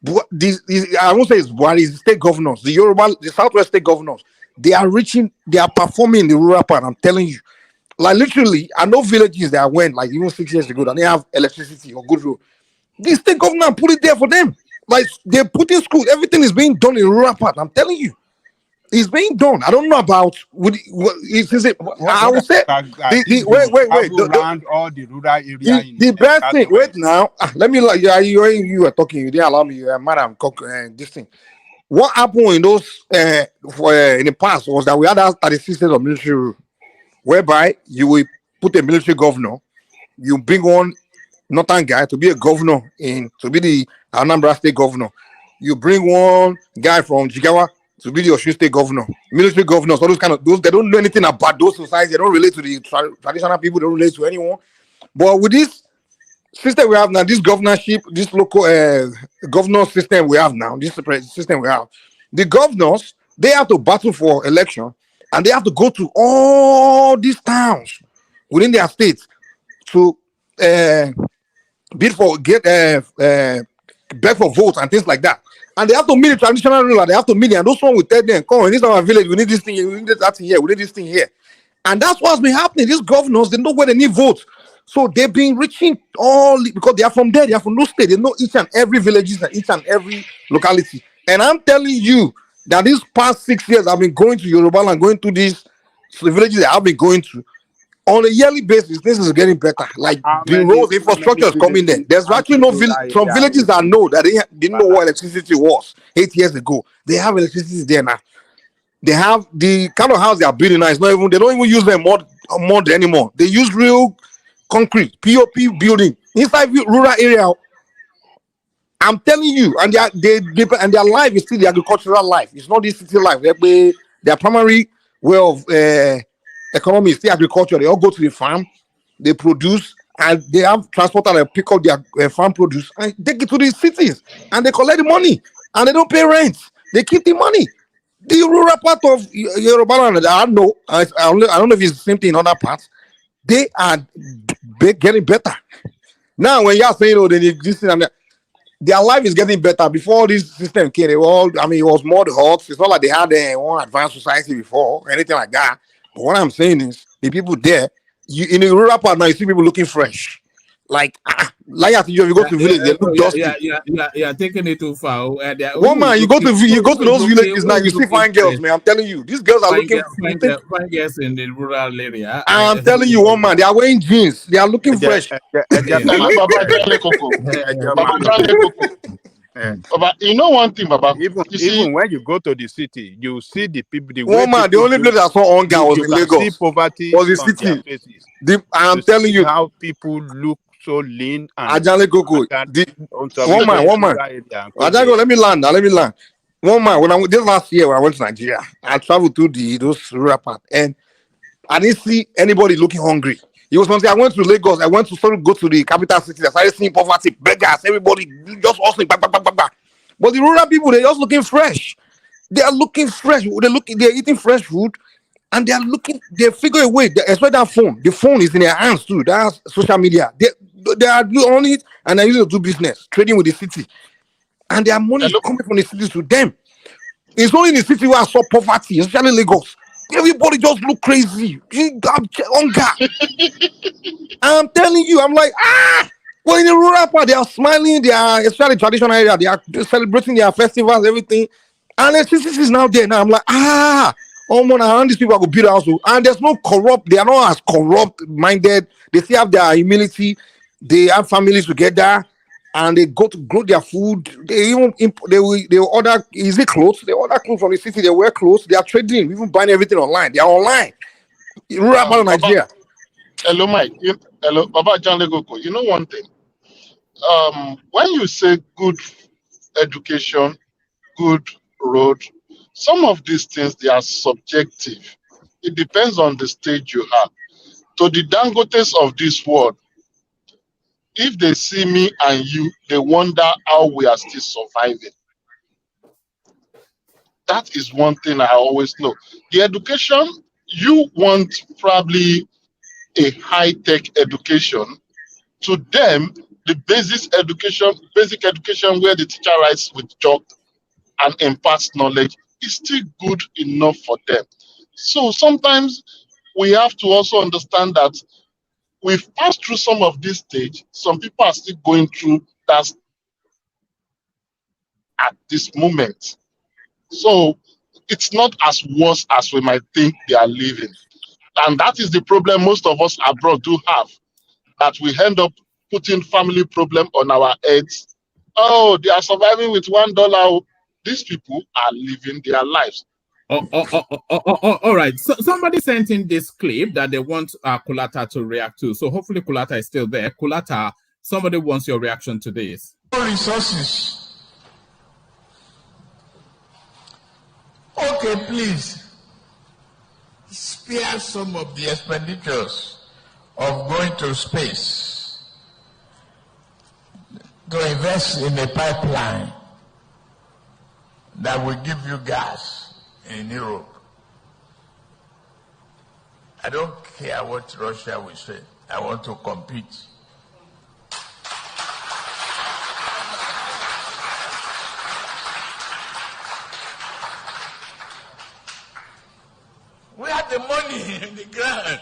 I won't say it's Buhari, it's state governors, the Yoruba, the Southwest state governors. they are reaching, they are performing in the rural part. I'm telling you. Like literally, I know villages that went like even 6 years ago and they have electricity or good road. This state government put it there for them. Like they put in school, everything is being done in rural part. I'm telling you, it's being done. I don't know about is it. I would say wait. Around all the rural area. The best thing. Wait now. Let me like you are talking. You didn't allow me. Madam, this thing. What happened in those in the past was that we had 36 states of military rule, whereby you will put a military governor, you bring one northern guy to be a governor to be the Anambra state governor. You bring one guy from Jigawa to be the Osun state governor. Military governors, all those they don't know anything about those societies. They don't relate to the traditional people. They don't relate to anyone. But with this system we have now, this governorship, this local governor system we have now, this system we have, the governors, they have to battle for election and they have to go to all these towns within their states to bid for beg for votes and things like that. And they have to meet the traditional ruler, they have to meet it, and those one will tell them, come on, in this our village, we need this thing here, we need that thing here, we need this thing here. And that's what's been happening. These governors, they know where they need votes. So they've been reaching all, because they are from there, they are from those states, they know each and every villages and each and every locality. And I'm telling you that these past 6 years I've been going to Yoruba and going to these villages that I've been going to. On a yearly basis, this is getting better. Like the road infrastructure is coming there. There's actually no some villages that know that they didn't know what electricity was 8 years ago. They have electricity there now. They have the kind of house they are building now. It's not even, they don't even use them mud anymore. They use real concrete POP building inside rural area. I'm telling you, and their life is still the agricultural life. It's not the city life. Their primary way of economy is still agriculture. They all go to the farm, they produce, and they have transporter that pick up their farm produce and take it to the cities, and they collect the money, and they don't pay rent. They keep the money. The rural part of Yoruba land, I don't know if it's the same thing in other parts. They are getting better. Now, when you are saying, oh, they need this thing and that, their life is getting better. Before this system came, it was more the huts. It's not like they had one advanced society before, or anything like that. But what I'm saying is, the people there, in the rural part now, you see people looking fresh. Like if you go to village, they look dusty. Yeah, taking it too far. One man, you go to those villages now, you see fine girls, man. I'm telling you, these girls are looking fine girls in the rural area. I'm telling you, one man, they are wearing jeans, they are looking fresh. But you know one thing, Baba. Even when you go to the city, you see the people. The only place I saw hunger was in Lagos. See poverty was the city. I'm telling you how people look so lean and Ajale Koko. One man. Ajago, let me land. One man, this last year when I went to Nigeria, I traveled through those rural parts and I didn't see anybody looking hungry. It was something I went to Lagos, I went to go to the capital city, I started seeing poverty, beggars, everybody just hustling, back. But the rural people, they're just looking fresh. They are looking fresh. They're eating fresh food. And they figure a way, especially that phone. The phone is in their hands too. That's social media. They are on it and they use it to do business, trading with the city. And their money is coming from the city to them. It's only in the city where I saw poverty, especially Lagos. Everybody just look crazy. Hunger. I'm telling you, I'm like, well, in the rural part, they are smiling, they are, especially traditional area, they are celebrating their festivals, everything. And electricity is now there. Now I'm like, around these people are going to build a house. And there's no corrupt, they are not as corrupt minded. They still have their humility. They have families together and they go to grow their food. They even they order easy clothes. They order clothes from the city. They wear clothes. They are trading, even buying everything online. They are online. Rural part of Nigeria. Hello, Mike. Hello, Baba John Legoko. You know one thing. When you say good education, good road, some of these things, they are subjective. It depends on the stage you have. To the Dangotes of this world, if they see me and you, they wonder how we are still surviving. That is one thing I always know. The education, you want probably a high-tech education. To them, the basic education where the teacher writes with chalk and imparts knowledge is still good enough for them. So sometimes we have to also understand that we've passed through some of this stage. Some people are still going through that at this moment. So it's not as worse as we might think they are living. And that is the problem most of us abroad do have, that we end up putting family problem on our heads. Oh, they are surviving with $1. These people are living their lives. All right. So somebody sent in this clip that they want Kulata to react to. So hopefully Kulata is still there. Kulata, somebody wants your reaction to this. Resources. Okay, please spare some of the expenditures of going to space to invest in a pipeline that will give you gas in Europe. I don't care what Russia will say. I want to compete. We have the money in the ground.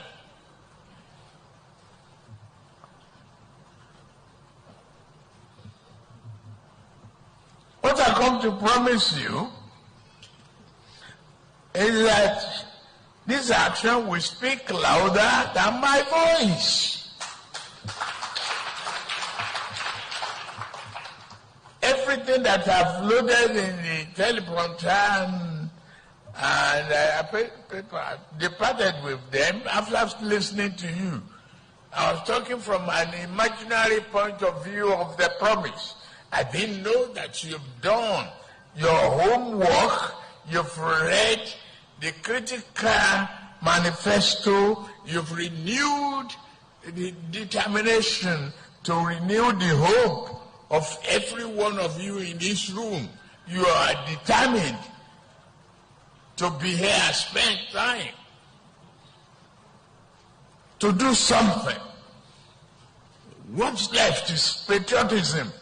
What I come to promise you is that this action will speak louder than my voice. Everything that I've loaded in the teleprompter and I departed with them after listening to you. I was talking from an imaginary point of view of the promise. I didn't know that you've done your homework, you've read the critical manifesto, you've renewed the determination to renew the hope of every one of you in this room. You are determined to be here, spend time, to do something. What's left is patriotism.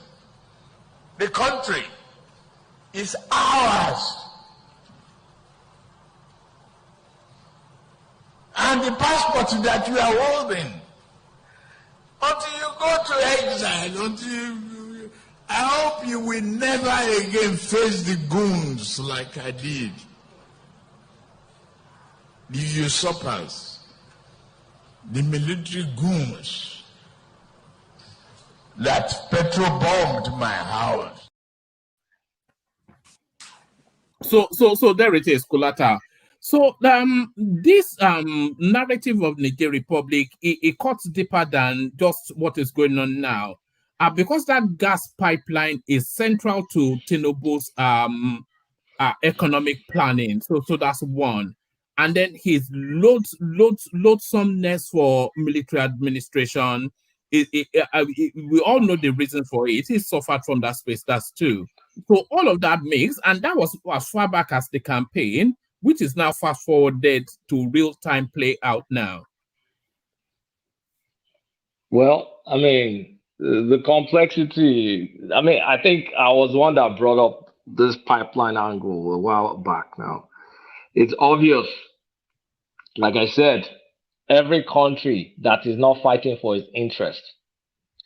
The country is ours. And the passport that you are holding, until you go to exile, I hope you will never again face the goons like I did. The usurpers, the military goons that petro-bombed my house. So there it is, Kulata. So this narrative of Niger Republic, it cuts deeper than just what is going on now. Because that gas pipeline is central to Tinubu's economic planning. So that's one. And then his loathsomeness for military administration. We all know the reason for it. He suffered from that space. That's two. So all of that makes, and that was as far back as the campaign, which is now fast forwarded to real-time play out now. Well, I mean, the complexity, I think I was one that brought up this pipeline angle a while back now. It's obvious, like I said, every country that is not fighting for its interest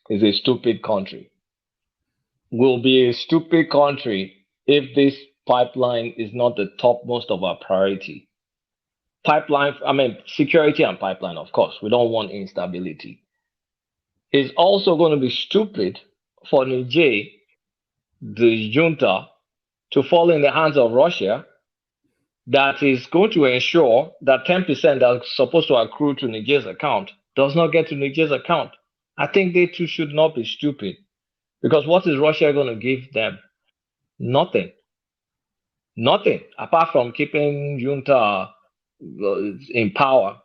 is a stupid country. Will be a stupid country if this pipeline is not the topmost of our priority. Security and pipeline, of course. We don't want instability. It's also going to be stupid for Niger, the junta, to fall in the hands of Russia, that is going to ensure that 10% that's supposed to accrue to Niger's account does not get to Niger's account. I think they too should not be stupid. Because what is Russia going to give them? Nothing. Nothing, apart from keeping junta in power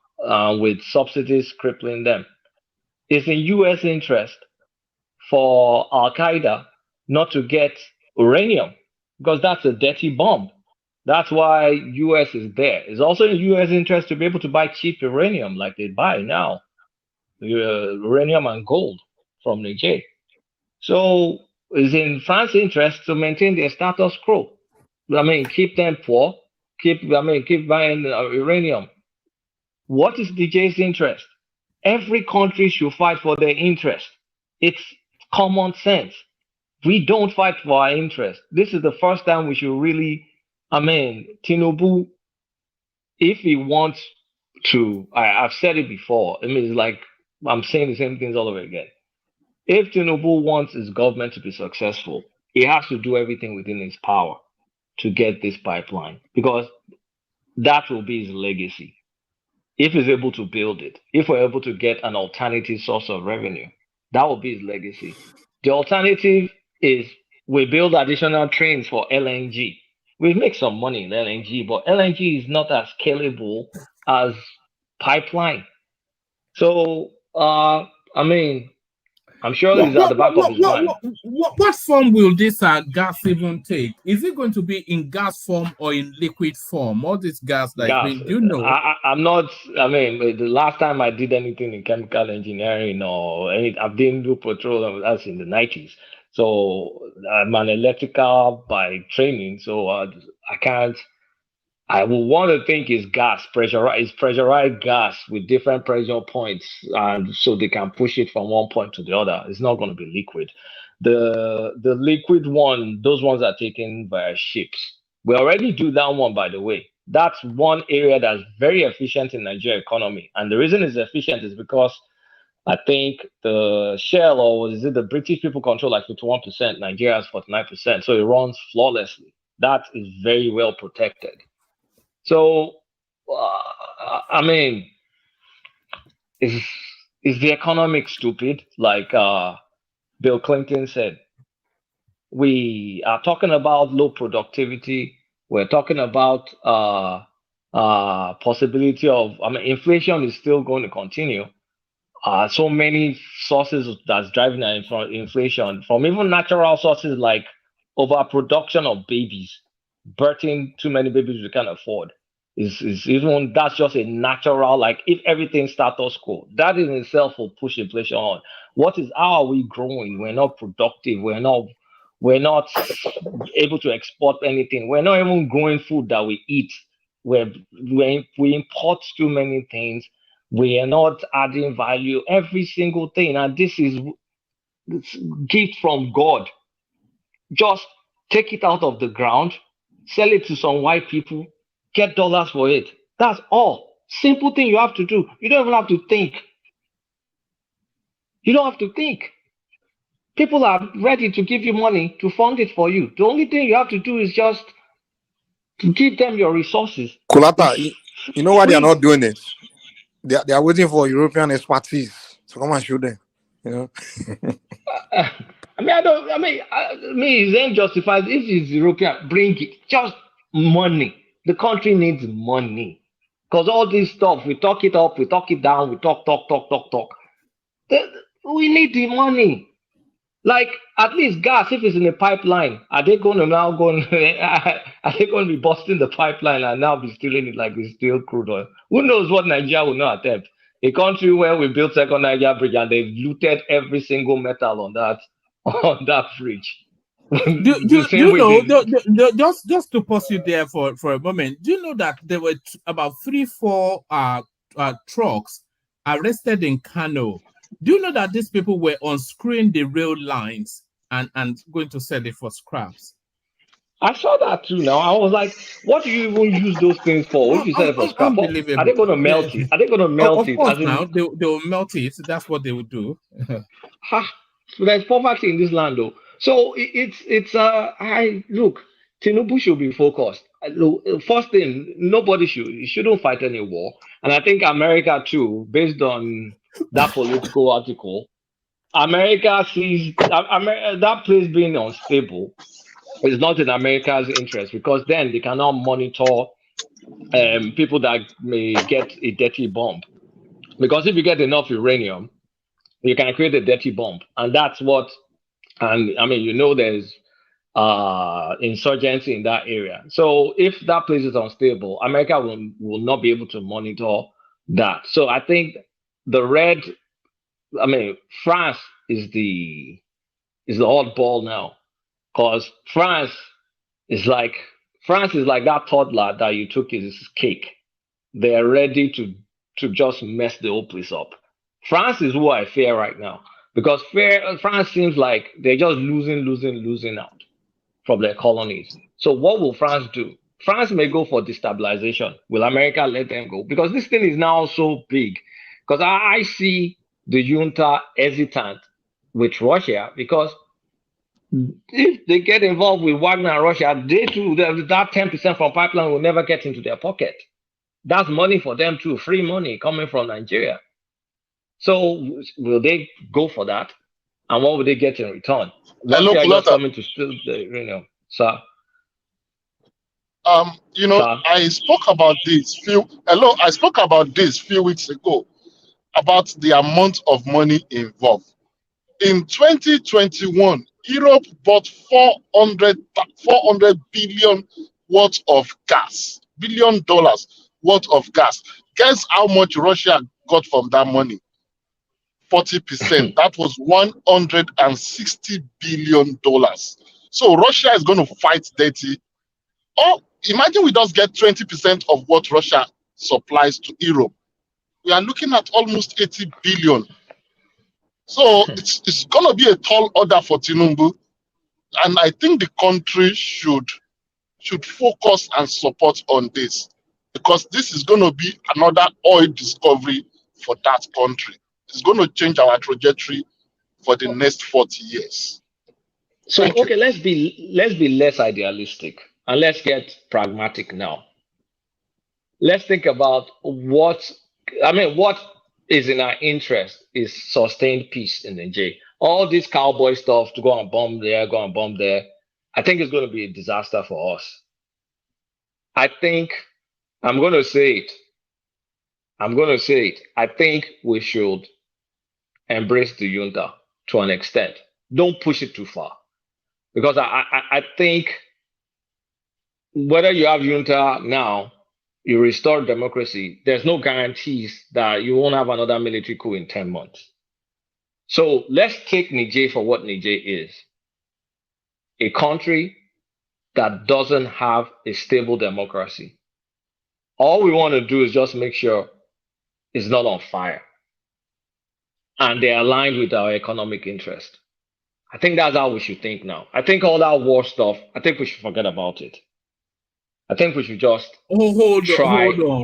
with subsidies crippling them. It's in U.S. interest for Al-Qaeda not to get uranium, because that's a dirty bomb. That's why U.S. is there. It's also in U.S. interest to be able to buy cheap uranium like they buy now, uranium and gold from Niger. So it's in France's interest to maintain their status quo. keep them poor, keep buying uranium. What is DJ's interest? Every country should fight for their interest. It's common sense. We don't fight for our interest. This is the first time we should really, Tinubu, if he wants to, I've said it before, it's like I'm saying the same things all over again. If Tinubu wants his government to be successful, he has to do everything within his power to get this pipeline, because that will be his legacy. If he's able to build it, if we're able to get an alternative source of revenue, that will be his legacy. The alternative is we build additional trains for LNG. We make some money in LNG, but LNG is not as scalable as pipeline. So, I'm sure it's at the back of his mind. What form will this gas even take? Is it going to be in gas form or in liquid form? All this gas, do you know? I'm not. The last time I did anything in chemical engineering I didn't do petroleum. That's in the 90s. So I'm an electrical by training. So I can't. I would want to think it's gas, pressurized gas with different pressure points, so they can push it from one point to the other. It's not going to be liquid. The liquid one, those ones are taken by ships. We already do that one, by the way. That's one area that's very efficient in Nigeria economy. And the reason it's efficient is because I think the Shell, or is it the British people, control like 51%, Nigeria has 49%. So it runs flawlessly. That is very well protected. So, is the economic stupid? Like Bill Clinton said, we are talking about low productivity. We're talking about possibility of, inflation is still going to continue. So many sources that's driving inflation, from even natural sources like overproduction of babies, birthing too many babies we can't afford. Is even that's just a natural, like if everything status quo, that in itself will push inflation on. How are we growing? We're not productive. We're not able to export anything. We're not even growing food that we eat. We import too many things. We are not adding value, every single thing. And this is gift from God. Just take it out of the ground, sell it to some white people, get dollars for it. That's all. Simple thing you have to do. You don't even have to think. You don't have to think. People are ready to give you money to fund it for you. The only thing you have to do is just to give them your resources. Kulata, you know why they are not doing it? They are waiting for European expertise to come and show them. You know. It ain't justified. If it's European, bring it. Just money. The country needs money. Because all this stuff, we talk it up, we talk it down, we talk. We need the money. Like, at least gas, if it's in a pipeline, are they going to be busting the pipeline and now be stealing it like it's still crude oil? Who knows what Nigeria will not attempt? A country where we built second Nigeria bridge and they've looted every single metal on that bridge. Just to pause you there for a moment, do you know that there were about 3-4 trucks arrested in Kano? Do you know that these people were unscrewing the rail lines and going to sell it for scraps? I saw that too. Now I was like, what do you even use those things for? If you sell it for scrap, are they going to melt it? Are they going to melt it? Of course, now they will melt it. That's what they would do. So there's poverty in this land, though. So look, Tinubu should be focused. First thing, nobody shouldn't fight any war, and I think America too, based on that political article, America sees that place being unstable is not in America's interest, because then they cannot monitor people that may get a dirty bomb. Because if you get enough uranium, you can create a dirty bomb, and that's what. And there's insurgency in that area. So if that place is unstable, America will not be able to monitor that. So I think France is the oddball now, because France is like France is like that toddler that you took his cake. They're ready to just mess the whole place up. France is who I fear right now, because France seems like they're just losing out from their colonies. So what will France do? France may go for destabilization. Will America let them go? Because this thing is now so big. Because I see the junta hesitant with Russia, because if they get involved with Wagner and Russia, they too, that 10% from pipeline will never get into their pocket. That's money for them too, free money coming from Nigeria. So will they go for that? And what will they get in return? Russia just coming to steal the uranium, sir. I spoke about this few weeks ago about the amount of money involved. In 2021, Europe bought 400 billion worth of gas, $1 billion worth of gas. Guess how much Russia got from that money? 40%. That was $160 billion. So Russia is going to fight dirty. Or imagine we just get 20% of what Russia supplies to Europe. We are looking at almost 80 billion. So it's going to be a tall order for Tinubu. And I think the country should focus and support on this, because this is going to be another oil discovery for that country. It's going to change our trajectory for the next 40 years. So, okay, let's be less idealistic and let's get pragmatic now. Let's think about what is in our interest is sustained peace in Nigeria. All this cowboy stuff to go and bomb there, I think it's going to be a disaster for us. I think, I'm going to say it. I think we should embrace the junta to an extent. Don't push it too far. Because I think whether you have junta now, you restore democracy, there's no guarantees that you won't have another military coup in 10 months. So let's take Niger for what Niger is. A country that doesn't have a stable democracy. All we want to do is just make sure it's not on fire. And they're aligned with our economic interest. I think that's how we should think now. I think all that war stuff, I think we should forget about it. I think we should just hold on,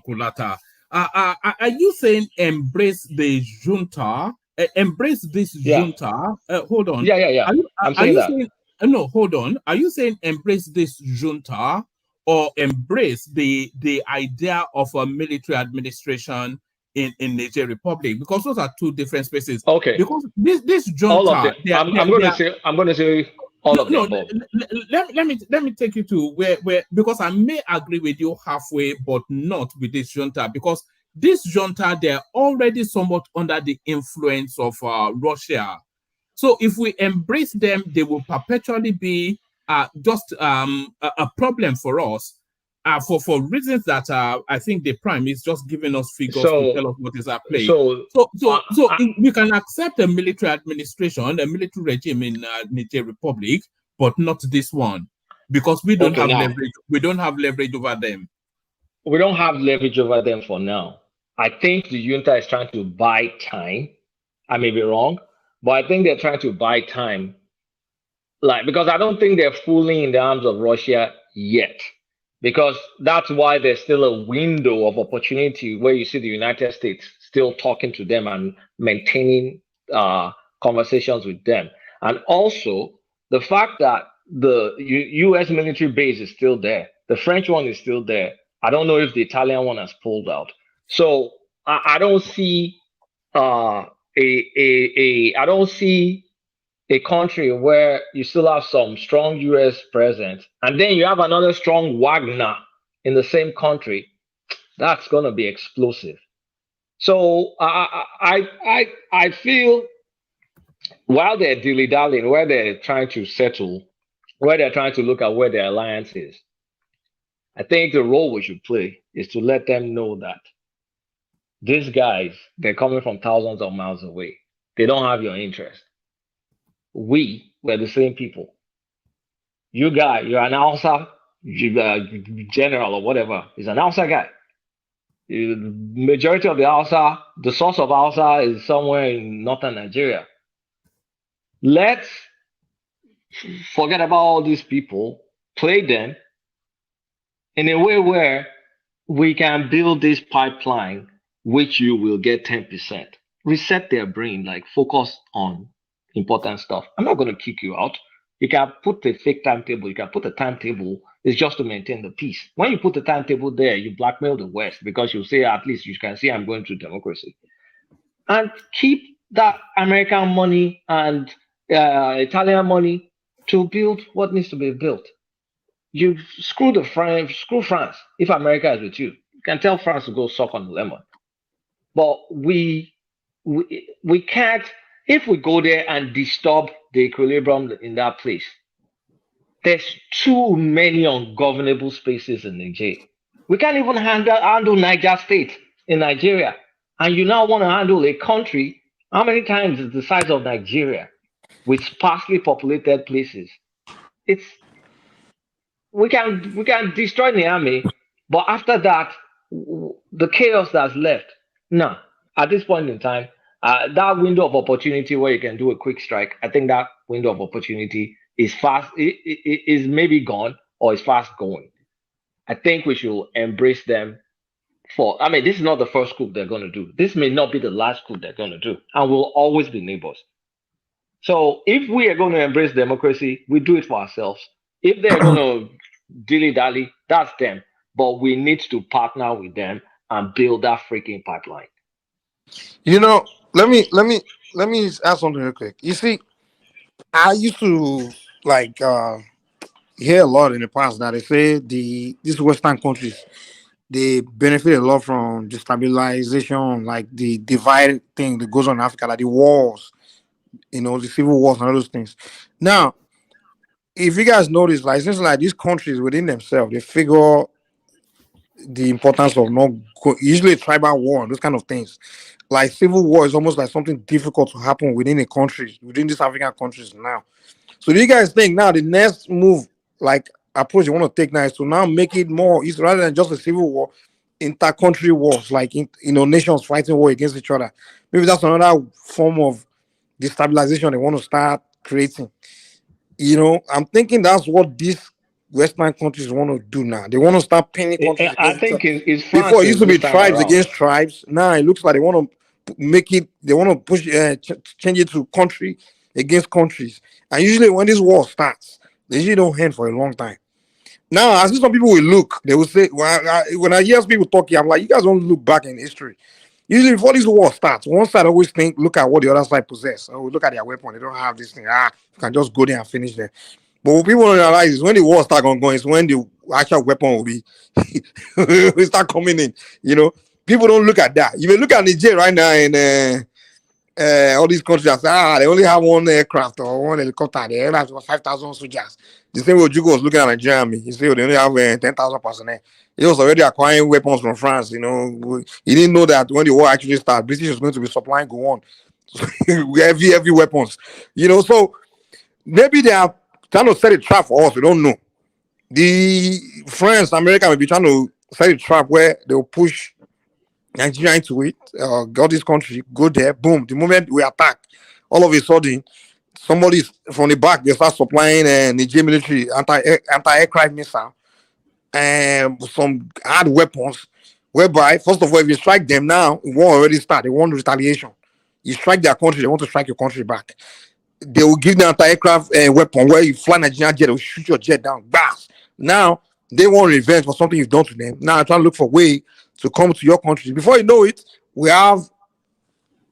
Kulata. Are you saying embrace the junta? Embrace this junta? Hold on. Yeah. I'm saying that. No, hold on. Are you saying embrace this junta or embrace the idea of a military administration in Niger Republic? Because those are two different spaces. Okay. Because this junta, all of them. I'm going to say all of them. Let me take you to where because I may agree with you halfway, but not with this junta, because this junta, they're already somewhat under the influence of Russia. So if we embrace them, they will perpetually be just a problem for us. For reasons that I think the Prime is just giving us figures to tell us what is at play. So we can accept a military administration, a military regime in Niger Republic, but not this one, because we don't have leverage. We don't have leverage over them. We don't have leverage over them for now. I think the junta is trying to buy time. I may be wrong, but I think they're trying to buy time. Because I don't think they're fully in the arms of Russia yet. Because that's why there's still a window of opportunity where you see the United States still talking to them and maintaining conversations with them. And also the fact that the US military base is still there. The French one is still there. I don't know if the Italian one has pulled out. So I don't see I don't see a country where you still have some strong US presence, and then you have another strong Wagner in the same country. That's going to be explosive. So I feel while they're dilly-dallying, where they're trying to settle, where they're trying to look at where their alliance is, I think the role we should play is to let them know that these guys, they're coming from thousands of miles away. They don't have your interest. We're the same people. You guy, you're an Hausa general or whatever. He's an Hausa guy. The majority of the Hausa, the source of Hausa is somewhere in northern Nigeria. Let's forget about all these people, play them in a way where we can build this pipeline, which you will get 10%. Reset their brain, like focus on important stuff. I'm not going to kick you out. You can put a fake timetable. You can put a timetable. It's just to maintain the peace. When you put the timetable there, you blackmail the West because you say, at least you can see I'm going through democracy. And keep that American money and Italian money to build what needs to be built. You screw France. If America is with you, you can tell France to go suck on the lemon. But we can't. If we go there and disturb the equilibrium in that place, there's too many ungovernable spaces in Nigeria. We can't even handle Niger State in Nigeria. And you now want to handle a country, how many times is the size of Nigeria with sparsely populated places? We can destroy the army, but after that, the chaos that's left. No, at this point in time, that window of opportunity where you can do a quick strike, I think that window of opportunity is fast. It is maybe gone or is fast going. I think we should embrace them. This is not the first coup they're going to do. This may not be the last coup they're going to do, and we'll always be neighbors. So if we are going to embrace democracy, we do it for ourselves. If they're going to dilly-dally, that's them. But we need to partner with them and build that freaking pipeline. Let me ask something real quick. You see, I used to hear a lot in the past that they say these Western countries, they benefit a lot from destabilization, like the divide thing that goes on in Africa, like the wars, the civil wars and all those things. Now, if you guys notice, like since these countries within themselves, they figure the importance of usually tribal war, those kind of things. Like civil war is almost like something difficult to happen within a country, within these African countries now. So do you guys think now the next move, approach you want to take now is to now make it more, rather than just a civil war, inter-country wars, nations fighting war against each other? Maybe that's another form of destabilization they want to start creating. I'm thinking that's what these Western countries want to do now. They want to start pinning countries against each other. It's before it used to be tribes against tribes. Now it looks like they want to make it. They want to push, change it to country against countries. And usually when this war starts, they usually don't end for a long time. Now, I see some people will look. They will say, when I hear people talking, I'm like, you guys don't look back in history. Usually before this war starts, one side always look at what the other side possess. Oh, look at their weapon. They don't have this thing. You can just go there and finish them. But what people don't realize is when the war starts going, it's when the actual weapon will be will start coming in. People don't look at that. You may look at Niger right now in all these countries that say, they only have one aircraft or one helicopter. They only have 5,000 soldiers. The same way Jugo was looking at Nigeria army. He said they only have 10,000 personnel. He was already acquiring weapons from France. He didn't know that when the war actually started, British was going to be supplying go on. heavy weapons. So maybe they are trying to set a trap for us. We don't know. The France, America may be trying to set a trap where they'll push Nigeria into it, got this country, go there, boom. The moment we attack, all of a sudden, somebody from the back, they start supplying Niger military anti-aircraft missile and some hard weapons, whereby, first of all, if you strike them now, it won't already start. They want retaliation. You strike their country, they want to strike your country back. They will give the anti-aircraft weapon where you fly Nigerian jet, they will shoot your jet down. Bass. Now, they want revenge for something you've done to them. Now, I'm trying to look for a way to come to your country. Before you know it, we have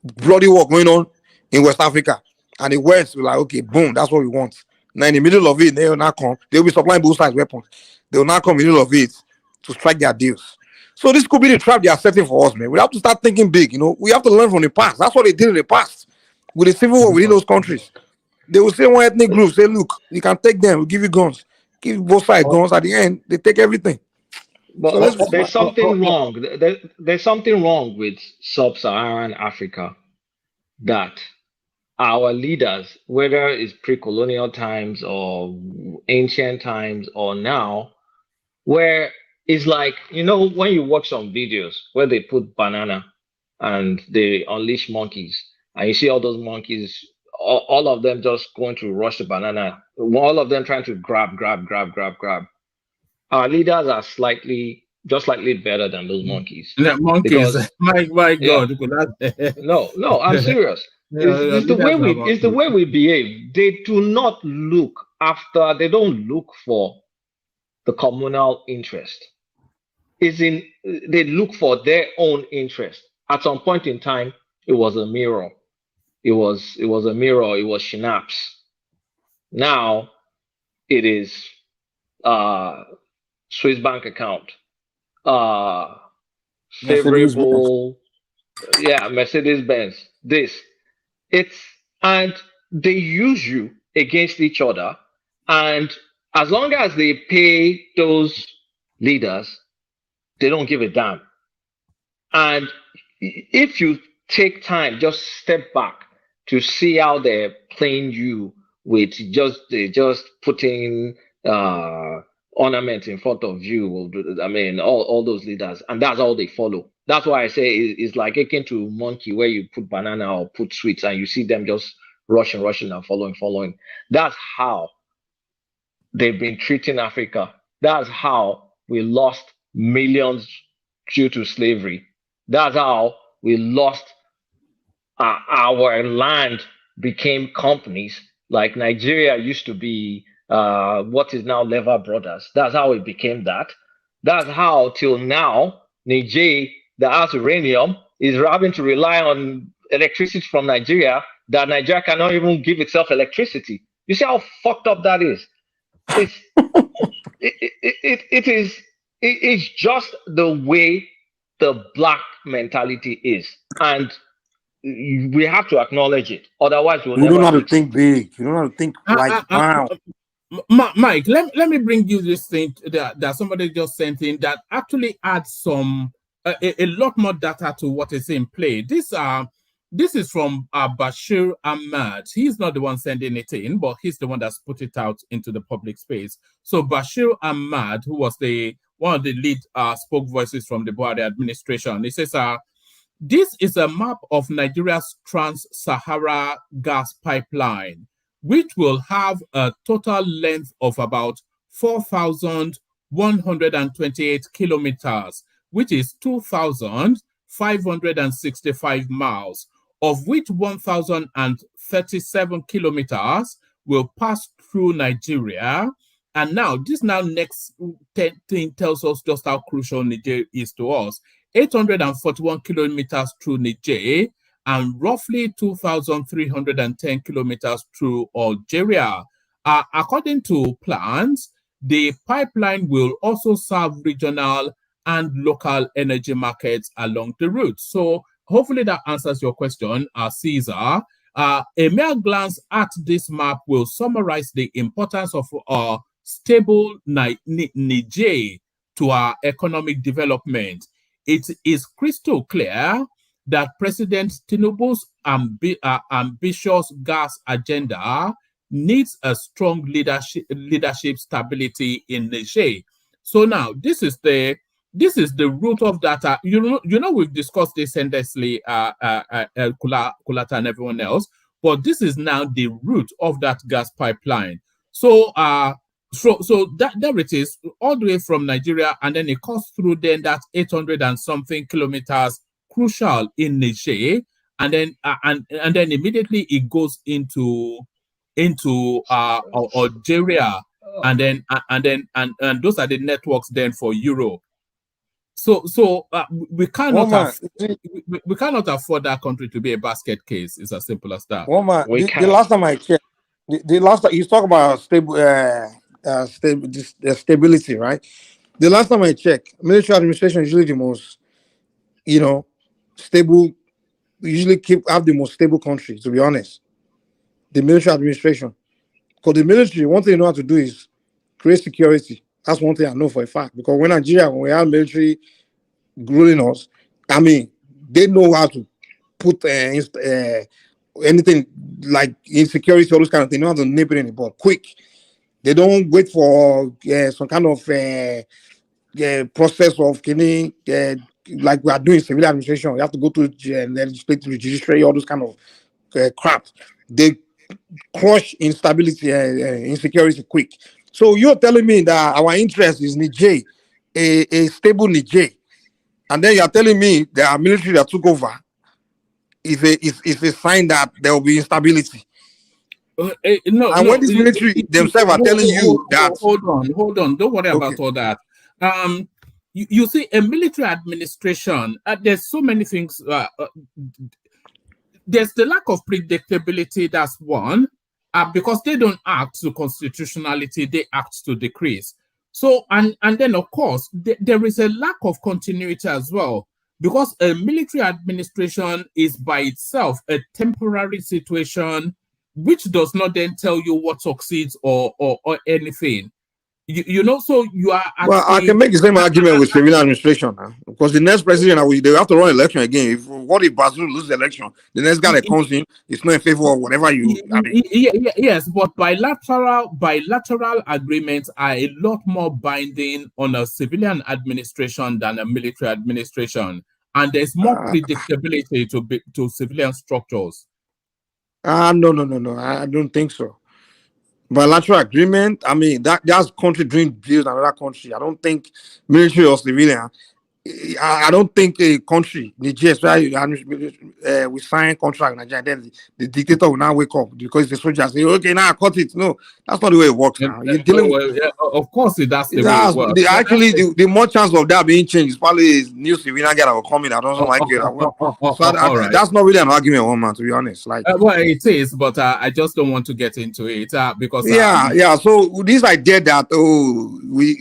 bloody war going on in West Africa. And the West will okay, boom, that's what we want. Now, in the middle of it, they will not come. They will be supplying both sides weapons. They will not come in the middle of it to strike their deals. So this could be the trap they are setting for us, man. We have to start thinking big, We have to learn from the past. That's what they did in the past with the civil war within those countries. They will say one ethnic group, say, look, you can take them, we'll give you guns. Give both sides guns. At the end, they take everything. But so there's something wrong. There's something wrong with sub-Saharan Africa that our leaders, whether it's pre-colonial times or ancient times or now, where it's like, you know, when you watch some videos where they put banana and they unleash monkeys, and you see all those monkeys, all of them just going to rush the banana, all of them trying to grab. Our leaders are slightly better than those monkeys. The monkeys, because, my God. No, I'm serious. It's the way we behave. They do not look after, they don't look for the communal interest. They look for their own interest. At some point in time, it was a mirror. It was a mirror, it was schnapps. Now it is Swiss bank account. Favorable, Mercedes-Benz. And they use you against each other. And as long as they pay those leaders, they don't give a damn. And if you take time, just step back to see how they're playing you with just putting ornament in front of you. I mean, all those leaders, and that's all they follow. That's why I say it's like akin to monkey, where you put banana or put sweets and you see them just rushing and following. That's how they've been treating Africa. That's how we lost millions due to slavery. That's how we lost our land, became companies. Like Nigeria used to be what is now Lever Brothers. That's how it became that. That's how till now Niger, that has uranium, is having to rely on electricity from Nigeria, that Nigeria cannot even give itself electricity. You see how fucked up that is? It's just the way the black mentality is, and we have to acknowledge it. Otherwise, we'll never don't know how to think big. You don't know how to think like wow. Mike, let me bring you this thing that somebody just sent in that actually adds some a lot more data to what is in play. This is from Bashir Ahmad. He's not the one sending it in, but he's the one that's put it out into the public space. So Bashir Ahmad, who was one of the lead spoke voices from the Buhari administration, he says, this is a map of Nigeria's Trans-Sahara gas pipeline, which will have a total length of about 4,128 kilometers, which is 2,565 miles, of which 1,037 kilometers will pass through Nigeria. And now, this next thing tells us just how crucial Niger is to us. 841 kilometers through Niger, and roughly 2,310 kilometers through Algeria. According to plans, the pipeline will also serve regional and local energy markets along the route. So hopefully that answers your question, Caesar. A mere glance at this map will summarize the importance of stable Niger to our economic development. It is crystal clear that President Tinubu's ambitious gas agenda needs a strong leadership stability in Niger. So now this is the root of that. You know we've discussed this endlessly, Kulata and everyone else, but this is now the root of that gas pipeline. So So there it is, all the way from Nigeria, and then it cuts through then that 800 and something kilometers, crucial in Niger, and then and then immediately it goes into Algeria, and those are the networks then for Europe. So we cannot we cannot afford that country to be a basket case. It's as simple as that. The last time I checked, the last time you talk about stability, right? The last time I checked, military administration is usually the most, stable. We usually have the most stable country, to be honest. The military administration, because the military, one thing you know how to do is create security. That's one thing I know for a fact. Because when we have military ruling us, I mean, they know how to put anything like insecurity, all those kind of things. They know how to nip it in the bud quick. They don't wait for some kind of process of killing, like we are doing civil administration. You have to go to legislative, judiciary, all those kind of crap. They crush instability and insecurity quick. So you're telling me that our interest is Niger, a stable Niger, and then you're telling me that our military that took over is a sign that there will be instability. When this military themselves are telling you that, hold on, don't worry about all that. You see, a military administration, there's so many things. There's the lack of predictability, that's one, because they don't act to constitutionality, they act to decrease. So, and then of course, there is a lack of continuity as well, because a military administration is by itself a temporary situation, which does not then tell you what succeeds or anything. You know, so you are. Well, I can make the same argument with civil administration now, because the next president, they have to run election again. What if Bazoum loses the election? The next guy that comes in is not in favor of whatever you. Yes, but bilateral agreements are a lot more binding on a civilian administration than a military administration, and there's more predictability to civilian structures. No. I don't think so. Bilateral agreement, I mean, that's country doing deals in another country. I don't think military or civilian. I don't think a country, Niger, we sign contract in Nigeria, then the dictator will now wake up because the soldiers say, okay, now I cut it. No, that's not the way it works now. You're dealing with, of course, that's the way it works. The more chance of that being changed is probably new civilian guy that will come in. I don't like it. That's not really an argument, man, to be honest. Like, well, it is, but I just don't want to get into it because So this idea that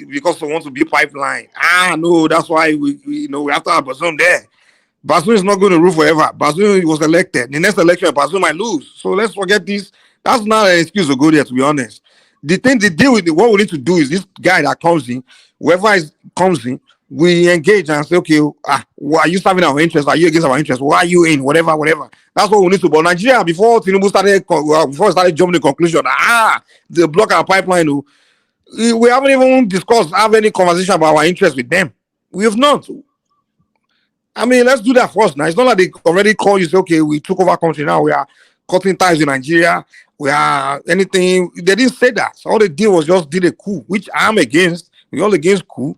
because we want to be pipeline, no, that's why we have to have Bazoum there. Bazoum is not going to rule forever. Bazoum was elected. The next election, Bazoum might lose. So let's forget this. That's not an excuse to go there, to be honest. The deal with what we need to do is this guy that comes in, whoever comes in, we engage and say, okay, are you serving our interest? Are you against our interest? Why are you in? Whatever. That's what we need to. But Nigeria, before Tinubu started jumping the conclusion, they block our pipeline. We haven't even have any conversation about our interest with them. We have not. I mean, let's do that first now. It's not like they already call you, say, okay, we took over country now, we are cutting ties in Nigeria, we are anything. They didn't say that. So all they did was just did a coup, which I'm against. We're all against coup.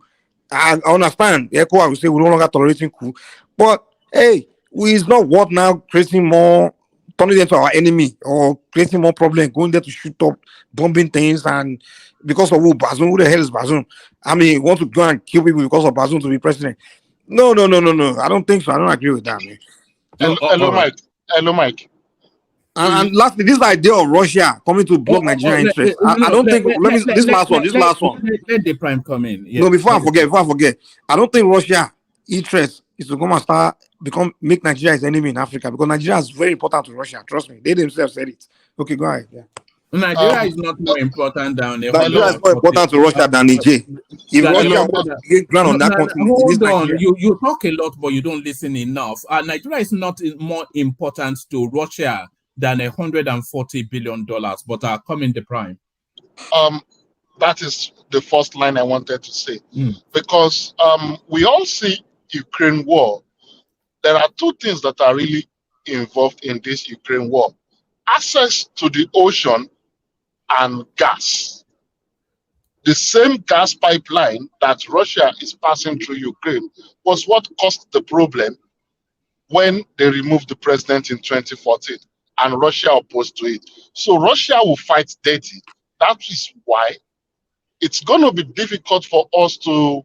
I understand. ECOWAS will say we're no longer tolerating coup. But hey, it's not what now creating more, turning into our enemy or creating more problem, going there to shoot up, bombing things, and because of Bazoum, who the hell is Bazoum? I mean, want to go and kill people because of Bazoum to be president? No. I don't think so. I don't agree with that, man. Hello, Mike. And lastly, this idea of Russia coming to block Nigerian interests. I don't think. This last one. Let the prime come in. Yes. No, before I forget. I don't think Russia interest is to come and start make Nigeria his enemy in Africa, because Nigeria is very important to Russia. Trust me, they themselves said it. Okay, go ahead. Yeah. Nigeria is not more important than Nigeria is more important to Russia than Niger. If Russia wants to get ground on that continent, hold on. You talk a lot, but you don't listen enough. Nigeria is not more important to Russia than $140 billion, but are coming the prime. That is the first line I wanted to say, because we all see Ukraine war. There are two things that are really involved in this Ukraine war: access to the ocean and gas. The same gas pipeline that Russia is passing through Ukraine was what caused the problem when they removed the president in 2014, and Russia opposed to it. So Russia will fight dirty. That is why it's going to be difficult for us to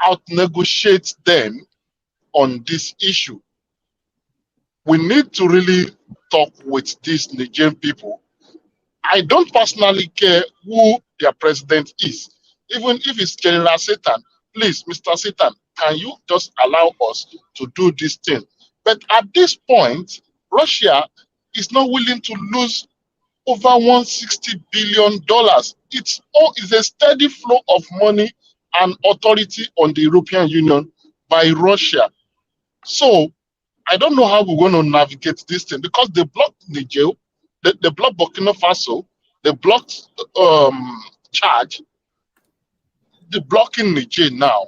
out-negotiate them on this issue. We need to really talk with these Nigerian people. I don't personally care who their president is. Even if it's General Satan, please, Mr. Satan, can you just allow us to do this thing? But at this point, Russia is not willing to lose over $160 billion. It's a steady flow of money and authority on the European Union by Russia. So I don't know how we're going to navigate this thing, because they blocked Niger, they blocked Burkina Faso, they blocked Chad, they're blocking Niger now.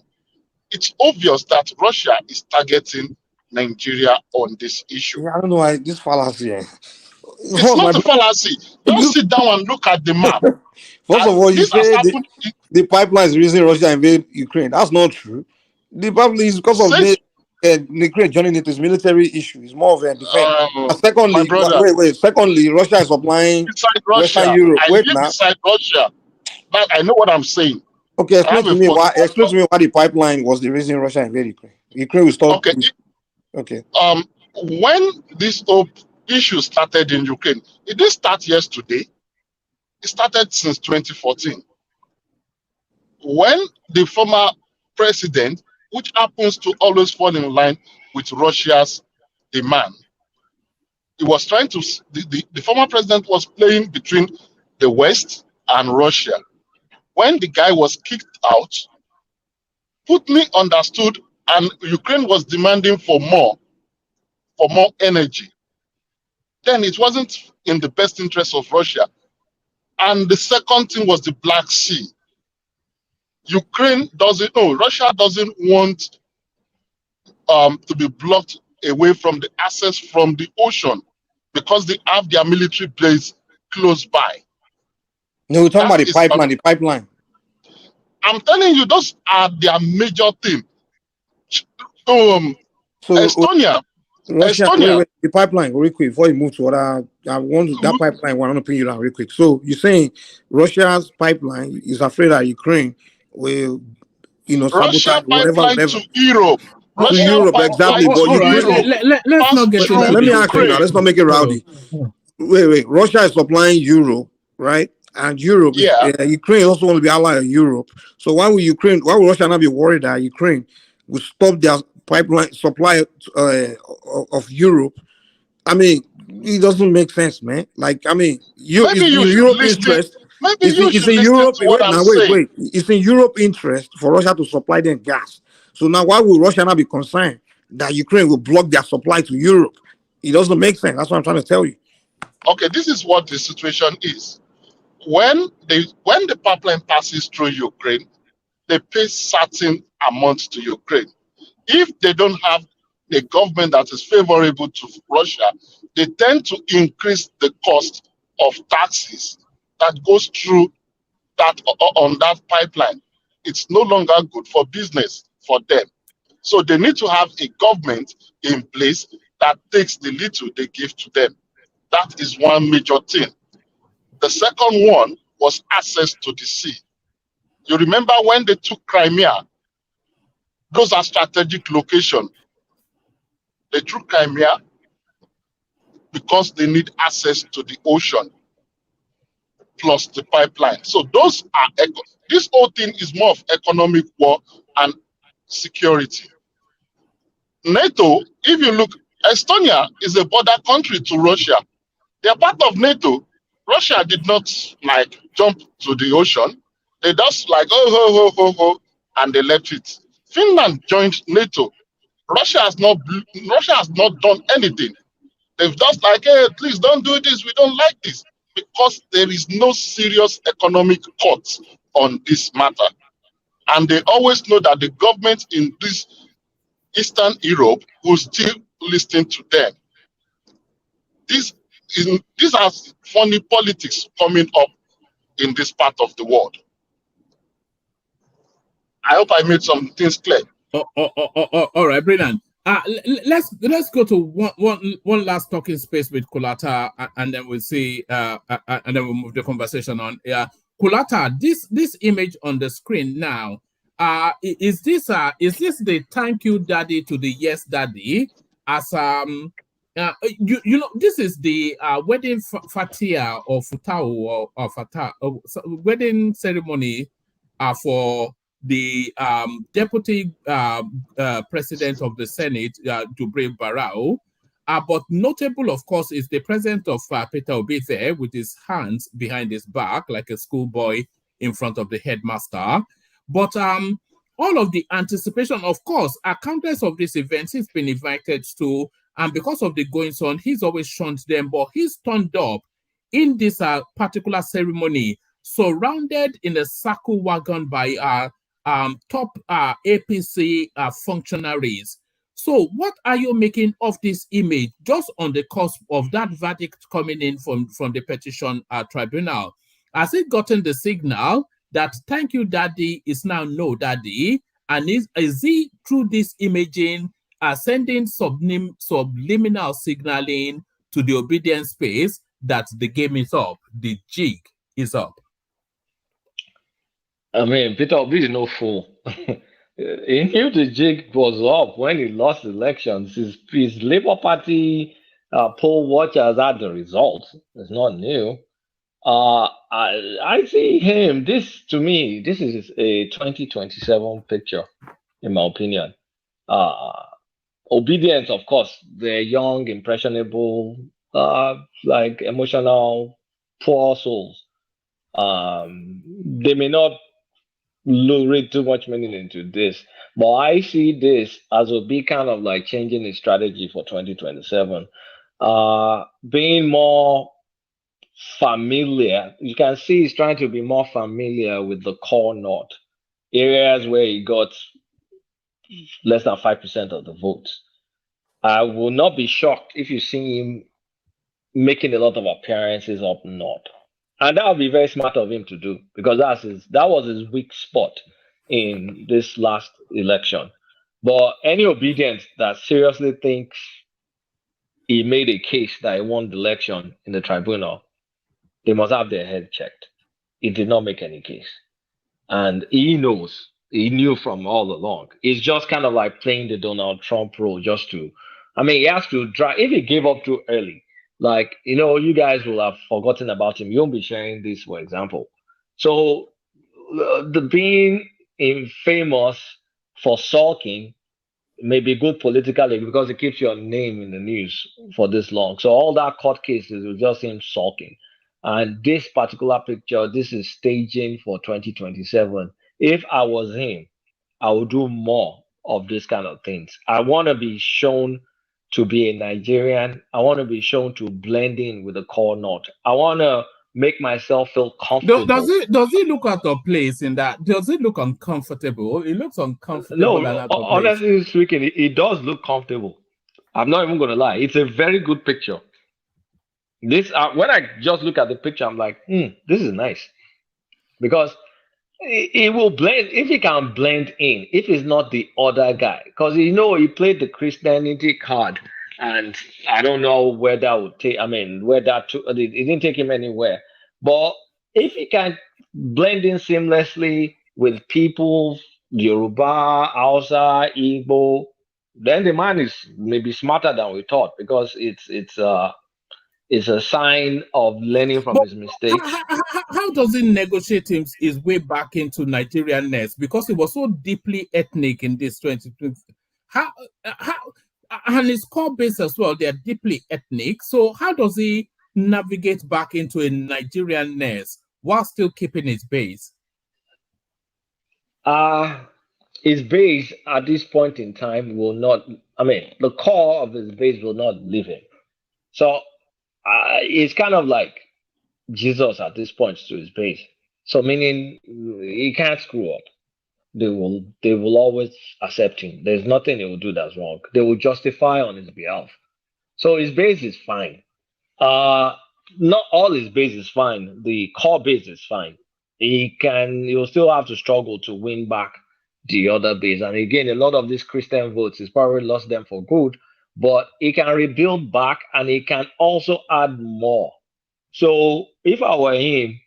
It's obvious that Russia is targeting Nigeria on this issue. Yeah, I don't know why this fallacy. It's not a fallacy. Just sit down and look at the map. First of all, you say the pipeline is the reason Russia invaded Ukraine. That's not true. The pipeline is because of Ukraine joining it is military issue. It's more of a defense. Secondly, wait. Secondly, Russia is supplying Western Europe. Wait now. Beside Russia. But I know what I'm saying. Okay, explain to me why the pipeline was the reason Russia invaded Ukraine. Ukraine will stop. Okay. When this issue started in Ukraine, it didn't start yesterday. It started since 2014. When the former president, which happens to always fall in line with Russia's demand, he was trying to, the former president was playing between the West and Russia. When the guy was kicked out, Putin understood, and Ukraine was demanding for more energy. Then it wasn't in the best interest of Russia. And the second thing was the Black Sea. Russia doesn't want to be blocked away from the access from the ocean, because they have their military base close by. No, we're talking about the pipeline. I'm telling you, those are their major thing. Estonia. Russia, wait, the pipeline, real quick, before you move to other, that pipeline, I want to pin you down real quick. So you're saying Russia's pipeline is afraid that Ukraine will, Russia pipeline to Europe. To Europe, exactly. But let's not get into let me ask you now, let's not make it rowdy. Wait. Russia is supplying Europe, right? And Europe, Ukraine also want to be ally of Europe. So why will Russia not be worried that Ukraine will stop their pipeline supply of Europe? I mean, it doesn't make sense, man. Like, I mean, it's in Europe's interest. It's in Europe. Wait. It's in Europe interest for Russia to supply them gas. So now, why will Russia not be concerned that Ukraine will block their supply to Europe? It doesn't make sense. That's what I'm trying to tell you. Okay, this is what the situation is. When the pipeline passes through Ukraine, they pay certain amounts to Ukraine. If they don't have a government that is favorable to Russia, they tend to increase the cost of taxes that goes through that on that pipeline. It's no longer good for business for them. So they need to have a government in place that takes the little they give to them. That is one major thing. The second one was access to the sea. You remember when they took Crimea? Those are strategic locations. They took Crimea because they need access to the ocean plus the pipeline. So those are, this whole thing is more of economic war and security. NATO, if you look, Estonia is a border country to Russia. They are part of NATO. Russia did not jump to the ocean. They just and they left it. Finland joined NATO. Russia has not done anything. They've just hey, please don't do this. We don't like this, because there is no serious economic cut on this matter, and they always know that the government in this Eastern Europe will still listen to them. These are funny politics coming up in this part of the world. I hope I made some things clear. All right, brilliant. Let's go to one last talking space with Kulata, and then we'll see, and then we'll move the conversation on. Kulata, this image on the screen now, is this the thank you daddy to the yes daddy? As this is the wedding fatia or futau or fata wedding ceremony for the deputy president of the Senate, Jubril Barau. But notable, of course, is the presence of Peter Obi there with his hands behind his back, like a schoolboy in front of the headmaster. But all of the anticipation, of course, countless of these events, he's been invited to, And because of the goings on, he's always shunned them, but he's turned up in this particular ceremony, surrounded in a circle wagon by top APC functionaries. So what are you making of this image just on the cusp of that verdict coming in from the petition tribunal? Has it gotten the signal that thank you, daddy, is now no, daddy? And is he, through this imaging, sending subliminal signaling to the obedience space that the game is up, the jig is up? I mean, Peter Obi is no fool. He knew the jig was up when he lost elections. His Labour Party poll watchers had the results. It's not new. I see him. To me, this is a 2027 picture, in my opinion. Obedience, of course, they're young, impressionable, like emotional, poor souls. They may not read too much meaning into this, but I see this as a big kind of like changing his strategy for 2027, being more familiar. You can see he's trying to be more familiar with the core north areas where he got less than 5% of the votes. I will not be shocked if you see him making a lot of appearances up north. And that would be very smart of him to do, because that was his weak spot in this last election. But any obedience that seriously thinks he made a case that he won the election in the tribunal, they must have their head checked. He did not make any case. And he knew from all along. It's just kind of like playing the Donald Trump role he has to drive. If he gave up too early, like, you guys will have forgotten about him. You won't be sharing this, for example. So the being famous for sulking may be good politically because it keeps your name in the news for this long. So all that court cases will just him sulking. And this particular picture, this is staging for 2027. If I was him, I would do more of this kind of things. I want to be shown to be a Nigerian. I want to be shown to blend in with the core north. I want to make myself feel comfortable. Does it look out of place in that? Does it look uncomfortable? It looks uncomfortable. No, honestly speaking, it does look comfortable. I'm not even going to lie. It's a very good picture. This when I just look at the picture, I'm like, this is nice. Because it will blend, if he can blend in, if he's not the other guy. Because, he played the Christianity card. And I don't know where that would take, it didn't take him anywhere. But if he can blend in seamlessly with people, Yoruba, Hausa, Igbo, then the man is maybe smarter than we thought, because it's a sign of learning from his mistakes. How does he negotiate his way back into Nigerianness? Because he was so deeply ethnic in this 2020. And his core base as well, they are deeply ethnic. So how does he navigate back into a Nigerianness while still keeping his base? His base at this point in time will not, the core of his base will not leave him. So it's kind of like Jesus at this point to his base. So meaning he can't screw up. They will always accept him. There's nothing he will do that's wrong. They will justify on his behalf. So his base is fine. Not all his base is fine. The core base is fine. He'll still have to struggle to win back the other base. And again, a lot of these Christian votes, he's probably lost them for good. But he can rebuild back, and he can also add more. So if I were him,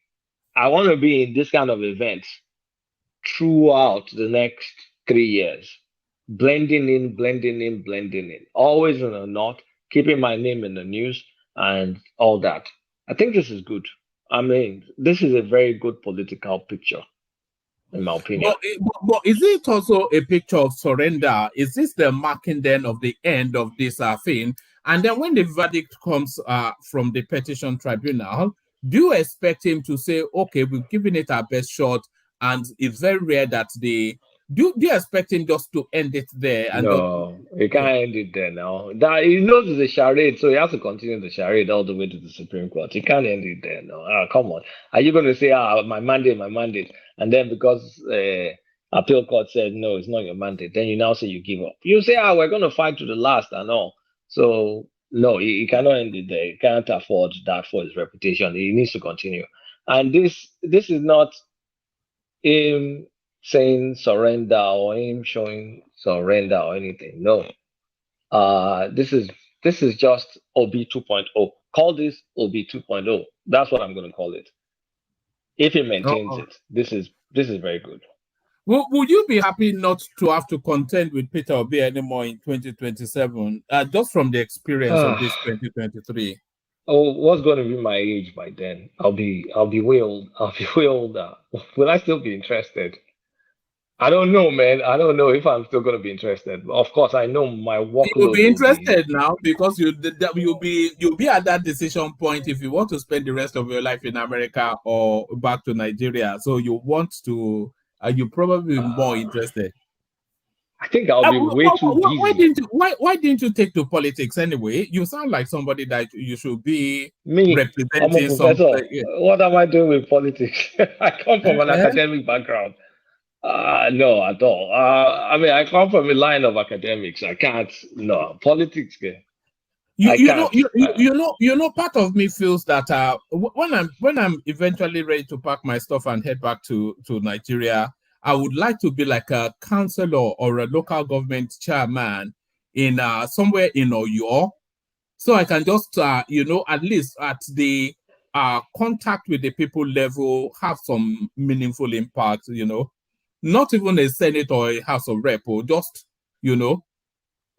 I want to be in this kind of events throughout the next 3 years. Blending in. Always in the north, keeping my name in the news and all that. I think this is good. This is a very good political picture, in my opinion. But is it also a picture of surrender? Is this the marking then of the end of this thing? And then when the verdict comes from the petition tribunal, do you expect him to say, okay, we've given it our best shot, and it's very rare that the Do you expect him just to end it there? And no, he can't end it there now. That he knows it's a charade, so he has to continue the charade all the way to the Supreme Court. He can't end it there. No, come on. Are you going to say, my mandate, and then because appeal court said no, it's not your mandate, then you now say you give up? You say, we're going to fight to the last and all. So no, he cannot end it there. He can't afford that for his reputation. He needs to continue. And this is not him saying surrender or him showing surrender or anything. No. This is just OB 2.0. Call this OB 2.0. That's what I'm going to call it. If he maintains it, this is very good. Well, would you be happy not to have to contend with Peter Obi anymore in 2027, just from the experience of this 2023? Oh, what's going to be my age by then? I'll be way old. I'll be way older. Will I still be interested? I don't know, man. I don't know if I'm still going to be interested. Of course, I know my workload. You'll be interested now because you'll be at that decision point if you want to spend the rest of your life in America or back to Nigeria. So you want to. You probably be more interested. I think I'll be way too busy. Why didn't you take to politics anyway? You sound like somebody that you should be representing. I'm a professor. What am I doing with politics? I come from an academic background. No, at all. I mean, I come from a line of academics. I can't. No, politics. You know, part of me feels that when I'm eventually ready to pack my stuff and head back to Nigeria, I would like to be like a councillor or a local government chairman in somewhere in Oyo, so I can just at least at the contact with the people level have some meaningful impact. Not even a Senate or a House of Rep, or just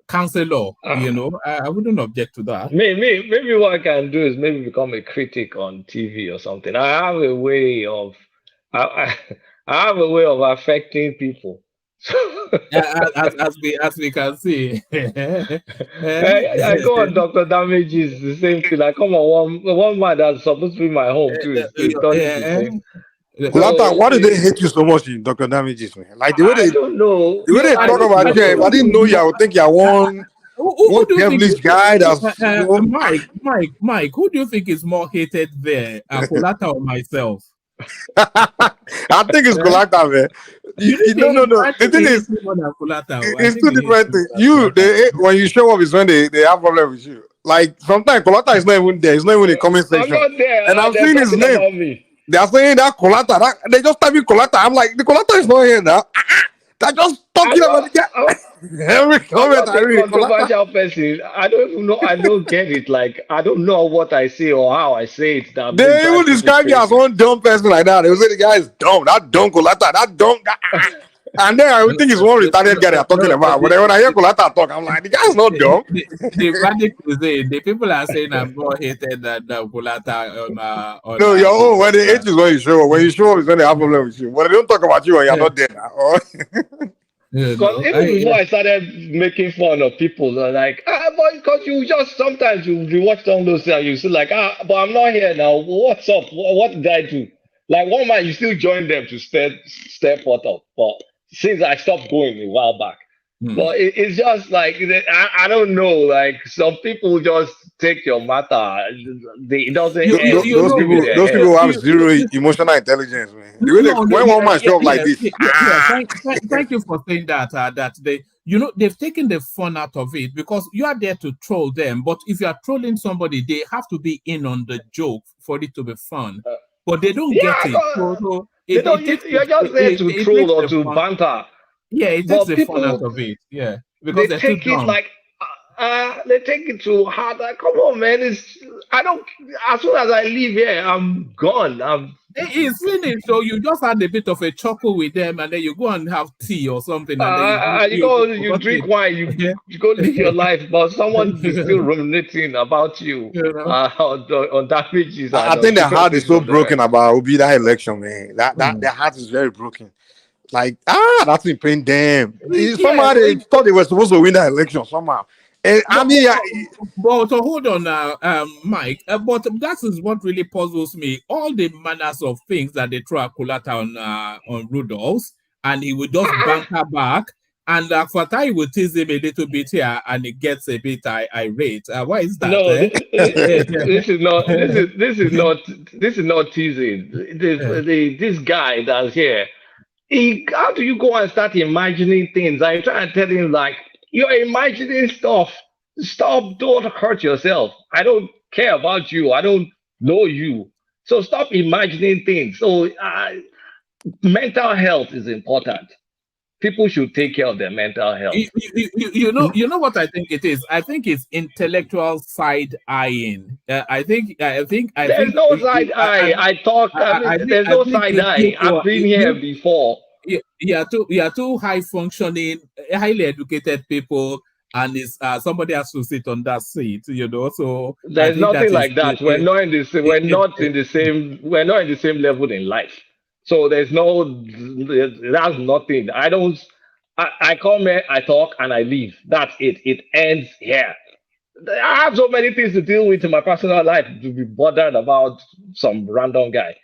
councillor. I wouldn't object to that. Maybe what I can do is maybe become a critic on TV or something. I have a way of affecting people. as we can see. I go on Dr. Damages, the same thing. I come on one man that's supposed to be my home too. Is done the same. Why do they hate you so much in Dr. Damages, man? Like the way they don't know. The way they talk about you, if I didn't know you, I would think you're one devilish guy. That's Mike. Who do you think is more hated there, Kolata or myself? I think it's Kolata, man. No. The thing is, it's two different things. When you show up is when they have problem with you. Like sometimes Kolata is not even there. He's not even in the comment section. I'm not there. And I'm seeing his name. They are saying that Kolata. They just type in Kolata. I'm like, the Kolata is not here now. They're just talking about the guy. Every comment I read. Controversial person. I don't even know. I don't get it. Like, I don't know what I say or how I say it. They even describe you as one dumb person like that. They will say the guy is dumb. That dumb Kolata. That dumb. And then I would think it's one retarded guy they're talking about. But then when I hear Kolata talk, I'm like, the guy's not dumb. The people are saying I'm more hated than Kolata on no, your own. When they hate you is when you show up. When you show up is when they have problem with you. When they don't talk about you and you're not there now. Because even before I started making fun of people, they're like, but because you just sometimes you watch some of those things and you see like, but I'm not here now. What's up? What did I do? Like one man, you still join them to step up, but since I stopped going a while back. But it's just like, I don't know, like some people just take your matter. Those people have zero emotional intelligence, man. When one man show up like this. Thank you for saying that, that they've taken the fun out of it because you are there to troll them. But if you are trolling somebody, they have to be in on the joke for it to be fun. But they don't get it. You're just there to troll or to banter. Yeah, it takes the fun out of it. Yeah, because they take it like they take it too hard. Like, come on, man! As soon as I leave here, I'm gone. It's finished. So you just had a bit of a chuckle with them, and then you go and have tea or something. And then you drink wine. You go live your life, but someone is still ruminating about you on damages. I think their heart is so broken about Obi that election, man. That their heart is very broken. Like, that's been pain them. Somehow they thought they were supposed to win that election somehow. And but so hold on Mike. But that is what really puzzles me. All the manners of things that they throw at Kolata on Rudolph's, and he would just banter back. And for that, he would tease him a little bit here, and it gets a bit irate. Why is that? No, this is not. This is not teasing. This guy that's here. How do you go and start imagining things? I try and tell him like, you're imagining stuff. Stop! Don't hurt yourself. I don't care about you. I don't know you. So stop imagining things. So mental health is important. People should take care of their mental health. You know what I think it is. I think it's intellectual side eyeing. I think there's no side eye. There's no side eye. I've been here before. You are too high functioning, highly educated people, and it's somebody has to sit on that seat. So there's nothing like that. We're not in the same level in life. So that's nothing. I come here, I talk, and I leave. That's it. It ends here. I have so many things to deal with in my personal life to be bothered about some random guy.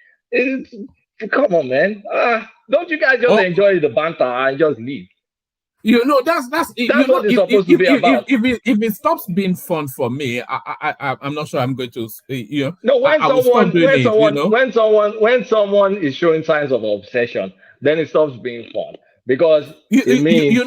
Come on, man. Don't you guys just enjoy the banter and just leave? That's what it's supposed to be about. If it stops being fun for me, I'm not sure I'm going to. No, when someone is showing signs of obsession, then it stops being fun because it means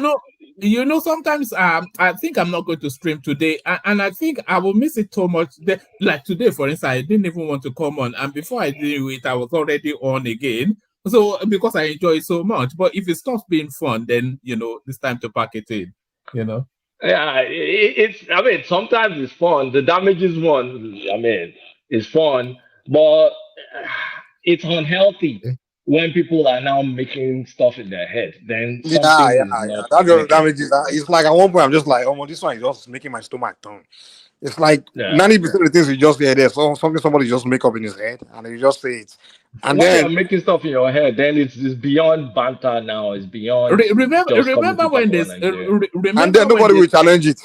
sometimes I think I'm not going to stream today, and I think I will miss it so much. Like today, for instance, I didn't even want to come on, and before I did it, I was already on again. So because I enjoy it so much, but if it stops being fun, then it's time to pack it in. Yeah, sometimes it's fun. The damages one, it's fun, but it's unhealthy when people are now making stuff in their head. Then that damages. It's like at one point I'm just like, oh, this one is just making my stomach turn. It's like 90% of the things you just hear there, something somebody just make up in his head, and you just say it. And when then you're making stuff in your head, then it's beyond banter now. It's beyond. Remember when this? And then nobody will challenge it.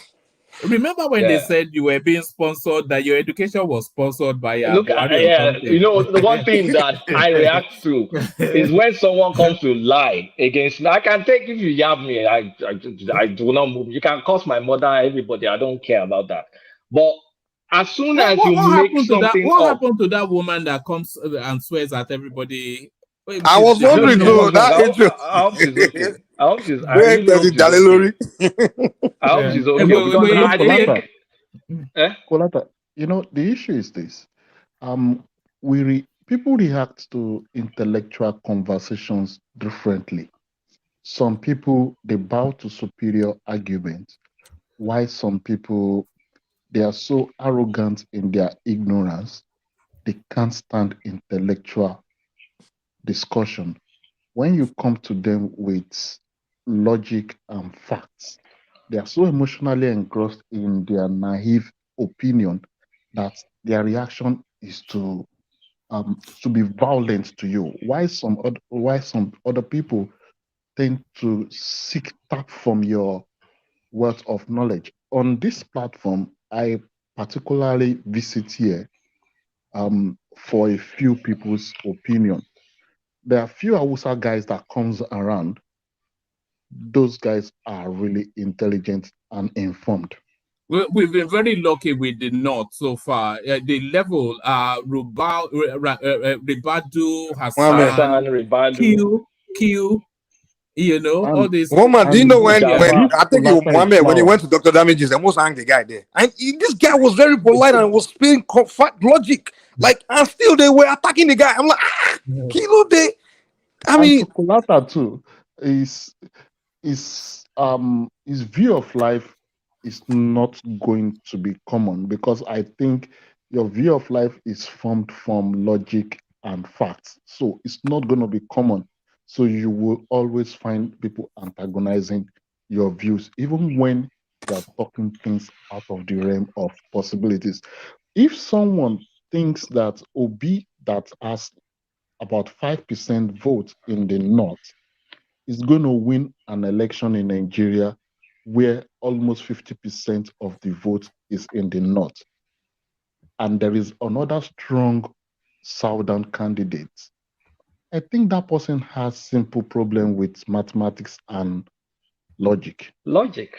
Remember when they said you were being sponsored, that your education was sponsored by the one thing that I react to is when someone comes to lie against me. I can take if you yab me, I do not move. You can curse my mother, everybody. I don't care about that. But as soon as you make something what happened to that woman that comes and swears at everybody? I was wondering though. I hope she's okay. I hope she's okay. I hope she's okay. Kolata, the issue is this. People react to intellectual conversations differently. Some people, they bow to superior arguments, while some people, they are so arrogant in their ignorance, they can't stand intellectual discussion. When you come to them with logic and facts, they are so emotionally engrossed in their naive opinion that their reaction is to be violent to you. Why some other people tend to seek tap from your wealth of knowledge. On this platform, I particularly visit here for a few people's opinion. There are few Hausa guys that comes around. Those guys are really intelligent and informed. We've been very lucky with the North so far. The level, Ribadu, Hassan, Q, all these. Woman, do you know when I think it was Mohammed when he went to Dr. Damages, they almost hang the guy there. And this guy was very polite and was speaking logic. And still they were attacking the guy. I'm like, Kilo day. Kolata too is his view of life is not going to be common, because I think your view of life is formed from logic and facts. So it's not going to be common. So you will always find people antagonizing your views, even when they're talking things out of the realm of possibilities. If someone thinks that Obi, that has about 5% vote in the North, is going to win an election in Nigeria where almost 50% of the vote is in the North, and there is another strong Southern candidate I think that person has simple problem with mathematics and logic. Logic.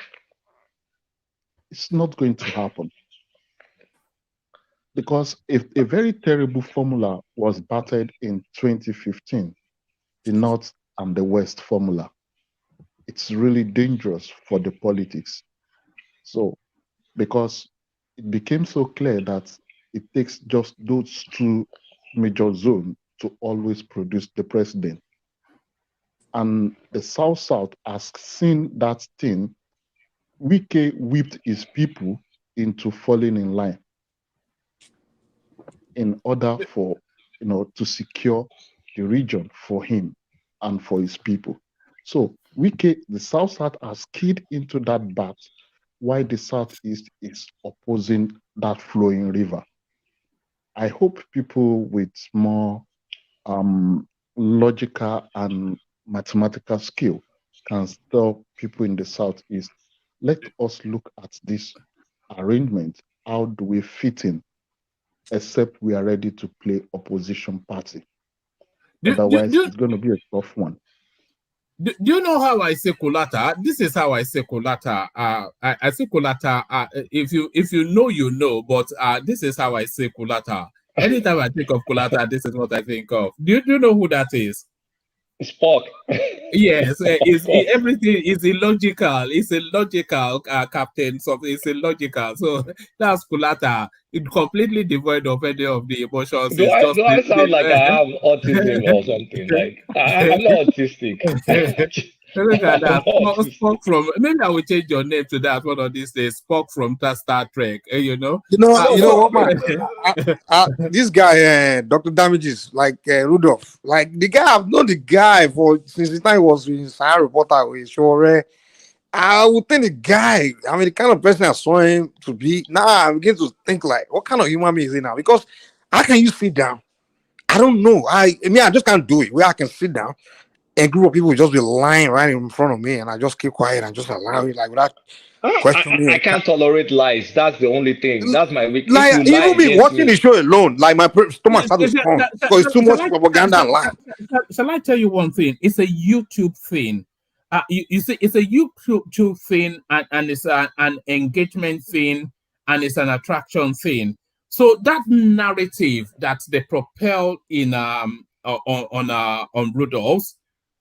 It's not going to happen. Because if a very terrible formula was battered in 2015, the North and the West formula, it's really dangerous for the politics. So, because it became so clear that it takes just those two major zones to always produce the president. And the South has seen that thing. Wike whipped his people into falling in line in order for, to secure the region for him and for his people. So Wike, the South has keyed into that bat while the Southeast is opposing that flowing river. I hope people with more logical and mathematical skill can tell people in the Southeast, let us look at this arrangement. How do we fit in? Except we are ready to play opposition party. Otherwise, it's going to be a tough one. Do you know how I say Kulata? This is how I say Kulata. I say Kulata. If you know, you know. But this is how I say Kulata. Anytime I think of Kulata, this is what I think of. Do you know who that is? It's pork. Yes, everything is illogical. It's illogical, Captain. So it's illogical. So that's Kulata. It's completely devoid of any of the emotions. Do I sound like I have autism or something? Like I'm not autistic. Look at that. Spock from, maybe I will change your name to that one of these days. Spock from Star Trek. You know what, man? This guy, Dr. Damages, like Rudolph, like the guy, I've known the guy since the time he was in Harry Potter with Shore. I would think the guy, the kind of person I saw him to be, now I'm beginning to think like, what kind of human being is he now? Because how can you sit down? I don't know. I just can't do it. Where I can sit down and a group of people will just be lying right in front of me, and I just keep quiet and just allow it, like without questioning. I can't tolerate lies. That's the only thing. That's my weakness. Like, even me watching the show alone, like my stomach starts to pump because it's too much propaganda and lie. Shall I tell you one thing? It's a YouTube thing. You see, it's a YouTube thing, and it's an engagement thing, and it's an attraction thing. So that narrative that they propel in on Rudolph's,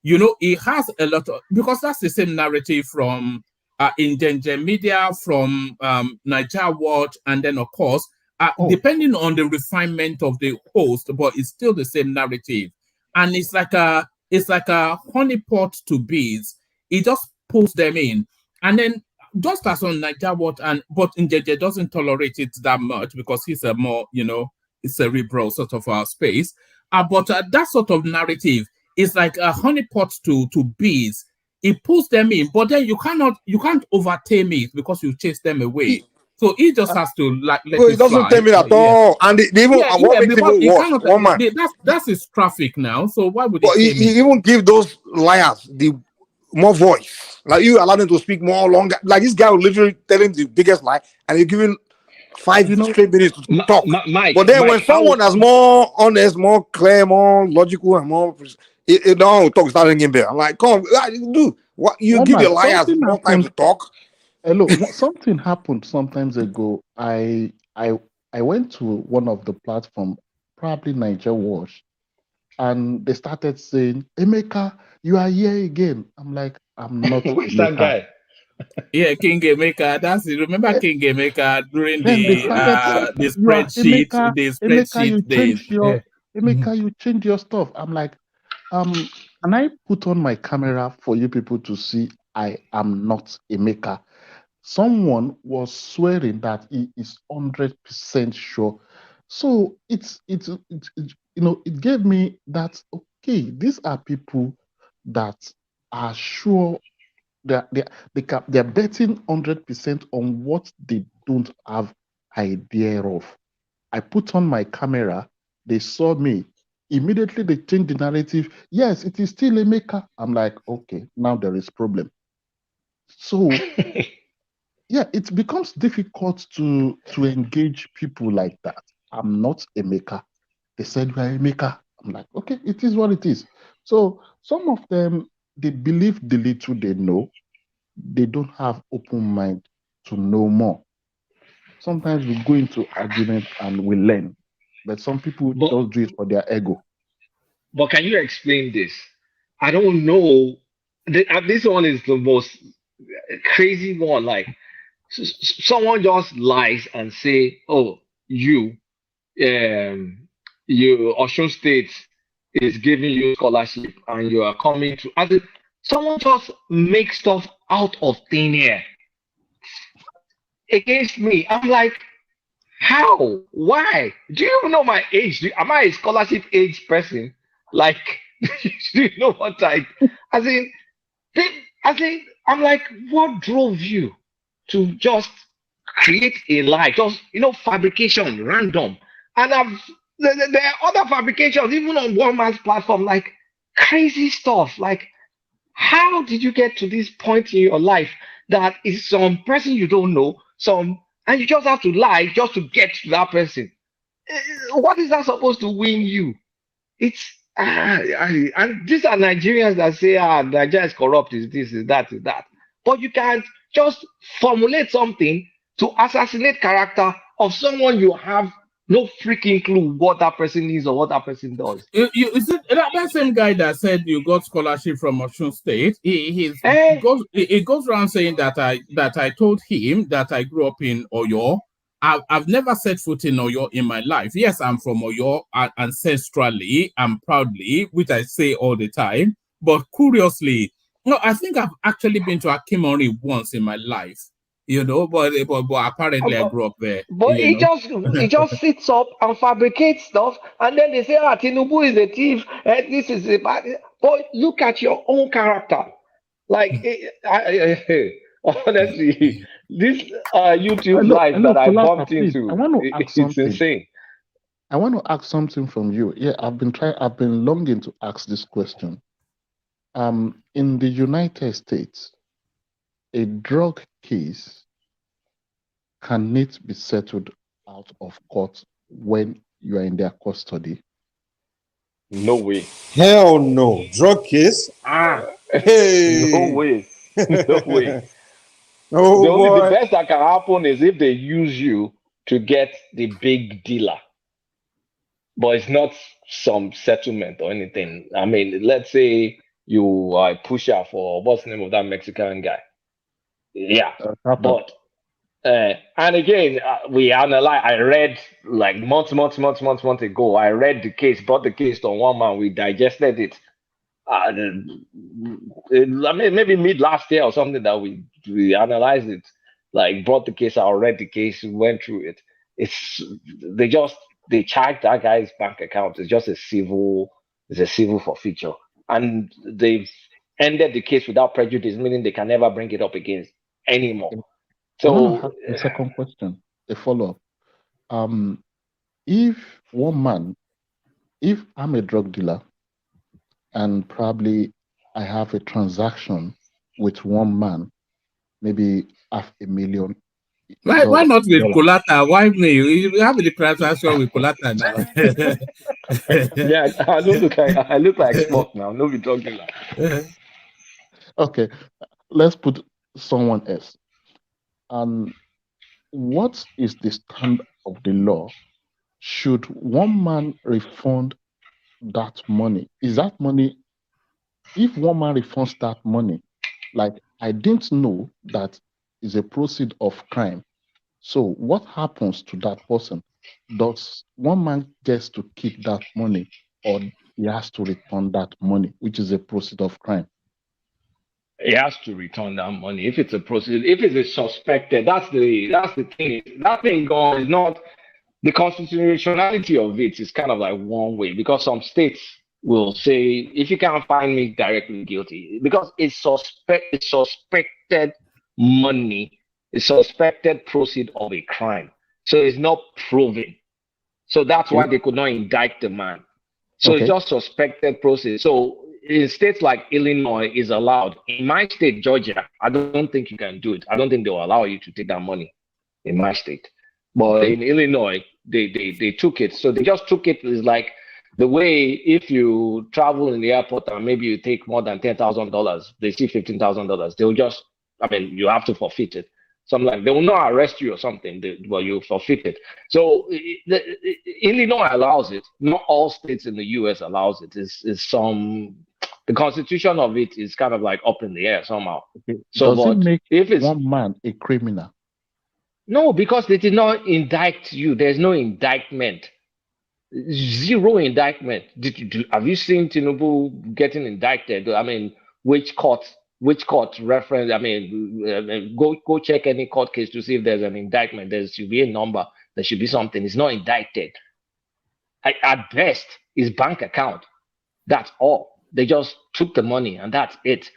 it has a lot of, because that's the same narrative from Indenje Media, from Niger Watch, and then of course, depending on the refinement of the host, but it's still the same narrative, and it's like a honeypot to bees. It just pulls them in, and then just as on Niger Watch, but Indenje doesn't tolerate it that much because he's a more cerebral sort of space. But that sort of narrative is like a honeypot to bees. It pulls them in, but then you can't overtame it because you chase them away. So he just has to let it doesn't tame it at all. And they even what makes it worse, that's his traffic now. So why would he even give those liars the more voice? Like you allow them to speak more longer. Like this guy was literally telling the biggest lie, and you're giving 5 straight minutes to talk. But then when someone that's more honest, more clear, more logical, and more it don't talk starting in there. I'm like, come on, dude, what you give the liars more time to talk? Look, something happened sometimes ago. I went to one of the platform, probably Niger Watch, and they started saying, Emeka, you are here again. I'm like, I'm not. Who's that guy? Yeah, King Emeka. That's it. Remember King Emeka during the spreadsheet, Emeka, days. Emeka, you change your stuff. I'm like, can I put on my camera for you people to see I am not Emeka? Someone was swearing that he is 100% sure. So it gave me that, okay, these are people that are sure they're betting 100% on what they don't have idea of. I put on my camera, they saw me. Immediately they changed the narrative. Yes, it is still Emeka. I'm like, okay, now there is problem. So yeah, it becomes difficult to engage people like that. I'm not Emeka. They said you are Emeka. I'm like, okay, it is what it is. So some of them, they believe the little they know. They don't have open mind to know more. Sometimes we go into argument and we learn, but some people just do it for their ego. But can you explain this? I don't know. This one is the most crazy one. Like someone just lies and say, "Oh, you Osun State is giving you scholarship and you are coming to." As if someone just makes stuff out of thin air against me. I'm like, how? Why? Do you even know my age? Am I a scholarship age person? Like, do you know what I in? I'm like, what drove you to just create a lie? Just fabrication, random. And there are other fabrications, even on one man's platform, like crazy stuff. Like, how did you get to this point in your life that is some person you don't know, and you just have to lie just to get to that person? What is that supposed to win you? It's and these are Nigerians that say, Nigeria is corrupt, is this, is that, is that. But you can't just formulate something to assassinate character of someone you have no freaking clue what that person is or what that person does. Is it that same guy that said you got scholarship from Osun State? He goes around saying that I told him that I grew up in Oyo. I've never set foot in Oyo in my life. Yes, I'm from Oyo ancestrally and proudly, which I say all the time. But curiously, I think I've actually been to Akimori once in my life. But apparently I grew up there. But he just sits up and fabricates stuff, and then they say, Tinubu is a thief, and this is a bad. But look at your own character. Like, honestly, this YouTube live that I bumped into, it's insane. I want to ask something from you. Yeah, I've been longing to ask this question. In the United States, a drug case can it be settled out of court when you are in their custody? No way. Hell no. Drug case? Hey. No way. No way. Oh, the best that can happen is if they use you to get the big dealer. But it's not some settlement or anything. I mean, let's say you are a pusher for what's the name of that Mexican guy? Yeah. But and again, we analyze. I read like months ago. I read the case, brought the case to one man. We digested it. I mean, maybe mid last year or something that we analyzed it. Like brought the case out, read the case, went through it. They charged that guy's bank account. It's just a civil forfeiture, and they've ended the case without prejudice, meaning they can never bring it up again anymore. So the second question, a follow-up. If I'm a drug dealer and probably I have a transaction with one man, maybe $500,000. Why not with Colata? Why me? You have the transaction with Colata now. Yeah, I look like smoke now. No be drug dealer. Okay, let's put someone else. What is the stand of the law? Should one man refund that money? Is that money, if one man refunds that money, like I didn't know that is a proceed of crime. So what happens to that person? Does one man gets to keep that money, or he has to return that money, which is a proceed of crime? He has to return that money if it's a proceed. If it's a suspected, that's the thing. That thing is not the constitutionality of it is kind of like one way, because some states will say if you can't find me directly guilty, because it's suspected money, it's suspected proceed of a crime, so it's not proven. So that's why they could not indict the man. So it's just suspected proceed. So in states like Illinois is allowed. In my state, Georgia, I don't think you can do it. I don't think they will allow you to take that money in my state. But in Illinois, they took it. So they just took it. It's like The way if you travel in the airport and maybe you take more than $10,000, they see $15,000, they'll just, I mean, you have to forfeit it. Something like they will not arrest you or something. Well, you forfeit it. So Illinois allows it. Not all states in the U.S. allows it. The constitution of it is kind of like up in the air somehow. So, does it make if it's one man a criminal? No, because they did not indict you. There's no indictment. Zero indictment. Have you seen Tinubu getting indicted? I mean, which court reference? I mean, go check any court case to see if there's an indictment. There should be a number. There should be something. It's not indicted. At best, it's bank account. That's all. They just took the money and that's it.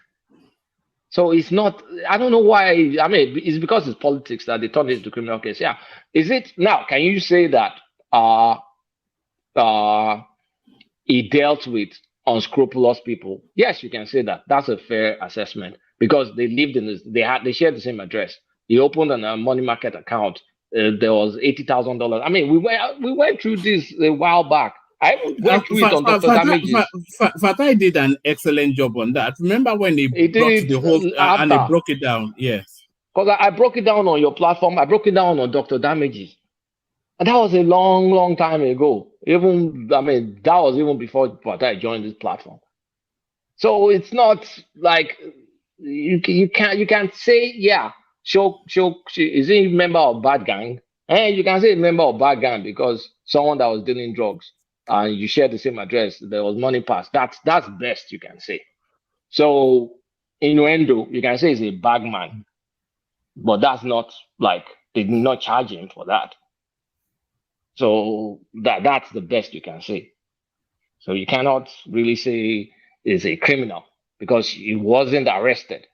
So it's not, I don't know why. I mean, it's because it's politics that they turned it into criminal case. Yeah. Is it now? Can you say that he dealt with unscrupulous people? Yes, you can say that. That's a fair assessment because they lived in this. They shared the same address. He opened a money market account. There was $80,000. I mean, we went through this a while back. I went through it on Dr. Damages. Fatai did an excellent job on that. Remember when he brought the whole and he broke it down? Yes. Because I broke it down on your platform. I broke it down on Dr. Damages. And that was a long, long time ago. That was even before Fatai joined this platform. So it's not like you can't say, yeah, is he a member of bad gang? And you can say a member of bad gang because someone that was dealing drugs and you share the same address, there was money passed. That's best you can say. So innuendo, you can say he's a bag man, but that's not like they did not charge him for that. So that's the best you can say. So you cannot really say he's a criminal because he wasn't arrested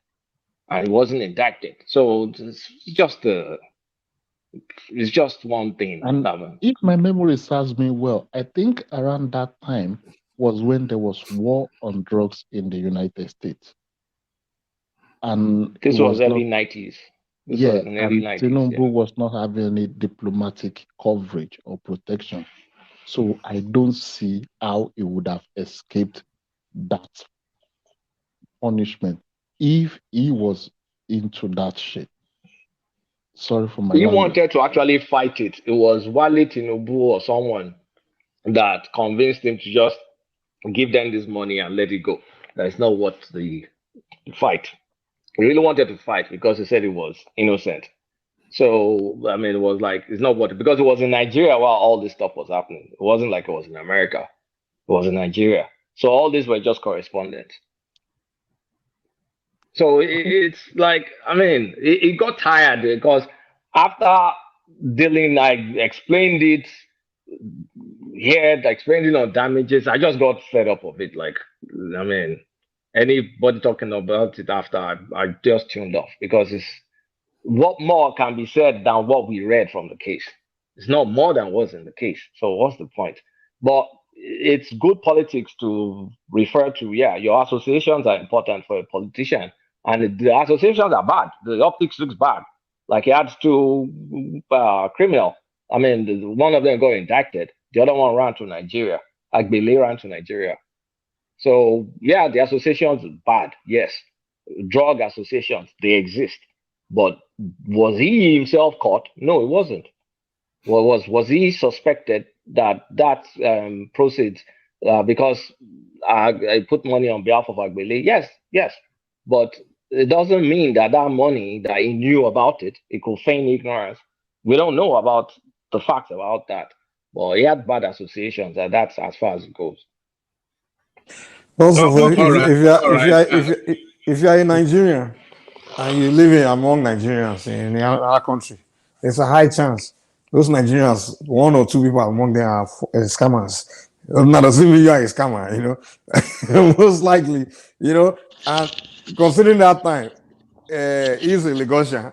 and he wasn't indicted. So it's just one thing. And if my memory serves me well, I think around that time was when there was war on drugs in the United States. And this was early 90s. Tinubu was not having any diplomatic coverage or protection. So I don't see how he would have escaped that punishment if he was into that shit. Sorry for my language. Wanted to actually fight it. It was Wale Tinubu or someone that convinced him to just give them this money and let it go. That is not what the fight. He really wanted to fight because he said he was innocent. So, I mean, it was like, it's not what, because it was in Nigeria while all this stuff was happening. It wasn't like it was in America. It was in Nigeria. So all these were just correspondence. So it's like, I mean, it got tired because after dealing, I explained it here, explained it on Damages. I just got fed up of it. Like, I mean, anybody talking about it after, I just tuned off because it's what more can be said than what we read from the case. It's not more than what's in the case. So what's the point? But it's good politics to refer to, yeah, your associations are important for a politician. And the associations are bad. The optics looks bad. Like he had two criminal. I mean, one of them got indicted. The other one ran to Nigeria. Agbele ran to Nigeria. So, yeah, the associations are bad. Yes. Drug associations, they exist. But was he himself caught? No, he wasn't. Was he suspected that proceeds because I put money on behalf of Agbele? Yes. But it doesn't mean that money that he knew about it, he could feign ignorance. We don't know about the facts about that. But he had bad associations, and that's as far as it goes. Also, if you are in Nigeria and you live among Nigerians in our country, there's a high chance those Nigerians, one or two people among them are scammers. Not doesn't mean you are a scammer, you know. Most likely, you know. And considering that time, he's a Lagosian.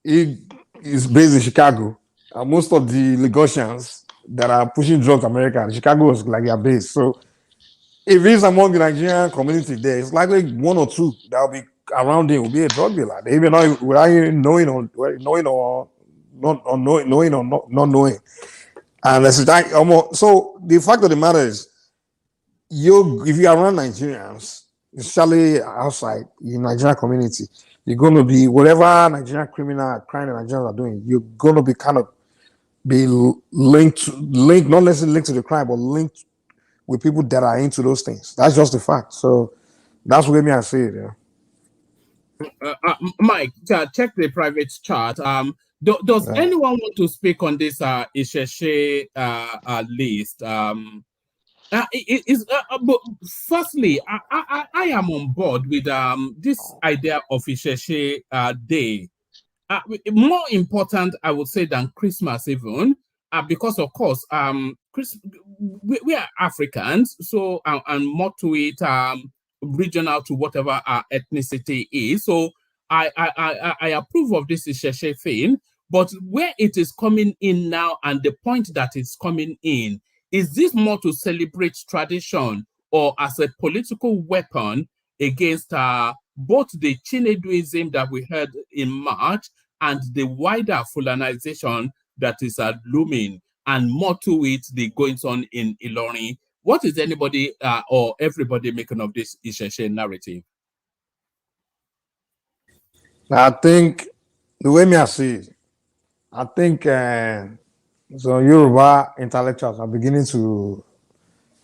He is based in Chicago. And most of the Lagosians that are pushing drugs America, Chicago is like their base. So if he's among the Nigerian community there, it's likely one or two that will be around him will be a drug dealer. They even without even knowing or not knowing. And so the fact of the matter is, if you are around Nigerians, especially outside the Nigerian community, you're going to be whatever Nigerian crime the Nigerians are doing. You're going to be kind of be linked, not necessarily linked to the crime, but linked with people that are into those things. That's just the fact. So that's what I say it. Mike, check the private chat. Does anyone want to speak on this Isese list? But firstly, I am on board with this idea of Isese Day. More important, I would say, than Christmas even, because of course, we are Africans, so and more to it, regional to whatever our ethnicity is. So I approve of this Isese thing, but where it is coming in now, and the point that it's coming in, is this more to celebrate tradition or as a political weapon against both the Chineduism that we heard in March and the wider Fulanisation that is looming, and more to it, the goings on in Ilorin? What is anybody or everybody making of this Isese narrative? I think the way I see it, I think so Yoruba intellectuals are beginning to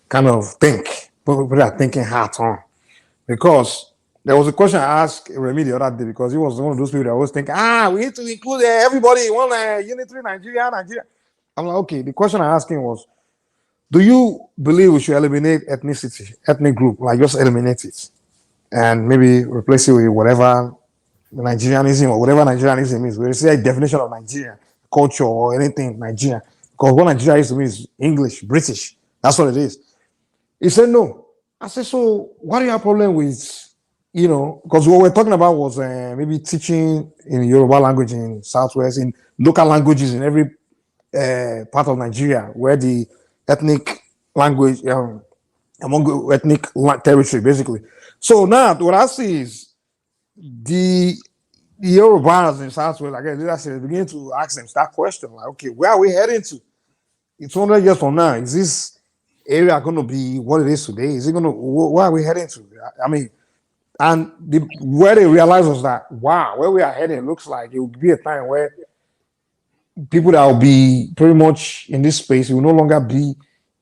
kind of think, people are thinking hard on, because there was a question I asked Remy the other day, because he was one of those people that always think, we need to include everybody, one unitary Nigeria. I'm like, okay, the question I asked him was, do you believe we should eliminate ethnic group, like just eliminate it, and maybe replace it with whatever Nigerianism or whatever Nigerianism is? We say a definition of Nigeria, culture or anything Nigeria, because what Nigeria is to me is English, British. That's what it is. He said no. I said, so what do you have problem with, because what we're talking about was maybe teaching in Yoruba language in Southwest, in local languages in every part of Nigeria where the ethnic language, among ethnic territory, basically. So now what I see is the Yorubas in Southwest, like I said, begin to ask them that question, like, okay, where are we heading to? It's 100 years from now. Is this area going to be what it is today? Is it going to, where are we heading to? I mean, and where they realize was that, wow, where we are heading looks like it will be a time where people that will be pretty much in this space, it will no longer be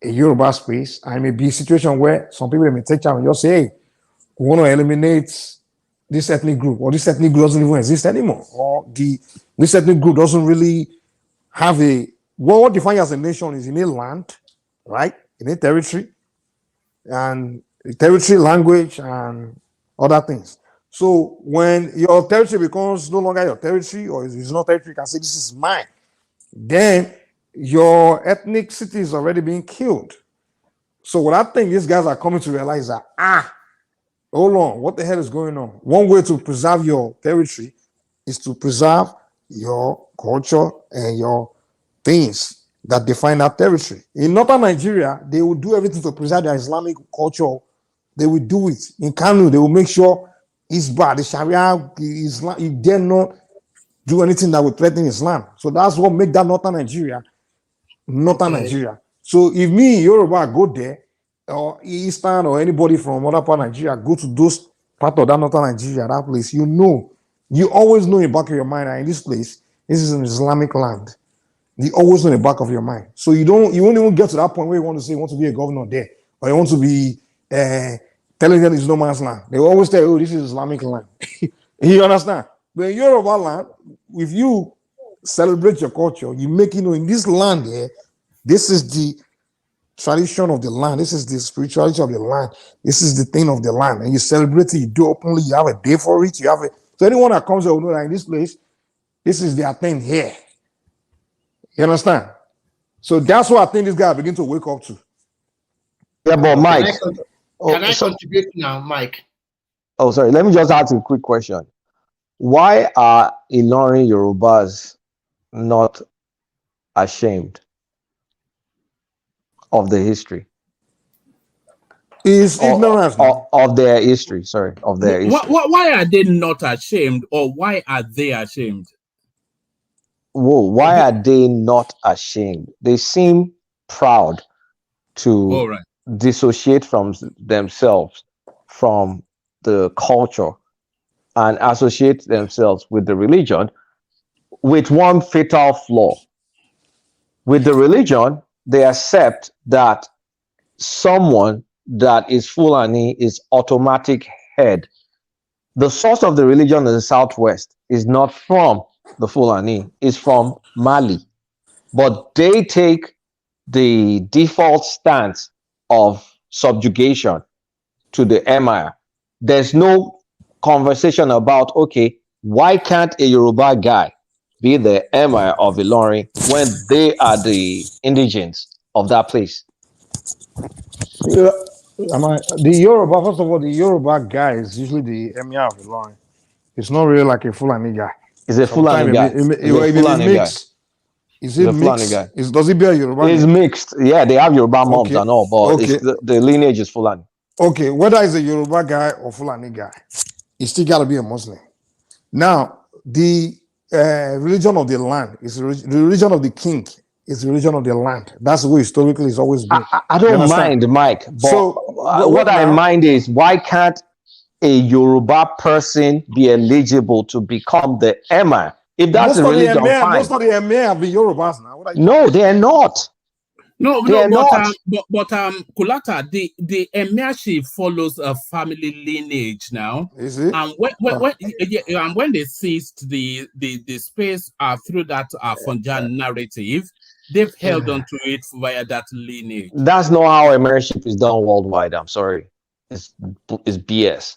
a Yoruba space, and it may be a situation where some people may take time and just say, hey, we want to eliminate this ethnic group, or this ethnic group doesn't even exist anymore, or this ethnic group doesn't really have what defines as a nation is in a land, right, in a territory, and territory, language, and other things. So when your territory becomes no longer your territory, or it's not territory, you can say this is mine, then your ethnicity is already being killed. So what I think these guys are coming to realize that, hold on, what the hell is going on? One way to preserve your territory is to preserve your culture and your things that define that territory. In northern Nigeria, they will do everything to preserve their Islamic culture. They will do it. In Kano, they will make sure it's bad. The Sharia, Islam, you dare not do anything that will threaten Islam. So that's what makes that northern Nigeria. So if me, Yoruba, go there, or Eastern or anybody from other part of Nigeria, go to those part of that northern Nigeria, that place, you always know in the back of your mind that in this place, this is an Islamic land. You always know in the back of your mind. So you won't even get to that point where you want to say you want to be a governor there, or you want to be telling them it's no man's land. They will always tell you, oh, this is Islamic land. You understand? But in Yoruba land, if you celebrate your culture, you make in this land here, this is the tradition of the land, this is the spirituality of the land, this is the thing of the land, and you celebrate it, you do openly, you have a day for it, so anyone that comes there will know that in this place, this is their thing here. You understand? So that's what I think this guy begin to wake up to. Yeah, but Mike, can I contribute now, Mike? Oh, sorry. Let me just ask a quick question. Why are Ilorin Yorubas not ashamed of the history? Is ignorance of their history? Sorry, of their history. Why are they not ashamed, or why are they ashamed? whoa, why are they not ashamed? They seem proud to dissociate from themselves from the culture and associate themselves with the religion, with one fatal flaw. With the religion, they accept that someone that is Fulani is automatic head. The source of the religion in the Southwest is not from the Fulani, it's from Mali. But they take the default stance of subjugation to the emir. There's no conversation about, okay, why can't a Yoruba guy be the Emir of Ilorin when they are the indigents of that place? The Yoruba, first of all, the Yoruba guy is usually the Emir of Ilorin. It's not really like a Fulani guy. It's a Fulani guy. Is it mixed? Does it bear Yoruba? It's mixed. Yeah, they have Yoruba moms and all, but the lineage is Fulani. Okay, whether it's a Yoruba guy or Fulani guy, he still got to be a Muslim. Now, the religion of the land is the religion of the king. Is the religion of the land. That's the way historically it's always been. I don't mind, Mike. But what I mind is, why can't a Yoruba person be eligible to become the emir? If that's the religion, fine. Most of the emir have been Yorubas now. No, they are not. No, but Kulata, the emirship follows a family lineage now. Is it? And when they seized the space through that Fonjan narrative, they've held on to it via that lineage. That's not how emirship is done worldwide. I'm sorry, it's BS.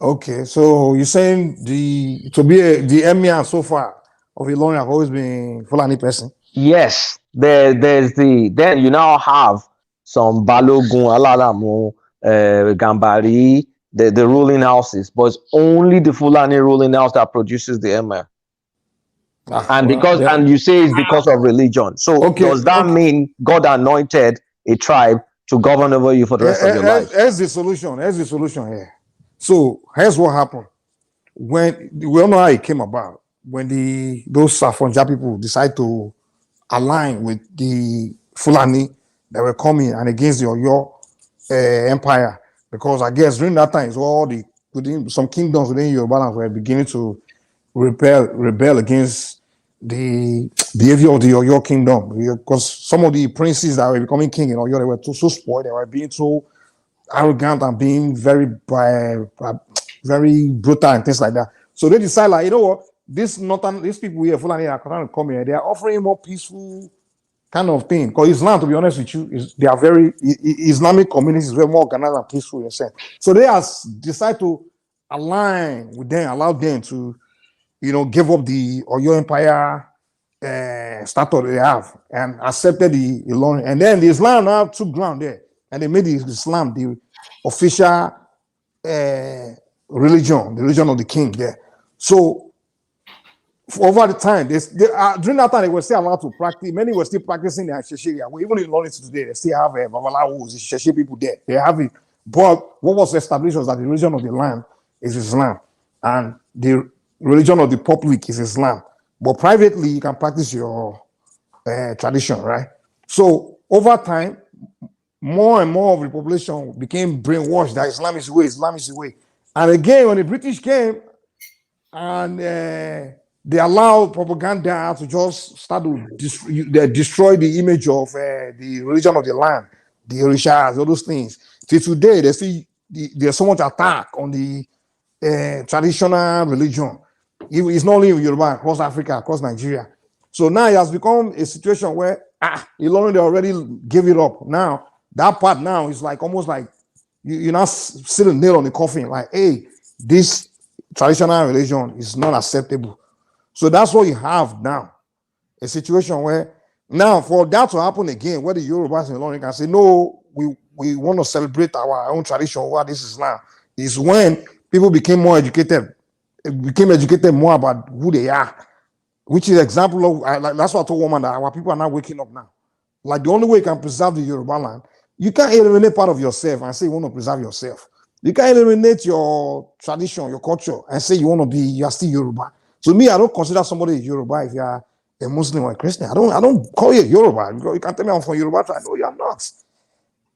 Okay, so you're saying the emir so far of Ilorin have always been Fulani person? Yes. Then you now have some Balogun, Alalamu, Gambari, the ruling houses, but it's only the Fulani ruling house that produces the emir. And you say it's because of religion. So does that mean God anointed a tribe to govern over you for the rest of your life? Here's the solution here. So here's what happened. When we all know how it came about. When those Safonja people decide to align with the Fulani that were coming and against the Oyo Empire, because I guess during that time, some kingdoms within Yoruba land were beginning to rebel against the behavior of the Oyo kingdom, because some of the princes that were becoming king in Oyo, they were so spoiled, they were being so arrogant and being very brutal and things like that. So they decide, like, you know what? These people here, Fulani, are trying to come here. They are offering more peaceful kind of thing. Because Islam, to be honest with you, they are very Islamic communities, very more organized and peaceful in a sense. So they decide to align with them, allow them to, give up the Oyo Empire status they have and accepted the Ilorin. And then the Islam now took ground there, and they made the Islam the official religion, the religion of the king there. So over the time, during that time, they were still allowed to practice. Many were still practicing their Sheshe. Even in Lawrence today, they still have Babalawos, Sheshe people there. They have it. But what was established was that the religion of the land is Islam, and the religion of the public is Islam. But privately, you can practice your tradition, right? So over time, more and more of the population became brainwashed that Islam is the way, Islam is the way. And again, when the British came and they allowed propaganda to just start to destroy the image of the religion of the land, the Orishas, all those things. Till today, there's so much attack on the traditional religion. It's not only in Yoruba, across Africa, across Nigeria. So now it has become a situation where Ilorin, they already gave it up. Now, that part now is like almost like you're not sitting a nail on the coffin, like, hey, this traditional religion is not acceptable. So that's what you have now. A situation where now for that to happen again, where the Yorubas in Ilorin can say, no, we want to celebrate our own tradition, what this is now, is when people became more educated, more about who they are, which is example of, that's what I told woman, that our people are now waking up now. Like the only way you can preserve the Yoruba land, you can't eliminate part of yourself and say you want to preserve yourself. You can't eliminate your tradition, your culture, and say you are still Yoruba. To me, I don't consider somebody a Yoruba if you are a Muslim or a Christian. I don't call you a Yoruba. You can't tell me I'm from Yoruba tribe. No, you're not.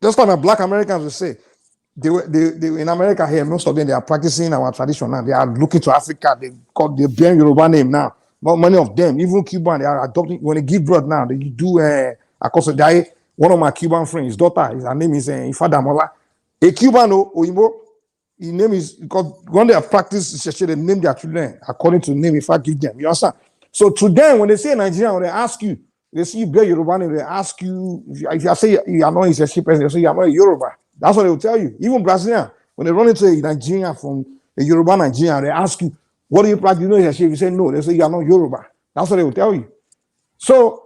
Just like my black Americans will say, they in America here, most of them, they are practicing our tradition now. They are looking to Africa. They bear Yoruba name now. But many of them, even Cuban, they are adopting. When they give birth now, they do one of my Cuban friends, his daughter, her name is Ifadamola. A Cuban Oyinbo, his name is, because when they practice, they name their children according to the name if I give them. You understand? So to them, when they say Nigerian, when they ask you, they see you bear Yoruba name, they ask you, if you say you are not a sheep person, they say you are not a Yoruba. That's what they will tell you. Even Brazilian, when they run into a Nigerian from a Yoruba Nigerian, they ask you, what do you practice? You know, if you say no, they say you are not Yoruba. That's what they will tell you. So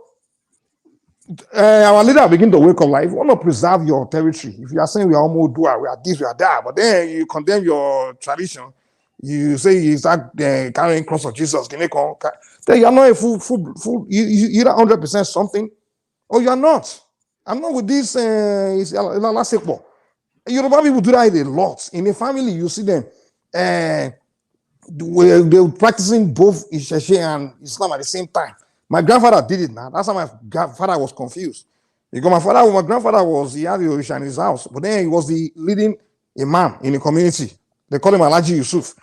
our leader begin to wake up like, if you want to preserve your territory, if you are saying we are almost Dua, we are this, we are that, but then you condemn your tradition, you say you start carrying cross of Jesus, then you are not a full you're 100% something, or you are not. I'm not with this. Yoruba people do that a lot. In a family, you see them. They're practicing both Isese and Islam at the same time. My grandfather did it now. That's how my grandfather was confused. Because my grandfather he had the Orisha in his house, but then he was the leading imam in the community. They call him Alhaji Yusuf.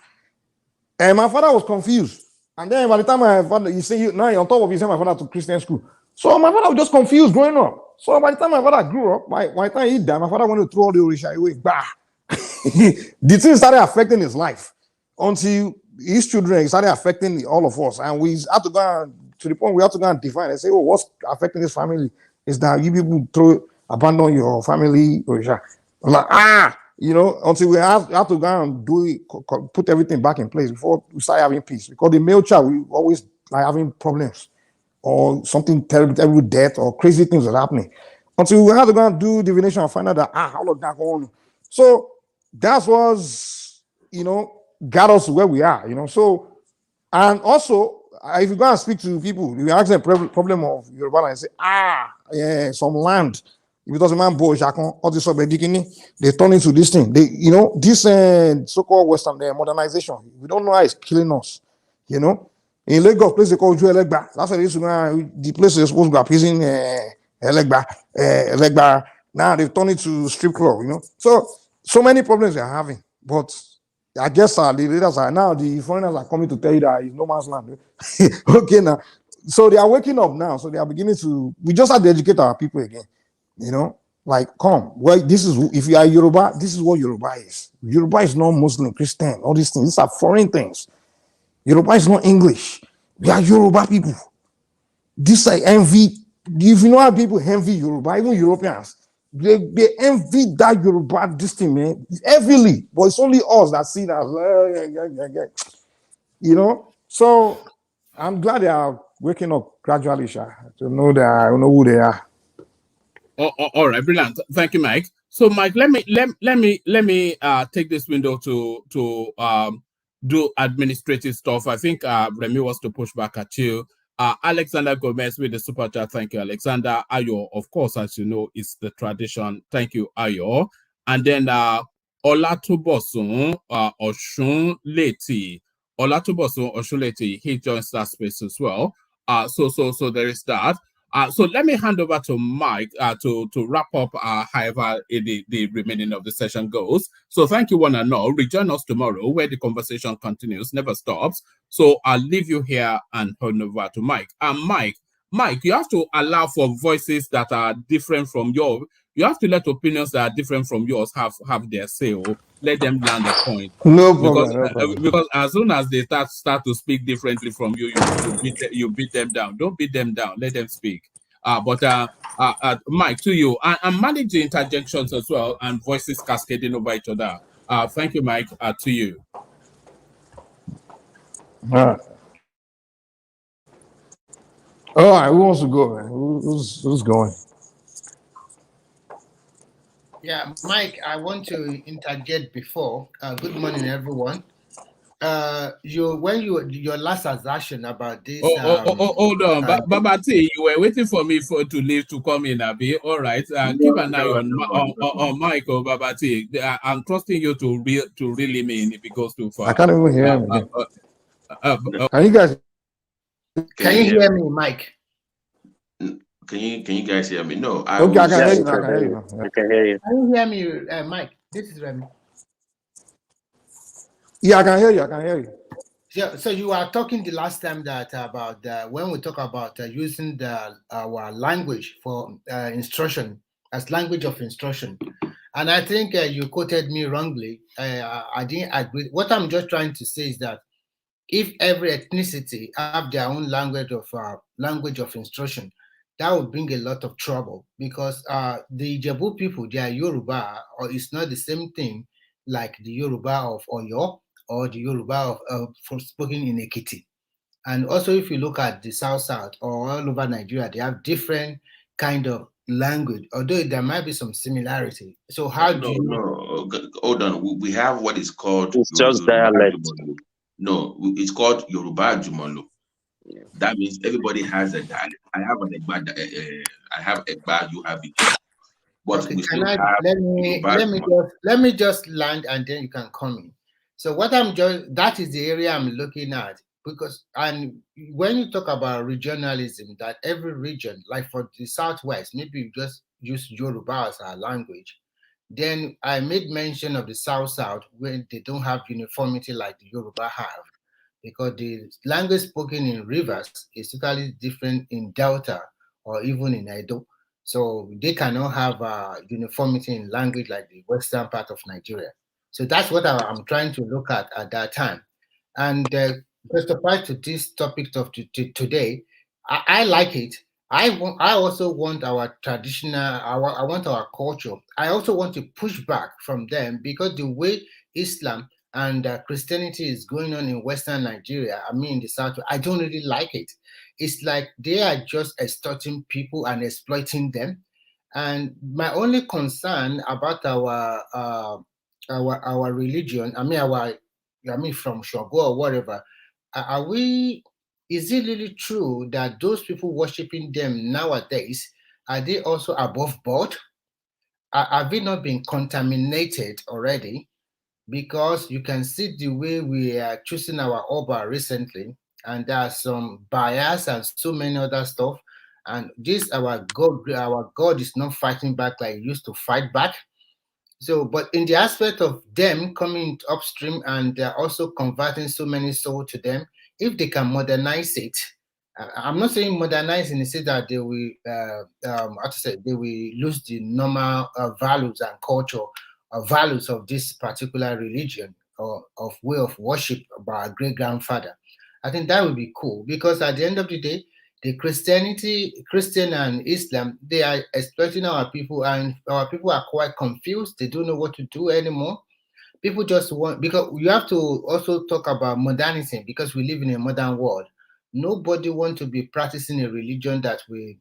And my father was confused. And then by the time my father, now on top of you send my father to Christian school. So my father was just confused growing up. So by the time my father grew up, by the time he died, my father wanted to throw all the Orisha away. Bah! The thing started affecting his life until his children started affecting all of us. And we had to go to the point we have to go and define and say, oh, what's affecting this family is that you people abandon your family Orisha. Like, until we have to go and put everything back in place before we start having peace. Because the male child, we always like having problems or something terrible death or crazy things are happening. Until we have to go and do divination and find out that how long that going on. So that was, got us where we are, So, and also, if you go and speak to people, you ask them problem of Yoruba and say, some land. If it doesn't man boy, all this they turn into this thing. This so-called Western modernization. We don't know how it's killing us. In Lagos, place they call Elegba. That's what it is. The place is supposed to be appeasing Elegba. Now they've turned it to strip club. So many problems they're having. But I guess the leaders are now, the foreigners are coming to tell you that it's no man's land. Okay, now. So they are waking up now. So they are beginning we just have to educate our people again. Like, if you are Yoruba, this is what Yoruba is. Yoruba is not Muslim, Christian, all these things. These are foreign things. Yoruba is not English. We are Yoruba people. This I envy. If you know how people envy Yoruba, even Europeans, they envy that Yoruba, this thing, man, heavily. But it's only us that see that. So I'm glad they are waking up gradually, to know who they are. All right, brilliant. Thank you, Mike. So, Mike, let me take this window to do administrative stuff. I think Remy wants to push back at you. Alexander Gomez with the super chat. Thank you, Alexander. Ayo, of course, as you know, it's the tradition. Thank you, Ayo. And then Olatubosun Oshun Leti. Olatubosun Oshun Leti, he joins that space as well. So there is that. So let me hand over to Mike to wrap up however the remaining of the session goes. So thank you one and all. Rejoin us tomorrow where the conversation continues, never stops. So I'll leave you here and hand over to Mike. Mike, you have to allow for voices that are different from yours. You have to let opinions that are different from yours have their say. Or let them land a point. No problem. Because as soon as they start to speak differently from you, you beat them down. Don't beat them down. Let them speak. Mike, to you, and manage the interjections as well and voices cascading over each other. Thank you, Mike. To you. All right, who wants to go, man? Who's going? Yeah, Mike, I want to interject before. Good morning, everyone. Your last assertion about this. Hold on, Babati, you were waiting for me to leave to come in, Abi. All right, keep an eye on Michael, Babati. I'm trusting you to really mean if it goes too far. I can't even hear him. Can you guys? Can you hear me, Mike? Can you guys hear me? No, I Okay, I was. can hear you. I I can hear you. you. Yeah. I can hear you. Can you hear me, Mike? This is Remy. Yeah, I can hear you. I can hear you. Yeah, so you are talking the last time that about when we talk about using our language for instruction as language of instruction, and I think you quoted me wrongly. I didn't agree. What I'm just trying to say is that if every ethnicity have their own language of instruction, that would bring a lot of trouble because the Ijebu people, they are Yoruba, or it's not the same thing like the Yoruba of Oyo or the Yoruba spoken in Ekiti. And also, if you look at the South or all over Nigeria, they have different kind of language, although there might be some similarity. So how do you? No, hold on. We have what is called It's just Yoruba dialect. Jumolo. No, it's called Yoruba Jumolo. That means everybody has a dialect. I have an Egba, I have Egba, you have it. But Okay, we still have Yoruba Jumolo. let me just land and then you can come in. So that is the area I'm looking at because and when you talk about regionalism, that every region, like for the Southwest, maybe you just use Yoruba as our language. Then I made mention of the South when they don't have uniformity like the Yoruba have, because the language spoken in rivers is totally different in Delta or even in Edo. So they cannot have uniformity in language like the western part of Nigeria. So that's what I'm trying to look at that time. And just apply to this topic of today, I like it. I also want our traditional, I want our culture. I also want to push back from them because the way Islam and Christianity is going on in Western Nigeria, I mean, in the South, I don't really like it. It's like they are just extorting people and exploiting them. And my only concern about our religion, I mean from Shogo or whatever, are we? Is it really true that those people worshiping them nowadays are they also above board? Have they not been contaminated already? Because you can see the way we are choosing our Oba recently, and there are some bias and so many other stuff. And this our God is not fighting back like he used to fight back. So, but in the aspect of them coming upstream and they're also converting so many souls to them, if they can modernize it, I'm not saying modernize in the sense that they will, how to say, they will lose the normal values and culture values of this particular religion or of way of worship by our great grandfather. I think that would be cool because at the end of the day, the Christian and Islam, they are exploiting our people, and our people are quite confused. They don't know what to do anymore. People just want, because you have to also talk about modernity because we live in a modern world. Nobody wants to be practicing a religion that we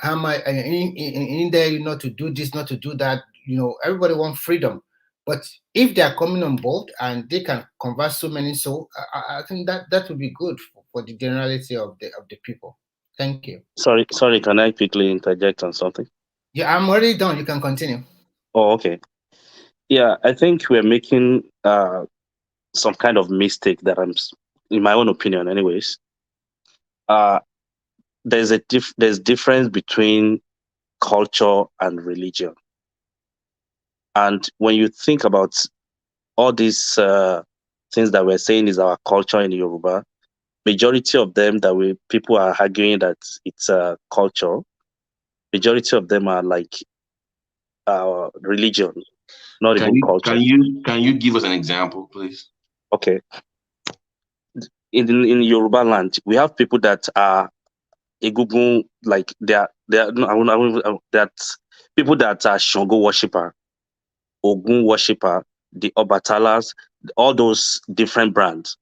hammer in there, not to do this, not to do that. Everybody wants freedom. But if they are coming on board and they can convert so many souls, I think that would be good for the generality of the people. Thank you. Sorry, can I quickly interject on something? Yeah, I'm already done. You can continue. Oh, okay. Yeah, I think we're making some kind of mistake that in my own opinion, anyways. There's difference between culture and religion, and when you think about all these things that we're saying is our culture in Yoruba, majority of them people are arguing that it's a culture. Majority of them are like religion, not even culture. Can you give us an example, please? Okay. In Yoruba land, we have people that are Egungun, like they're that people that are Shango worshipper, Ogun worshipper, the Obatalas, all those different brands.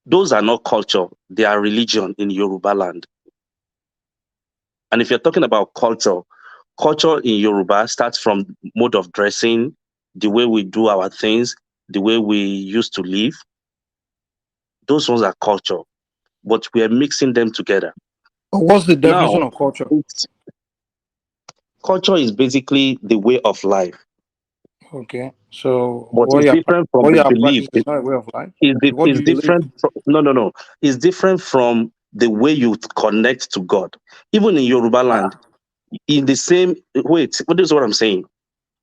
Those are not culture; they are religion in Yoruba land. And if you're talking about culture in Yoruba starts from mode of dressing, the way we do our things, the way we used to live. Those ones are culture, but we are mixing them together. What's the definition of culture? Culture is basically the way of life. Okay, so But what it's you're different from what the you're belief. practicing is not a way of life. It's What do you believe? different. No. It's different from the way you connect to God. Even in Yoruba land, in the same. Wait, what is what I'm saying?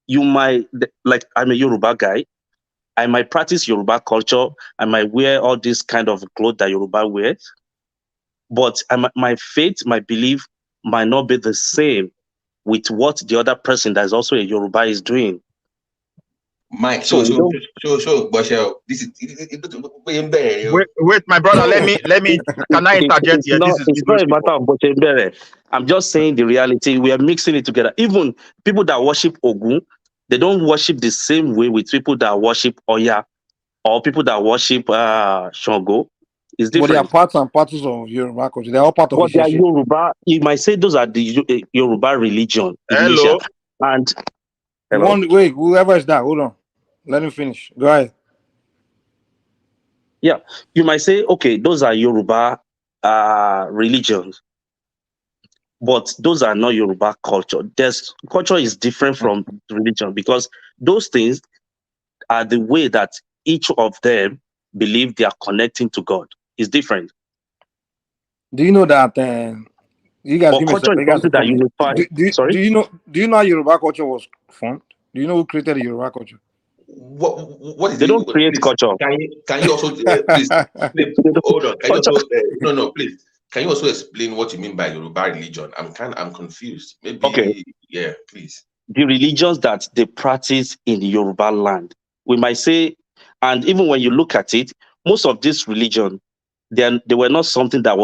You might, like, I'm a Yoruba guy. I might practice Yoruba culture. I might wear all this kind of clothes that Yoruba wears. But my faith, my belief might not be the same with what the other person that is also a Yoruba is doing. Mike, So this is Wait, my brother. Let me. Can I interject here? This is it's not a matter of Bochembere. I'm just saying the reality. We are mixing it together. Even people that worship Ogun, they don't worship the same way with people that worship Oya or people that worship Shango. It's But they are different. parts and parcels of Yoruba culture. They are all part of But they are Isese. Yoruba. You might say those are the Yoruba religion. Hello. And Wait, whoever is that, hold on. Let him finish. Go ahead. Yeah, you might say, okay, those are Yoruba religions, but those are not Yoruba culture. Culture is different from religion because those things are the way that each of them believe they are connecting to God. It's different. Do you know that you guys give me culture is something that unifies. Sorry? Do you know how Yoruba culture was formed? Do you know who created the Yoruba culture? What is they don't create please, culture. Can you also please hold on? Can you also no please? Can you also explain what you mean by Yoruba religion? I'm confused. Maybe okay. Yeah, please. The religions that they practice in the Yoruba land, we might say, and even when you look at it, most of this religion, they were not something that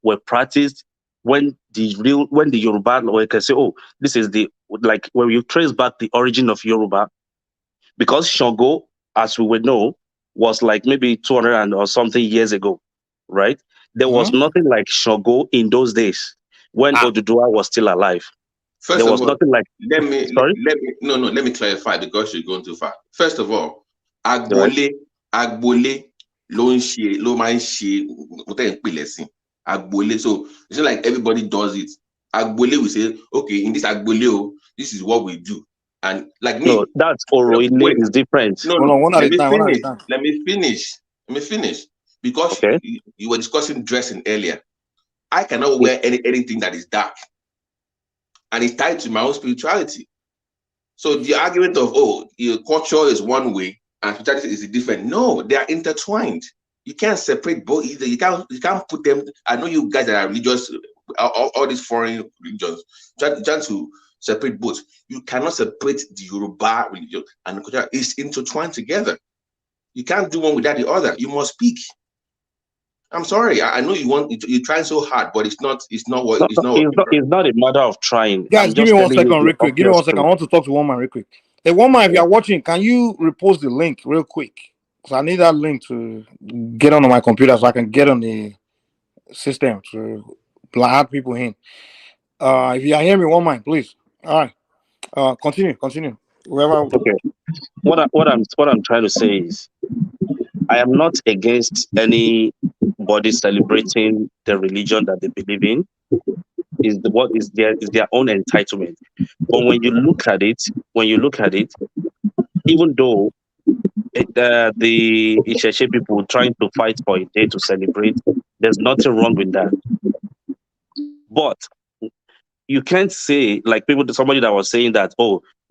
were practiced when the Yoruba, or you can say, oh, this is like when you trace back the origin of Yoruba, because Shango, as we would know, was like maybe 200 or something years ago, right? There was nothing like Shango in those days when Oduduwa was still alive. First there of was all, nothing like. Let me clarify because you're going too far. First of all, Agbole ló máa ń ṣe Agbole. So it's not like everybody does it. Agbole will say, okay, in this Agbole, this is what we do. And like me, no, that's Oroile is different. No, let me finish. Because you were discussing dressing earlier. I cannot wear anything that is dark. And it's tied to my own spirituality. So the argument of, your culture is one way and spirituality is different. No, they are intertwined. You can't separate both either. You can't put them. I know you guys that are religious, all these foreign religions, trying to separate both. You cannot separate the Yoruba religion and the culture. It's intertwined together. You can't do one without the other. You must speak. I'm sorry. I know you're trying so hard, but it's not a matter of trying. Guys, give me 1 second, real quick. Give me 1 second. I want to talk to one man real quick. Hey, one man, if you're watching, can you repost the link real quick? Because I need that link to get onto my computer so I can get on the system to add people in. If you hear me, one man, please. All right. Continue. Whoever. Okay. What I'm trying to say is, I am not against anybody celebrating the religion that they believe in. Is their own entitlement. But when you look at it, even though the Isese people trying to fight for a day to celebrate, there's nothing wrong with that. But you can't say, like somebody that was saying that,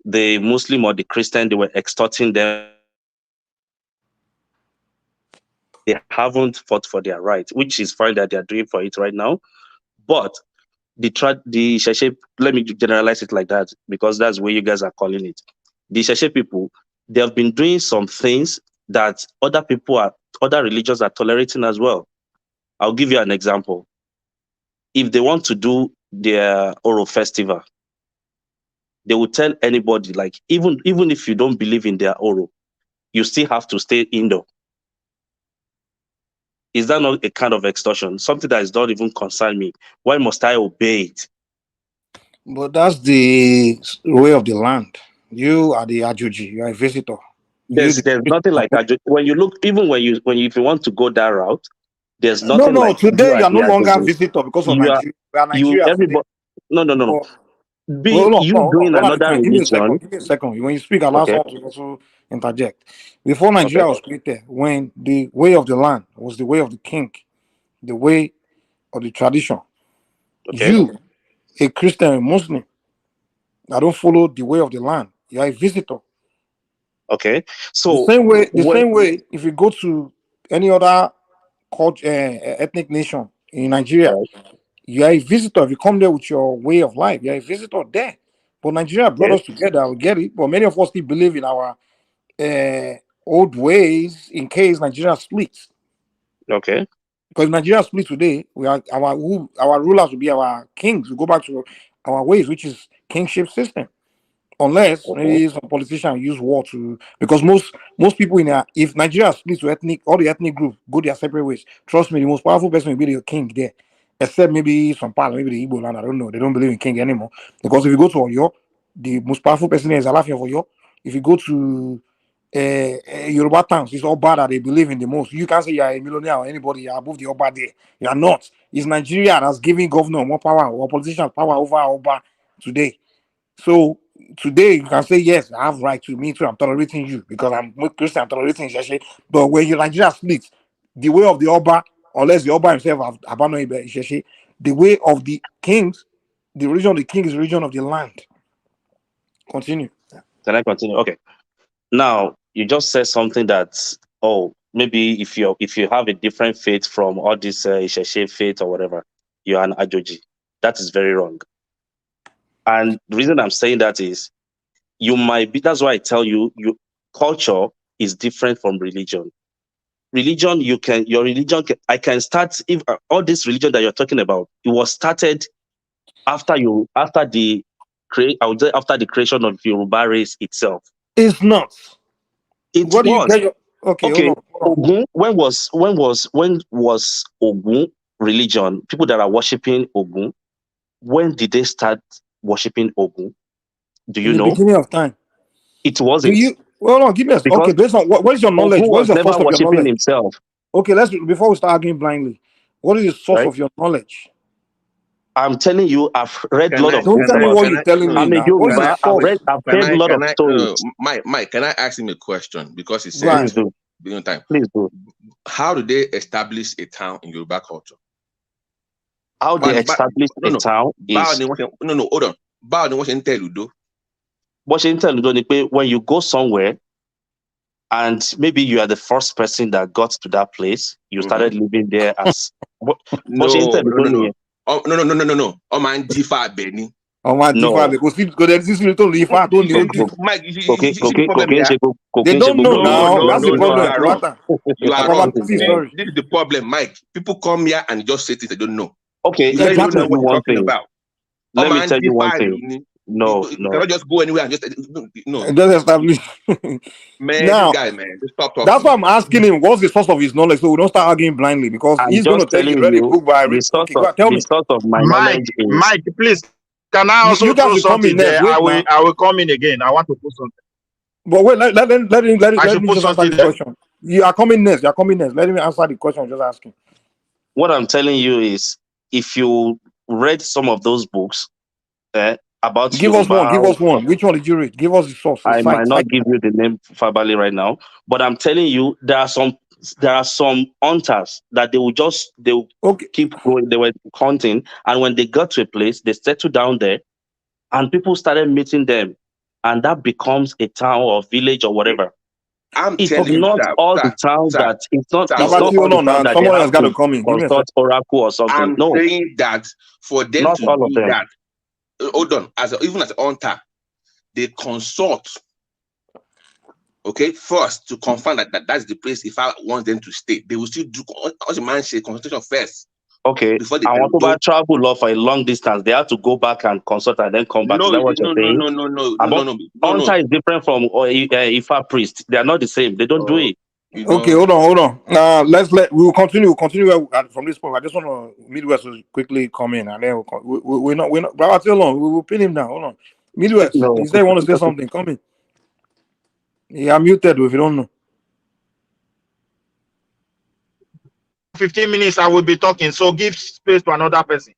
the Muslim or the Christian, they were extorting them. They haven't fought for their rights, which is fine that they're doing for it right now. But the Isese, let me generalize it like that because that's where you guys are calling it. The Isese people, they have been doing some things that other religions are tolerating as well. I'll give you an example. If they want to do their Oro festival, they will tell anybody, like even if you don't believe in their Oro, you still have to stay indoor. Is that not a kind of extortion? Something that is not even concern me. Why must I obey it? But that's the way of the land. You are the Ajuji. You are a visitor. There's nothing like Ajuji. When you look, even if you want to go that route, there's nothing like. Today you are no longer a visitor because of Nigeria. Everybody. No. being you doing another give me a religion. second. When you speak, allow Okay. someone to also interject. Before Nigeria was created, when the way of the land was the way of the king, the way of the tradition, you, a Christian, a Muslim, I don't follow the way of the land. You are a visitor. Okay. So The same way, if you go to any other culture, ethnic nation in Nigeria, you are a visitor. If you come there with your way of life, you are a visitor there. But Nigeria brought us together. We get it. But many of us still believe in our old ways in case Nigeria splits. Okay. Because Nigeria split today, we are our rulers will be our kings. We go back to our ways, which is kingship system. Unless maybe some politician use war to, because most people if Nigeria splits to all the ethnic groups go their separate ways. Trust me, the most powerful person will be the king there, except maybe some part, maybe the Igbo land. I don't know. They don't believe in king anymore. Because if you go to Oyo, the most powerful person there is Alaafin of Oyo. If you go to Yoruba towns, it's Oba that they believe in the most. You can't say you are a millionaire or anybody, you are above the Oba there. You are not. It's Nigeria that's giving governor more power or politicians power over Oba today. So today you can say, yes, I have right to me too. I'm tolerating you because I'm Christian, I'm tolerating Isese. But when Nigeria splits, the way of the Oba, unless the Oba himself have abandoned Isese, the way of the kings, the religion of the king is the religion of the land. Continue. Can I continue? Okay. Now you just said something that maybe if you have a different faith from all this Isese faith or whatever, you're an Ajoji. That is very wrong. And the reason I'm saying that is you might be, that's why I tell you, culture is different from religion. Religion, I can start, if all this religion that you're talking about, it was started after the creation of Yoruba race itself. It's not. It what was. Do you okay, hold on. Ogun, when was Ogun religion? People that are worshiping Ogun, when did they start worshiping Ogun? Do you In the know? beginning of time. It wasn't. No, give me a okay. Based on what is your knowledge? Ogun what is the never source of your worshiping knowledge? himself. Okay, before we start arguing blindly, what is the source of your knowledge? I'm telling you, I've read a lot of Don't tell me what you're telling me now. I've read a lot of stories. Mike, can I ask him a question? Because he Please said, do. Please do. How do they establish a town in Yoruba culture? How they establish a town is... No, hold on. When you go somewhere, and maybe you are the first person that got to that place, you started living there as... No. Oman Jifa Beni. They don't know now. That's the problem. You are wrong. This is the problem, Mike. People come here and just say things they don't know. Okay, let me tell you one thing. Let me tell you one thing. No. You cannot just go anywhere and just It doesn't establish. Man, now, this guy, man, just stop talking. That's why I'm asking him what's the source of his knowledge, so we don't start arguing blindly because he's going to tell you read a book by the source of my knowledge is... Mike, please, can I also throw something there? I will come in again. I want to put something. But wait, let me just answer the question. You are coming next. Let me answer the question I'm just asking. What I'm telling you is, if you read some of those books about Give us one. Which one did you read? Give us the source. I might not give you the name verbally right now, but I'm telling you there are some hunters that they will keep going. They were hunting, and when they got to a place, they settled down there, and people started meeting them, and that becomes a town or village or whatever. It's not all the town that someone has got to come in. Consult oracle or something. I'm saying that for them not to all of do them. that, hold on, even as an hunter, they consult. Okay, first to confirm that that's the place. If I want them to stay, they will still do as a man say consultation first. Okay, before they I want to travel law for a long distance. They have to go back and consult and then come back. No, is that what you're saying? No. Hunter is different from Ifa priest. They are not the same. They don't do it. Okay, hold on. We will continue from this point. I just want to Midwest to quickly come in, and then we're not. Brother, too long. We will pin him down. Hold on, Midwest. You say you want to say something? Come in. Yeah, I'm muted. If you don't know. 15 minutes, I will be talking. So give space to another person.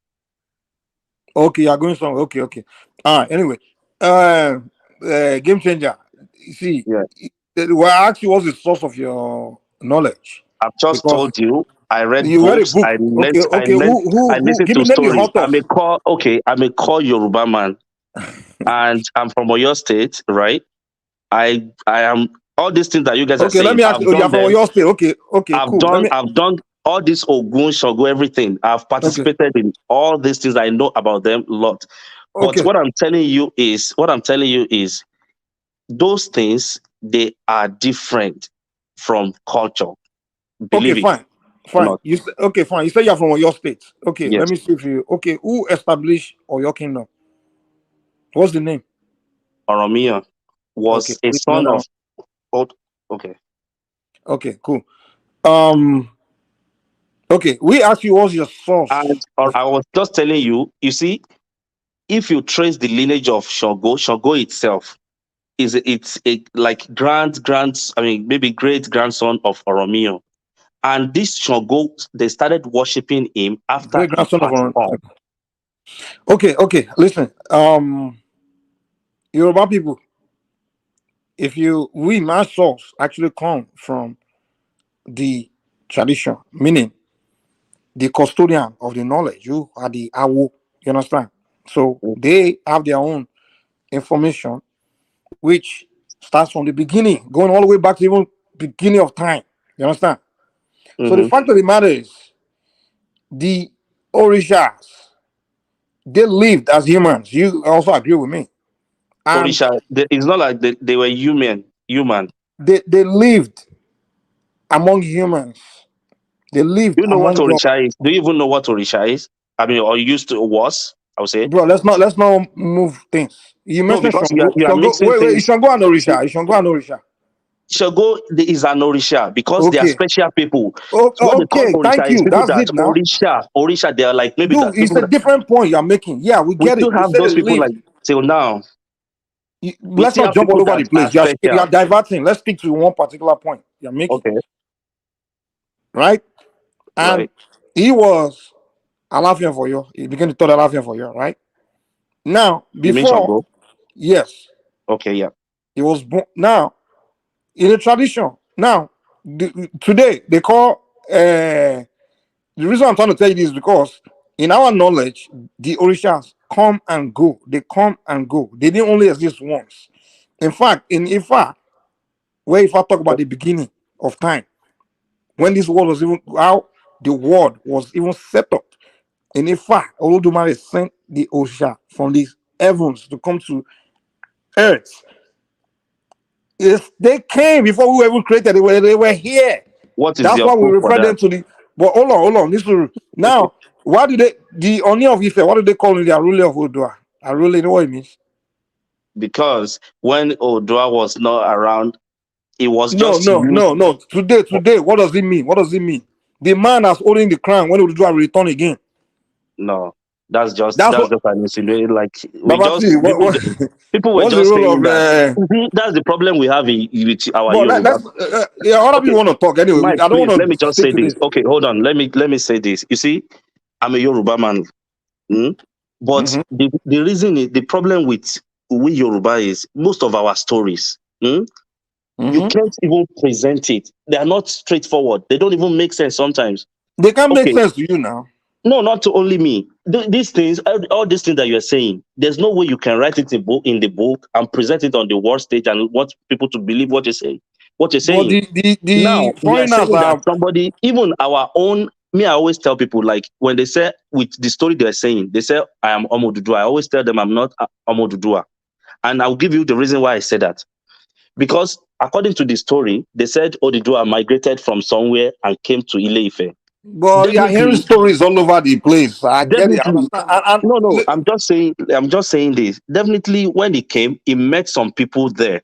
Okay, you are going somewhere. Okay. Anyway, game changer. You see, well, I asked you what's the source of your knowledge. I've just told you. I read You read a books. book. I Okay. I Who? listened Give to me name the stories. authors. I'm a core Yoruba man, and I'm from Oyo State, right? I am all these things that you guys are Okay, let saying. me ask I've you. You are done from them. Oyo State. Okay, I've cool. done all this Ogun, Shogo, everything. I've participated in all these things. I know about them a lot. But Okay. what I'm telling you is those things, they are different from culture. Okay, Believe it fine. or not. You say, okay, fine. You say you're from Oyo State. Okay, let Yes. me see if you. Okay, who established Oyo Kingdom? What's the name? Oromia was a son of old. Okay. Okay, cool. Okay, we asked you what's your source. And I was just telling you, you see, if you trace the lineage of Shogo itself it's a like maybe great grandson of Oromio. And this Shogo, they started worshiping him after Great he grandson of passed Oron. on. Okay. Listen, Yoruba people, my source actually come from the tradition, meaning the custodian of the knowledge. You are the awo. You understand? So they have their own information, which starts from the beginning, going all the way back to even beginning of time. You understand? So the fact of the matter is, the Orishas, they lived as humans. You also agree with me. And Orisha, it's not like they were human. They lived among humans. They lived You know what among God. Orisha is? Do you even know what Orisha is? I mean, or was, I would say. Bro, let's not move things. You No, mentioned because Shango. you are mixing Wait, things. Shango and Orisha. Shango and Orisha. Shango is an Orisha because they are special people. What they call Okay, Orisha thank is you. people That's that it now. Orisha, they are like maybe Dude, that it's people a that different point you're making. Yeah, we we get still it. You have said those they people lived. like till now. We Let's still not have jump all people over that the are place. You special. are diverting. Let's stick to one particular point you're making. Okay. Right? And he was Alafian for you. He began to talk Alafian for you, right? Now, before, yes. Okay, yeah. He was born. Now, in a tradition, now, today, they call, the reason I'm trying to tell you this is because in our knowledge, the Orishas come and go. They come and go. They didn't only exist once. In fact, in Ifa, where Ifa talk about the beginning of time, when this world was even, how the world was even set up, in Ifa, Olodumare sent the Orisha from the heavens to come to earth. If they came before we were even created, they were here. That's why we refer them to the. But hold on. Now, why do the Oni of Ife? What do they call the Arule of Odua? Arule, you know what it means? Because when Odua was not around, it was No. Today, what does it mean? The man that's holding the crown when Odua will return again. No, that's just an insinuation. Like people were what's just the role saying of that. That's the problem we have with our Yoruba. Other people want to talk anyway. Mike, I don't please, want to. let me just say this. Okay, hold on. Let me say this. You see, I'm a Yoruba man, but the reason is the problem with we Yoruba is most of our stories. You can't even present it. They are not straightforward. They don't even make sense sometimes. They can't make sense to you now. No, not to only me. These things, all these things that you're saying, there's no way you can write it in the book and present it on the world stage and want people to believe what you're saying. Now, we are saying that somebody, even our own, I always tell people, like, when they say, with the story they're saying, they say, I am Omodudua. I always tell them I'm not Omodudua. And I'll give you the reason why I say that. Because according to the story, they said Odudua migrated from somewhere and came to Ile-Ife. But you're hearing stories all over the place. I get it. No. I'm just saying this. Definitely, when he came, he met some people there.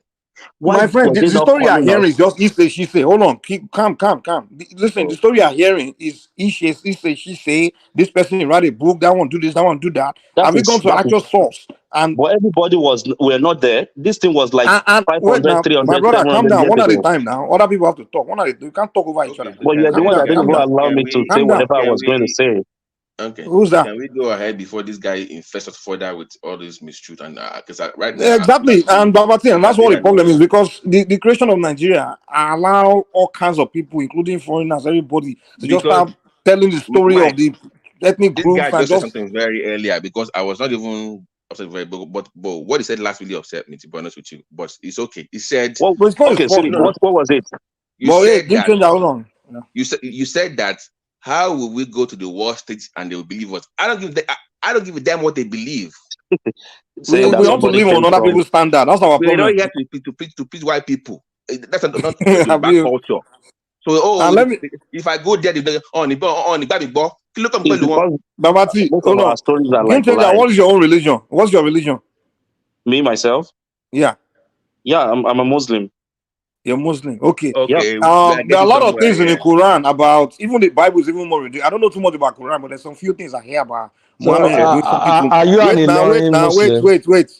My friend, the story you're hearing is just he say, she say. Hold on, calm. Listen, the story you're hearing is he say, she say. This person write a book. That one do this. That one do that. Have we gone to actual source? But everybody were not there. This thing was like 500, now, 300, my brother, 700 calm down. years One at a ago. time now. Other people have to talk. You can't talk over each other. But you're the one that didn't even allow me to say whatever I was going to say. Okay. Who's that? Can we go ahead before this guy infests us further with all this mistruth? And because right now, Yeah, exactly. And Babati, and that's what the problem is, because the creation of Nigeria allow all kinds of people, including foreigners, everybody, to just start telling the story of the ethnic this groups guy and just said just something very earlier, because I was not even upset very, but what he said last really upset me, to be honest with you. But it's okay. He said, well, okay, so what was it? You said that. Hold on. Yeah. You said that. How will we go to the war stage and they will believe us? I don't give a damn what they believe. we want to live on other people's standard. That's our problem. We're not here to please white people. That's not the bad culture. So if I go there, Babati, hold on. What is your own religion? What's your religion? Me, myself? Yeah. Yeah, I'm a Muslim. You're Muslim. Okay. Okay. There are a lot of things in the Quran about, even the Bible is even more ridiculous. I don't know too much about Quran, but there's some few things I hear about Muhammad doing something. Are you an Ilorin Muslim? Wait.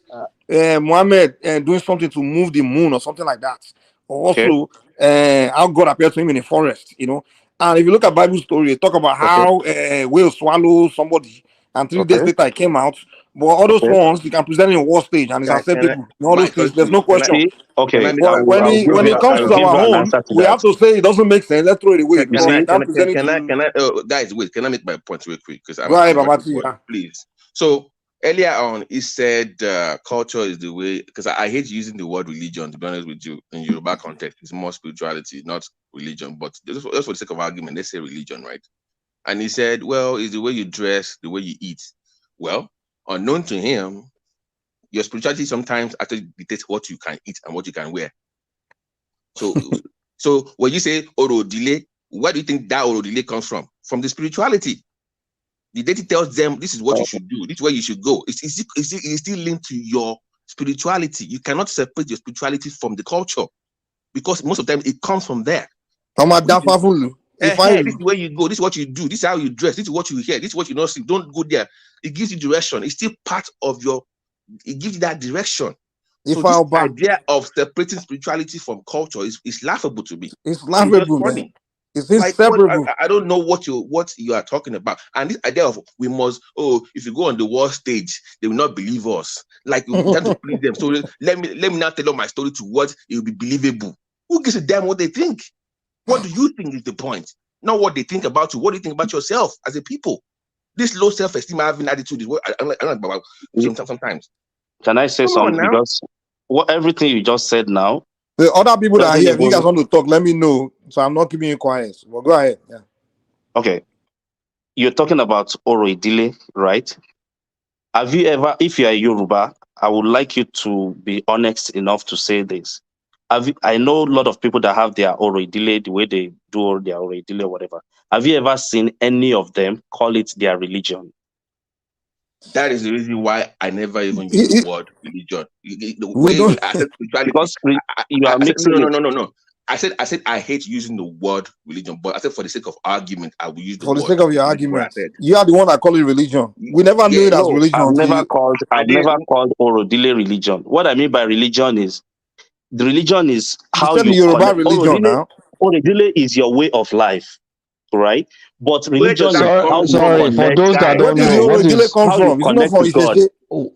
Muhammad doing something to move the moon or something like that. Also, how God appeared to him in a forest, you know. And if you look at Bible story, they talk about how whale swallowed somebody, and 3 days later it came out. But all those ones you can present in a war stage and it's acceptable. All those things, there's no question. Okay. But when it comes to our own, we have to say it doesn't make sense. Let's throw it away. Guys, wait. Can I make my point real quick? Because please. So earlier on, he said culture is the way. Because I hate using the word religion. To be honest with you, in Yoruba context, it's more spirituality, not religion. But just for the sake of argument, let's say religion, right? And he said, well, it's the way you dress, the way you eat. Well, unknown to him, your spirituality sometimes actually dictates what you can eat and what you can wear. So when you say Orodile, where do you think that Orodile comes from? From the spirituality. The deity tells them this is what you should do, this is where you should go. It's still linked to your spirituality. You cannot separate your spirituality from the culture, because most of the time it comes from there. This is where you go, this is what you do, this is how you dress, this is what you hear, this is what you not see. Don't go there. It gives you direction. It's still part of it gives you that direction. So this idea of separating spirituality from culture is laughable to me. It's laughable, man. It's inseparable. I don't know what you are talking about. And this idea of we must, if you go on the war stage, they will not believe us. Like we trying to please them. So let me now tell my story to what it will be believable. Who gives a damn what they think? What do you think is the point? Not what they think about you. What do you think about yourself as a people? This low self-esteem having attitude is what I'm like about sometimes. Can I say something? Because everything you just said now. The other people that are here, if you guys want to talk, let me know. So I'm not keeping you quiet. Well, go ahead. Yeah. Okay. You're talking about Orodile, right? Have you ever, if you are Yoruba, I would like you to be honest enough to say this. I know a lot of people that have their Orodile, the way they do their Orodile or whatever. Have you ever seen any of them call it their religion? That is the reason why I never even use the word religion. Because you are mixing No. I said I hate using the word religion, but I said for the sake of argument, I will use the word. For the sake of your argument, you are the one that call it religion. We never knew it as religion. I've never called Orodile religion. What I mean by religion is the religion is how you Yoruba religion now. Orodile is your way of life, right? But religion is how you sorry, for those that don't know, what is how you connect to God.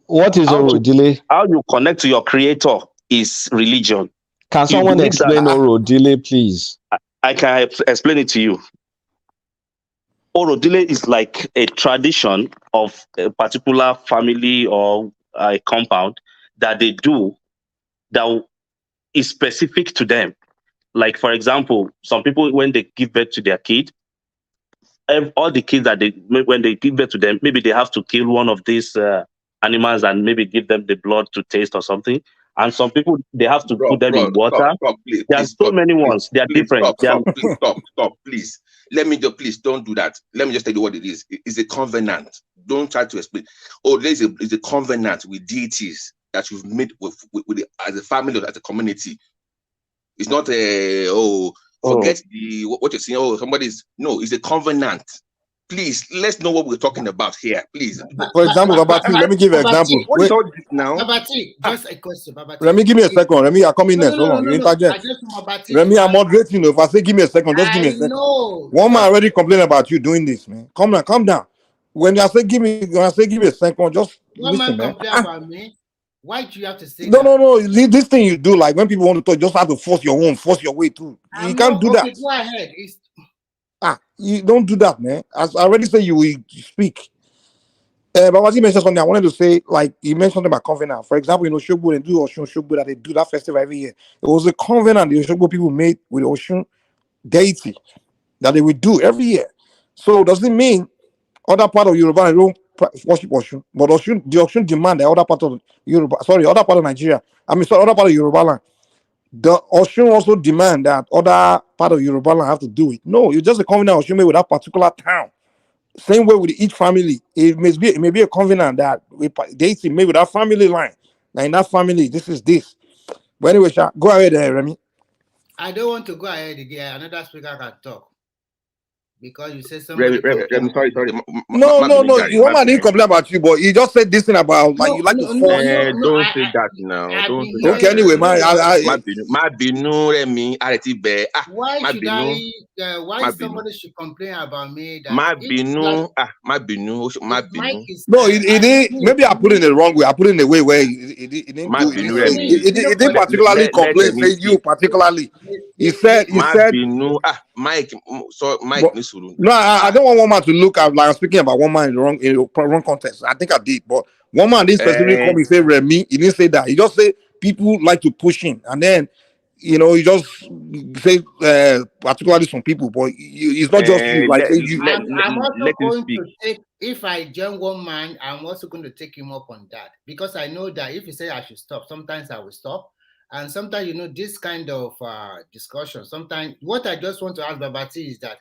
What is Orodile? How you connect to your creator is religion. Can someone explain Orodile, please? I can explain it to you. Orodile is like a tradition of a particular family or a compound that they do that is specific to them. Like, for example, some people, when they give birth to their kid, all the kids when they give birth to them, maybe they have to kill one of these animals and maybe give them the blood to taste or something. And some people, they have to put them in water. There are so many ones. They are different. Stop, please. Please don't do that. Let me just tell you what it is. It's a covenant. Don't try to explain. It's a covenant with deities that you've made with as a family or as a community. It's not forget what you're saying. No, it's a covenant. Please, let's know what we're talking about here, please. For example, Babati, let me give you an example. What is all this now? Babati, just a question, Babati. Let me give me a second. Remy, you're coming next. Hold on, you interject. Remy, I'm moderating. If I say give me a second, just give me a second. One man already complained about you doing this, man. Calm down. when I say give me a second, just One man listen, man. complain about me. Why do you have to say No, that? no. This thing you do, like when people want to talk, just have to force your way through. You can't do Okay, that. go ahead. You don't do that, man. As I already said, you will speak. But what you mentioned something, I wanted to say, like you mentioned something about covenant. For example, Oshogbo, they do Oshogbo, that they do that festival every year. It was a covenant the Oshogbo people made with Oshun deity that they would do every year. So does it mean other part of Yoruba they don't worship Oshun, but the Oshun demand the other part of other part of Nigeria. Other part of Yoruba land. The Oshun also demand that other part of Yoruba land have to do it. No, it's just a covenant Oshun made with that particular town. Same way with each family, it may be a covenant that deity made with that family line. Now in that family, this is this. But anyway, go ahead, Remy. I don't want to go ahead again. Another speaker can talk. Because you said somebody. Sorry. No. Your man didn't complain about you, but he just said this thing about like you like to force. Don't say that now. Don't say that. Okay, anyway, man. Why should why somebody should complain about me that No, he didn't. Maybe I put it in the wrong way. I put it in the way where he didn't do it. He didn't particularly complain. Say you particularly. He said. Mike. No, I don't want one man to look at like I'm speaking about one man in the wrong context. I think I did, but one man didn't specifically come and say Remy. He didn't say that. He just said people like to push him, and then he just say particularly some people, but it's not just you. Like you. I'm also going to take. If I join one man, I'm also going to take him up on that because I know that if you say I should stop, sometimes I will stop. And sometimes, this kind of discussion, sometimes what I just want to ask Babati is that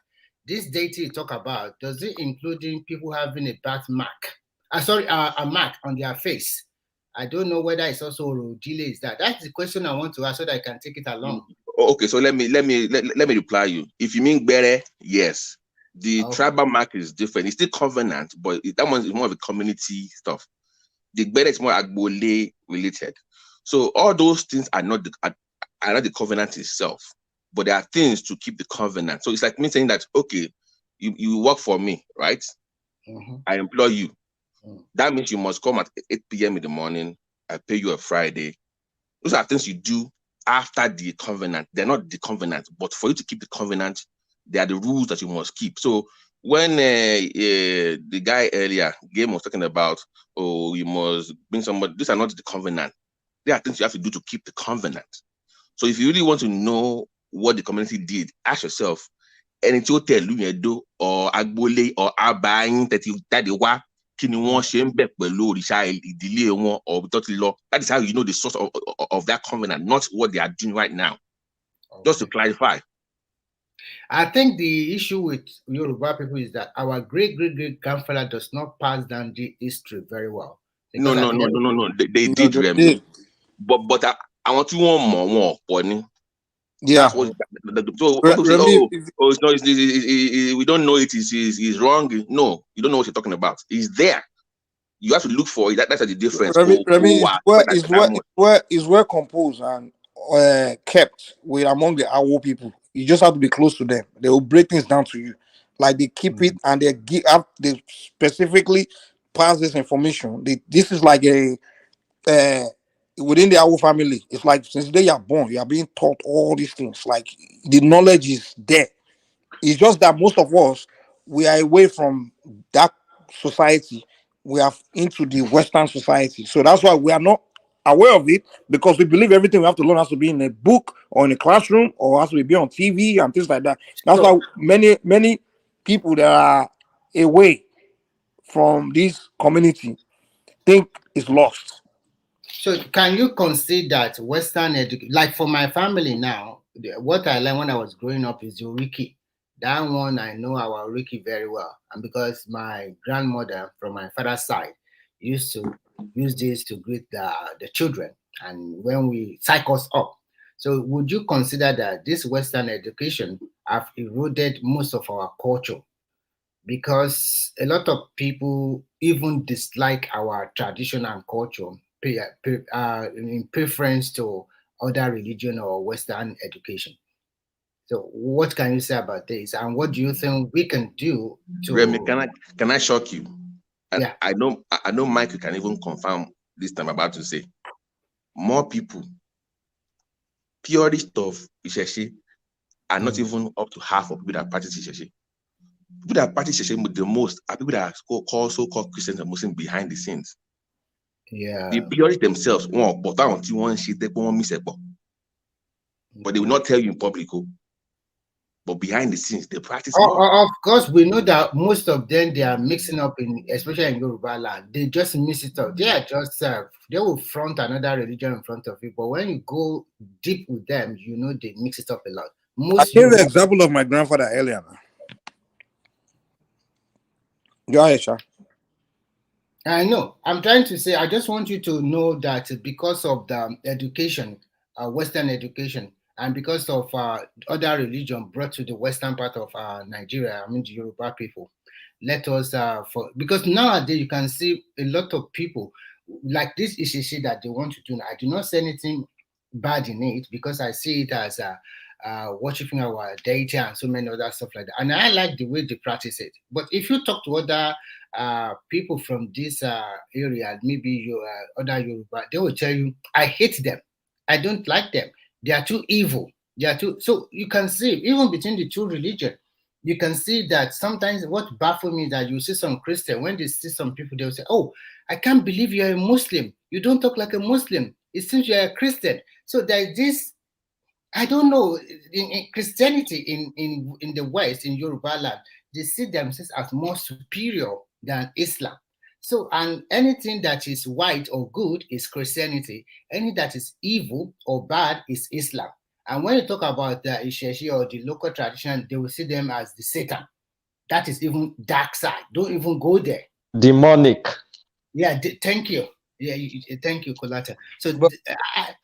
this deity you talk about, does it including people having a birthmark? A mark on their face? I don't know whether it's also delays that. That's the question I want to ask so that I can take it along. Okay, so let me reply you. If you mean Bere, yes. The tribal mark is different. It's still covenant, but that one is more of a community stuff. The Bere is more Agbole related. So all those things are not the covenant itself, but there are things to keep the covenant. So it's like me saying that, okay, you work for me, right? Mm-hmm. I employ you. Mm-hmm. That means you must come at 8 p.m. in the morning. I pay you a Friday. Those are things you do after the covenant. They're not the covenant, but for you to keep the covenant, they are the rules that you must keep. So when the guy earlier, Game was talking about, you must bring somebody, these are not the covenant. There are things you have to do to keep the covenant. So if you really want to know what the community did, ask yourself, any hotel or Agbole or Abayin that is how you know the source of that covenant, not what they are doing right now. Okay. Just to clarify. I think the issue with Yoruba people is that our great grandfather does not pass down the history very well. No. They did, Remy. But I want you one more. Yeah. That's what. So Remy, it's not. We don't know it is wrong. No, you don't know what you're talking about. It's there. You have to look for it. That's the difference. Remy is well composed and kept with among the Awo people. You just have to be close to them. They will break things down to you. Like they keep it and they specifically pass this information. This is like a within the Awo family. It's like since the day you are born, you are being taught all these things. Like the knowledge is there. It's just that most of us, we are away from that society. We are into the Western society. So that's why we are not aware of it, because we believe everything we have to learn has to be in a book or in a classroom or has to be on TV and things like that. That's why many people that are away from this community think it's lost. So can you consider that Western education, like for my family now, what I learned when I was growing up is Yoriki. That one, I know our Yoriki very well. And because my grandmother from my father's side used to use this to greet the children and when we cycle us up. So would you consider that this Western education have eroded most of our culture? Because a lot of people even dislike our tradition and culture in preference to other religion or Western education. So what can you say about this? And what do you think we can do to... Remy, can I shock you? And I know Mike, you can even confirm this time about to say. More people, purist of Isese, are not even up to half of people that practice Isese. People that practice Isese the most are people that are so-called Christians and Muslims behind the scenes. Yeah. The purists themselves, but they will not tell you in public. But behind the scenes, they practice more. Of course, we know that most of them, they are mixing up especially in Yoruba land. They just mix it up. They are just, they will front another religion in front of you. But when you go deep with them, you know they mix it up a lot. I gave the example of my grandfather earlier. Go ahead, Sha. I know. I'm trying to say, I just want you to know that because of the education, Western education, and because of other religion brought to the western part of Nigeria, I mean the Yoruba people, let us because nowadays you can see a lot of people like this Isese that they want to do. I do not say anything bad in it because I see it as worshiping our deity and so many other stuff like that, and I like the way they practice it. But if you talk to other people from this area, maybe other Yoruba, they will tell you, I hate them, I don't like them. They are too evil. They are too. So you can see, even between the two religions, you can see that sometimes what baffles me is that you see some Christian, when they see some people, they'll say, oh, I can't believe you're a Muslim. You don't talk like a Muslim. It seems you're a Christian. So there's this, I don't know, in Christianity in the West, in Yoruba land, they see themselves as more superior than Islam. So, and anything that is white or good is Christianity. Anything that is evil or bad is Islam. And when you talk about the Isese or the local tradition, they will see them as the Satan. That is even dark side. Don't even go there. Demonic. Yeah, thank you. Yeah, thank you, Kolata. So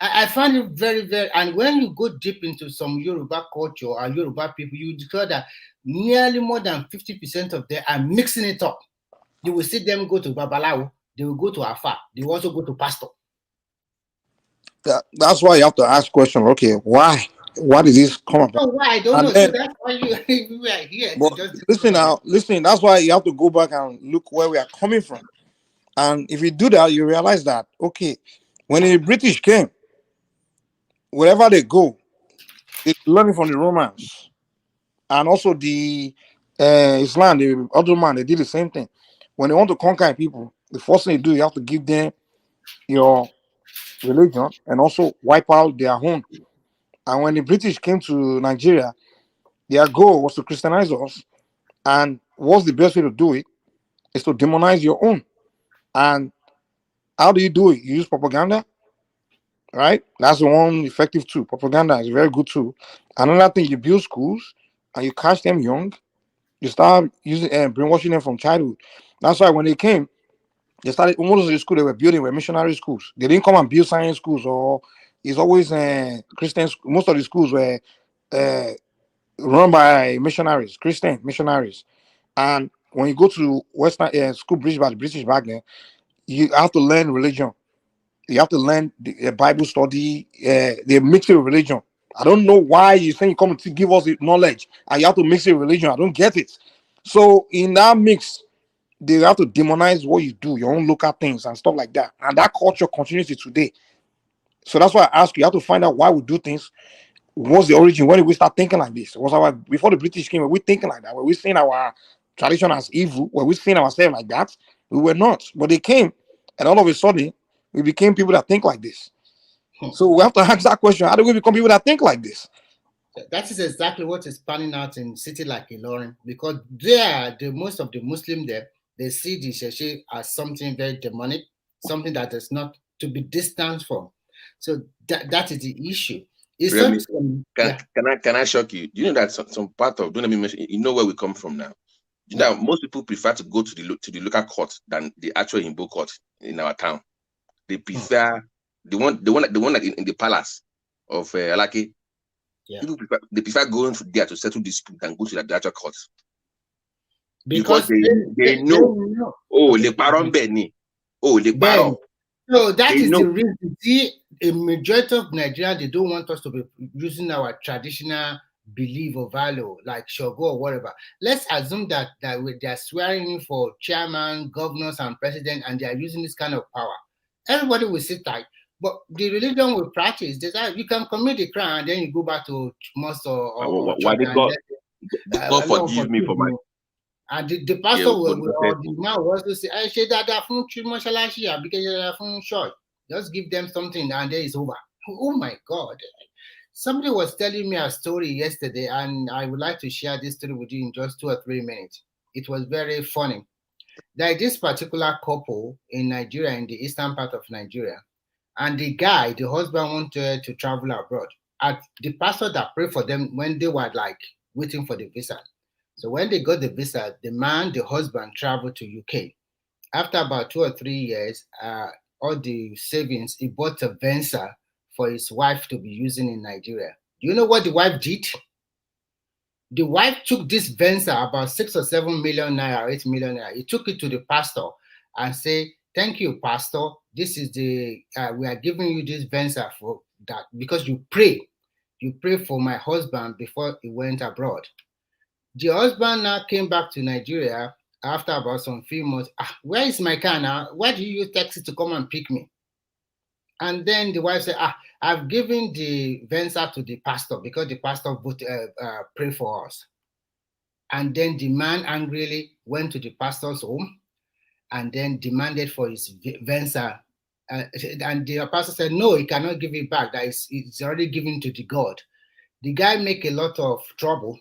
I find it very, very, and when you go deep into some Yoruba culture or Yoruba people, you discover that nearly more than 50% of them are mixing it up. You will see them go to Babalawo, they will go to Afa, they will also go to Pastor. That's why you have to ask question. Okay, why? Why did this come up? Oh, why? I don't know. So that's why we are here. But listen, that's why you have to go back and look where we are coming from. And if you do that, you realize that, okay, when the British came, wherever they go, they learn from the Romans. And also the Islam, the Ottoman, they did the same thing. When they want to conquer people, the first thing you do, you have to give them your religion and also wipe out their own. And when the British came to Nigeria, their goal was to Christianize us. And what's the best way to do it? Is to demonize your own. And how do you do it? You use propaganda, right? That's the one effective tool. Propaganda is a very good tool. Another thing, you build schools and you catch them young. You start using brainwashing them from childhood. That's why when they came, they started most of the schools they were building were missionary schools. They didn't come and build science schools, or it's always Christian. Most of the schools were run by missionaries, Christian missionaries. And when you go to Western school, British back then, you have to learn religion. You have to learn the Bible study. They mix it with religion. I don't know why you think you come to give us the knowledge and you have to mix it with religion. I don't get it. So in that mix, they have to demonize what you do, your own local things and stuff like that. And that culture continues to today. So that's why I ask you, have to find out why we do things. What's the origin? When did we start thinking like this? Before the British came, were we thinking like that? Were we seeing our tradition as evil? Were we seeing ourselves like that? We were not. But they came, and all of a sudden, we became people that think like this. So we have to ask that question: how do we become people that think like this? That is exactly what is panning out in city like Ilorin, because there, most of the Muslim there, they see the Isese as something very demonic, something that is not to be distanced from. So that is the issue. Really? Can I shock you? Do you know that some part of, don't let me mention, you know where we come from now? You know, most people prefer to go to the local court than the actual Igbo court in our town. They prefer the one like in the palace of Alaki. Yeah. People prefer going there to settle dispute than go to the actual court. Because they know. Oh, le paron beni. Oh, le paron. So that is the reason. See, a majority of Nigeria, they don't want us to be using our traditional believe or value, like Shogo or whatever. Let's assume that they're swearing in for chairman, governors, and president, and they are using this kind of power. Everybody will sit tight. But the religion we practice, you can commit a crime and then you go back to mosque or why church. did God forgive me for my... And the pastor or the man will also say, I say that church. Just give them something and then it's over. Oh my God. Somebody was telling me a story yesterday, and I would like to share this story with you in just 2 or 3 minutes. It was very funny. There is this particular couple in Nigeria, in the eastern part of Nigeria, and the husband wanted to travel abroad. And the pastor that prayed for them when they were like waiting for the visa. So when they got the visa, the husband, traveled to UK. After about 2 or 3 years, all the savings, he bought a Venza for his wife to be using in Nigeria. Do you know what the wife did? The wife took this Venza, about 6 or 7 million naira, 8 million naira. He took it to the pastor and said, thank you, pastor. This is we are giving you this Venza for that because you pray. You pray for my husband before he went abroad. The husband now came back to Nigeria after about some few months. Where is my car now? Why do you use taxi to come and pick me? And then the wife said, I've given the Venza to the pastor because the pastor would pray for us. And then the man angrily went to the pastor's home and then demanded for his Venza. And the pastor said, no, he cannot give it back. It's already given to the God. The guy make a lot of trouble.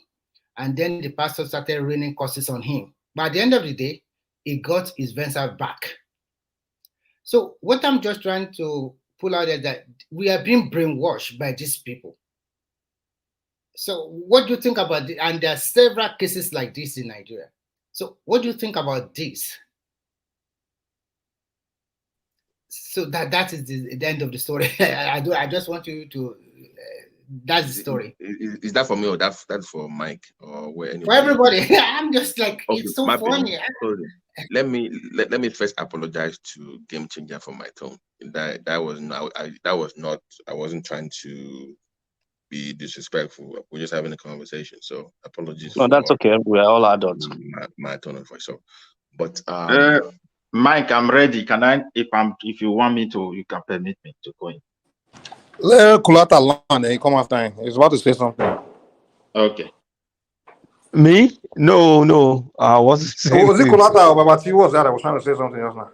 And then the pastor started raining curses on him. But at the end of the day, he got his Venza back. So what I'm just trying to pull out is that we are being brainwashed by these people. So what do you think about this? And there are several cases like this in Nigeria. So what do you think about this? So that is the end of the story. I just want you to... that's the story. Is that for me or that's for Mike or where? Anybody? For everybody. I'm just like, okay, it's so funny. Let me first apologize to Game Changer for my tone. That was not. I wasn't trying to be disrespectful. We're just having a conversation. So apologies. No, that's okay. We are all adults. My tone of voice. So, but Mike, I'm ready. Can I? If you want me to, you can permit me to go in. Let Kulata land and come after him. He's about to say something. Okay. Me? No. I wasn't saying. Was it Kulata or Babati? Who was that? I was trying to say something else now.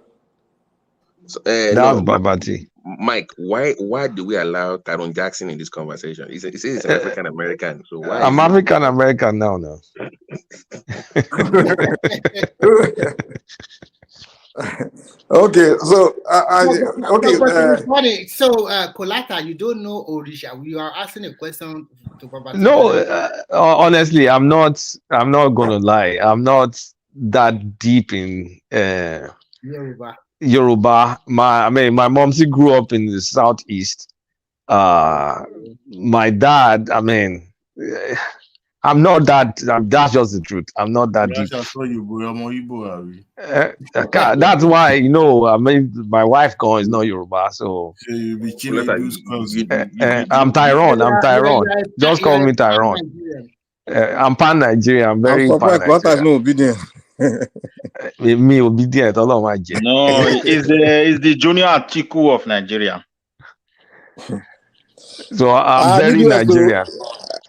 So, that was Babati. Mike, why do we allow Tyrone Jackson in this conversation? He says he's an African American. So why? I'm African American now. Okay, so funny. So Kolata, you don't know Orisha. You are asking a question to Babati. No, honestly, I'm not gonna lie. I'm not that deep in Yoruba. My momsy grew up in the southeast. My dad, I'm not that. That's just the truth. I'm not that deep. That's why my wife is not Yoruba, so I'm Tyrone. Just call me Tyrone. I'm pan Nigerian. I'm very pan Nigerian. No obedient. Me obedient. No, it's the junior Atiku of Nigeria. So I'm very Nigerian.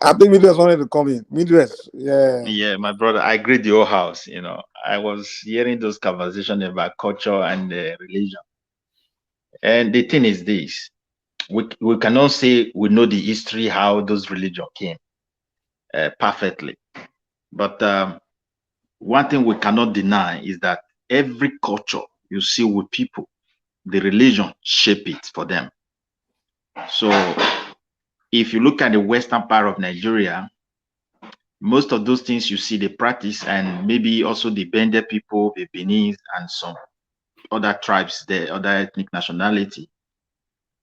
I think Midwest wanted to come in. Midwest, yeah. Yeah, my brother, I greet the whole house. I was hearing those conversations about culture and religion. And the thing is this: we cannot say we know the history how those religions came perfectly, but one thing we cannot deny is that every culture you see with people, the religion shape it for them. So if you look at the western part of Nigeria, most of those things you see they practice, and maybe also the Bende people, the Benin, and some other tribes, the other ethnic nationality.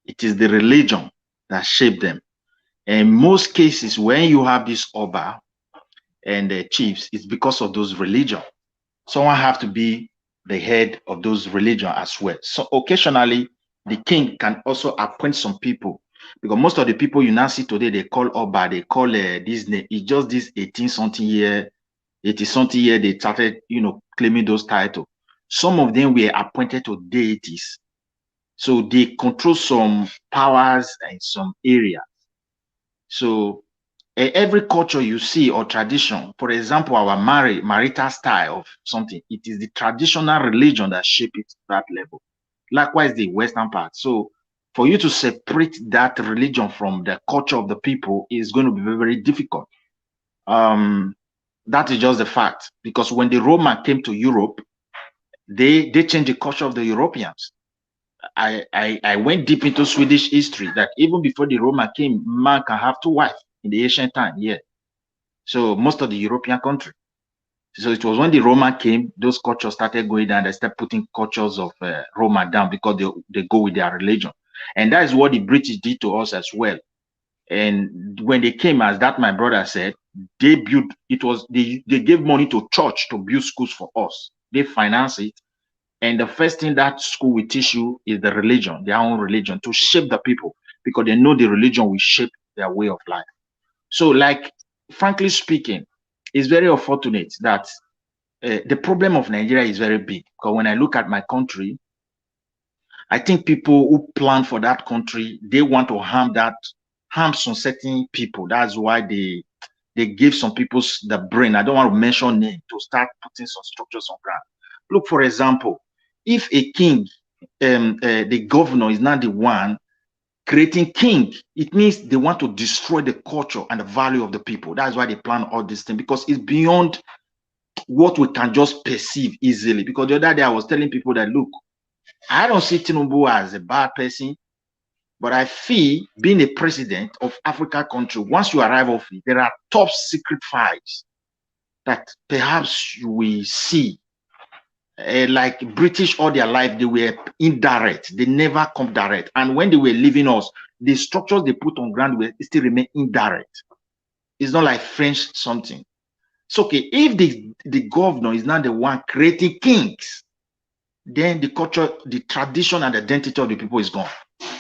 It is the religion that shaped them. And in most cases, when you have this Oba and the chiefs, it's because of those religion. Someone have to be the head of those religion as well. So occasionally, the king can also appoint some people Because most of the people you now see today, they call Oba, they call this name. It's just this 18-something year, 80-something year, they started, claiming those titles. Some of them were appointed to deities. So they control some powers in some areas. So every culture you see or tradition, for example, our marital style of something, it is the traditional religion that shape it to that level. Likewise, the Western part. So for you to separate that religion from the culture of the people is going to be very, very difficult. That is just the fact. Because when the Roman came to Europe, they changed the culture of the Europeans. I went deep into Swedish history that even before the Roman came, man can have two wives in the ancient time. Yeah. So most of the European country. So it was when the Roman came, those cultures started going down. They started putting cultures of Roma down because they go with their religion. And that is what the British did to us as well. And when they came, as that my brother said, they gave money to church to build schools for us. They finance it. And the first thing that school will teach you is the religion, their own religion, to shape the people, because they know the religion will shape their way of life. So, like, frankly speaking, it's very unfortunate that the problem of Nigeria is very big. Because when I look at my country, I think people who plan for that country, they want to harm some certain people. That's why they give some people the brain. I don't want to mention name to start putting some structures on ground. Look, for example, if a king, the governor is not the one creating king, it means they want to destroy the culture and the value of the people. That's why they plan all these things, because it's beyond what we can just perceive easily. Because the other day I was telling people that, look, I don't see Tinubu as a bad person, but I feel being a president of Africa country, once you arrive off it, there are top secret files that perhaps you will see. Like British all their life, they were indirect. They never come direct. And when they were leaving us, the structures they put on ground will still remain indirect. It's not like French something. It's okay. If the governor is not the one creating kings, then the culture, the tradition and identity of the people is gone.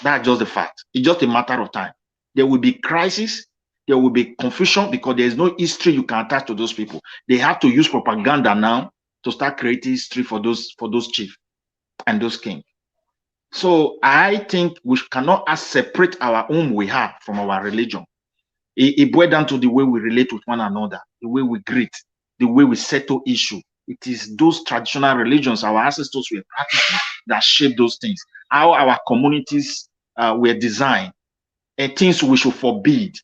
That's just the fact. It's just a matter of time. There will be crisis. There will be confusion because there is no history you can attach to those people. They have to use propaganda now to start creating history for those chiefs and those kings. So I think we cannot separate our own we have from our religion. It boils down to the way we relate with one another, the way we greet, the way we settle issues. It is those traditional religions our ancestors were practicing that shape those things. How our communities were designed, and things we should forbid.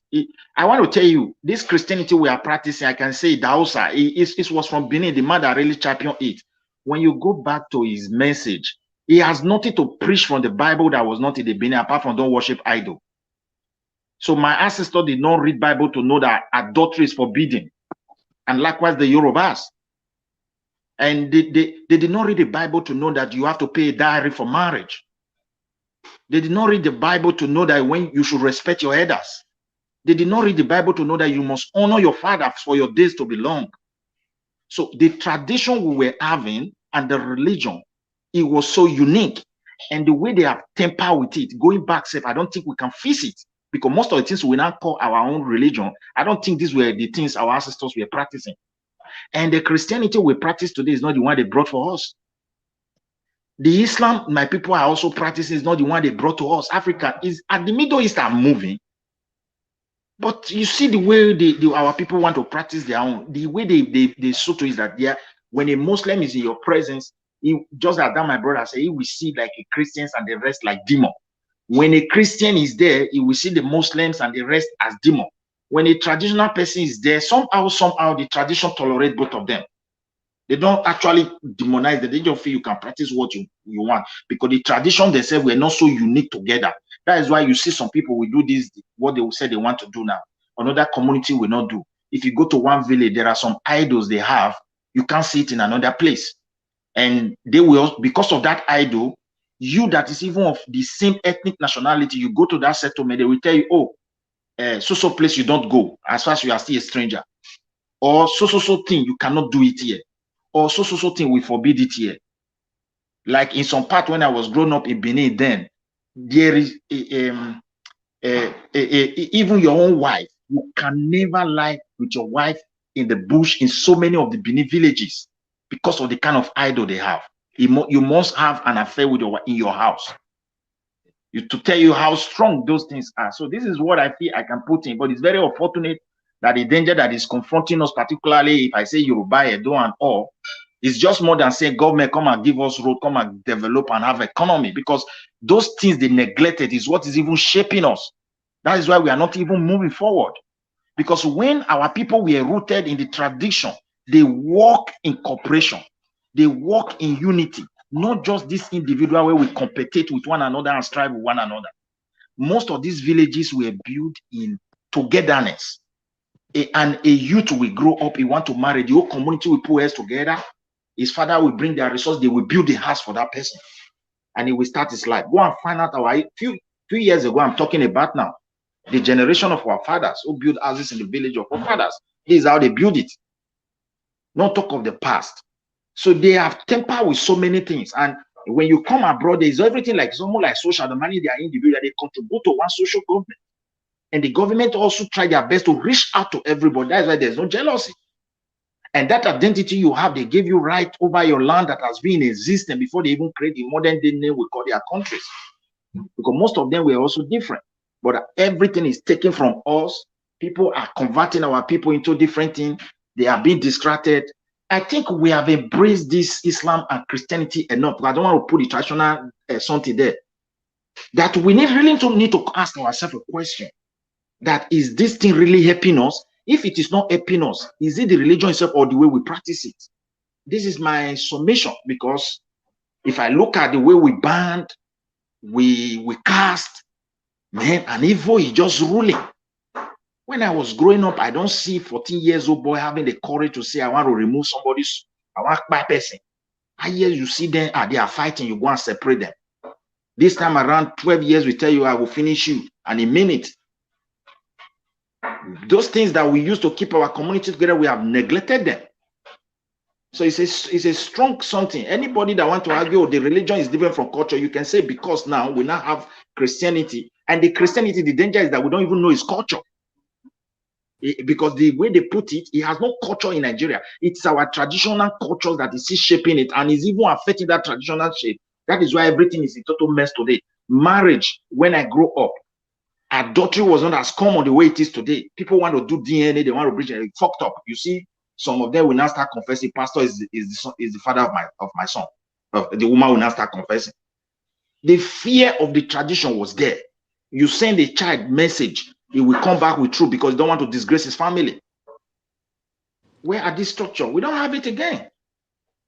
I want to tell you, this Christianity we are practicing, I can say Dausa, it was from Benin, the man that really championed it. When you go back to his message, he has nothing to preach from the Bible that was not in the Benin, apart from don't worship idol. So my ancestors did not read Bible to know that adultery is forbidden. And likewise the Yorubas. And they did not read the Bible to know that you have to pay a dowry for marriage. They did not read the Bible to know that when you should respect your elders. They did not read the Bible to know that you must honor your father for your days to be long. So the tradition we were having and the religion, it was so unique. And the way they have tempered with it, going back, I don't think we can fix it. Because most of the things we now call our own religion, I don't think these were the things our ancestors were practicing. And the Christianity we practice today is not the one they brought for us. The Islam my people are also practicing is not the one they brought to us. Africa is at the Middle East are moving. But you see the way our people want to practice their own. The way they so to is that when a Muslim is in your presence, just as that my brother said, he will see like a Christians and the rest like demon. When a Christian is there, he will see the Muslims and the rest as demon. When a traditional person is there, somehow the tradition tolerates both of them. They don't actually demonize them. They just feel you can practice what you want. Because the tradition themselves were not so unique together. That is why you see some people will do this, what they will say they want to do now. Another community will not do. If you go to one village, there are some idols they have. You can't see it in another place. And they will, because of that idol, you that is even of the same ethnic nationality, you go to that settlement, they will tell you, oh, so place you don't go as far as you are still a stranger. Or so thing, you cannot do it here. Or so thing, we forbid it here. Like in some part when I was growing up in Benin then, there is even your own wife. You can never lie with your wife in the bush in so many of the Benin villages because of the kind of idol they have. You must have an affair with in your house. To tell you how strong those things are. So this is what I feel I can put in, but it's very unfortunate that the danger that is confronting us, particularly if I say Yoruba, Edo, and all, is just more than saying government come and give us road, come and develop and have economy, because those things they neglected is what is even shaping us. That is why we are not even moving forward. Because when our people were rooted in the tradition, they walk in cooperation, they walk in unity, not just this individual where we compete with one another and strive with one another. Most of these villages were built in togetherness. And a youth will grow up, he want to marry, the whole community will put heads together, his father will bring their resources, they will build the house for that person, and he will start his life. Go and find out few years ago, I'm talking about now, the generation of our fathers who built houses in the village of our fathers. This is how they build it. Not talk of the past. So they have tempered with so many things. And when you come abroad, there's everything like someone like social, the money they are individual, they contribute to one social government. And the government also try their best to reach out to everybody. That's why there's no jealousy. And that identity you have, they give you right over your land that has been in existence before they even create the modern day name we call their countries. Because most of them were also different. But everything is taken from us. People are converting our people into different things. They are being distracted. I think we have embraced this Islam and Christianity enough. I don't want to put the traditional something there. That we really need to ask ourselves a question. That is this thing really helping us? If it is not helping us, is it the religion itself or the way we practice it? This is my summation, because if I look at the way we band, we cast, then an evil is just ruling. When I was growing up, I don't see 14 years old boy having the courage to say, I want to remove somebody's, I want to buy person. I hear you see them, they are fighting, you go and separate them. This time around, 12 years, we tell you, I will finish you, and a minute. Those things that we used to keep our community together, we have neglected them. So it's a strong something. Anybody that want to argue, oh, the religion is different from culture, you can say because now we now have Christianity. And the Christianity, the danger is that we don't even know its culture. Because the way they put it, it has no culture in Nigeria. It's our traditional culture that is shaping it, and is even affecting that traditional shape. That is why everything is a total mess today. Marriage, when I grew up, adultery was not as common the way it is today. People want to do DNA, they want to bridge it. Fucked up. You see, some of them will now start confessing. Pastor is the father of my son. The woman will now start confessing. The fear of the tradition was there. You send a child message, he will come back with truth because he don't want to disgrace his family. Where are this structure? We don't have it again.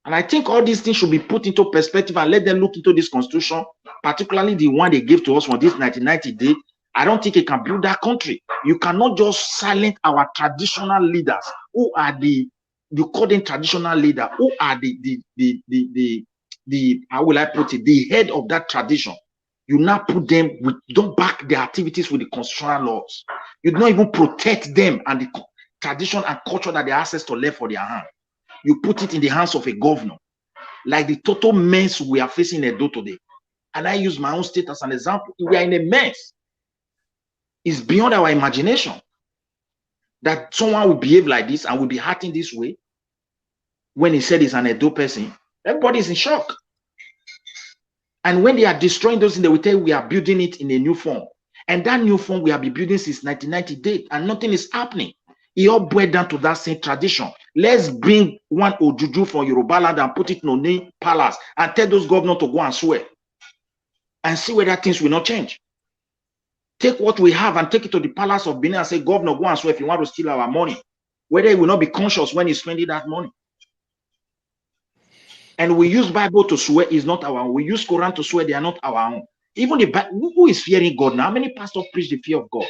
And I think all these things should be put into perspective and let them look into this constitution, particularly the one they gave to us for this 1990 date. I don't think it can build that country. You cannot just silence our traditional leaders who are you call them traditional leader, who are how will I put it, the head of that tradition. You now put them don't back their activities with the constitutional laws. You don't even protect them and the tradition and culture that they access to left for their hand. You put it in the hands of a governor, like the total mess we are facing in Edo today. And I use my own state as an example. We are in a mess. It's beyond our imagination that someone will behave like this and will be acting this way. When he said he's an Edo person, everybody is in shock. And when they are destroying those things, they will tell you we are building it in a new form. And that new form we have been building since 1990 date, and nothing is happening. It all boiled down to that same tradition. Let's bring one Ojuju from Yoruba land and put it in Oni Palace and tell those governors to go and swear and see whether things will not change. Take what we have and take it to the palace of Benin and say, Governor, go and swear if you want to steal our money. Whether he will not be conscious when he's spending that money. And we use Bible to swear is not our own. We use Quran to swear they are not our own. Even the who is fearing God now? How many pastors preach the fear of God?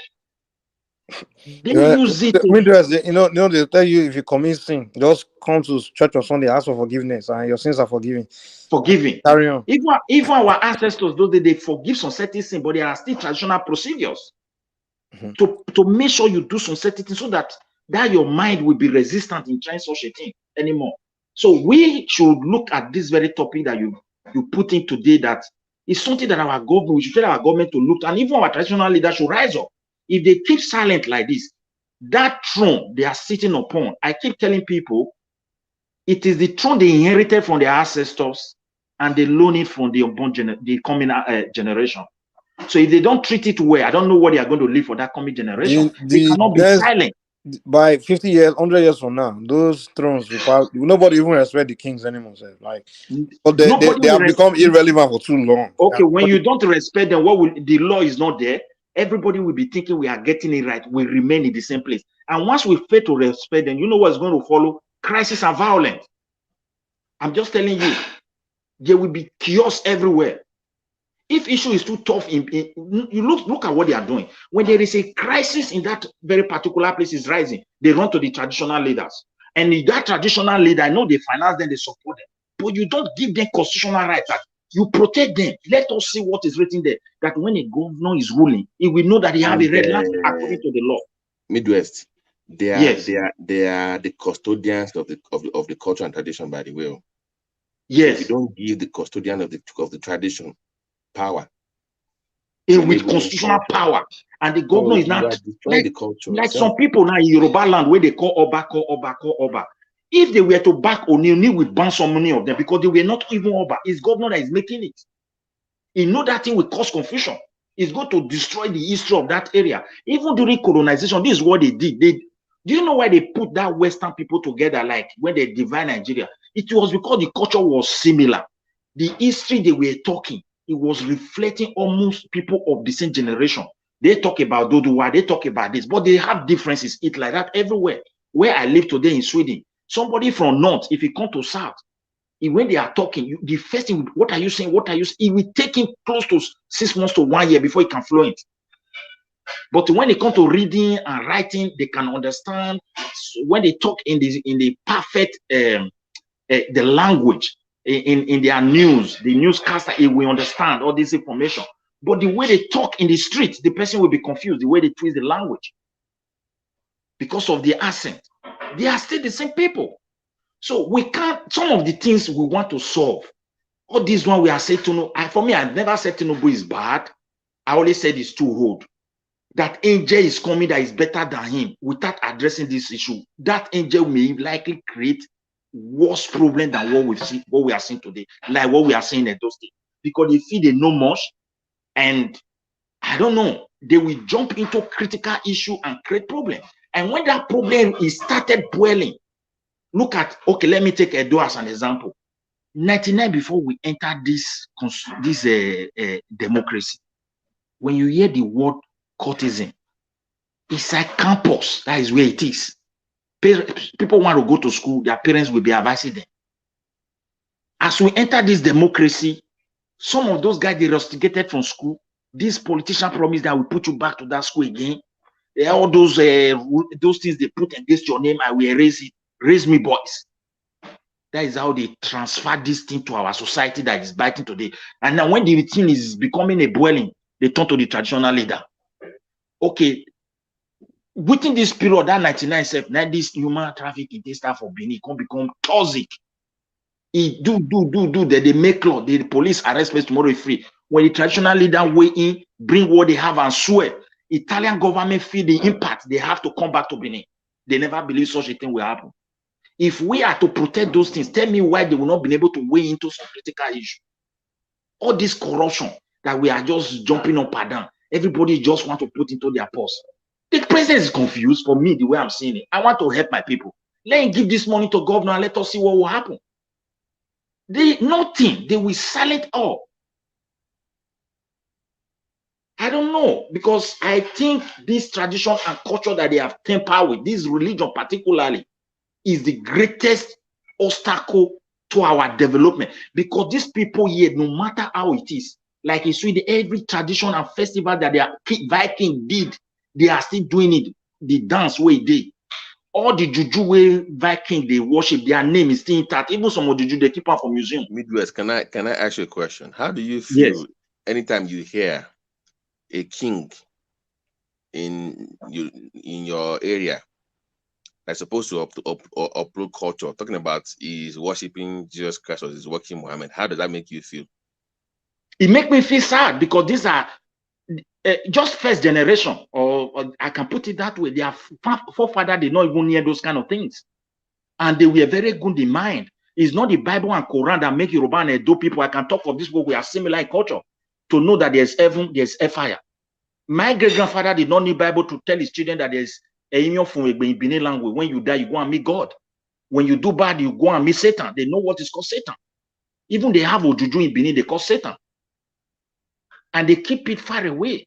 They use it. They tell you if you commit sin, just come to church on Sunday, ask for forgiveness, and your sins are forgiven. Forgiving. Carry on. Even our ancestors, though they forgive some certain sin, but there are still traditional procedures to make sure you do some certain things so that your mind will be resistant in trying such a thing anymore. So we should look at this very topic that you put in today, that It's something that our government, we should tell our government to look, and even our traditional leaders should rise up. If they keep silent like this, that throne they are sitting upon, I keep telling people, it is the throne they inherited from their ancestors, and they loan it from the coming generation. So if they don't treat it well, I don't know what they are going to leave for that coming generation. They cannot be silent. By 50 years, 100 years from now, those thrones will probably, nobody even respect the kings anymore. Like, but they have become irrelevant for too long. Okay, when you don't respect them, what will the law is not there? Everybody will be thinking we are getting it right. We remain in the same place. And once we fail to respect them, you know what's going to follow? Crisis and violence. I'm just telling you, there will be chaos everywhere. If issue is too tough, you look at what they are doing. When there is a crisis in that very particular place is rising, they run to the traditional leaders. And that traditional leader, I know they finance them, they support them. But you don't give them constitutional rights. You protect them. Let us see what is written there. That when a governor is ruling, he will know that he have a red line according to the law. Midwest, they are the custodians of the culture and tradition, by the way. Yes. So if you don't give the custodian of the tradition power, with constitutional power, and the governor is not like the culture. Like some people now in Yoruba land where they call Oba. If they were to back Oni would ban so many of them because they were not even Oba. It's governor that is making it. He know that thing will cause confusion. It's going to destroy the history of that area. Even during colonization, this is what they did. Do you know why they put that Western people together? Like when they divide Nigeria, it was because the culture was similar. The history they were talking, it was reflecting almost people of the same generation. They talk about Dodowa, they talk about this, but they have differences. It's like that everywhere. Where I live today in Sweden, somebody from North, if he come to South, when they are talking, the first thing, what are you saying? What are you saying? It will take him close to 6 months to 1 year before he can fluent. But when they come to reading and writing, they can understand. When they talk in the perfect the language in their news, the newscaster, he will understand all this information. But the way they talk in the street, the person will be confused. The way they twist the language because of the accent, they are still the same people. So we can't. Some of the things we want to solve, all this one we are saying to know. For me, I've never said Tinubu is bad. I always said it's too old. That angel is coming that is better than him without addressing this issue. That angel may likely create worse problem than what we are seeing today, like what we are seeing in those states. Because they feel they know much, and I don't know, they will jump into critical issue and create problem. And when that problem is started boiling, look at, okay, let me take Edo as an example. 99 before we enter this democracy, when you hear the word courtesan, it's like campus. That is where it is. People want to go to school, their parents will be advising them. As we enter this democracy, some of those guys they rusticated from school. This politician promised that will put you back to that school again. All those things they put against your name, I will erase it. Raise me, boys. That is how they transfer this thing to our society that is biting today. And now when the thing is becoming a boiling, they turn to the traditional leader. Okay, within this period, that 99 now this human trafficking, this stuff for Benin can become toxic. It do that they make law, the police arrest place tomorrow is free. When the traditional leader weigh in, bring what they have and swear, Italian government feel the impact, they have to come back to Benin. They never believe such a thing will happen. If we are to protect those things, tell me why they will not be able to weigh into some critical issue. All this corruption that we are just jumping up and down, everybody just want to put into their purse. The president is confused for me, the way I'm seeing it. I want to help my people. Let him give this money to governor and let us see what will happen. Nothing. They will silent all. I don't know, because I think this tradition and culture that they have tempered with, this religion particularly, is the greatest obstacle to our development. Because these people here, no matter how it is, like it's with every tradition and festival that their Viking did, they are still doing it. The dance way they. All the juju way Viking they worship, their name is still intact. Even some of the juju they keep out from museum. Midwest, can I ask you a question? How do you feel anytime you hear a king in your area that's supposed to upload culture, talking about he's worshiping Jesus Christ or he's worshiping Muhammad? How does that make you feel? It makes me feel sad because these are just first generation, or I can put it that way. Their forefathers did not even hear those kind of things, and they were very good in mind. It's not the Bible and Quran that make Yoruba and Edo people. I can talk of this book. We are similar in culture to know that there's heaven, there's fire. My great grandfather did not need Bible to tell his children that there's a Benin language. When you die, you go and meet God. When you do bad, you go and meet Satan. They know what is called Satan. Even they have Ojuju in Benin, they call Satan. And they keep it far away.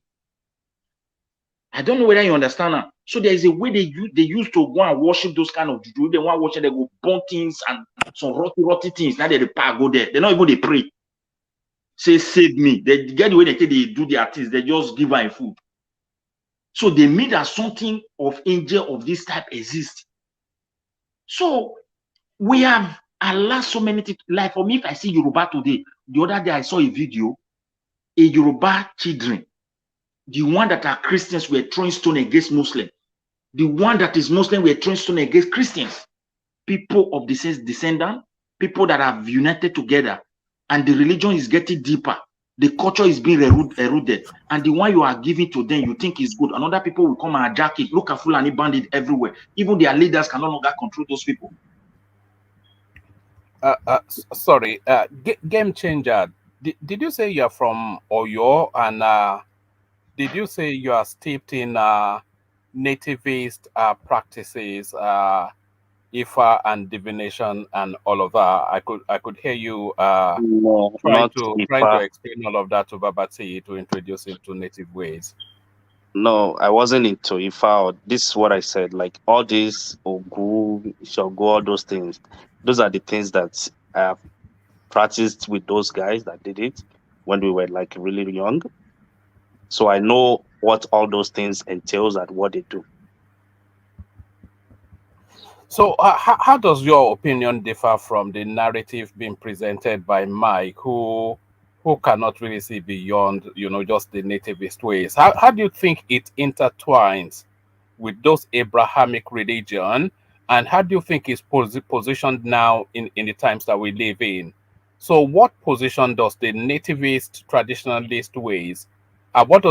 I don't know whether you understand now. So there is a way they used to go and worship those kind of juju. They want to worship, they go burn things and some rotty things. Now they go there. They not even they pray. Say, save me. They get the way they do their things. They just give her food. So they made that something of angel of this type exists. So we have lost so many things. Like for me, if I see Yoruba today, the other day I saw a video, a Yoruba children. The one that are Christians were throwing stone against Muslims. The one that is Muslim were throwing stone against Christians. People of the descendant, people that have united together, and the religion is getting deeper. The culture is being eroded, and the one you are giving to them, you think is good. Another people will come and hijack it. Look at Fulani bandit everywhere. Even their leaders can no longer control those people. Sorry, game changer. Did you say you're from Oyo, and did you say you are steeped in nativist practices, Ifa and divination and all of that? I could hear you trying to explain all of that to Babati to introduce him to native ways. No, I wasn't into Ifa. This is what I said. Like all these Ogu, Shogo, all those things. Those are the things that I have practiced with those guys that did it when we were like really young. So I know what all those things entails and what they do. So how does your opinion differ from the narrative being presented by Mike, who cannot really see beyond, just the nativist ways? How do you think it intertwines with those Abrahamic religion, and how do you think it's positioned now in the times that we live in? So what position does the nativist traditionalist ways, what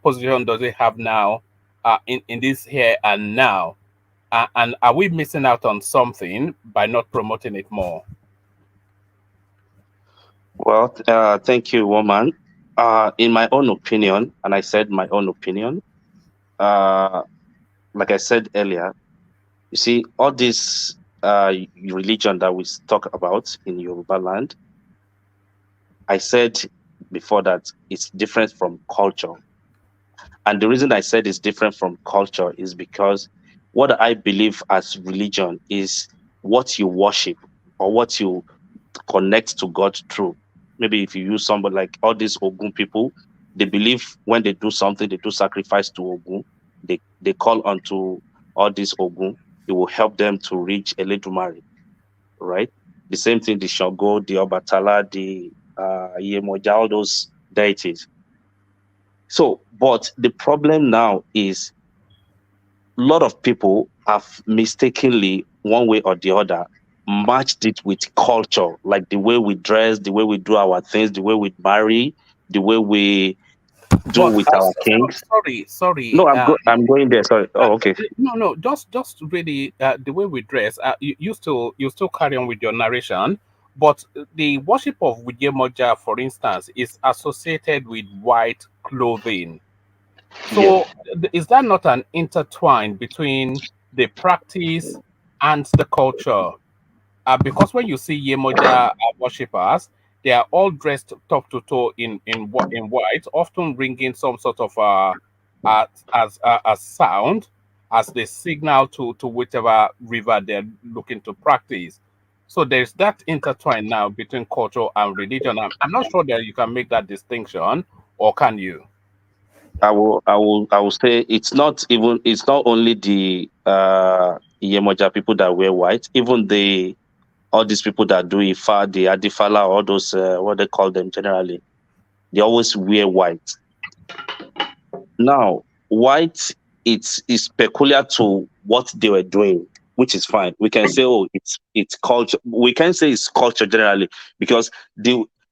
position does it have now in this here and now? And are we missing out on something by not promoting it more? Well, thank you, woman. In my own opinion, and I said my own opinion, like I said earlier, you see, all this religion that we talk about in Yoruba land, I said before that it's different from culture. And the reason I said it's different from culture is because what I believe as religion is what you worship or what you connect to God through. Maybe if you use somebody like all these Ogun people, they believe when they do something, they do sacrifice to Ogun, they call onto all these Ogun, it will help them to reach Eledumare, right? The same thing, the Shango, the Obatala, the Yemoja, all those deities. So, but the problem now is a lot of people have mistakenly, one way or the other, matched it with culture, like the way we dress, the way we do our things, the way we marry, the way we do with our kings. Sorry. No, I'm going there. Sorry. Oh, okay. No. Just really the way we dress. You still carry on with your narration, but the worship of Wijemoja, for instance, is associated with white clothing. So is that not an intertwine between the practice and the culture? Because when you see Yemoja worshippers, they are all dressed top to toe in white, often ringing some sort of as sound as they signal to whichever river they're looking to practice. So there's that intertwine now between culture and religion. I'm not sure that you can make that distinction, or can you? I will say it's not only the Yemoja people that wear white, even all these people that do Ifa, the Adifala, all those what they call them generally, they always wear white. Now, white is peculiar to what they were doing, which is fine. We can say, oh, it's culture. We can say it's culture generally because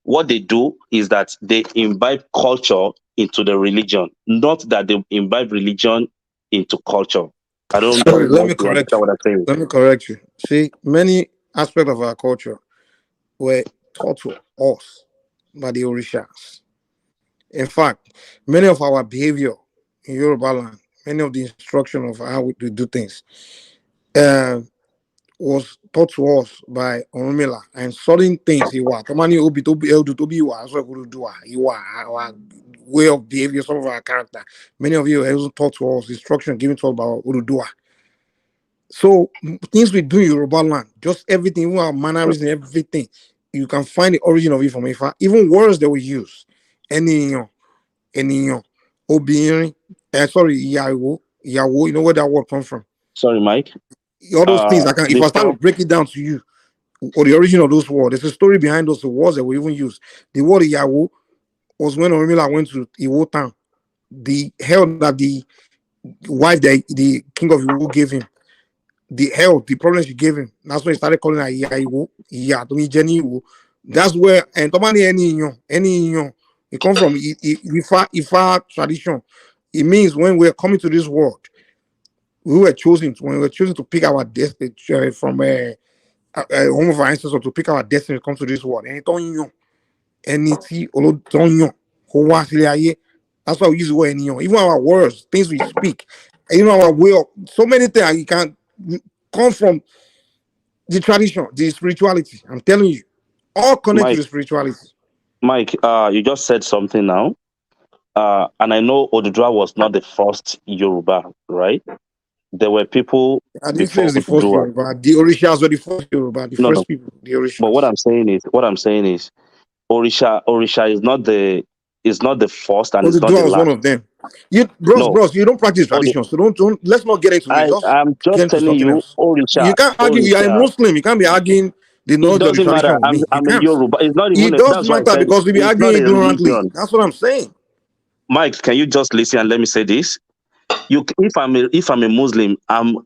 what they do is that they imbibe culture into the religion, not that they imbibe religion into culture. I don't Sorry, know if you understand what I'm saying. Let me correct you. See, many aspects of our culture were taught to us by the Orishas. In fact, many of our behavior in Yoruba land, many of the instruction of how we do things, was taught to us by Orumila, and certain things our way of behavior, some of our character. Many of you also taught to us instruction given to us by Urudua. So things we do in Yoruba land, just everything, even our mannerism, everything, you can find the origin of it from Ifa. Even words that we use, Eniyan, Obirin, Yawo, you know where that word comes from? Sorry, Mike. All those things, if I start to break it down to you, or the origin of those words, there's a story behind those words that we even use. The word Yawo was when Orumila went to Iwo town. The hell that the wife that the king of Iwo gave him, the health, the problems she gave him. That's when he started calling her Yaiwo, Jenny. That's where, and any it comes from Ifa tradition. It means when we're coming to this world, when we were choosing to pick our destiny from home of our ancestors, to pick our destiny to come to this world. And that's why we use the word Eniyan. Even our words, things we speak, our way of so many things you can come from the tradition, the spirituality. I'm telling you, all connect to the spirituality. Mike, you just said something now, and I know Odudua was not the first Yoruba, right? There were people before the first Yoruba. The Orishas were the first Yoruba, first people, the Orishas. But what I'm saying is, Orisha is not the first, and it's not the was last. one of them. Bros, you don't practice tradition, so don't. Let's not get into it. I'm just telling you, Orisha. You can't argue. You are a Muslim. You can't be arguing the knowledge of the tradition with me. I'm a Yoruba. It's not even. It does matter because we be arguing ignorantly. That's what I'm saying. Mike, can you just listen and let me say this? If I'm a Muslim,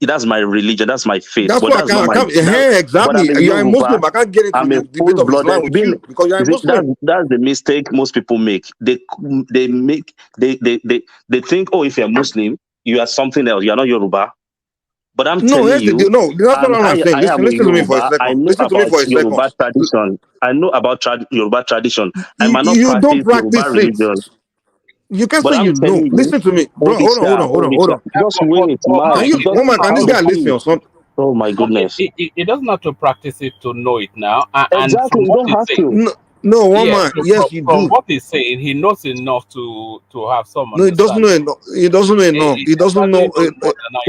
that's my religion, that's my faith. That's why I can't. Exactly. You're a Muslim. I can't get into the debate of Islam with you because you're a Muslim. That's the mistake most people make. They think, oh, if you're Muslim, you are something else. You are not Yoruba. But I'm telling you, that's what I'm saying. Listen to me for a second. I know about Yoruba tradition. I know about Yoruba tradition. I might not practice Yoruba religion. You can't say you know. Listen to me, bro. Hold on. Just wait, man. Can this guy listen or something? Oh my goodness! It doesn't have to practice it to know it now. Exactly, you don't have to. No, man. Yes, you do. From what he's saying, he knows enough to have some. No, he doesn't know enough. He doesn't know enough. He doesn't know.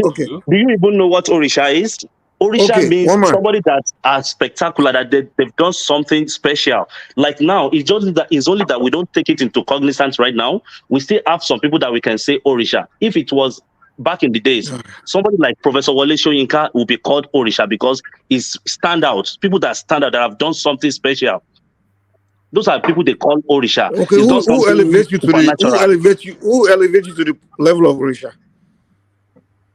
Okay. Do you even know what Orisha is? Orisha means somebody that are spectacular, that they've done something special. Like now, it's only that we don't take it into cognizance right now. We still have some people that we can say Orisha. If it was back in the days, somebody like Professor Wale Soyinka will be called Orisha because he's standout. People that stand out, that have done something special. Those are people they call Orisha. Okay, who elevates you to who elevates you to the level of Orisha?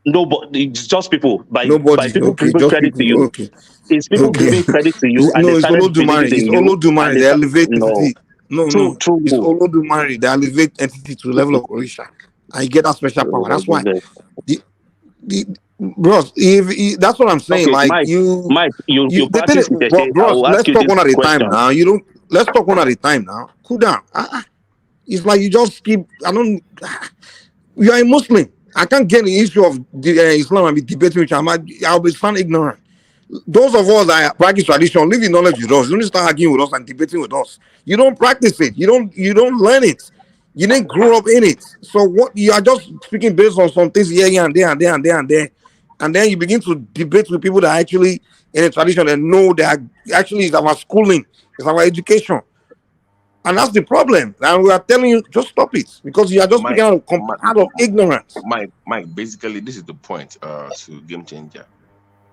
Nobody, it's just people. By people okay, giving credit to you. Okay. It's people giving credit to you. And it's Olodumare. It's Olodumare. They elevate entity. True. It's Olodumare. They elevate entity to the level of Orisha. And you get that special power. That's why. Bros, that's what I'm saying. Okay, like Mike, you practice bros, let's talk one at a time now. Let's talk one at a time now. Cool down. It's like you just keep. You are a Muslim. I can't get the issue of Islam and be debating with you. I'll be found ignorant. Those of us that practice tradition, leave the knowledge with us. You don't start arguing with us and debating with us. You don't practice it. You don't learn it. You didn't grow up in it. So what you are just speaking based on some things here and there. And then you begin to debate with people that are actually in a tradition and know that actually it's our schooling, it's our education. And that's the problem. And we are telling you, just stop it. Because you are just speaking out of ignorance. Mike, basically, this is the point to Game Changer.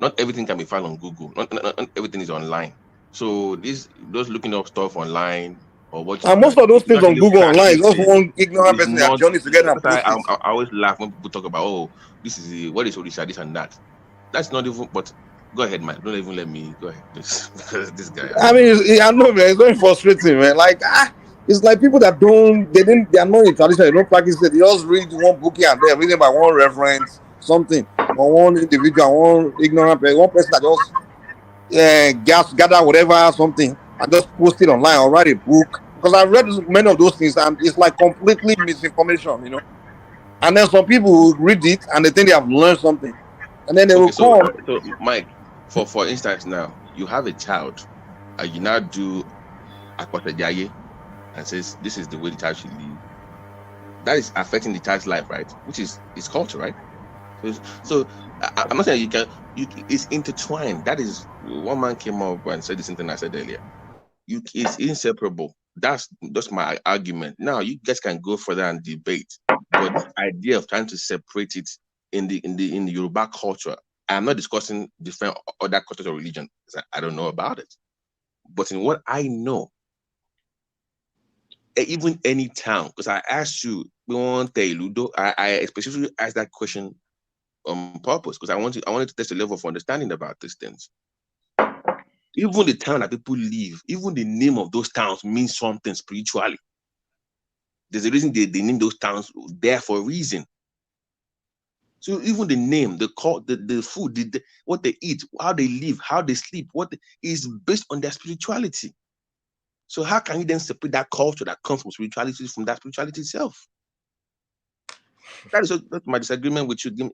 Not everything can be found on Google. Not everything is online. So those looking up stuff online or watching. And most of those things on Google online, just one ignorant person that journey together. I always laugh when people talk about, this is what is Orisha, this and that. That's not even, but Go ahead, man. Don't even let me go ahead, please. Because this guy. I mean, I know, man. It's very frustrating, man. Like, it's like people that they are not in tradition. They don't practice it. They just read one book here and there, reading by one reference, something, or one individual, one ignorant person, one person that just gather whatever something and just post it online or write a book. Because I've read many of those things and it's like completely misinformation, you know. And then some people will read it and they think they have learned something, and then they will So come. Mike, for instance, now you have a child, and you now do Akwatejaye and says this is the way the child should live. That is affecting the child's life, right? Which is its culture, right? So I'm not saying it's intertwined. That is, one man came up and said this thing I said earlier. It's inseparable. That's my argument. Now you guys can go further and debate, but the idea of trying to separate it in the Yoruba culture, I'm not discussing different other cultures or religion because I don't know about it. But in what I know, even any town, because I asked you, I specifically asked that question on purpose because I wanted to test the level of understanding about these things. Even the town that people live, even the name of those towns means something spiritually. There's a reason they name those towns there for a reason. So even the name, the food, what they eat, how they live, how they sleep, is based on their spirituality. So how can you then separate that culture that comes from spirituality from that spirituality itself? That's my disagreement with you. This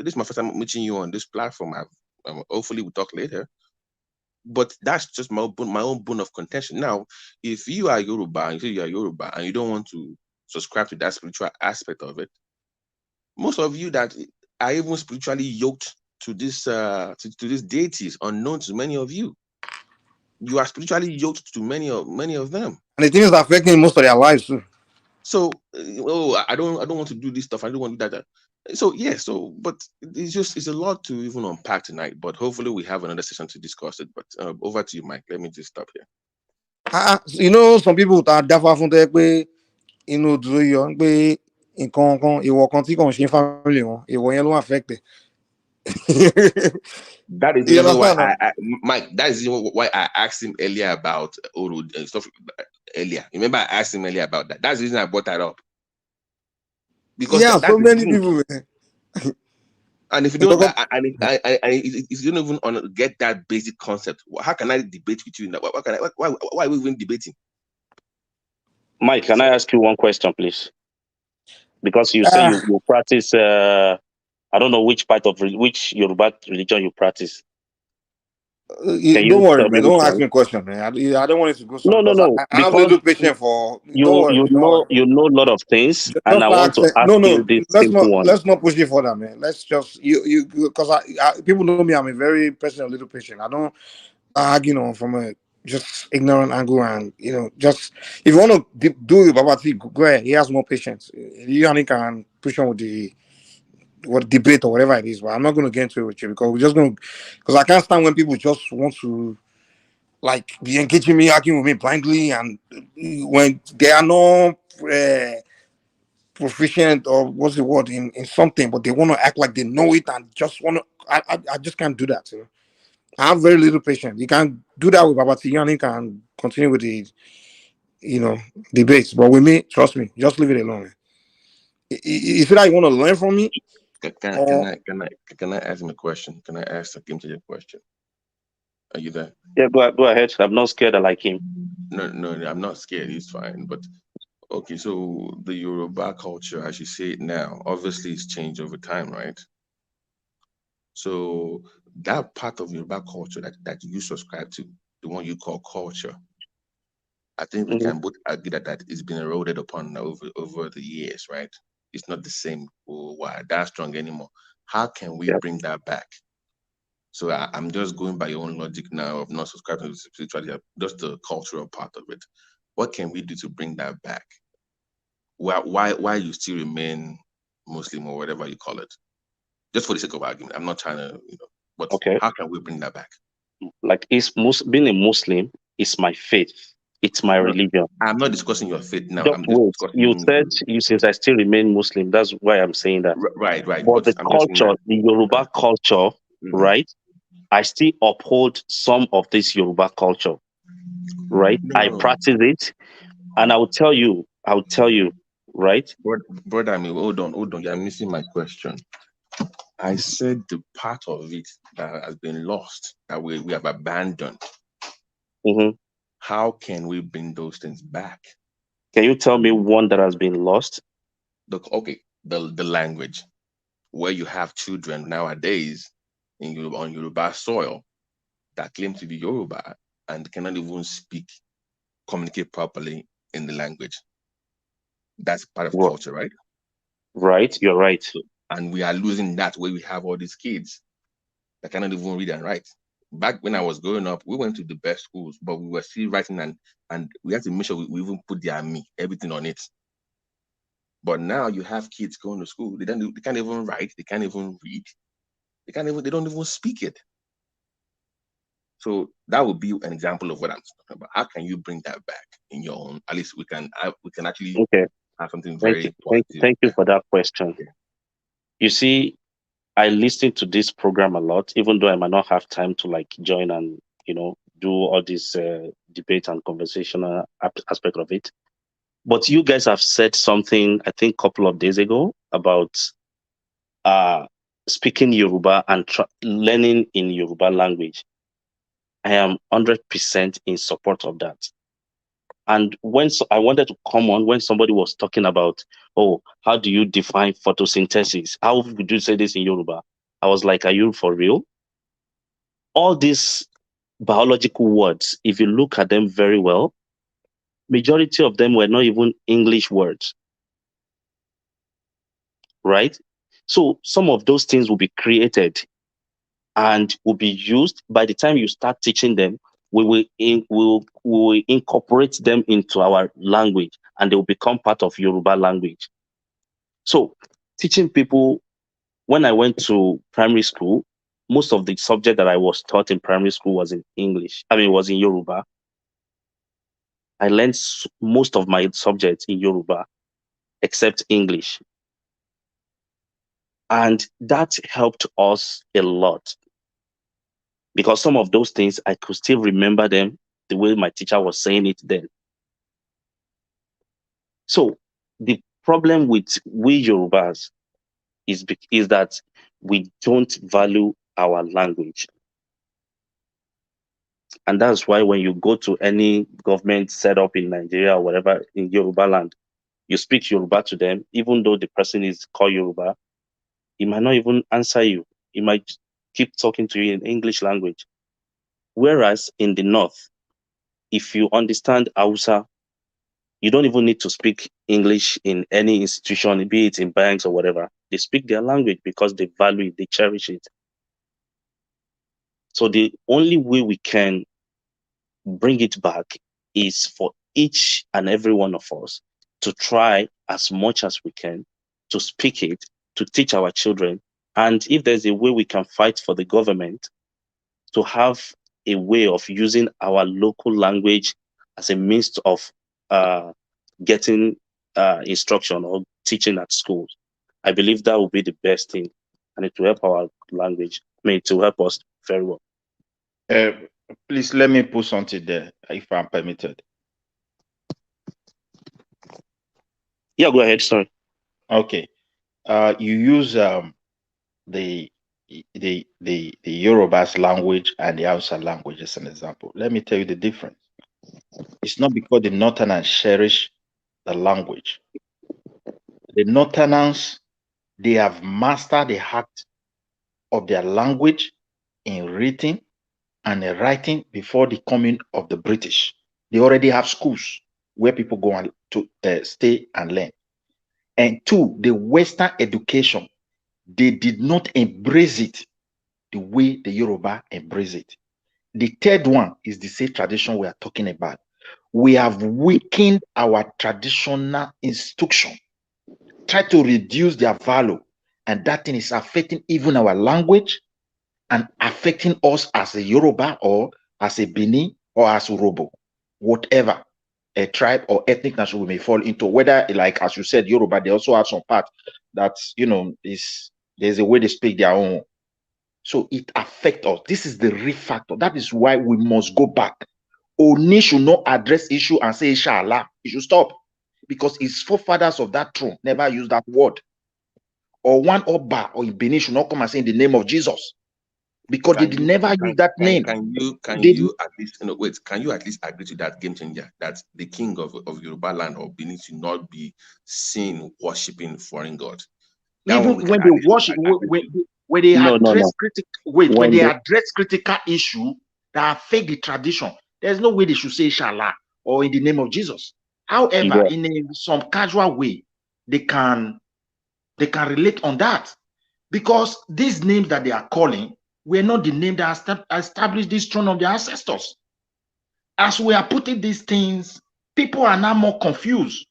is my first time meeting you on this platform. Hopefully we'll talk later. But that's just my own bone of contention. Now, if you are Yoruba and you say you are Yoruba and you don't want to subscribe to that spiritual aspect of it, most of you that are even spiritually yoked to this to these deities, unknown to many of you, you are spiritually yoked to many of them, and the thing is affecting most of their lives too. So, I don't want to do this stuff. I don't want to do that. So but it's a lot to even unpack tonight. But hopefully we have another session to discuss it. But over to you, Mike. Let me just stop here. You know, some people that from there, you know, do you family affected. That is the reason why Mike. That is why I asked him earlier about Uru and stuff earlier. Remember, I asked him earlier about that. That's the reason I brought that up. Because so many people. And if you don't, if you don't even get that basic concept, how can I debate with you? Why are we even debating? Mike, can I ask you one question, please? Because you say you practice. I don't know which which Yoruba religion you practice. Don't worry, man. Don't ask me a question, man. I don't want it to go somewhere. No. I have a little patience for. You know a lot of things, and I want to ask you this simple one. Let's not push it further, man. Let's just because people know me. I'm a very personal little patient. I don't argue from a just ignorant angle, and just if you want to do it, Babati, go ahead. He has more patience. You and he can push on with the debate or whatever it is, but I'm not going to get into it with you because I can't stand when people just want to like be engaging me, arguing with me blindly, and when they are not proficient or what's the word in something, but they want to act like they know it and just want to. I just can't do that. I have very little patience. You can do that with Babati, and he can continue with the debates, but with me, trust me, just leave it alone. Is it that you want to learn from me? Can I ask him a question? Can I ask him to your question? Are you there? Yeah, go ahead. I'm not scared. I like him. No, I'm not scared. He's fine. But okay, so the Yoruba culture, as you say it now, obviously it's changed over time, right? So that part of Yoruba culture that you subscribe to, the one you call culture, I think we can both agree that it's been eroded upon over the years, right? It's not the same that strong anymore. How can we bring that back? So I'm just going by your own logic now of not subscribing to spirituality, just the cultural part of it. What can we do to bring that back? Why you still remain Muslim or whatever you call it? Just for the sake of argument. I'm not trying to, but how can we bring that back? Like being a Muslim is my faith. It's my religion. I'm not discussing your faith now. You said since I still remain Muslim. That's why I'm saying that. Right. But the culture, the Yoruba culture, right, I still uphold some of this Yoruba culture, right? No. I practice it, and I'll tell you, right? Brother, I mean, hold on. You're missing my question. I said the part of it that has been lost, that we have abandoned. Mm-hmm. How can we bring those things back? Can you tell me one that has been lost? The language, where you have children nowadays on Yoruba soil that claim to be Yoruba and cannot even communicate properly in the language. That's part of culture, right? Right, you're right. And we are losing that where we have all these kids that cannot even read and write. Back when I was growing up, we went to the best schools, but we were still writing and we had to make sure we even put everything on it. But now you have kids going to school, they can't even write, they can't even read, they don't even speak it. So that would be an example of what I'm talking about. How can you bring that back in your own? At least we can actually have something very positive. Thank you for that question. Yeah. You see, I listen to this program a lot, even though I might not have time to join and do all this debate and conversational aspect of it. But you guys have said something, I think, a couple of days ago about speaking Yoruba and learning in Yoruba language. I am 100% in support of that. And when I wanted to come on, when somebody was talking about, how do you define photosynthesis? How would you say this in Yoruba? I was like, are you for real? All these biological words, if you look at them very well, majority of them were not even English words, right? So some of those things will be created and will be used. By the time you start teaching them, we will incorporate them into our language and they will become part of Yoruba language. So teaching people, when I went to primary school, most of the subject that I was taught in primary school was in English. Was in Yoruba. I learned most of my subjects in Yoruba, except English. And that helped us a lot. Because some of those things, I could still remember them the way my teacher was saying it then. So the problem with we Yorubas is that we don't value our language. And that's why when you go to any government set up in Nigeria or whatever in Yoruba land, you speak Yoruba to them, even though the person is called Yoruba, he might not even answer you. He might keep talking to you in English language. Whereas in the North, if you understand Hausa, you don't even need to speak English in any institution, be it in banks or whatever. They speak their language because they value it, they cherish it. So the only way we can bring it back is for each and every one of us to try as much as we can to speak it, to teach our children. And if there's a way we can fight for the government to have a way of using our local language as a means of getting instruction or teaching at schools, I believe that will be the best thing, and it will help our language. It will help us very well. Please let me put something there, if I'm permitted. Yeah, go ahead. Sorry. Okay. You use the Yorubas language and the Hausa language as an example. Let me tell you the difference. It's not because the Northerners cherish the language. The Northerners, they have mastered the art of their language in reading and writing before the coming of the British. They already have schools where people go on to stay and learn. And two, the Western education, they did not embrace it the way the Yoruba embrace it. The third one is the same tradition we are talking about. We have weakened our traditional instruction, try to reduce their value, and that thing is affecting even our language and affecting us as a Yoruba or as a Bini or as Urobo, whatever a tribe or ethnic nation we may fall into, whether, like as you said, Yoruba, they also have some part that, there's a way they speak their own. So it affects us. This is the real factor. That is why we must go back. Oni should not address issue and say inshallah. He should stop. Because his forefathers of that throne never used that word. Or one Oba or Ibini should not come and say in the name of Jesus. Because they did never use that name. Can you at least wait? Can you at least agree to that, game changer, that the king of Yoruba land or Benin should not be seen worshiping foreign gods? Even when they worship, when they address critical issue that affect the tradition, there's no way they should say inshallah or in the name of Jesus. However, in some casual way, they can relate on that, because these names that they are calling were not the name that established this throne of their ancestors. As we are putting these things, people are now more confused.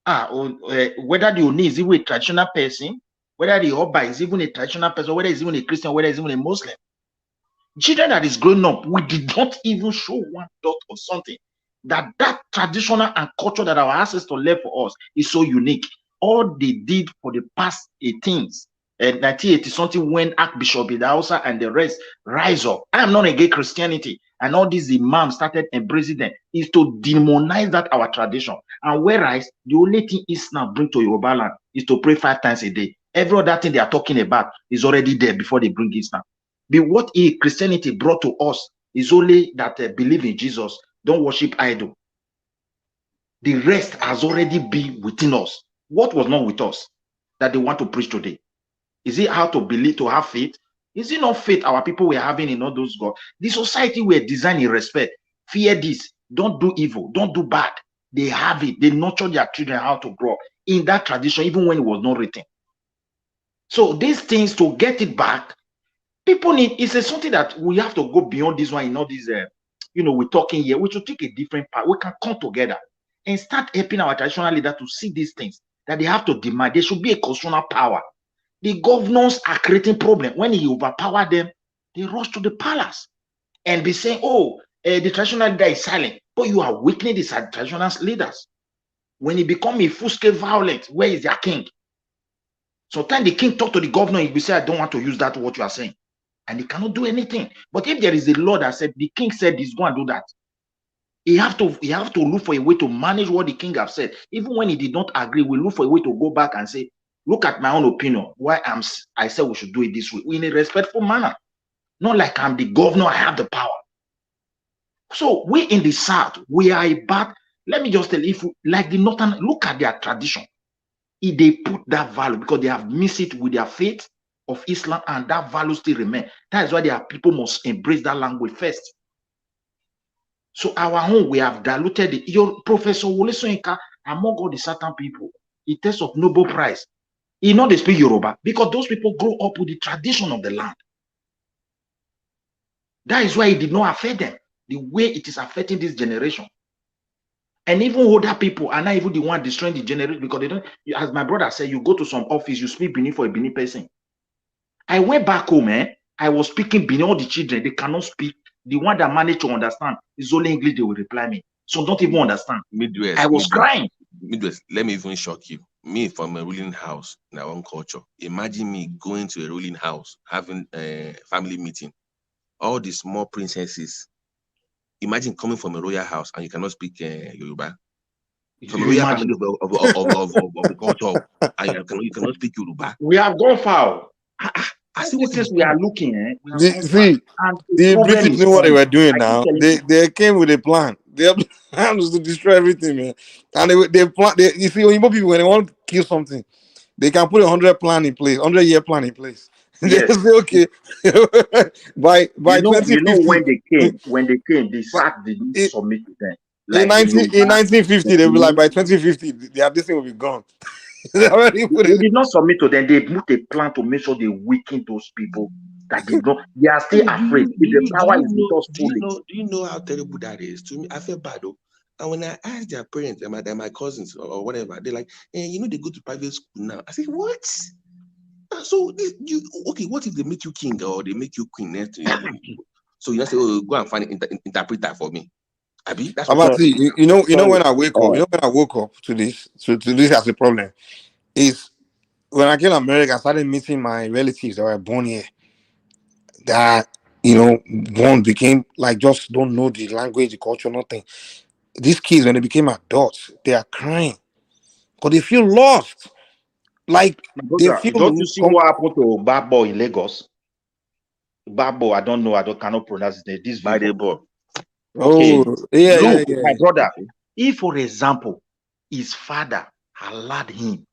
Whether the Oni is even a traditional person, whether the Oba is even a traditional person, whether he's even a Christian, whether he's even a Muslim. Children that is growing up, we did not even show one dot or something that traditional and culture that our ancestors left for us is so unique. All they did for the past 1980 something, when Archbishop Idausa and the rest rise up. I am not against Christianity, and all these imams started embracing them, is to demonize that our tradition. And whereas the only thing Islam bring to Yoruba land is to pray 5 times a day. Every other thing they are talking about is already there before they bring Islam. But what Christianity brought to us is only that believe in Jesus, don't worship idol. The rest has already been within us. What was not with us that they want to preach today? Is it how to believe, to have faith? Is it not faith our people were having in all those gods? The society were designed in respect. Fear this, don't do evil, don't do bad. They have it. They nurture their children how to grow up in that tradition, even when it was not written. So these things, to get it back, people need, it's something that we have to go beyond this one in all these, we're talking here. We should take a different path. We can come together and start helping our traditional leaders to see these things that they have to demand. There should be a constitutional power. The governors are creating problems. When you overpower them, they rush to the palace and be saying, the traditional leader is silent, but you are weakening the traditional leaders. When it becomes a full-scale violence, where is their king? Sometimes the king talk to the governor, he will say, I don't want to use that, what you are saying. And he cannot do anything. But if there is a law that said, the king said he's going to do that, he have to look for a way to manage what the king have said. Even when he did not agree, we look for a way to go back and say, look at my own opinion, why I said we should do it this way, in a respectful manner. Not like I'm the governor, I have the power. So we in the South, we are about, let me just tell you, if like the Northern, look at their tradition. If they put that value, because they have mixed it with their faith of Islam, and that value still remain. That is why their people must embrace that language first. So our own, we have diluted it. Your Professor Wole Soyinka, among all the certain people, he takes of Nobel Prize. He know they speak Yoruba because those people grow up with the tradition of the land. That is why it did not affect them the way it is affecting this generation. And even older people are not even the one destroying the generation, because they don't, as my brother said, you go to some office, you speak Benin for a Benin person. I went back home, I was speaking Benin, all the children, they cannot speak. The one that managed to understand is only English, they will reply me. So don't even understand. Midwest, I was crying. Midwest, let me even shock you. Me from a ruling house in our own culture. Imagine me going to a ruling house, having a family meeting. All the small princesses. Imagine coming from a royal house and you cannot speak Yoruba. From a royal family of the culture, and you cannot speak Yoruba. We have gone far. I see what we are looking at. The British knew what they were doing now. They came with a plan. Their plan was to destroy everything, man. And you see, when people, when they want to kill something, they can put 100-year plan in place, 100-year plan in place. Yes. They say, okay, by 2050. You know when they came, the SAC didn't submit to them. Like in 1950, they will be like, by 2050, this thing will be gone. They did not submit to them. They put a plan to make sure they weaken those people that did not. They are still afraid. Do you know how terrible that is? To me, I feel bad though. And when I ask their parents, my cousins or whatever, they're like, they go to private school now. I say, what? So what if they make you king or they make you queen next to you? So you say, go and find an interpreter for me. Abi, that's you know when I wake up, when I woke up to this as a problem, is when I came to America, I started meeting my relatives that were born here. that one became like just don't know the language, the culture, nothing. These kids, when they became adults, they are crying because they feel lost. Like they Brother, feel don't you see what happened to Bad Boy in Lagos? Bad Boy, I don't know, cannot pronounce his name. This By the Vivo. ball. Okay. yeah, Look, yeah. my brother, if for example, his father allowed him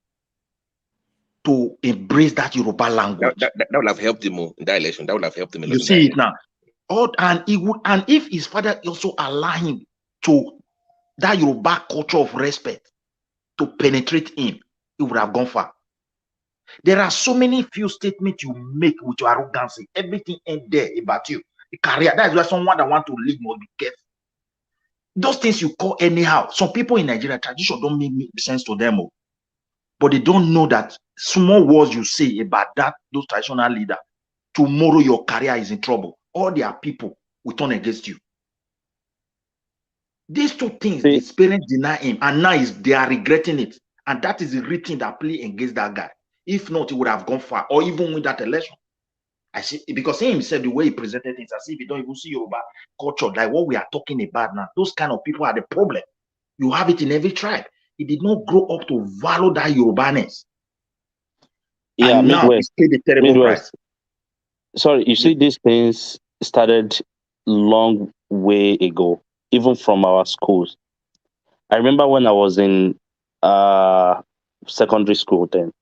to embrace that Yoruba language, That would have helped him in that election. That would have helped him a lot. you see it now. And if his father also allowed him to that Yoruba culture of respect to penetrate him, he would have gone far. There are so many few statements you make with your arrogance. Everything ain't there about you. The career. That's why someone that want to lead must be careful. Those things you call anyhow. Some people in Nigeria, tradition don't make sense to them. But they don't know that small words you say about those traditional leaders, tomorrow your career is in trouble. All their people will turn against you. These two things, his parents deny him, and now they are regretting it. And that is the real thing that play against that guy. If not, he would have gone far, or even win that election. I see, because he himself, the way he presented things, as if you don't even see Yoruba culture, like what we are talking about now. Those kind of people are the problem. You have it in every tribe. He did not grow up to value that Yorubaness. Yeah, and now he paid the terrible price. Sorry, you see, these things started long way ago, even from our schools. I remember when I was in secondary school then.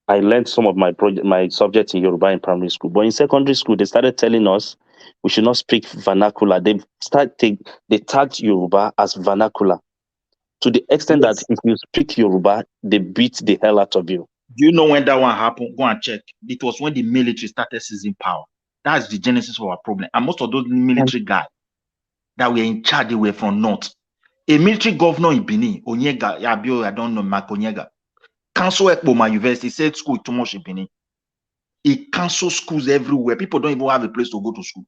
I learned some of my subjects in Yoruba in primary school. But in secondary school, they started telling us we should not speak vernacular. They tagged Yoruba as vernacular to the extent that if you speak Yoruba, they beat the hell out of you. Do you know when that one happened? Go and check. It was when the military started seizing power. That's the genesis of our problem. And most of those military guys that were in charge, they were from North. A military governor in Benin, Onyega, I don't know, Mark Onyega, cancelled Ekpoma University, said school too much in Benin. He canceled schools everywhere. People don't even have a place to go to school.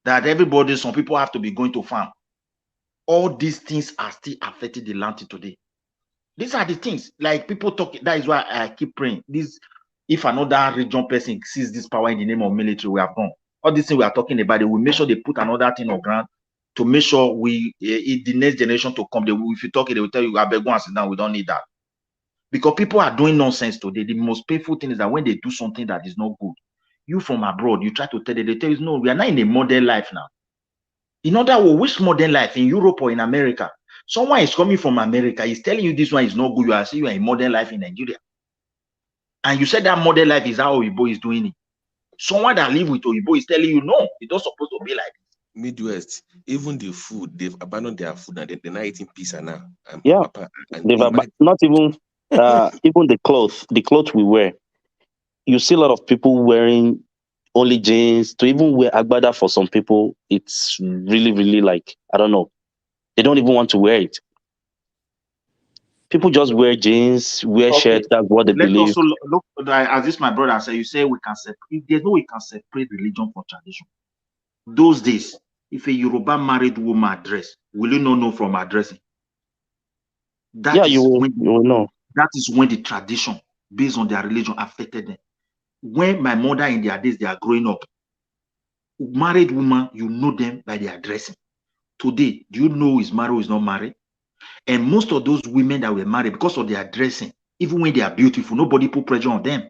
That everybody, some people have to be going to farm. All these things are still affecting the land today. These are the things, like people talk. That is why I keep praying. If another region person sees this power in the name of military, we have gone. All these things we are talking about, they will make sure they put another thing on ground to make sure the next generation to come. If you talk it, they will tell you, I beg go and sit down. We don't need that. Because people are doing nonsense today. The most painful thing is that when they do something that is not good, you from abroad, you try to tell them, they tell you, no, we are not in a modern life now. In other words, which modern life in Europe or in America? Someone is coming from America, he's telling you this one is not good. You are saying you are in modern life in Nigeria. And you said that modern life is how Oyibo is doing it. Someone that live with Oyibo is telling you, no, it's not supposed to be like this. Midwest, even the food, they've abandoned their food and they're not eating pizza now. Yeah, not even even the clothes we wear. You see a lot of people wearing only jeans. To even wear agbada for some people, it's really, really like, I don't know. They don't even want to wear it. People just wear jeans, wear shirts. That's what they believe. Let's also look, as this my brother said, you say we can separate. There's no way we can separate religion from tradition. Those days, if a Yoruba married woman dress, will you not know from her dressing? You will know. That is when the tradition, based on their religion, affected them. When my mother in their days, they are growing up, married woman, you know them by their dressing. Today, do you know who is married or is not married? And most of those women that were married, because of their dressing, even when they are beautiful, nobody put pressure on them.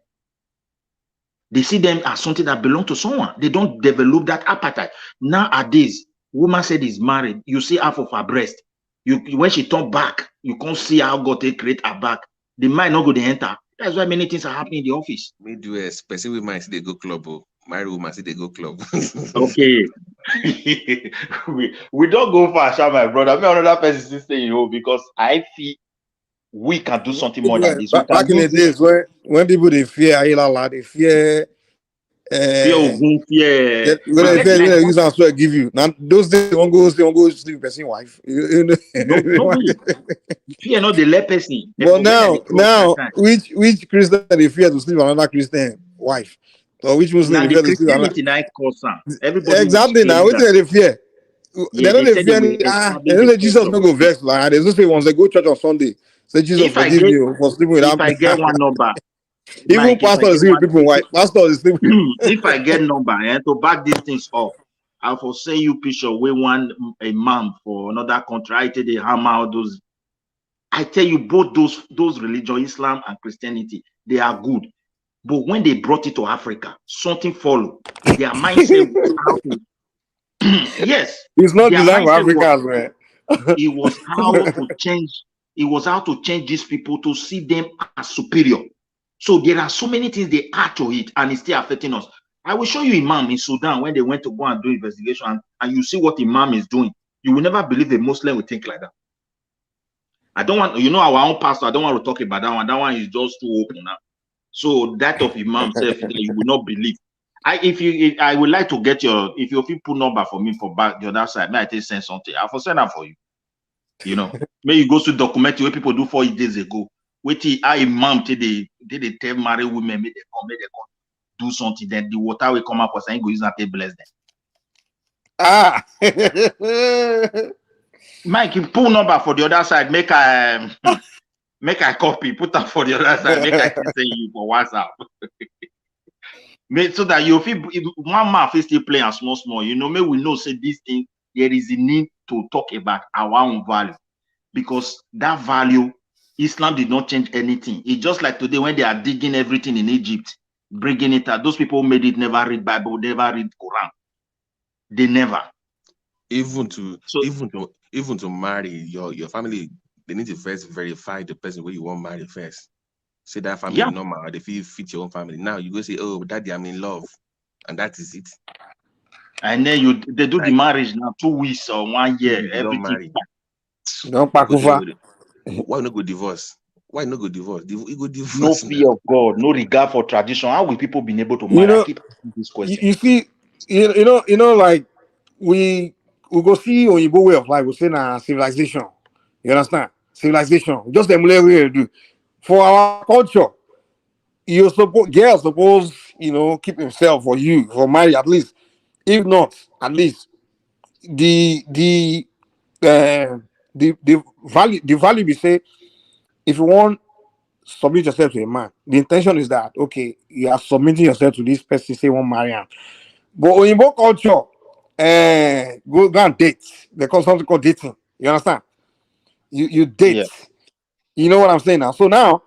They see them as something that belongs to someone. They don't develop that appetite. Nowadays, woman said is married, you see half of her breast. When she turn back, you can't see how God they create her back. The mind not go to enter. That's why many things are happening in the office. Midwest, person women say they go club, married women say they go club. Okay. we don't go far, my brother. Me another person still saying, because I feel we can do something more than this. Back in the days when people they fear Ayala, they fear fear. They use and swear give you. Now those days they won't go sleep with person wife. No, fear not the lay person. But now which Christian they fear to sleep with another Christian wife? Or which Muslim they fear to sleep with another? Exactly now, what they fear? They don't fear any. They don't say Jesus no go vex. Like there's no say once they go church on Sunday. Say Jesus forgive me for sleeping with if I get one number, Even pastor is sleeping people white. Pastor is sleeping. If I get number to back these things up, I'll for send you picture where one imam for another country. I tell they hammer out those. I tell you both those religion, Islam and Christianity, they are good. But when they brought it to Africa, something followed. Their mindset was how to yes. It's not designed for Africans, man. It was how to change. It was how to change these people to see them as superior. So there are so many things they add to it, and it's still affecting us. I will show you Imam in Sudan when they went to go and do investigation, and you see what Imam is doing. You will never believe a Muslim will think like that. I don't want, our own pastor, I don't want to talk about that one. That one is just too open now. So that of Imam self, you will not believe. I would like to get if you put number for me for back the other side, may I take send something. I'll send that for you. May you go to document what people do 4 days ago. Wait till Imam they tell married women, may they come do something, then the water will come up for saying go use that to bless them. Mike, you pull number for the other side, make I copy, put that for the other side, make I send you for WhatsApp. So that you feel one man is still playing small, may we know say this thing, there is a need to talk about our own value, because that value, Islam did not change anything. It's just like today when they are digging everything in Egypt, bringing it out. Those people who made it never read Bible, never read Quran. They never. Even to marry your family, they need to first verify the person where you want to marry first. Say that family normal, they fit your own family. Now you go say, oh, daddy, I'm in love, and that is it. And then they do the marriage now 2 weeks or 1 year. Everything. Don't pack over. Why not go divorce? Why not go divorce? You go divorce. No fear of God, no regard for tradition. How will people be able to marry? I keep asking this question. You see, like we go see Oyibo way of life. We say na civilization. You understand? Civilization. Just the way we do. For our culture, girls suppose keep himself for you for marriage at least. If not, at least the value we say, if you want submit yourself to a man, the intention is that okay, you are submitting yourself to this person, say one marry him. But in both culture, go and date. They call something called dating. You understand? You date. Yeah. You know what I'm saying now? So now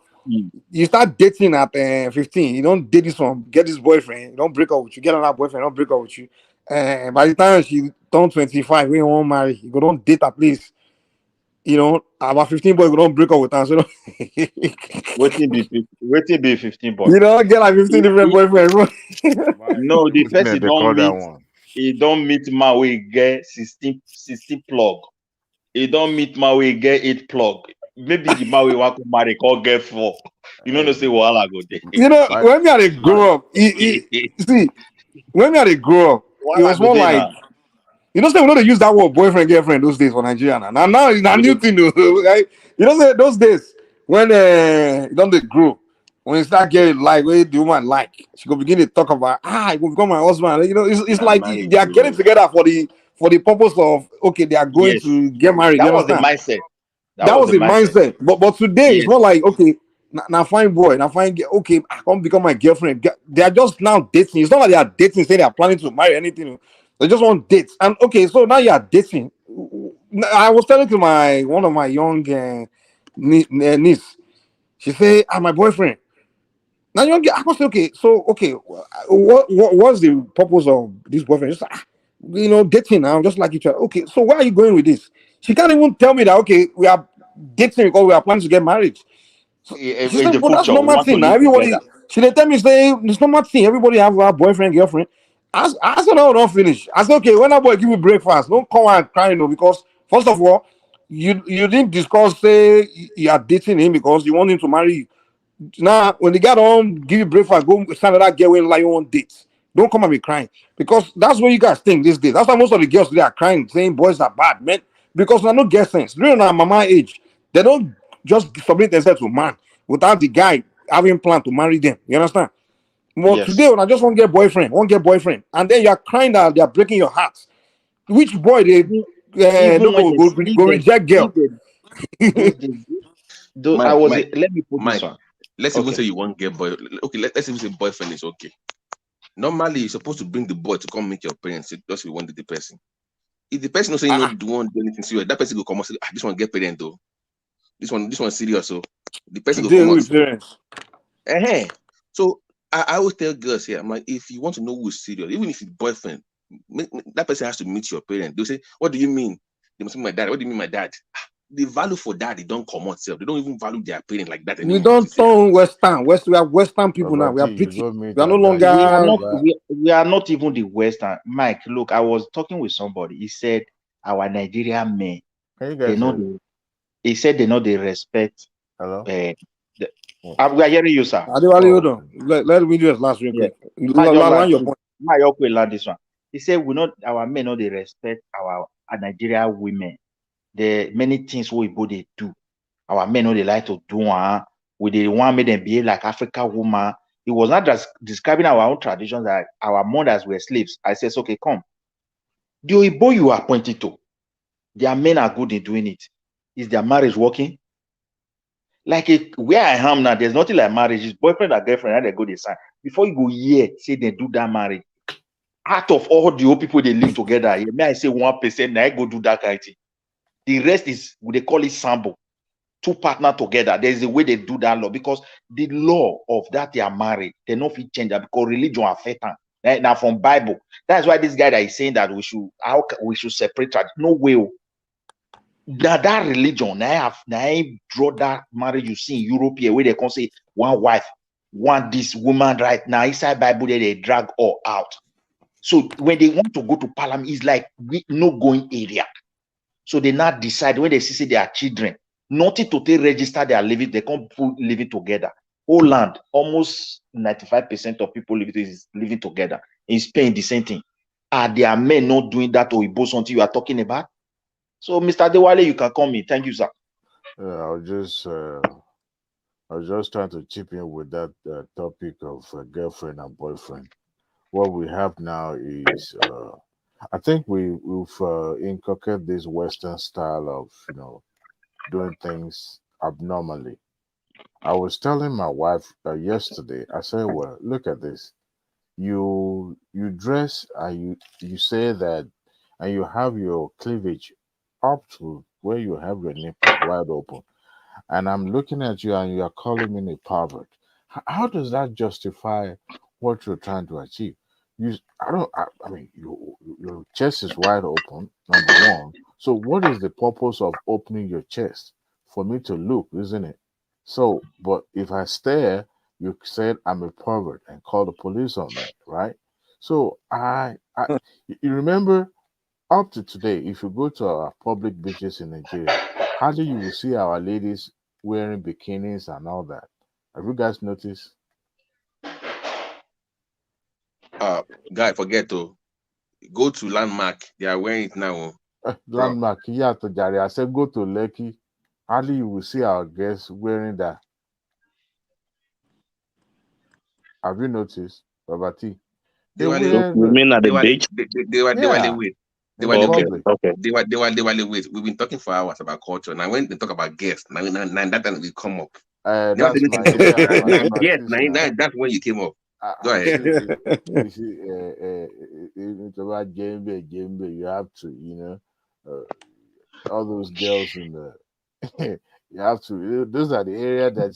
you start dating at 15. You don't date this one, get this boyfriend, you don't break up with you, get another boyfriend, don't break up with you. By the time she turns 25, we won't marry. You go don't date at least. About 15 boys don't break up with us. Waiting be 15 boys. You don't get like 15 different boyfriends. No, the first he don't meet my way get 16 plug. He don't meet my way get 8 plug. Maybe the man we want to marry call get 4. You know, say I go there. When we had to grow up, see, when we had to grow up, it was more like. Say we don't use that word boyfriend, girlfriend those days for Nigeria now. Now it's a new thing, right? Say those days when you don't grow, when you start getting like where the woman like, she go begin to talk about it will become my husband. It's like they are getting together for the purpose of okay, they are going to get married. That was the mindset. That was the mindset. But today it's not like okay, now fine boy, now fine okay, I can't become my girlfriend. They are just now dating. It's not like they are dating, saying they are planning to marry anything. They just want dates. And okay, so now you are dating. I was telling to one of my young niece. She said, my boyfriend. Now I was okay. So okay, what's the purpose of this boyfriend? Just dating now, just like each other. Okay, so where are you going with this? She can't even tell me that okay, we are dating because we are planning to get married. So she said, but that's normal thing now. Everybody, she didn't tell me say it's normal thing. Everybody have a boyfriend, girlfriend. I said, no, don't finish. I said, okay, when that boy give you breakfast, don't come and cry, because first of all, you didn't discuss, say, you are dating him because you want him to marry you. Now, when the guy don't give you breakfast, go stand at that girl when you on dates. Don't come and be crying. Because that's what you guys think these days. That's why most of the girls today are crying, saying boys are bad, man. Because they don't get sense. During our mama age, they don't just submit themselves to man without the guy having planned to marry them. You understand? But today, when I just want to get boyfriend, and then you are crying that they are breaking your heart. Which boy they go reject girl? Let me put this one. Let's even say you want get boy. Okay, let's even say boyfriend is okay. Normally, you're supposed to bring the boy to come meet your parents just if you wanted the person. If the person also don't want to do anything serious, that person will come and say, this one get parent though. This one serious. So the person will come out. Parents. So I always tell girls here, I'm like, if you want to know who's serious, even if it's boyfriend, that person has to meet your parent. They'll say, what do you mean? They must be my dad. What do you mean my dad? The value for that, they don't come out self. They don't even value their parent like that anymore. We don't turn Western. We are Western people now. We are British. We are no longer. We are not even the Western. Mike, look, I was talking with somebody. He said our Nigerian men, he said they know they respect. Hello. We are hearing you, sir. Adewale, hold on. Let me do this last real quick. Land your point. This one. He said our men know they respect our Nigerian women. There many things we they do. Our men know they like to do. We they want make them behave like African woman. It was not just describing our own traditions that our mothers were slaves. I said, okay, come. The Oyibo you are pointing to, their men are good in doing it. Is their marriage working? Like where I am now, there's nothing like marriage. It's boyfriend or girlfriend, and they go they sign. Before you go here, say they do that marriage. Out of all the old people they live together, may I say 1%, now I go do that kind of thing. The rest is they call it sambo. Two partners together. There's a way they do that law because the law of that they are married, they don't fit change that because religion affect them. Right? Now from Bible, that's why this guy that is saying that we should separate. No way. That religion, now I draw that marriage you see in Europe here where they can say one wife, one this woman right now inside Bible they drag all out. So when they want to go to Parliament, it's like no going area. So they now decide when they see their children, nothing to take register they are living, they can't live it together. Whole land, almost 95% of people living together. In Spain, the same thing. Are there men not doing that or Igbo something you are talking about? So, Mr. Dewale, you can call me. Thank you, sir. I was just trying to chip in with that topic of girlfriend and boyfriend. What we have now is, I think we've inculcated this Western style of, doing things abnormally. I was telling my wife yesterday, I said, well, look at this. You dress and you say that, and you have your cleavage up to where you have your nipples wide open, and I'm looking at you and you are calling me a pervert. How does that justify what you're trying to achieve? I mean, your chest is wide open, number one. So what is the purpose of opening your chest? For me to look, isn't it? So, but if I stare, you said I'm a pervert and call the police on me, right? So you remember up to today, if you go to our public beaches in Nigeria, hardly you will see our ladies wearing bikinis and all that. Have you guys noticed? Guy, forget to go to Landmark. They are wearing it now. Landmark, yeah, to Jari. I said go to Lekki. Hardly you will see our guests wearing that. Have you noticed, Babati? They were wait. We've been talking for hours about culture. Now when they talk about guests, now that time will come up. That's that's when you came up. Go ahead. You see, it's about Jembe. You have to, all those girls in the, you have to. Those are the area that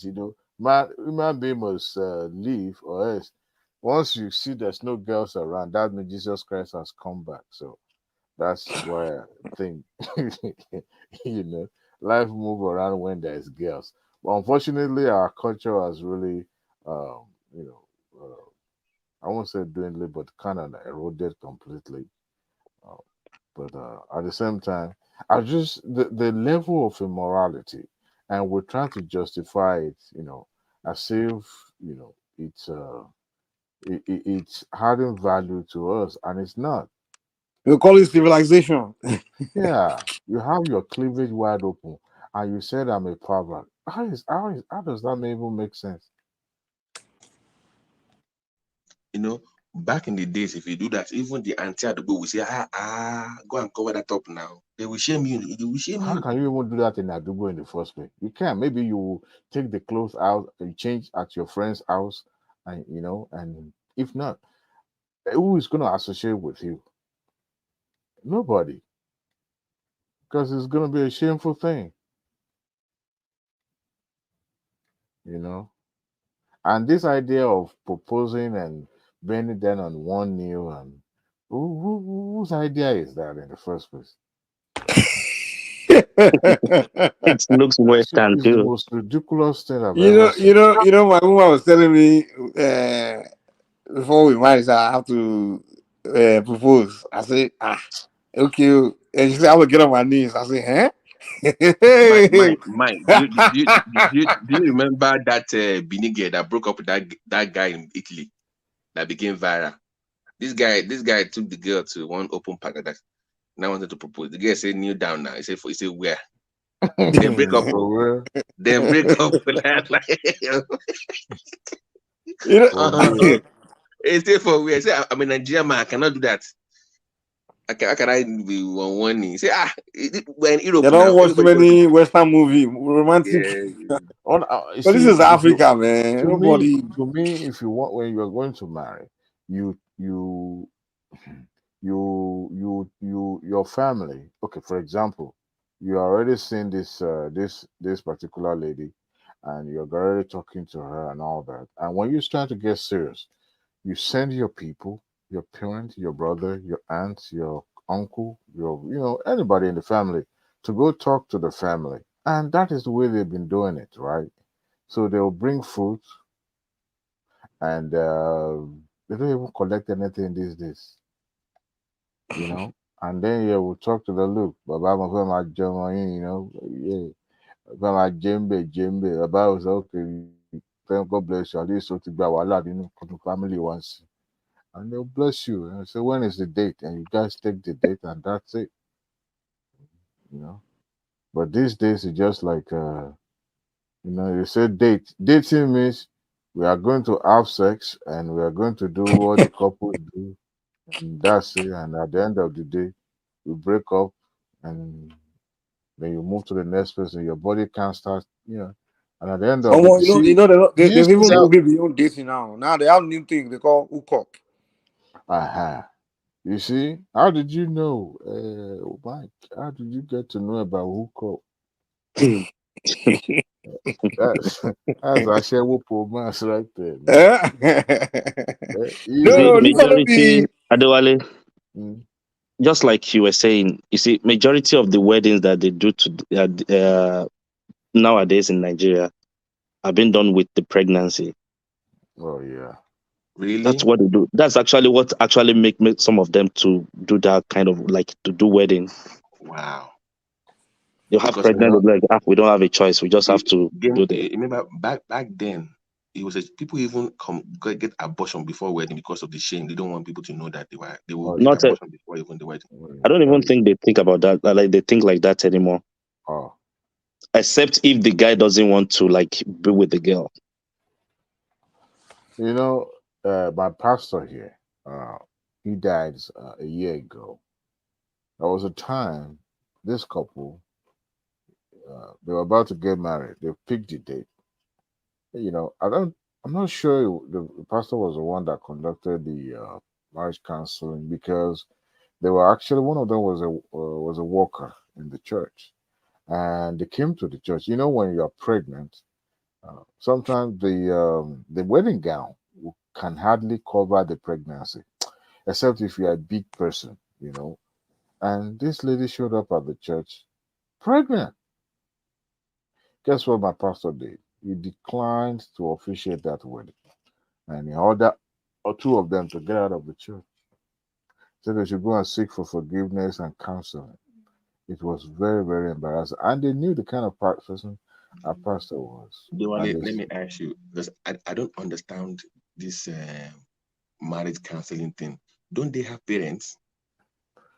human being must leave, or else once you see there's no girls around, that means Jesus Christ has come back. So that's why I think life move around when there's girls. But unfortunately, our culture has really, I won't say dwindled, but kind of eroded completely. But at the same time, I just the level of immorality, and we're trying to justify it, as if it's adding value to us, and it's not. We call it civilization. Yeah, you have your cleavage wide open, and you said I'm a pervert. How does that even make sense? back in the days, if you do that, even the auntie at the book will say, go and cover that up now. They will shame you. They will shame How you. can you even do that in Adubo in the first place? You can. Maybe you take the clothes out, you change at your friend's house, and and if not, who is going to associate with you? Nobody, because it's going to be a shameful thing, And this idea of proposing and bending down on one knee, and whose idea is that in the first place? It looks Western It's the too. most ridiculous thing I've ever seen. My woman was telling me before we married, I have to propose. I say, okay. And she said, I will get on my knees. I say, huh? Mike, do you remember that Binigay that broke up with that guy in Italy that became viral? This guy took the girl to one open park that now wanted to propose. The girl said, kneel down now. He said, where? Then break up. Then break up. He said, for where? He said, I'm a Nigerian man. I cannot do that. How can I be on one knee? Say, we're in Europe You now. don't watch too many Western movie, romantic. But this is Africa, man. Nobody. To me, if you want, when you're going to marry, your family. Okay, for example, you already seen this particular lady, and you're already talking to her and all that. And when you start to get serious, you send your people, your parent, your brother, your aunt, your uncle, your anybody in the family to go talk to the family. And that is the way they've been doing it, right? So they'll bring fruit, and they don't even collect anything these days, And then we'll talk to the look, Baba, my yeah, Baba, Jembe, Baba was okay. God bless you. At least so to be our family once. And they'll bless you. And say, when is the date? And you guys take the date, and that's it. But these days, it's just like, you say date. Dating means we are going to have sex, and we are going to do what the couples do. And that's it. And at the end of the day, we break up, and then you move to the next person. Your body can't start, And at the end of it, there's even moving beyond dating now. Now they have new thing they call hookup. You see, how did you know, Mike? How did you get to know about hookup? that's Ashewo Promas right there. Majority, Adewale, just like you were saying, you see, majority of the weddings that they do nowadays in Nigeria are being done with the pregnancy. Oh yeah. Really? That's what they do. That's actually what actually make some of them to do that kind of to do wedding. Wow. You have pregnant, like we don't have a choice. We just have to do that. Remember back then, it was people even get abortion before wedding because of the shame. They don't want people to know that they will get abortion before even the wedding. I don't even think they think about that. Like they think like that anymore. Oh. Except if the guy doesn't want to be with the girl. My pastor here, he died a year ago. There was a time this couple, they were about to get married. They picked the date. I'm not sure the pastor was the one that conducted the marriage counseling, because they were actually, one of them was a worker in the church, and they came to the church. When you are pregnant, sometimes the wedding gown can hardly cover the pregnancy, except if you're a big person, And this lady showed up at the church pregnant. Guess what my pastor did? He declined to officiate that wedding, and he ordered two of them to get out of the church. So they should go and seek for forgiveness and counseling. It was very, very embarrassing, and they knew the kind of person our pastor was. Let me ask you, because I don't understand this marriage counseling thing. Don't they have parents?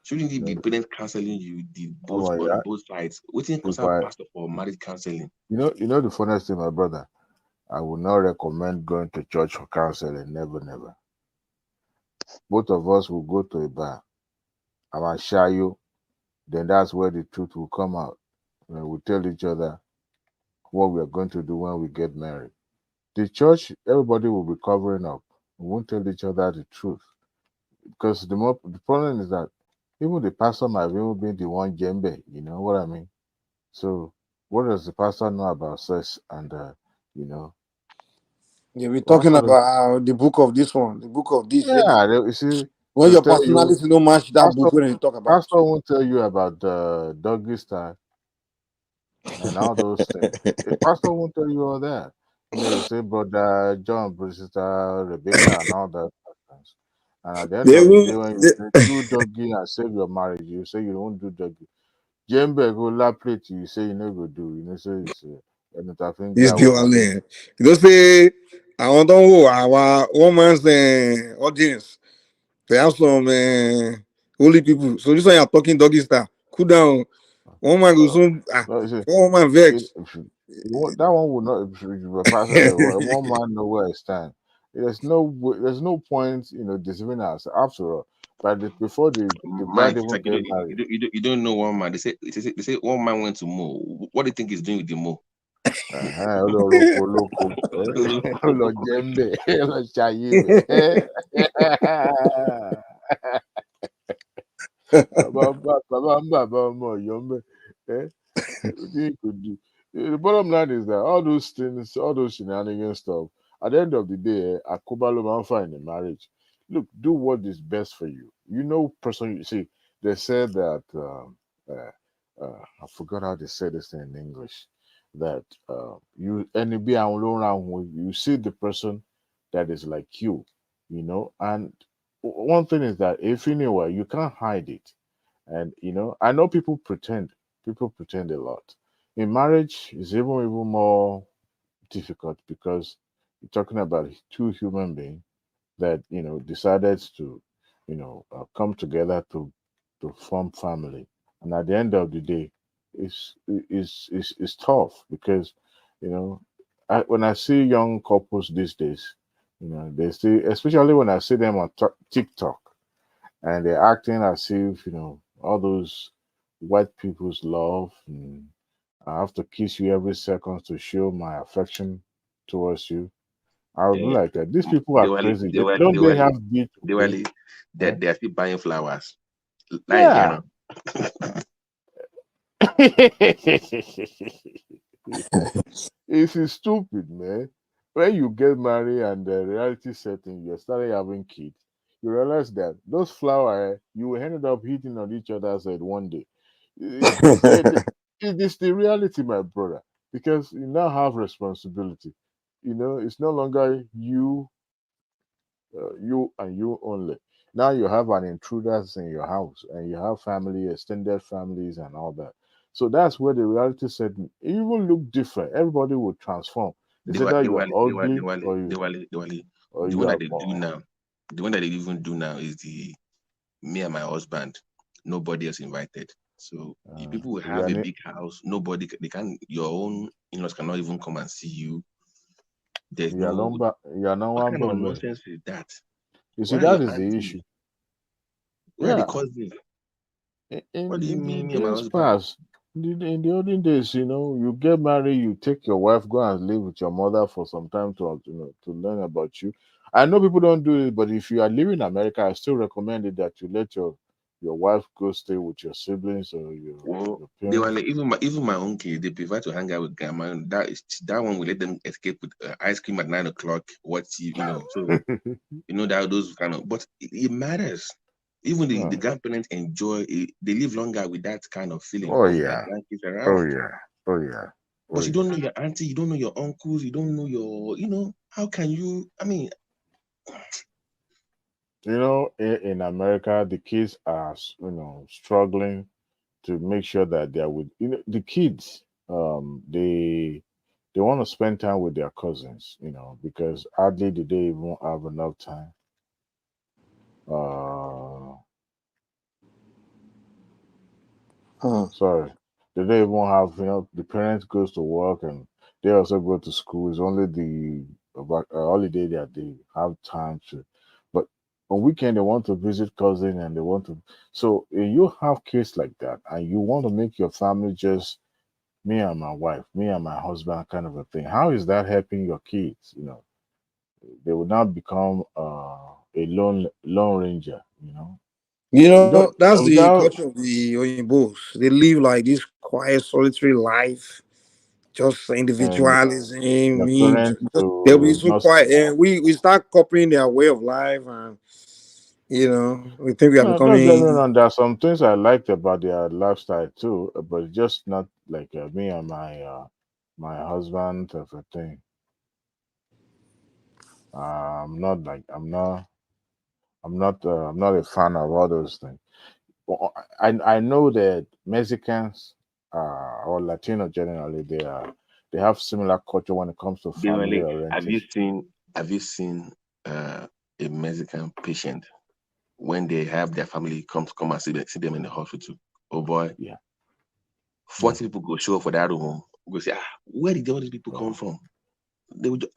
Shouldn't it be parents counseling you on both sides? What do you concern pastor for marriage counseling? The funniest thing, my brother, I would not recommend going to church for counseling. Never, never. both of us will go to a bar. I will share you. Then that's where the truth will come out. And we'll tell each other what we are going to do when we get married. The church, everybody will be covering up. We won't tell each other the truth. Because the problem is that even the pastor might even be the one jembe, you know what I mean? So what does the pastor know about sex and you know? Yeah, we're talking about the book of this one, the book of this. Yeah, you see, when your personality don't match that book, when you talk about pastor won't tell you about the doggy style and all those things. The pastor won't tell you all that. You know, you say brother John, sister Rebecca, and all that. And at the end of the day, when you say do doggy and save your marriage, you say you won't do doggy. Jembe go la plate, you say you never do. You know, so it's this the one. You don't say I want to know our woman's audience. They have some holy people. So this one you're talking doggy style. Cool down. One man goes soon. One man vex. That one will not. Pastor, one man know where I stand. There's no point, you know, deceiving us. After all, but before the bride even like get married, you don't know one man. They say one man went to Mo. What do you think he's doing with the Mo? loco, lo jembe, lo chayibe. The bottom line is that all those things, all those shenanigans stuff, at the end of the day, Akubalo man find in marriage. Look, do what is best for you. You know, person. You see, they said that I forgot how they said this in English. That you you see the person that is like you know. And one thing is that if anywhere you can't hide it, and you know, I know people pretend a lot. In marriage is even more difficult because you're talking about two human beings that, you know, decided to, you know, come together to form family. And at the end of the day, it's tough because, you know, when I see young couples these days, you know, they see, especially when I see them on TikTok, and they're acting as if, you know, all those white people's love, and I have to kiss you every second to show my affection towards you. I would be like that. These people are crazy. Don't they have beat? They are still buying flowers. Like, Yeah. It's stupid, man. When you get married and the reality setting, you're starting having kids, you realize that those flowers, you will end up hitting on each other's head one day. It is the reality, my brother, because you now have responsibility. You know, it's no longer you and you only. Now you have an intruders in your house, and you have family, extended families, and all that. So that's where the reality set. It even look different. Everybody will transform. It's either you're ugly or you the one that they do now. The one that they even do now is the me and my husband. Nobody else invited. So if people will have a big house, nobody they can. Your own in-laws cannot even come and see you. There's no. What kind of nonsense is that? You see, that is the issue. Where are the cousins? What do you mean, me and my husband? In the olden days, you know, you get married, you take your wife, go and live with your mother for some time to, you know, to learn about you. I know people don't do it, but if you are living in America, I still recommend it that you let your wife go stay with your siblings or your They parents. were like, even my own kids, they prefer to hang out with grandma. That one will let them escape with ice cream at 9 o'clock. You know, so you know that those kind of. But it matters. Even the grandparents enjoy it. They live longer with that kind of feeling of their grandkids around. But you don't know your auntie, you don't know your uncles, you don't know your, you know, how can you? I mean, you know, in America, the kids are, you know, struggling to make sure that they're with, you know, the kids. They want to spend time with their cousins, you know, because hardly do they even have enough time. Sorry, they don't even have, you know, the parents goes to work and they also go to school. It's only the holiday that they have time to. But on weekend they want to visit cousin and they want to. So if you have kids like that and you want to make your family just me and my wife, me and my husband kind of a thing, how is that helping your kids? You know, they will not become a lone ranger. You know, You know, that's the without culture of the Oyinbos. They live like this quiet, solitary life, just and individualism. your Me, parents they'll be to so not. quiet, and we start copying their way of life, and we think we are No, don't get me becoming. wrong. There are some things I liked about their lifestyle too, but just not like me and my husband type of thing. I'm not like I'm not a fan of all those things. I know that Mexicans or Latino generally they have similar culture when it comes to family Generally, orientation. have you seen a Mexican patient when they have their family come and see them in the hospital? Oh boy, Yeah. 40 people go show up for that room. Go say, where did all these people come from?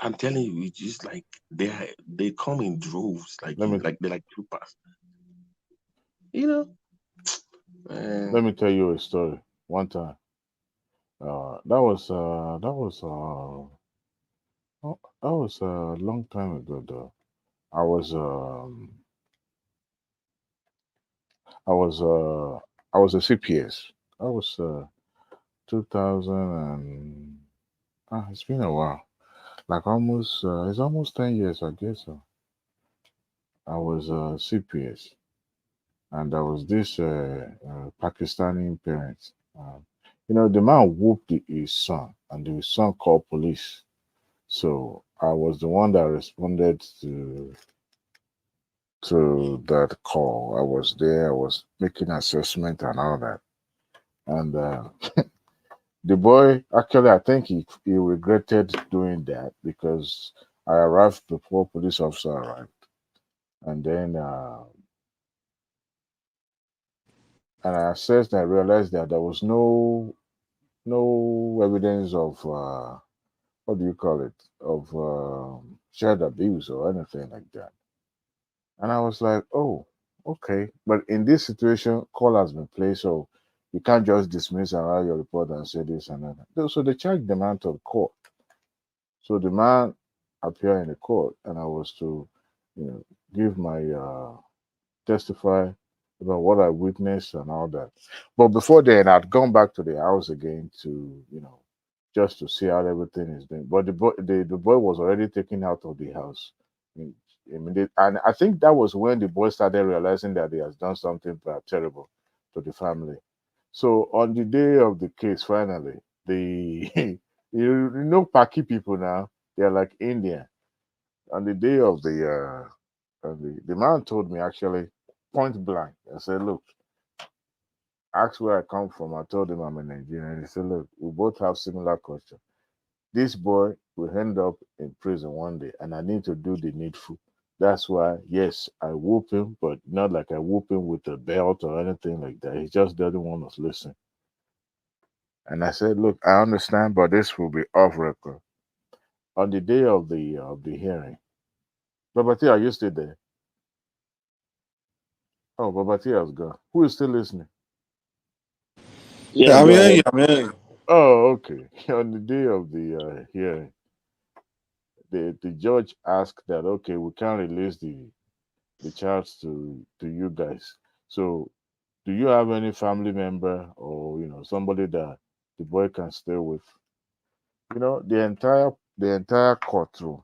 I'm telling you, it's just like they come in droves, like they're like troopers. You know. Let me tell you a story. One time, that was a long time ago though. I was I was I was a CPS. I was 2000 and it's been a while. Like almost it's almost 10 years, I guess so. I was CPS, and there was this Pakistani parent. The man whooped his son, and the son called police. So I was the one that responded to that call. I was there. I was making assessment and all that. And the boy, actually, I think he regretted doing that because I arrived before police officer arrived, and then and I assessed and I realized that there was no evidence of what do you call it, of child abuse or anything like that. And I was like, oh, okay. But in this situation, call has been placed, so you can't just dismiss and write your report and say this and that. So they charged the man to the court. So the man appeared in the court, and I was to, give my testify about what I witnessed and all that. But before then, I'd gone back to the house again to, just to see how everything is doing. But the boy was already taken out of the house. And I think that was when the boy started realizing that he has done something terrible to the family. So on the day of the case, finally, the Paki people now, they're like Indian. On the day of the man told me actually point blank. I said, look, ask where I come from. I told him I'm a Nigerian. He said, look, we both have similar culture. This boy will end up in prison one day, and I need to do the needful. That's why, yes, I whoop him, but not like I whoop him with a belt or anything like that. He just doesn't want to listen. And I said, look, I understand, but this will be off record. On the day of the hearing, Babati, are you still there? Oh, Babati has gone. Who is still listening? Yeah, I'm go hearing you. ahead. I'm hearing you. Oh, okay. On the day of the hearing, the judge asked that, okay, we can't release the charge to you guys. So, do you have any family member or somebody that the boy can stay with? The entire courtroom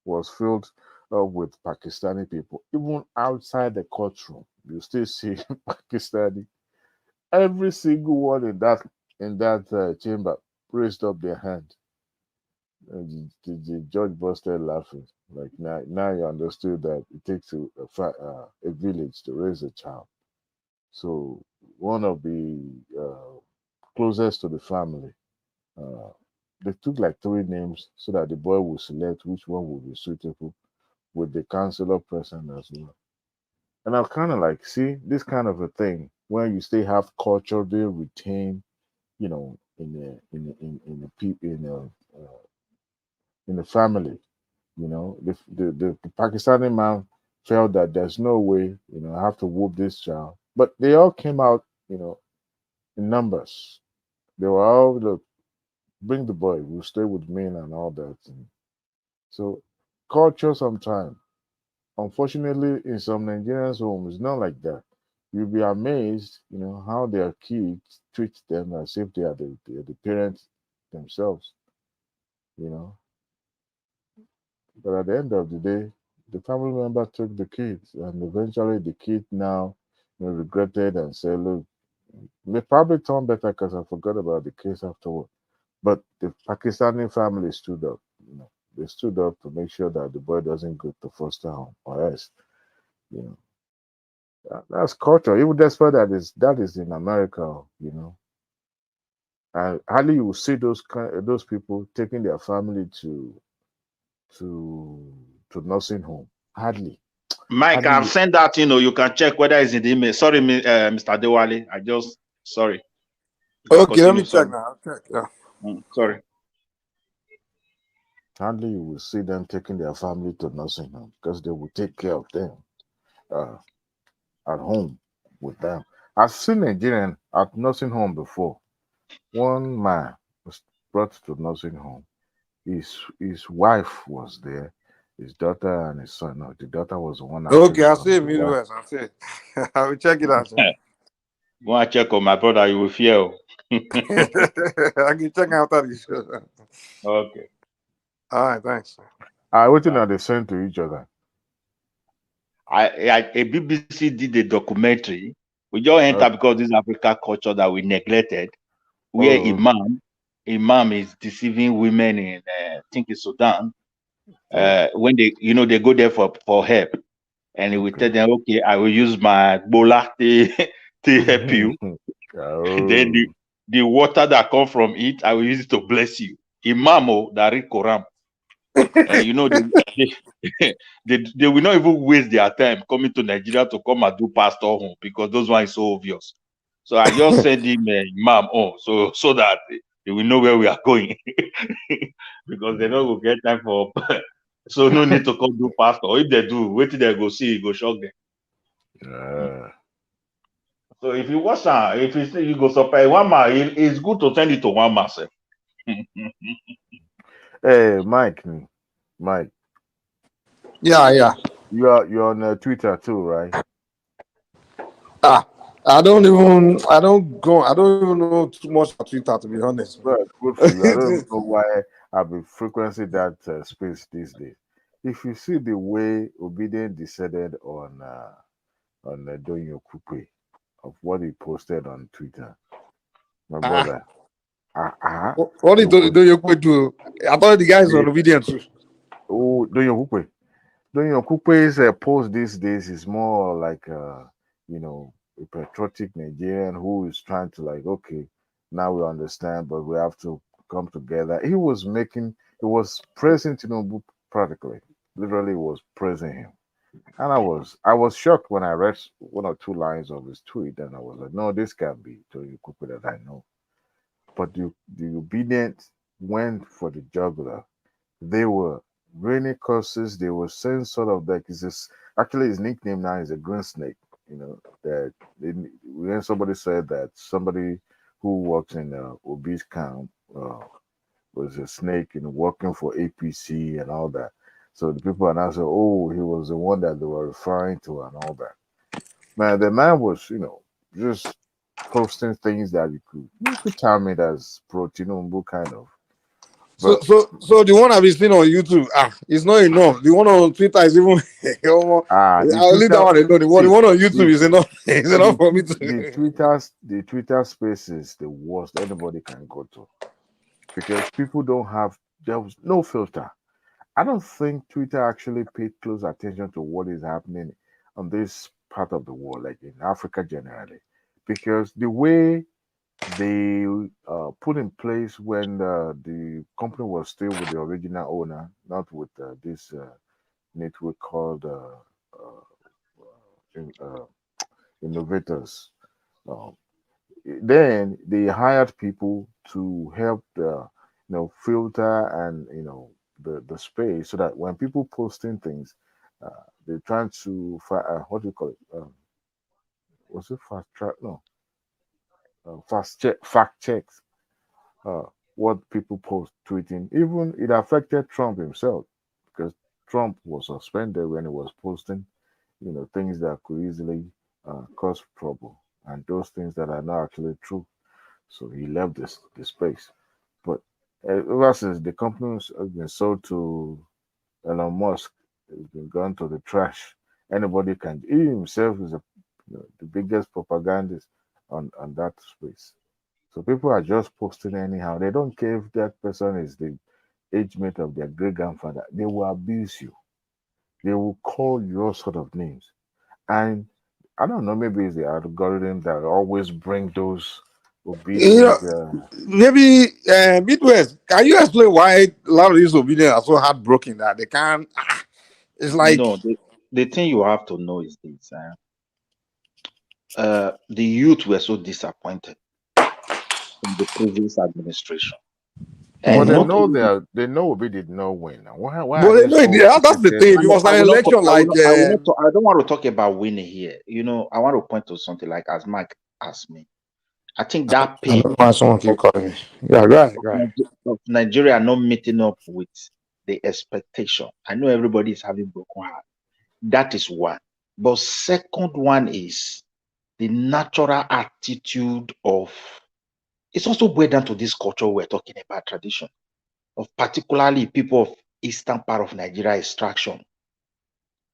was filled up with Pakistani people. Even outside the courtroom, you still see Pakistani. Every single one in that chamber raised up their hand. And the judge busted laughing. Like now you understood that it takes a village to raise a child. So one of the closest to the family, uh, they took like 3 names so that the boy would select which one would be suitable with the counselor present as well. And I kind of like see this kind of a thing where you still have culture they retain, in the family. The Pakistani man felt that there's no way, I have to whoop this child. But they all came out, in numbers. They were all, look, bring the boy, we'll stay with me and all that. And so culture sometimes, unfortunately, in some Nigerians' homes, it's not like that. You'll be amazed, how their kids treat them as if they are the parents themselves, you know. But at the end of the day, the family member took the kids, and eventually the kid now regretted and said, "Look, they probably turned better because I forgot about the case afterward." But the Pakistani family stood up. They stood up to make sure that the boy doesn't go to foster home, or else, you know, that's culture. Even despite that is in America, and hardly you will see those people taking their family to nursing home. Hardly. Mike, I've sent that, you can check whether it's in the email. Sorry, Mr. Dewale. Sorry. Okay, let me check now. I'll check, yeah. Sorry. Hardly you will see them taking their family to nursing home because they will take care of them at home with them. I've seen Nigerian at nursing home before. One man was brought to nursing home. His wife was there, his daughter and his son. No, the daughter was the one. Okay, I'll see Emir Of Ilorin. I'll see it. I will check it out. Go and check on my brother, you will fear. I can check out that issue. Okay. All right, thanks. What are they sent to each other? A BBC did a documentary. We just enter because this African culture that we neglected, where Imam is deceiving women in I think in Sudan. When they go there for help, and he will tell them, okay, I will use my bola to help you. Then the water that come from it, I will use it to bless you. Imam that read Quran. They will not even waste their time coming to Nigeria to come and do pastor home because those ones is so obvious. So I just send him Imam so that they will know where we are going because they don't go get time for. So no need to come do pastor. If they do, wait till they go see, go shock them. So if you watch if you say you go surprise one man, it's good to send it to one man. Hey, Mike. Yeah. You're on Twitter too, right? I don't even know too much about Twitter, to be honest. Well, good for you. I don't even know why I've been frequenting that space these days. If you see the way Obedient descended on Donyo Kukwe of what he posted on Twitter, my brother. What did Donyo Kukwe do? I thought the guys were Obedient too. Oh, Donyo Kukwe. Donyo Kukwe's post these days is more like a patriotic Nigerian who is trying to okay, now we understand, but we have to come together. He was praising Tinubu practically, literally was praising him, and I was shocked when I read one or two lines of his tweet, and I was like, no, this can't be Donyo Kukwe that I know. But the Obedient went for the jugular. They were raining curses. They were saying sort of like actually his nickname now is a green snake. That when somebody said that somebody who works in obese camp was a snake and working for APC and all that. So the people are now saying, oh, he was the one that they were referring to and all that. Man, the man was, just posting things that you could term it as pro-Tinubu kind of. But, so the one I've been seeing on YouTube, it's not enough. The one on Twitter is even. I'll leave that one alone. The one on YouTube is enough. It's enough for me to. The Twitter space is the worst anybody can go to, because people there was no filter. I don't think Twitter actually paid close attention to what is happening on this part of the world, like in Africa generally, because the way they put in place when the company was still with the original owner, not with this network called Innovators. Then they hired people to help filter and the space so that when people posting things, they're trying to what do you call it? Was it fast track? No, fact checks what people post tweeting. Even it affected Trump himself because Trump was suspended when he was posting, things that could easily cause trouble and those things that are not actually true. So he left the space. But ever since the companies have been sold to Elon Musk, it's been gone to the trash. Anybody can. He himself is the biggest propagandist on that space. So people are just posting anyhow. They don't care if that person is the age mate of their great grandfather. They will abuse you. They will call you all sort of names. And I don't know, maybe it's the algorithm that always bring those obedient. Maybe Midwest. Can you explain why a lot of these obedience are so heartbroken that they can't? It's like the thing you have to know is this: the youth were so disappointed in the previous administration. But they know we did not win. Why but that's the thing. It was an election I don't want to talk about winning here. I want to point to something like as Mike asked me. I think that pain of Nigeria not meeting up with the expectation. I know everybody is having broken heart. That is one. But second one is the natural attitude of, it's also boiled down to this culture we're talking about, tradition, of particularly people of eastern part of Nigeria extraction.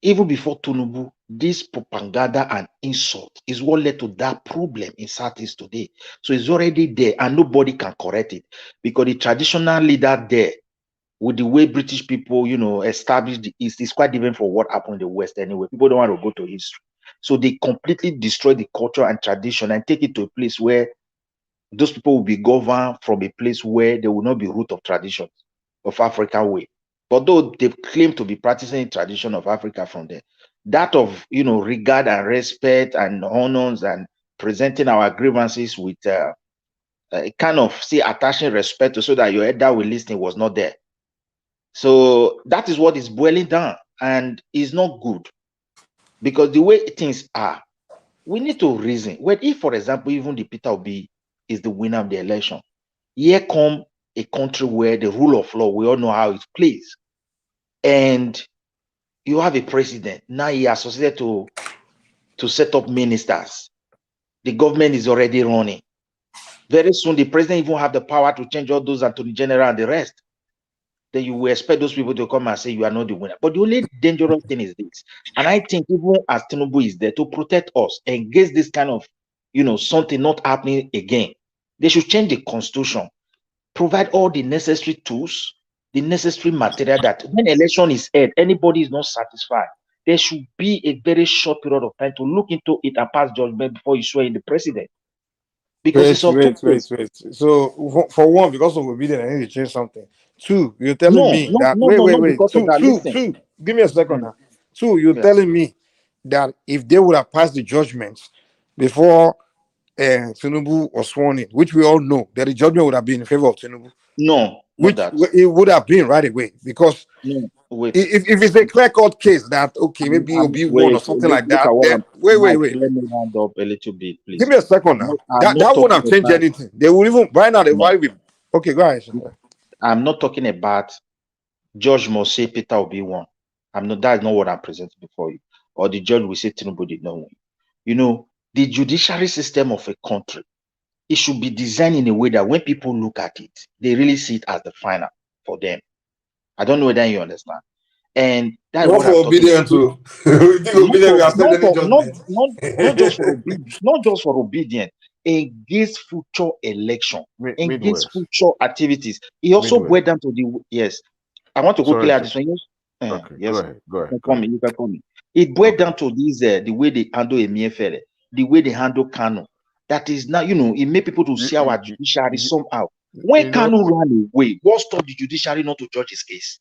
Even before Tinubu, this propaganda and insult is what led to that problem in Southeast today. So it's already there and nobody can correct it because the traditional leader there, with the way British people, established the East, is quite different from what happened in the West anyway. People don't want to go to history. So they completely destroy the culture and tradition and take it to a place where those people will be governed from a place where there will not be root of tradition of African way. But though they claim to be practicing the tradition of Africa from there, that of regard and respect and honors and presenting our grievances with kind of attaching respect to so that your elder will listen was not there. So that is what is boiling down and is not good because the way things are, we need to reason. Well, if, for example, even the Peter Obi is the winner of the election, here come a country where the rule of law, we all know how it plays. And you have a president. Now he associated to set up ministers. The government is already running. Very soon, the president even have the power to change all those attorney general and the rest. Then you will expect those people to come and say you are not the winner. But the only dangerous thing is this. And I think even as Tinubu is there to protect us against this kind of, something not happening again, they should change the constitution, provide all the necessary tools, the necessary material that when election is held, anybody is not satisfied. There should be a very short period of time to look into it and pass judgment before you swear in the president. Because wait. So for one, because of obedience, I need to change something. Two, you're telling me that wait. Two. Give me a second now. Two, you're telling me that if they would have passed the judgments before Tinubu was sworn in, which we all know that the judgment would have been in favor of Tinubu. No, which it would have been right away because if it's a clear-cut case that maybe you'll be one or something like that, then wait. Let me round up a little bit, please. Give me a second now. That wouldn't have changed anything. They would even right now. They might be okay. Go ahead. I'm not talking about Judge must say Peter will be one. That's not what I'm presenting before you. Or the judge will say Tinubu did not win. The judiciary system of a country, it should be designed in a way that when people look at it, they really see it as the final for them. I don't know whether you understand. And that's what I'm obedient to. Not just for obedience, against future election, against future activities. It also boiled down to yes. I want to go clear this one. Okay, yes, go ahead. You can call me. It boiled down to this the way they handle Emir Of Ilorin, the way they handle Kanu. That is now, it made people to see our judiciary somehow. When Kanu ran away, what stopped the judiciary not to judge his case?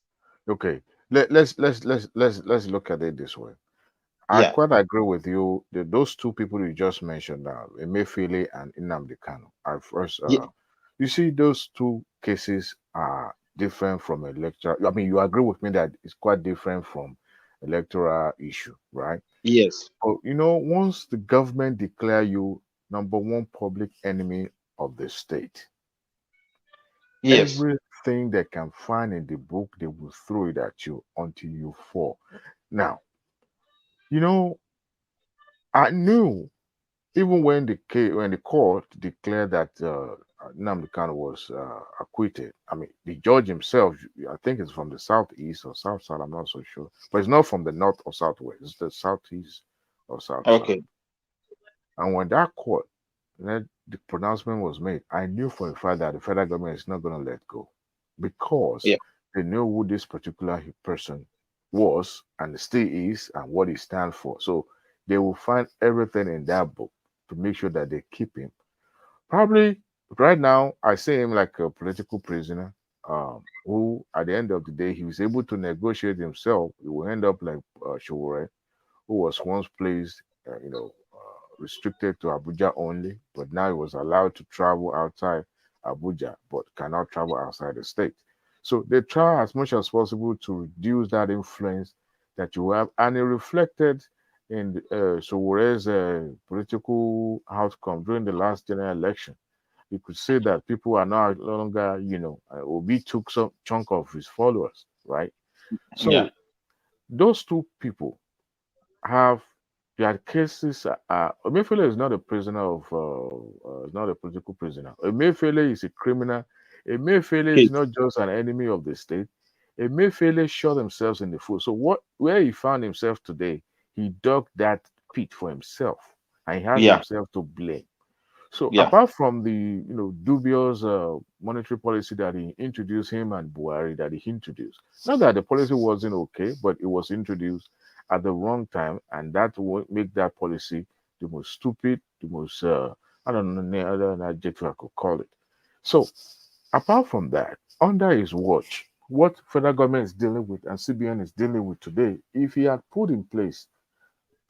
Okay, let's look at it this way. I quite agree with you. Those two people you just mentioned now, Emefiele and Nnamdi Kanu, are first. You see, those two cases are different from electoral. I mean, you agree with me that it's quite different from electoral issue, right? Yes. But you know, once the government declare you number one public enemy of the state, yes, everything they can find in the book, they will throw it at you until you fall. Now, you know, I knew even when the court declared that Nnamdi Kanu was acquitted. I mean, the judge himself, I think it's from the southeast or south side. I'm not so sure, but it's not from the north or southwest. It's the southeast or south side. okay, And when that court, the pronouncement was made, I knew for a fact that the federal government is not going to let go because yeah, they knew who this particular person was and still is and what he stands for. So they will find everything in that book to make sure that they keep him. Probably right now, I see him like a political prisoner who, at the end of the day, he was able to negotiate himself. He will end up like Showore, who was once placed, restricted to Abuja only, but now he was allowed to travel outside Abuja, but cannot travel outside the state. So they try as much as possible to reduce that influence that you have, and it reflected in Sowore's political outcome during the last general election. You could say that people are no longer, Obi took some chunk of his followers, right? So yeah, those two people have their cases. Emefiele is not a prisoner of, is not a political prisoner. Emefiele is a criminal. Emefiele is okay, not just an enemy of the state. Emefiele shot himself in the foot. So where he found himself today, he dug that pit for himself, and he has yeah, himself to blame. So yeah, apart from the dubious monetary policy that he introduced, him and Buhari that he introduced, not that the policy wasn't okay, but it was introduced at the wrong time, and that will make that policy the most stupid, the most I don't know any other adjective I could call it. So apart from that, under his watch, what federal government is dealing with and CBN is dealing with today, if he had put in place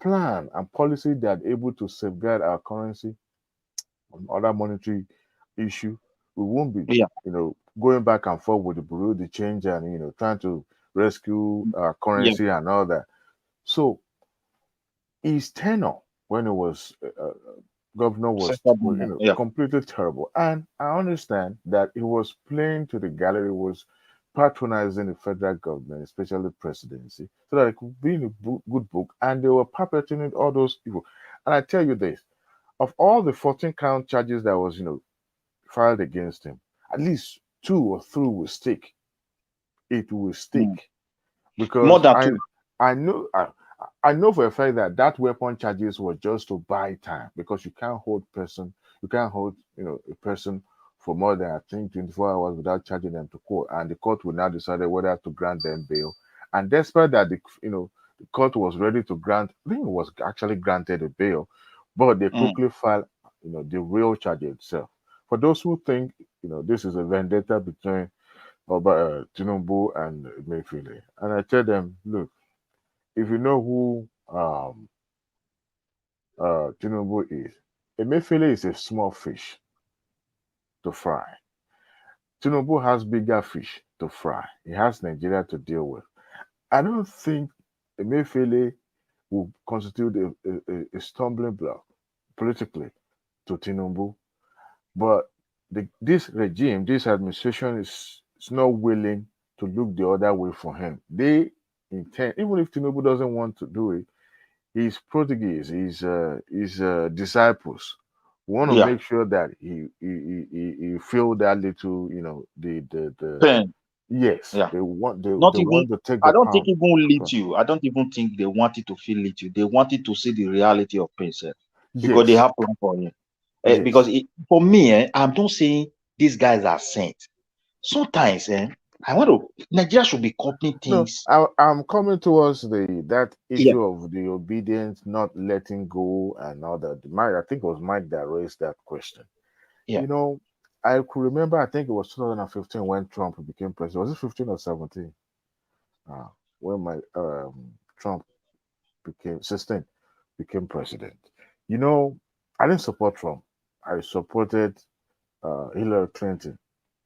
plan and policy that are able to safeguard our currency other monetary issue, we won't be, yeah, going back and forth with the bureau de change and trying to rescue our yeah, currency and all that. So his tenure when he was governor was, yeah, completely terrible, and I understand that he was playing to the gallery, was patronizing the federal government, especially the presidency, so that it could be in a good book, and they were perpetuating all those evil. And I tell you this, of all the 14 count charges that was, filed against him, at least 2 or 3 will stick. It will stick more because than I two. I know I know for a fact that that weapon charges was just to buy time because you can't hold a person for more than I think 24 hours without charging them to court, and the court will now decide whether to grant them bail. And despite that, the court was ready to grant. I think it was actually granted a bail, but they quickly filed the real charge itself. For those who think this is a vendetta between Tinubu and Emefiele, and I tell them, look, if you know who Tinubu is, Emefiele is a small fish to fry. Tinubu has bigger fish to fry. He has Nigeria to deal with. I don't think Emefiele will constitute a stumbling block politically to Tinubu, but this regime, this administration is not willing to look the other way for him. They intend, even if Tinubu doesn't want to do it, his proteges, his disciples want to Yeah, make sure that he feel that little, the pen. yes, Yeah, they want not they even. want to take I the don't think power. even Okay. little. I don't even think they wanted to feel little. They wanted to see the reality of pain, sir, because they Yes, have plan for him. yes. For me, I'm not saying these guys are saints. Sometimes, I want to. Nigeria should be copying No, things. I'm coming towards that Yeah, issue of the obedience, not letting go, and all that. Mike, I think it was Mike that raised that question. yeah, I could remember. I think it was 2015 when Trump became president. Was it 15 or 17? When my Trump became 16 became president. You know, I didn't support Trump. I supported Hillary Clinton.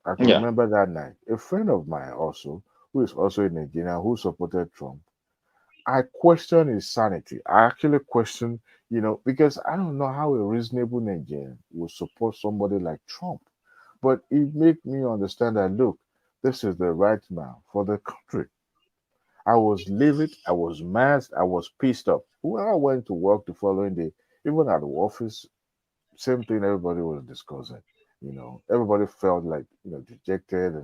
I can yeah, remember that night. A friend of mine also, who is also in Nigeria, who supported Trump, I question his sanity. I actually question, because I don't know how a reasonable Nigerian will support somebody like Trump. But it made me understand that, look, this is the right man for the country. I was livid, I was mad, I was pissed off. When I went to work the following day, even at the office, same thing everybody was discussing. Everybody felt like, dejected.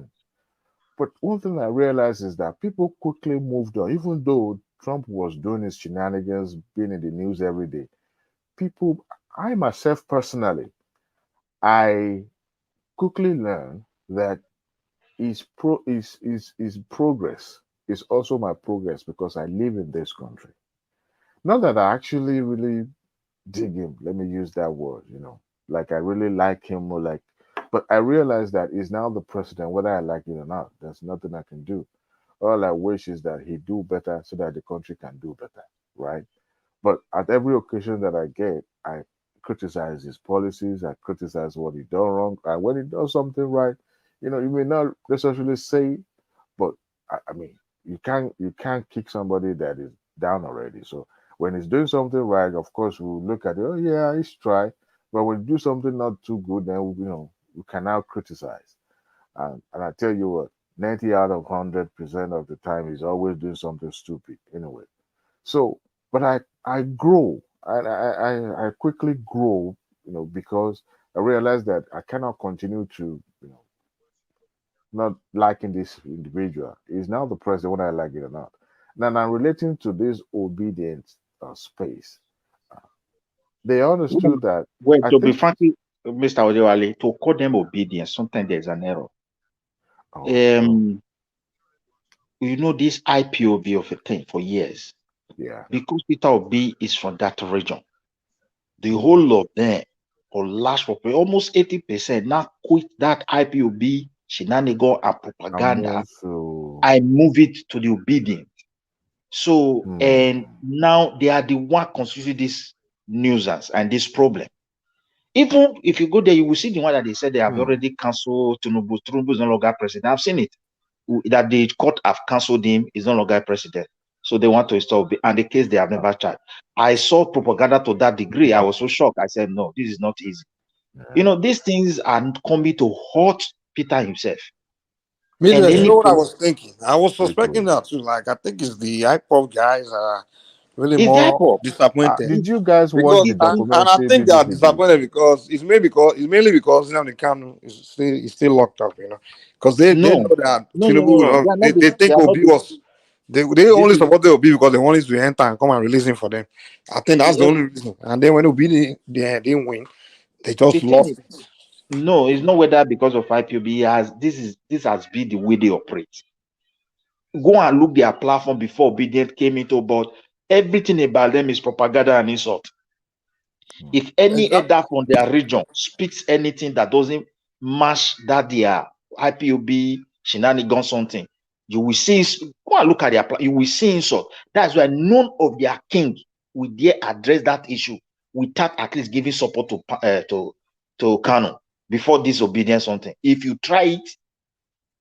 But one thing I realized is that people quickly moved on, even though Trump was doing his shenanigans, being in the news every day. I myself personally, I quickly learned that his progress is also my progress because I live in this country. Not that I actually really dig him, let me use that word, like I really like him or like, but I realize that he's now the president, whether I like it or not. There's nothing I can do. All I wish is that he do better so that the country can do better, right? But at every occasion that I get, I criticize his policies, I criticize what he done wrong. And when he does something right, you may not necessarily say, but I mean, you can't kick somebody that is down already. So when he's doing something right, of course we'll look at it. Oh yeah, he's try. But when you do something not too good, then we can now criticize. And I tell you what, 90 out of 100% of the time, he's always doing something stupid anyway. So, but I grow. I quickly grow, because I realize that I cannot continue to, not liking this individual. He's now the president, whether I like it or not. Now, I'm relating to this obedience space. They understood that. Well, to be frankly, Mr. Odewale, to call them obedience, sometimes there's an error. This IPOB of a thing for years. Yeah. Because Peter Obi is from that region, the whole of them, or large population, almost 80% now quit that IPOB shenanigan and propaganda. I move it to the obedient. So, and now they are the one constituting this nuisance and this problem. Even if you go there, you will see the one that they said they have already cancelled Tinubu. Tinubu is no longer president. I've seen it. That the court have cancelled him, is no longer president. So they want to stop, and the case they have never charged. I saw propaganda to that degree. I was so shocked. I said, no, this is not easy. These things are coming to hurt Peter himself. Maybe you know what I was thinking? I was suspecting that too. Like, I think it's the IPOP guys are really more disappointed. Did you guys watch the documentary? And I think they are disappointed because it's mainly because Nnamdi Kanu is still locked up, because they know that Tinubu, they think Obi was they only supported Obi because they wanted to enter and come and release him for them. I think that's the only reason. And then when Obi they didn't win, they just lost. No, it's not whether because of IPOB. This has been the way they operate. Go and look their platform before Obedient came into, but everything about them is propaganda and insult. If any elder from their region speaks anything that doesn't match that their IPOB shenanigan something, you will see. Go and look at their. You will see insult. That's why none of their king will dare address that issue without at least giving support to Kanu before disobedience something. If you try it,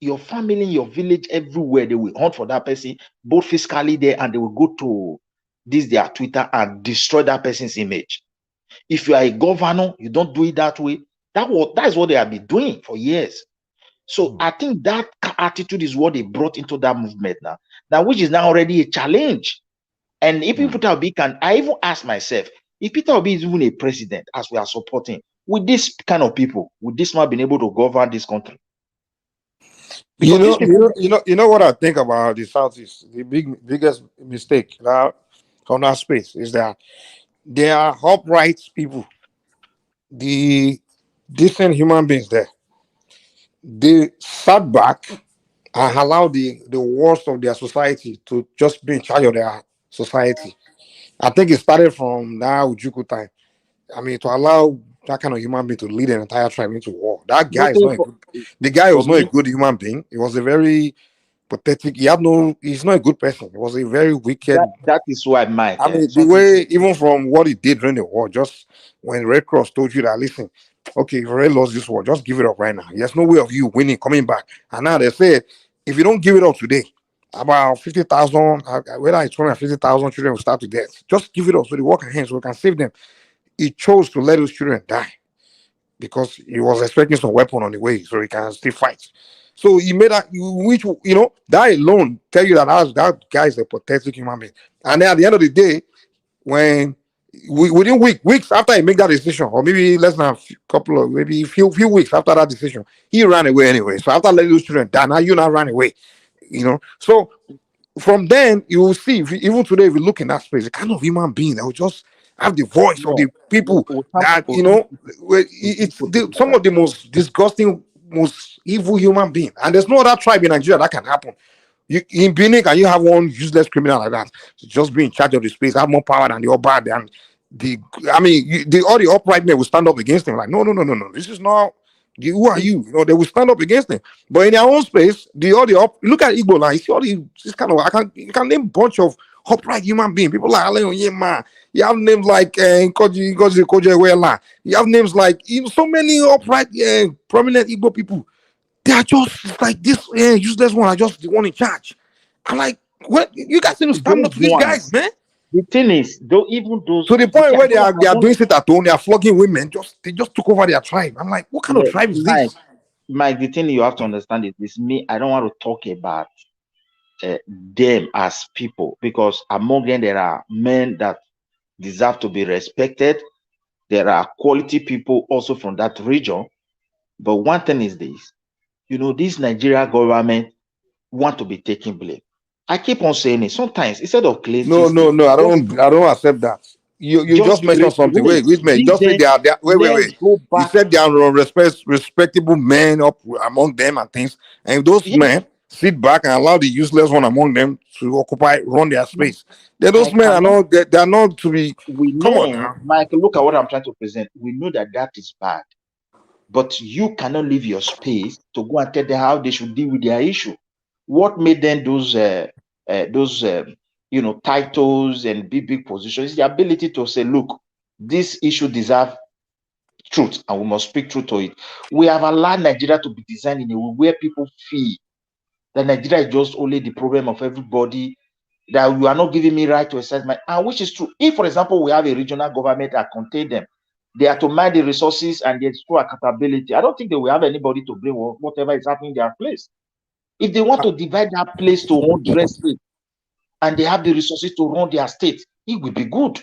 your family, your village, everywhere, they will hunt for that person, both physically there, and they will go to their Twitter and destroy that person's image. If you are a governor, you don't do it that way. That is what they have been doing for years. So I think that attitude is what they brought into that movement now, which is now already a challenge. And if Peter Obi I even ask myself, if Peter Obi is even a president, as we are supporting, with this kind of people, would this man been able to govern this country? You know what I think about the Southeast. The biggest mistake on that space is that they are upright people, the decent human beings there. They sat back and allowed the worst of their society to just be in charge of their society. I think it started from that Ujuku time. I mean, to allow that kind of human being to lead an entire tribe into war. That guy is not a good. The guy was not a good human being. He was a very pathetic. He's not a good person. He was a very wicked. That is why I mean, the way, even from what he did during the war, just when Red Cross told you that, listen, okay, if you already lost this war, just give it up right now. There's no way of you winning, coming back. And now they said, if you don't give it up today, about 50,000, whether it's 250,000 children will start to death. Just give it up so they work hands so we can save them. He chose to let those children die because he was expecting some weapon on the way so he can still fight. So he made that, which, that alone tell you that guy is a pathetic human being. And then at the end of the day, when within weeks after he made that decision, or maybe less than a few weeks after that decision, he ran away anyway. So after letting those children die, now you now ran away. So from then you will see, even today, if you look in that space, the kind of human being that will just have the voice of the people that some of the most disgusting, most evil human being. And there's no other tribe in Nigeria that can happen. In Benin, can you have one useless criminal like that just be in charge of the space, have more power than the Oba, and all the upright men will stand up against him. Like, no, this is not. Who are you? They will stand up against him. But in their own space, look at Igbo now. You see all this kind of, you can name a bunch of upright human beings. People like Alain Onyema. You have names like Nkoji Ewela. You have names like so many upright, prominent Igbo people. They are just like this useless one. I just the one in charge. I'm like, what? You guys need to stand up to these guys, man. The thing is, though, even those to the point where they are doing it at home, they are flogging women. They just took over their tribe. I'm like, what kind of tribe is this? Mike, the thing you have to understand is me. I don't want to talk about them as people, because among them there are men that deserve to be respected. There are quality people also from that region. But one thing is this, this Nigeria government want to be taking blame. I keep on saying it. Sometimes instead of claiming, no, I don't accept that. You just mentioned something. Wait, man. You just said they are wait. You said they are respectable men up among them and things, and those men sit back and allow the useless one among them to run their space. Those men are not. They are not to be. Come on now, Michael. Look at what I'm trying to present. We know that is bad, but you cannot leave your space to go and tell them how they should deal with their issue. What made them those titles and big positions is the ability to say, look, this issue deserves truth and we must speak truth to it. We have allowed Nigeria to be designed in a way where people feel that Nigeria is just only the problem of everybody, that you are not giving me right to exercise my, and which is true. If, for example, we have a regional government that contain them, they are to manage the resources and there's true accountability. I don't think they will have anybody to blame whatever is happening in their place. If they want to divide that place to 100 states and they have the resources to run their state, it will be good.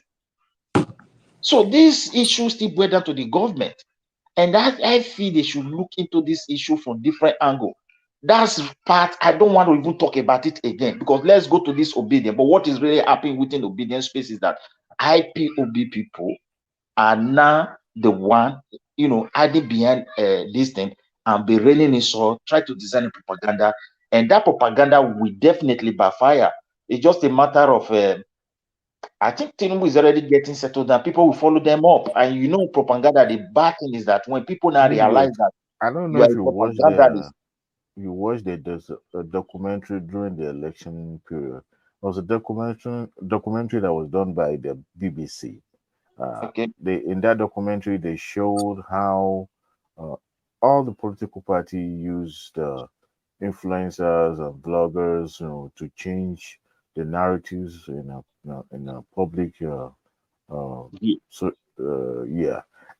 So these issues still boil down to the government. And I feel they should look into this issue from different angles. That's part, I don't want to even talk about it again, because let's go to this obedience. But what is really happening within obedience space is that IPOB people are now the one, hiding behind this thing and be railing it, so try to design a propaganda. And that propaganda will definitely backfire. It's just a matter of, I think Tinubu is already getting settled down. People will follow them up. And propaganda, the bad thing is that when people now realize that, I don't know if you watched the documentary during the election period. It was a documentary that was done by the BBC. In that documentary, they showed how all the political parties used influencers and bloggers, to change the narratives in a public.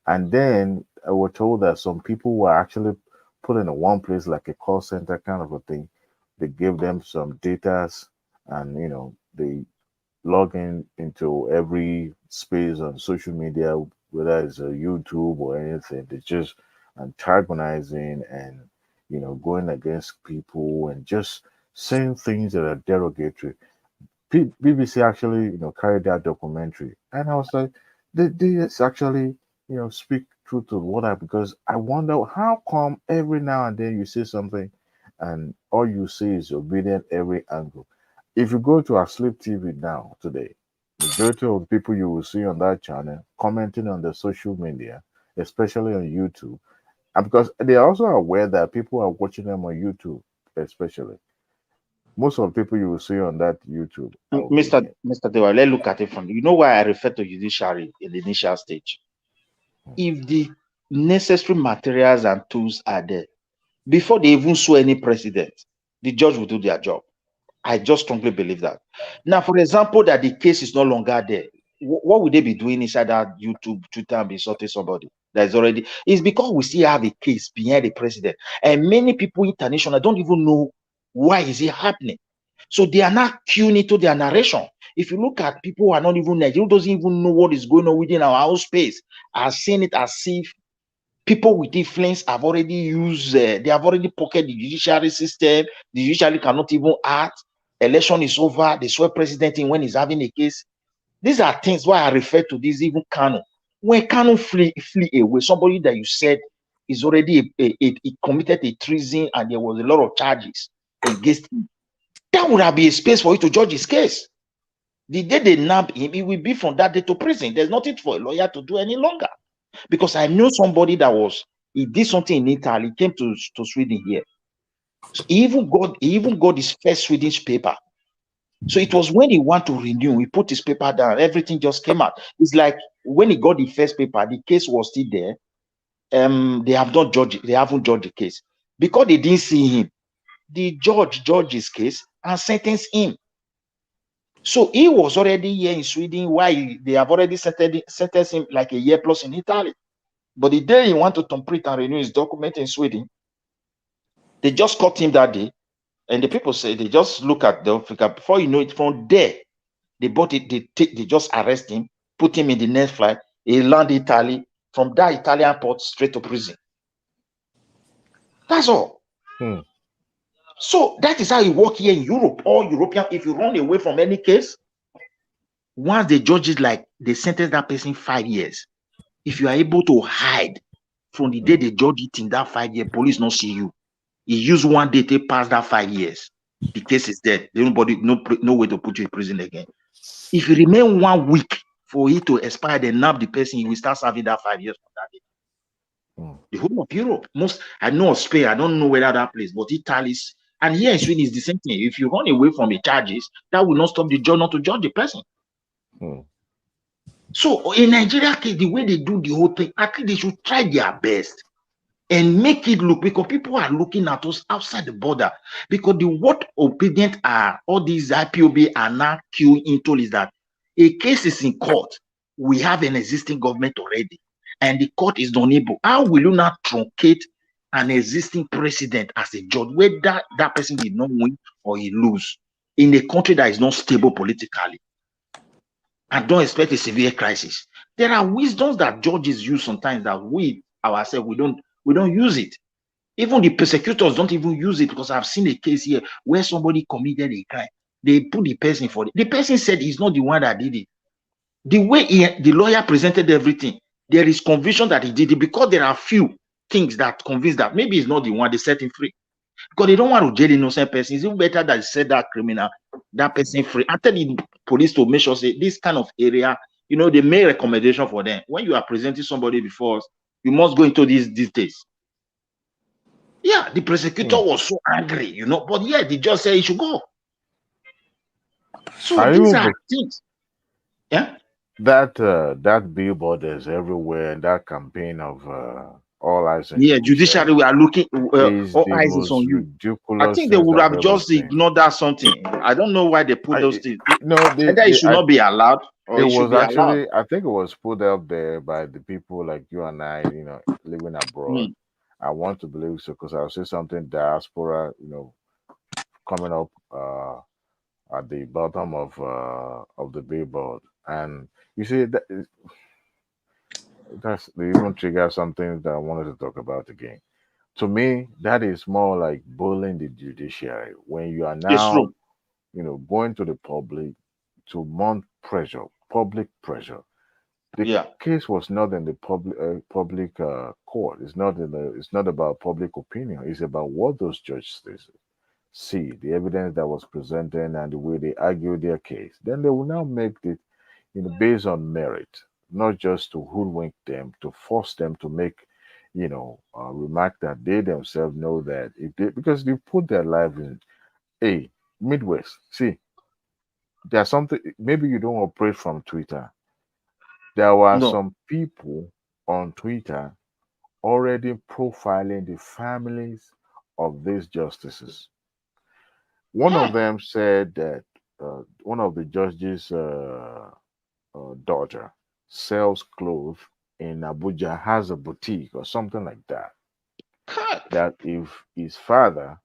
And then I was told that some people were actually put in one place, like a call center kind of a thing. They gave them some data, and they log into every space on social media, whether it's a YouTube or anything. They just antagonizing and going against people and just saying things that are derogatory. BBC actually carried that documentary, and I was like, this actually speak true to what because I wonder how come every now and then you say something and all you see is obedient every angle. If you go to our Sleep TV now today, majority of the people you will see on that channel commenting on the social media, especially on YouTube, and because they are also aware that people are watching them on YouTube, especially. Most of the people you will see on that YouTube. Mr. Dewa, let's look at it from, why I refer to judiciary in the initial stage. If the necessary materials and tools are there, before they even sue any president, the judge will do their job. I just strongly believe that. Now, for example, that the case is no longer there, what would they be doing inside that YouTube, Twitter, and be insulting somebody that is already? It's because we still have a case behind the president, and many people international don't even know why is it happening. So they are not queuing into their narration. If you look at people who are not even Nigerian, who doesn't even know what is going on within our house space, are seeing it as if people with influence have already used, they have already pocketed the judiciary system. The judiciary cannot even act. Election is over. They swear president in when he's having a case. These are things why I refer to this even Kanu. When Kanu flee away, somebody that you said is already he committed a treason and there was a lot of charges against him, that would have been a space for you to judge his case. The day they nab him, he will be from that day to prison. There's nothing for a lawyer to do any longer. Because I knew somebody that he did something in Italy, came to Sweden here. So he even got his first Swedish paper. So it was when he wanted to renew, he put his paper down, everything just came out. It's like when he got the first paper, the case was still there. They haven't judged the case. Because they didn't see him, the judge judged his case and sentenced him. So he was already here in Sweden, while they have already sentenced him like a year plus in Italy. But the day he wanted to complete and renew his document in Sweden, they just caught him that day. And the people say they just look at the Africa. Before you know it, from there, they bought it, they just arrest him, put him in the next flight. He land Italy. From that Italian port, straight to prison. That's all. So that is how you work here in Europe. All European, if you run away from any case, once the judges they sentence that person 5 years. If you are able to hide from the day they judge it in that 5 year, police not see you. You use one day to pass that 5 years. The case is dead. Nobody, no way to put you in prison again. If you remain 1 week for it to expire, then nab the person, you will start serving that 5 years from that day. The whole of Europe, I know of Spain, I don't know whether that place, but Italy, and here in Sweden is the same thing. If you run away from the charges, that will not stop the judge not to judge the person. So in Nigeria, the way they do the whole thing, I think they should try their best and make it look, because people are looking at us outside the border. Because what obedient are all these IPOB are now queuing into is that a case is in court. We have an existing government already, and the court is unable. How will you not truncate an existing president as a judge, whether that person did not win or he lose, in a country that is not stable politically? And don't expect a severe crisis. There are wisdoms that judges use sometimes that we ourselves we don't use it. Even the persecutors don't even use it, because I've seen a case here where somebody committed a crime. They put the person for it. The person said he's not the one that did it. The way the lawyer presented everything, there is conviction that he did it, because there are few things that convince that maybe he's not the one. They set him free because they don't want to jail innocent person. It's even better that they set that criminal, that person free. I tell the police to make sure, say, this kind of area, they make recommendation for them. When you are presenting somebody before us, you must go into these details. Yeah, the prosecutor was so angry, but yeah, the judge said he should go. So these are things. Yeah. That billboard is everywhere. That campaign of all eyes on you. Judiciary, we are looking. All eyes is on you. I think they would have just ignored that something. I don't know why they put those things. Either it should not be allowed, or it should be allowed. I think it was put up there by the people like you and I, living abroad. I want to believe so, because I'll say something diaspora, coming up at the bottom of the billboard, and you see that's they even trigger something that I wanted to talk about again. To me, that is more like bullying the judiciary when you are now, going to the public to mount pressure, public pressure. The case was not in the public court. It's not about public opinion. It's about what those judges see, the evidence that was presented, and the way they argue their case. Then they will now make it, based on merit, not just to hoodwink them, to force them to make, remark that they themselves know that because they put their life in Midwest. See, there's something, maybe you don't operate from Twitter. There were some people on Twitter already profiling the families of these justices. One of them said that one of the judges' daughter sells clothes in Abuja, has a boutique or something like that. That if his father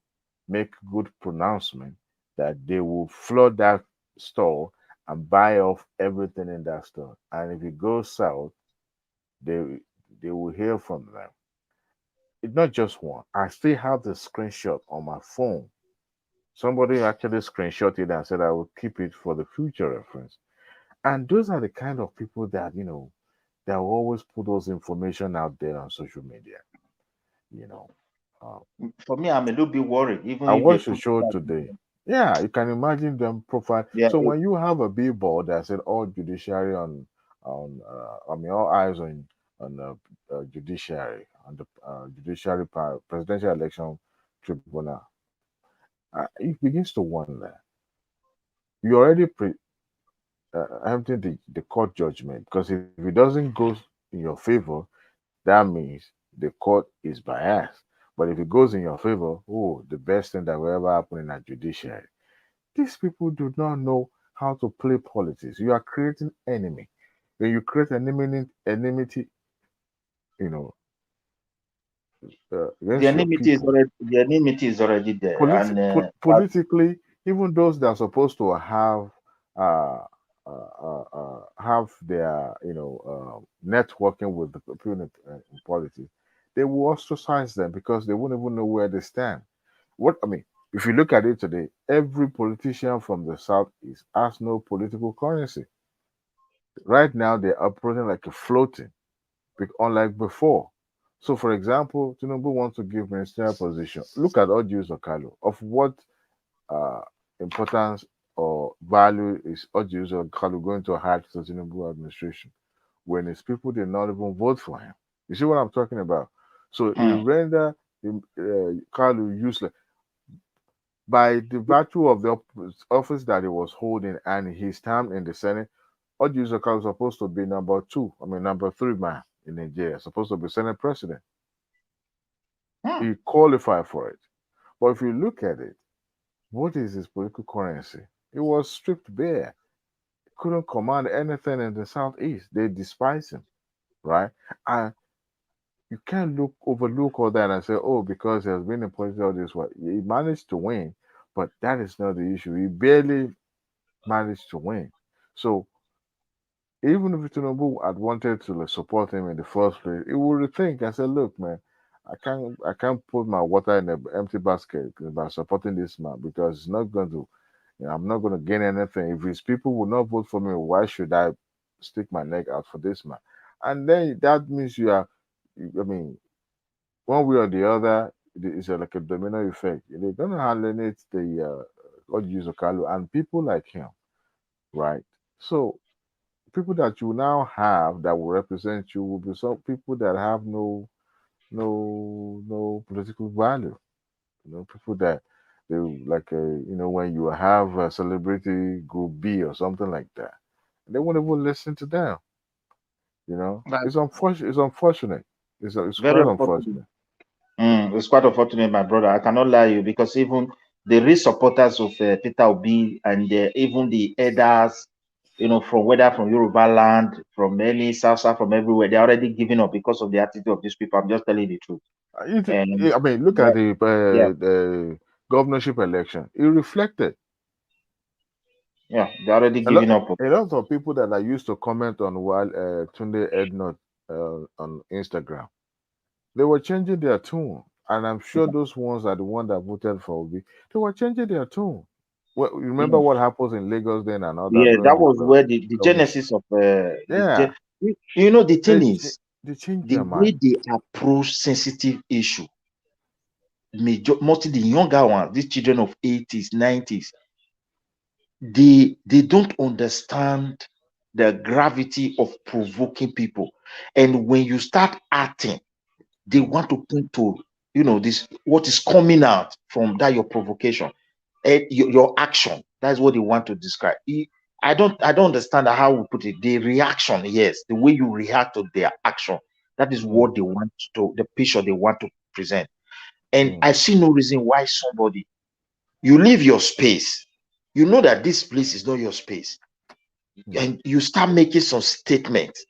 make good pronouncement, that they will flood that store and buy off everything in that store. And if it goes south, they will hear from them. It's not just one. I still have the screenshot on my phone. Somebody actually screenshot it and said I will keep it for the future reference. And those are the kind of people that, you know, that will always put those information out there on social media. You know. For me, I'm a little bit worried. Even I if they watched the put show that today. Yeah, you can imagine them profile. yeah, So when you have a billboard that said all judiciary I mean all eyes on judiciary on the presidential election tribunal, it begins to wonder. You already emptying the court judgment, because if it doesn't go in your favor, that means the court is biased. But if it goes in your favor, oh, the best thing that will ever happen in a judiciary. These people do not know how to play politics. You are creating enemy. When you create enmity, you know, against your people. The enmity is already there, and Politically, even those that are supposed to have their networking with the people in politics, they will ostracize them because they won't even know where they stand. What I mean, if you look at it today, every politician from the southeast has no political currency. Right now, they're operating like a floating, unlike before. So, for example, Tinubu wants to give ministerial position. Look at Odius Okalu. Of what uh, importance or value is Odius Okalu going to add to the Tinubu administration when his people did not even vote for him? You see what I'm talking about? So, it render Kalu useless by the virtue of the office that he was holding and his time in the Senate. Odius Okalu was supposed to be number 3 man in Nigeria, supposed to be Senate president. He qualified for it. But if you look at it, what is his political currency? It was stripped bare. He couldn't command anything in the southeast. They despise him, right? And you can't overlook all that and say, oh, because he has been in politics all this way. He managed to win, but that is not the issue. He barely managed to win. So even if Tinubu had wanted to support him in the first place, he would rethink and say, look, man, I can't put my water in an empty basket by supporting this man, because it's not going to, I'm not going to gain anything. If his people will not vote for me, why should I stick my neck out for this man? And then that means I mean, one way or the other, it's like a domino effect. They're going to alienate the Odius Okalu and people like him, right? So people that you now have that will represent you will be some people that have no political value. People that they like when you have a celebrity group B or something like that, they won't even listen to them. It's unfortunate. It's unfortunate. It's very quite unfortunate. unfortunate. It's quite unfortunate, my brother. I cannot lie you, because even the real supporters of Peter Obi and even the elders, from whether from Yoruba land, from any South, from everywhere, they're already giving up because of the attitude of these people. I'm just telling you the truth. I mean, look at the governorship election. It reflected. Yeah, they're already giving up. A lot of people that I used to comment on while Tunde Ednot on Instagram, they were changing their tune. And I'm sure those ones are the ones that voted for Obi. They were changing their tune. Well, you remember what happens in Lagos then and all that? Yeah, that was where the genesis of the thing is, they changed the their way mind. they approach sensitive issue. Mostly the younger ones, these children of 80s, 90s, they don't understand the gravity of provoking people. And when you start acting, they want to point to this what is coming out from that your provocation and your action. That's what they want to describe. I don't understand how we put it. The reaction, yes, the way you react to their action, that is what they want to, the picture they want to present. And I see no reason why somebody You leave your space. You know that this place is not your space. And you start making some statements.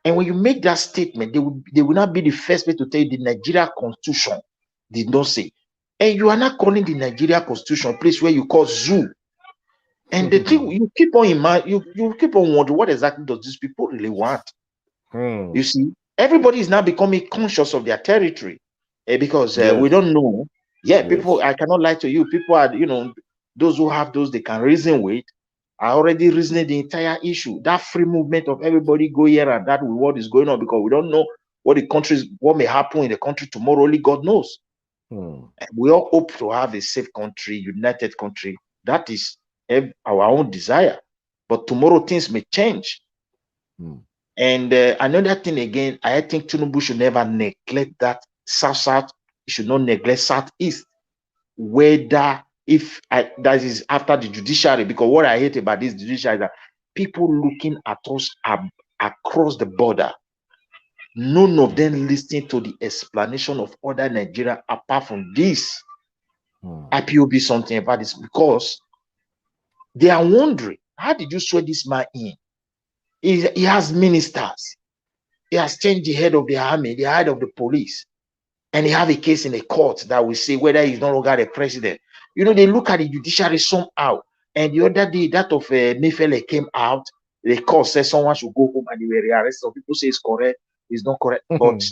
And when you make that statement, they will not be the first person to tell you the Nigeria Constitution did not say. And you are not calling the Nigeria Constitution a place where you call zoo. And the thing you keep on in mind, you keep on wondering what exactly does these people really want? You see, everybody is now becoming conscious of their territory because we don't know. Yeah, people, I cannot lie to you. People are, those who have those they can reason with are already reasoning the entire issue. That free movement of everybody go here and that with what is going on, because we don't know what may happen in the country tomorrow. Only God knows. And we all hope to have a safe country, united country. That is our own desire. But tomorrow things may change. And another thing again, I think Tinubu should never neglect that South-South. He should not neglect South-East. Whether that is after the judiciary, because what I hate about this judiciary is that people looking at us across the border, none of them listening to the explanation of other Nigeria apart from this. IPOB something about this, because they are wondering, how did you swear this man in? He has ministers. He has changed the head of the army, the head of the police. And he have a case in a court that will say whether he's no longer the president. They look at the judiciary somehow. And the other day, that of Mefele came out. The court said someone should go home and they were rearrested. Some people say it's correct, it's not correct. But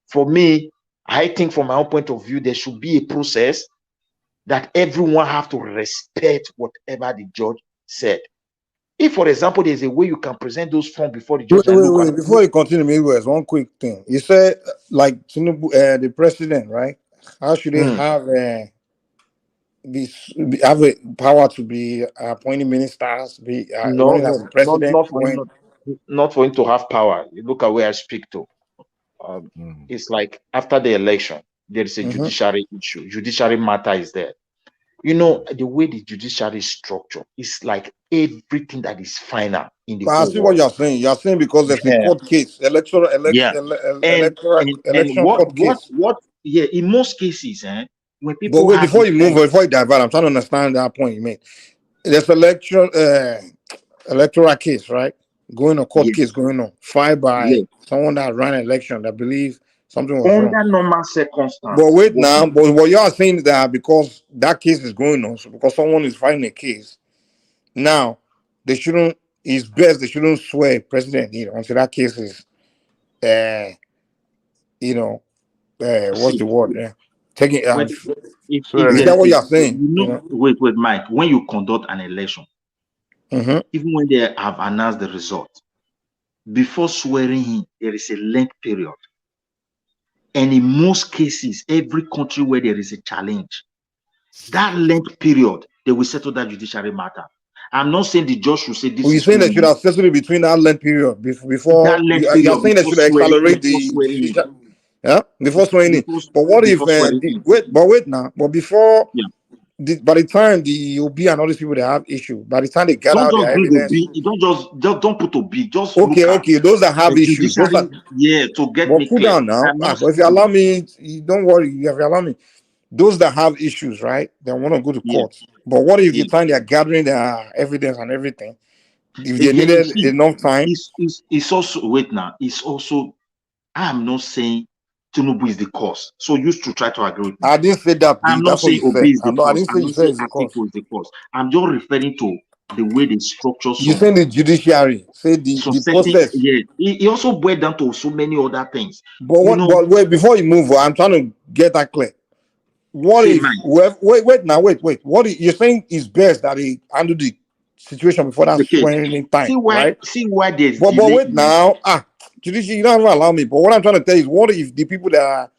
for me, I think from my own point of view, there should be a process that everyone have to respect whatever the judge said. If, for example, there's a way you can present those forms before the judge. Wait. Before you continue, maybe there's one quick thing. You said, like, the president, right? How should they have have a power to be appointing ministers, running as the president? Not for him to have power. You look at where I speak to. It's like after the election, there is a judiciary issue. Judiciary matter is there. The way the judiciary is structured, it's like everything that is final in the I see what you're saying. You're saying because there's a court case, election court case. In most cases, when people. But wait, before you divert, I'm trying to understand that point you made. There's electoral case, right? Court case going on, filed by someone that ran an election that believes something was wrong. Under normal circumstances. But wait now, but what you are saying is that because that case is going on, so because someone is filing a case, now they shouldn't. It's best they shouldn't swear president until that case is, what's the word? Taking. Is that what you're saying? Wait, Mike. When you conduct an election, even when they have announced the result, before swearing in, there is a length period. And in most cases, every country where there is a challenge, that length period, they will settle that judiciary matter. I'm not saying the judge should say this. You're saying they should have settled it between that length period before. You're saying they should accelerate the. Yeah, before swearing in. But what if wait now? But before, by the time the OB and all these people they have issue, by the time they gather their evidence, don't put OB. Just okay. Those that have issues, to get me cool down now. But if you allow me, don't worry. If you allow me, those that have issues, right? They want to go to court. But what if the time they are gathering their evidence and everything? If they needed enough time, it's also wait now. It's also I'm not saying Tinubu is the cause. So you used to try to agree with me. I didn't say that. I'm not saying Obi is the cause. I didn't say you said it's the cause. I'm just referring to the way they structure. You saying the judiciary, say the process. Yeah, it also boiled down to so many other things. But wait, before you move, I'm trying to get that clear. What if? Wait. What if, you're saying is best that he handle the situation before that swearing in time? See why there's. But wait now. Judiciary, you don't allow me. But what I'm trying to tell you is, what if the people that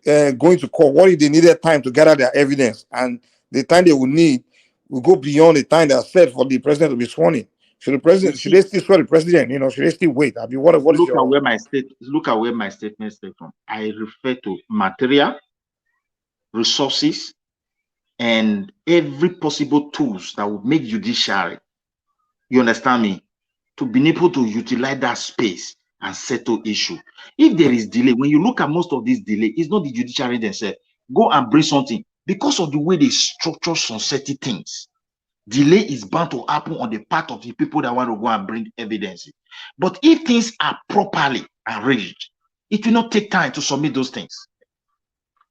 are going to court, what if they needed time to gather their evidence, and the time they will need will go beyond the time that's set for the president to be sworn in? Should they still swear the president? Should they still wait? I mean, what is look at where my statement came from. I refer to material, resources, and every possible tools that would make judiciary. You understand me? To be able to utilize that space and settle issue. If there is delay, when you look at most of this delay, it's not the judiciary themselves. Go and bring something. because of the way they structure some certain things. Delay is bound to happen on the part of the people that want to go and bring evidence. But if things are properly arranged, it will not take time to submit those things.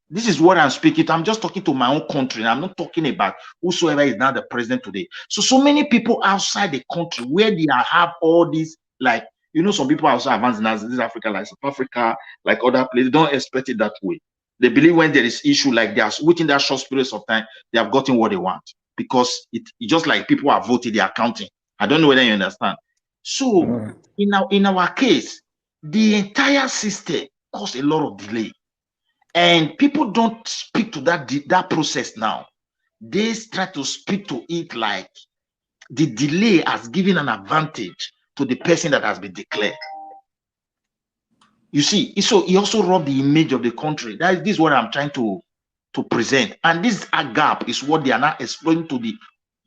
This is what I'm speaking to. I'm just talking to my own country. I'm not talking about whosoever is now the president today. So many people outside the country where they have all these, like, you know, some people are also advanced in this Africa, like South Africa, like other places, don't expect it that way. They believe when there is issue like that, within that short period of time, they have gotten what they want. Because it's just like people are voting, they are counting. I don't know whether you understand. So in our case, the entire system caused a lot of delay. And people don't speak to that process now. They try to speak to it like the delay has given an advantage to the person that has been declared. You see, so he also robbed the image of the country. This is what I'm trying to present. And this gap is what they are now explaining to the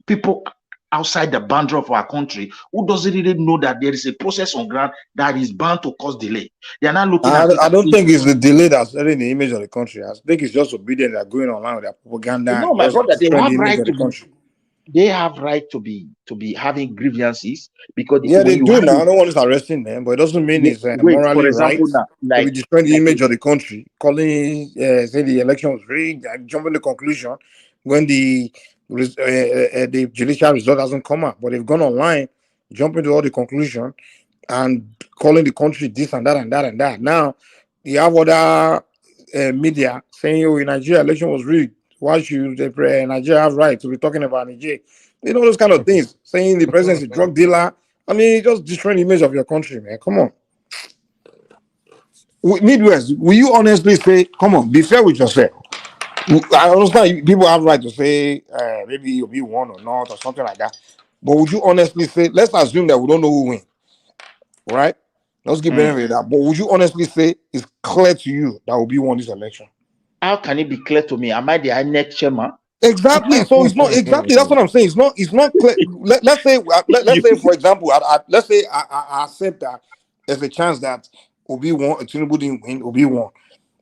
people outside the boundary of our country who doesn't really know that there is a process on ground that is bound to cause delay. They are not looking at it. I don't think it's the delay that's setting the image of the country. I think it's just obedience that are going online with their propaganda. No, my brother, they have right to be. They have right to be having grievances because they do now. No one is arresting them, but it doesn't mean it's morally right to be destroying the image of the country, calling say the election was rigged, and jumping to the conclusion when the judicial result hasn't come out. But they've gone online, jumping to all the conclusion, and calling the country this and that and that and that. Now you have other media saying, "Oh, in Nigeria election was rigged. Why should Nigeria have right to be talking about Nigeria?" You know, those kind of things. Saying the president is a drug dealer. I mean, just destroying the image of your country, man. Come on. Midwest, will you honestly say, come on, be fair with yourself? I understand people have right to say maybe you'll be won or not or something like that. But would you honestly say, let's assume that we don't know who wins, right? Let's give benefit of that. But would you honestly say it's clear to you that will be won this election? How can it be clear to me? Am I the INEC chairman? Exactly. So it's not exactly. That's what I'm saying. It's not clear. Let's say for example, let's say I accept that there's a chance that Obi won, Tinubu didn't win, Obi won.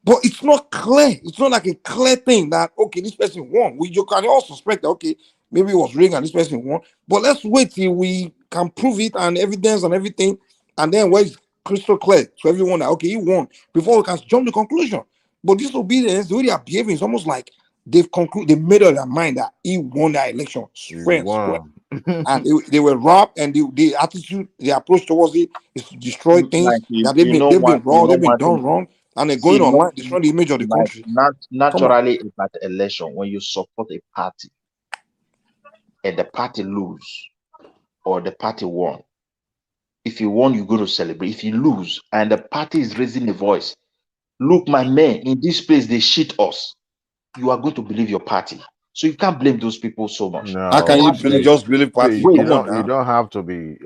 But it's not clear. It's not like a clear thing that okay, this person won. You can all suspect that okay, maybe it was rigged and this person won. But let's wait till we can prove it and evidence and everything, and then where it's crystal clear to everyone that okay, he won before we can jump to conclusion. But disobedience, the way they are behaving, is almost like they've made up their mind that he won that election. And they were robbed, and the attitude, the approach towards it is to destroy things that they've been wrong, they've been done wrong, and they're going online, destroying the image of the country. Naturally, at the election, when you support a party and the party lose or the party won, if you won, you go to celebrate. If you lose and the party is raising the voice, look, my man, in this place they shit us. You are going to believe your party. So you can't blame those people so much. No, how can you just believe party? You don't have to be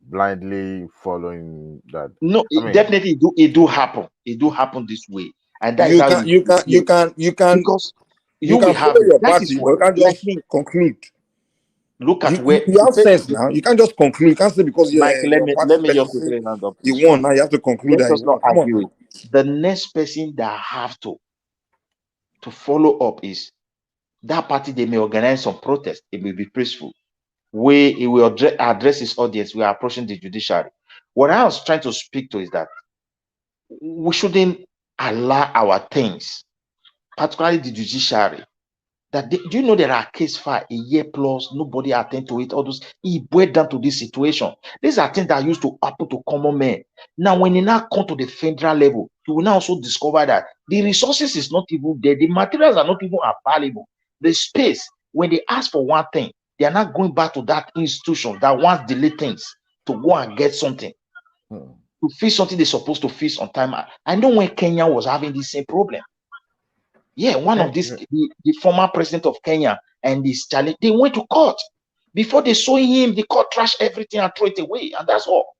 blindly following that. No, definitely it do happen. It do happen this way, and that you can because you can follow your party, but you can't just conclude. Look at where you have sense now. You can't just conclude. You can't say because Mike, let me just quickly round up. You won now. You have to conclude that you won. Come on. The next person that have to follow up is that party. They may organize some protest. It will be peaceful. Where he will address his audience. We are approaching the judiciary. What I was trying to speak to is that we shouldn't allow our things, particularly the judiciary, that do you know there are case file a year plus, nobody attend to it, all those, it boiled down to this situation. These are things that used to happen to common men. Now, when you now come to the federal level, you will now also discover that the resources is not even there, the materials are not even available. The space, when they ask for one thing, they are not going back to that institution that wants delay things to go and get something. To fix something they're supposed to fix on time. I know when Kenya was having the same problem. Yeah, one of these, the former president of Kenya and this challenge, they went to court. Before they saw him, the court trashed everything and threw it away, and that's all.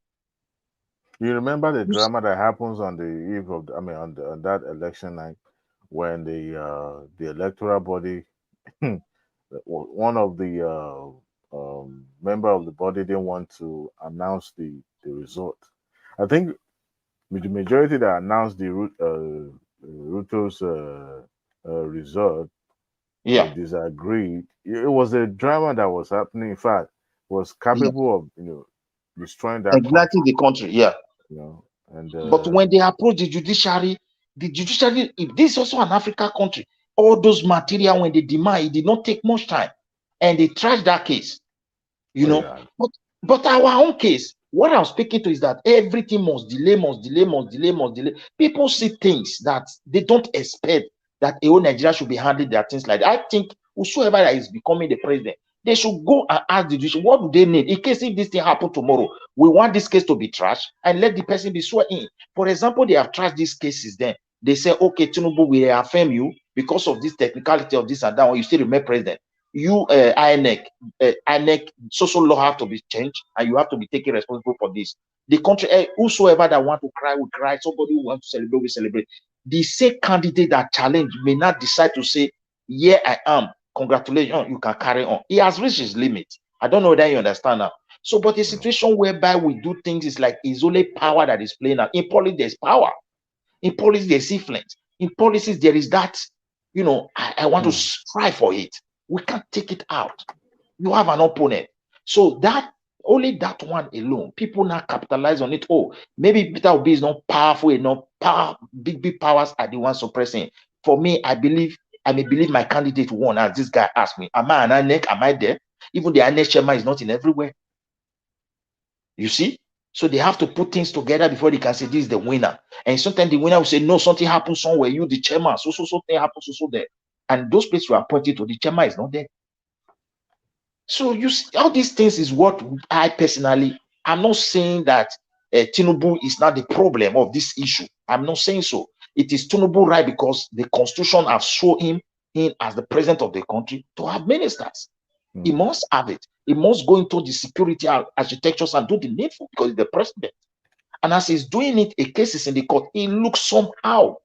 You remember the drama that happens on the eve of, on that election night, when the electoral body, one of the member of the body didn't want to announce the result. I think the majority that announced the Ruto's result they disagreed. It was a drama that was happening. In fact, was capable of destroying that exactly the country. Yeah. And but when they approach the judiciary, if this is also an African country, all those material when they demand, it did not take much time, and they trashed that case. But our own case, what I'm speaking to is that everything must delay. People see things that they don't expect that a whole Nigeria should be handling their things like that. I think whosoever that is becoming the president, they should go and ask the judiciary, what do they need in case if this thing happen tomorrow? We want this case to be trashed and let the person be sworn in. For example, they have trashed these cases. Then they say, okay, Tinubu, we affirm you because of this technicality of this and that one. You still remain president. You INEC social law have to be changed, and you have to be taken responsible for this. The country, whosoever that want to cry will cry. Somebody who wants to celebrate will celebrate. The same candidate that challenge may not decide to say, "Yeah, I am. Congratulations, you can carry on." He has reached his limit. I don't know whether you understand now. So, but a situation whereby we do things is like it's only power that is playing out. In politics, there's power. In politics, there's influence. In policies, there is that. I want to strive for it. We can't take it out. You have an opponent. So that only that one alone, people now capitalize on it. Oh, maybe Peter Obi is not powerful enough. Big powers are the ones suppressing. For me, I may believe my candidate won, as this guy asked me. Am I an INEC? Am I there? Even the INEC chairman is not in everywhere. You see? So they have to put things together before they can say this is the winner. And sometimes the winner will say, no, something happened somewhere. You, the chairman, something happened, there. And those places you are pointing to, the chairman is not there. So you see, all these things is what I personally, I'm not saying that Tinubu is not the problem of this issue. I'm not saying so. It is Tinubu right because the constitution has shown him as the president of the country to have ministers. He must have it. He must go into the security architectures and do the needful because he's the president. And as he's doing it, a case is in the court. It looks somehow.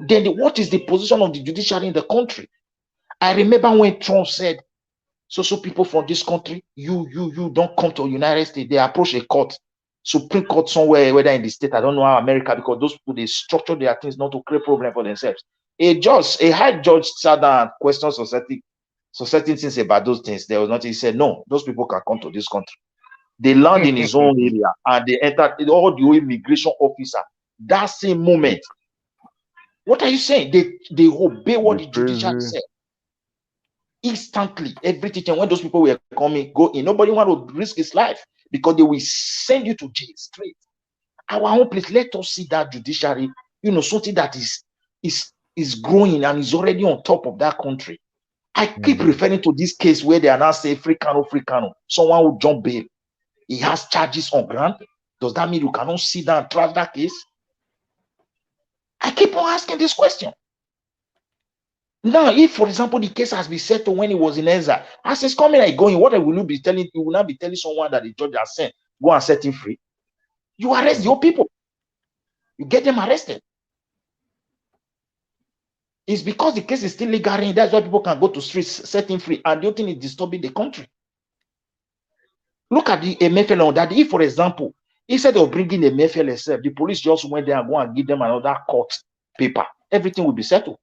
Then what is the position of the judiciary in the country? I remember when Trump said, so people from this country, you don't come to the United States. They approach a court, Supreme Court somewhere, whether in the state, I don't know how America, because those people, they structure their things not to create problem for themselves. A high judge sat down and questioned certain things about those things. There was nothing. He said, no, those people can come to this country. They land in his own area and they entered all the immigration officer. That same moment. What are you saying? They obey what the judiciary said. Instantly, everything. When those people were coming, go in. Nobody want to risk his life because they will send you to jail straight. Our own place, let us see that judiciary, something that is growing and is already on top of that country. I keep referring to this case where they are now saying free Kano. Someone will jump bail. He has charges on ground. Does that mean you cannot sit down and trash that case? I keep on asking this question. Now, if, for example, the case has been settled when he was in exile, as he's coming and going, what will you be telling? You will not be telling someone that the judge has sent, go and set him free. You arrest your people. You get them arrested. It's because the case is still legal. That's why people can go to streets, set him free. And the other thing is disturbing the country. Look at the Emefiele on that. If, for example, instead of bringing the Emefiele itself, the police just went there and go and give them another court paper, everything will be settled.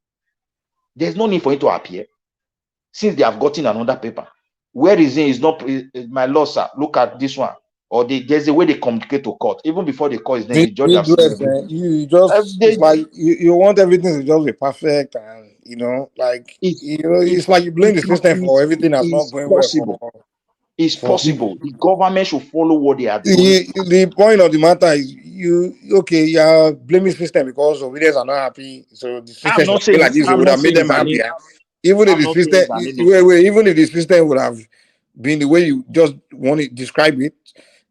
There's no need for it to appear since they have gotten another paper. Where is it? Is not my law, sir. Look at this one. Or there's a way they communicate to court. Even before the court is named, the judge has seen it's like you want everything to just be perfect, and it's like you blame the system for everything that's not going well. It's possible. The government should follow what they are doing. The point of the matter is you are blaming the system because obedience are not happy. So the system should be like this. It would have made them happier. Even if the system would have been the way you just want to describe it,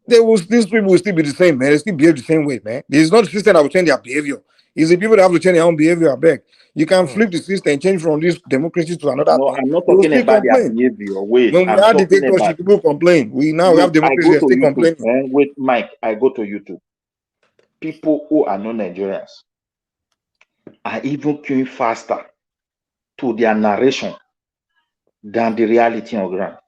these people will still be the same, man. They still behave the same way, man. It's not the system that will change their behavior. It's the people that have to change their own behavior. I beg. You can flip the system and change from this democracy to another thing. I'm not talking about their behavior. Wait, when we had dictatorship, people complain. We have democracy and still complaining. Wait, Mike, I go to YouTube. People who are not Nigerians are even queuing faster to their narration than the reality on ground.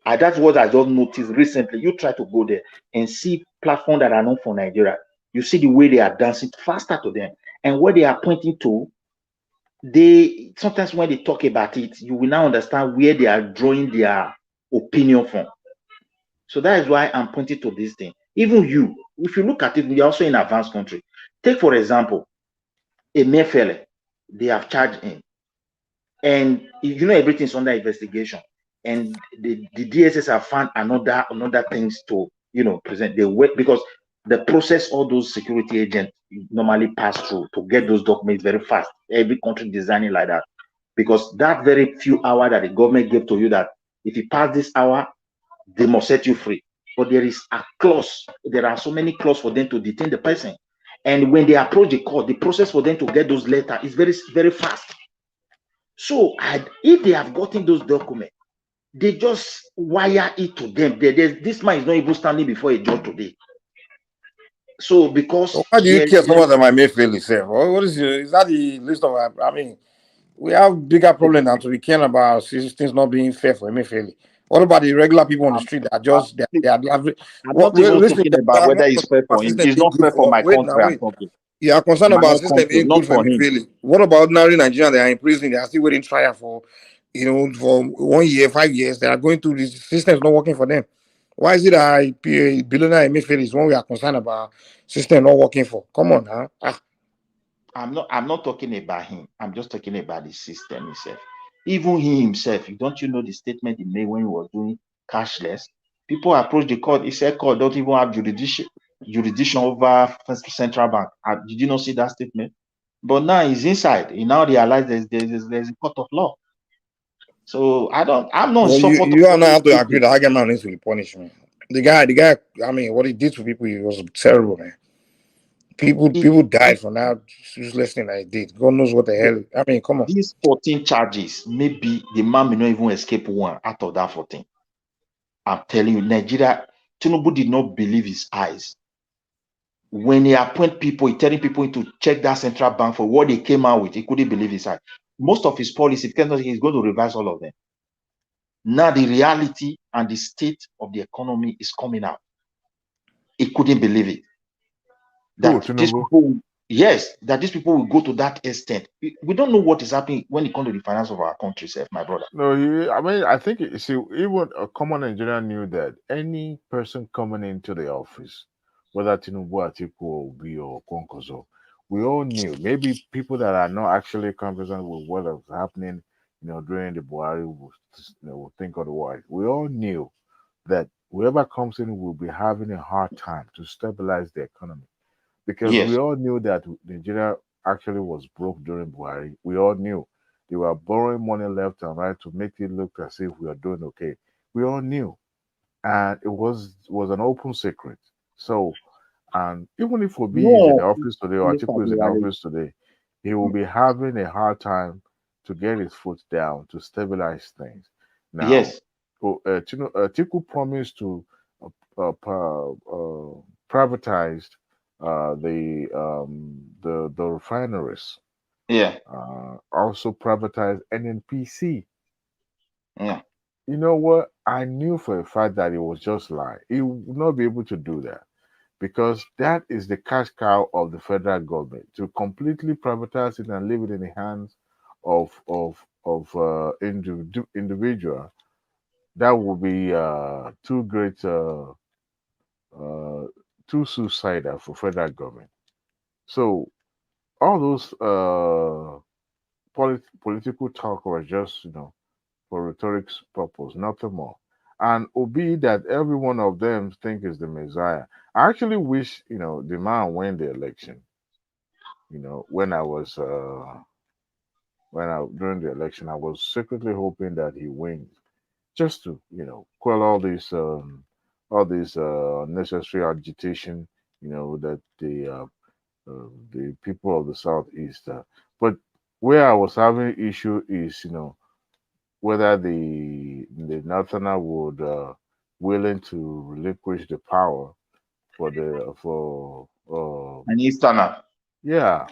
And that's what I just noticed recently. You try to go there and see platforms that are not for Nigeria. You see the way they are dancing faster to them. And what they are pointing to they sometimes when they talk about it, you will now understand where they are drawing their opinion from. So that is why I'm pointing to this thing. Even you, if you look at it, we are also in advanced country. Take for example, Emir Fele, they have charged him, and you know everything's under investigation, and the DSS have found another things to present. They wait because the process all those security agents normally pass through to get those documents very fast. Every country designing like that, because that very few hour that the government gave to you, that if you pass this hour, they must set you free. But there is a clause. There are so many clauses for them to detain the person. And when they approach the court, the process for them to get those letters is very, very fast. So if they have gotten those documents, they just wire it to them. This man is not even standing before a judge today. So because why do you care so much that my Mayfield is safe? What is that the list of? I mean, we have bigger problem than to be caring about things not being fair for Mayfield. What about the regular people on the street that are just they are I'm not even talking about whether it's fair for him. It's not fair for my country. I'm talking. You are concerned about system being good for Mayfield. What about ordinary Nigerians? They are in prison. They are still waiting trial for for 1 year, 5 years. They are going through this system is not working for them. Why is it that billionaire Mayfield is one we are concerned about system not working for? Come on, huh? I'm not talking about him. I'm just talking about the system itself. Even he himself, don't you know the statement he made when he was doing cashless? People approached the court. He said court don't even have jurisdiction over central bank. Did you not see that statement? But now he's inside. He now realizes there's a court of law. So I'm not support. You are not have to agree that Hagerman needs to be punished, man. The guy. I mean, what he did to people, it was terrible, man. People died from that useless thing that he did. God knows what the hell. I mean, come on. These 14 charges, maybe the man may not even escape one out of that 14. I'm telling you, Nigeria, Tinubu did not believe his eyes. When he appoint people, he telling people to check that central bank for what they came out with, he couldn't believe his eyes. Most of his policies, he's going to revise all of them. Now the reality and the state of the economy is coming out. He couldn't believe it. That these people, yes, that these people will go to that extent. We don't know what is happening when it comes to the finance of our country, my brother. No, I mean, I think even a common Nigerian knew that any person coming into the office, whether Tinubu, Atiku, or Obi, or Konkozo, we all knew. Maybe people that are not actually conversant with what was happening, during the Buhari, will think otherwise. We all knew that whoever comes in will be having a hard time to stabilize the economy, because we all knew that Nigeria actually was broke during Buhari. We all knew they were borrowing money left and right to make it look as if we are doing okay. We all knew, and it was an open secret. So, and even if Obi is in the office today or Atiku is in the office today, he will be having a hard time to get his foot down to stabilize things. Now, Atiku promised to privatize the refineries. Yeah. Also privatize NNPC. Yeah. You know what? I knew for a fact that it was just lie. He would not be able to do that, because that is the cash cow of the federal government, to completely privatize it and leave it in the hands of individual. That would be too great, too suicidal for federal government. So all those political talk was just for rhetoric's purpose, nothing more. And Obi, that every one of them think is the Messiah. I actually wish the man win the election. When I was during the election, I was secretly hoping that he wins, just to quell all this unnecessary agitation. That the people of the southeast. But where I was having issue is whether the northerner would willing to relinquish the power for an easterner. Yeah.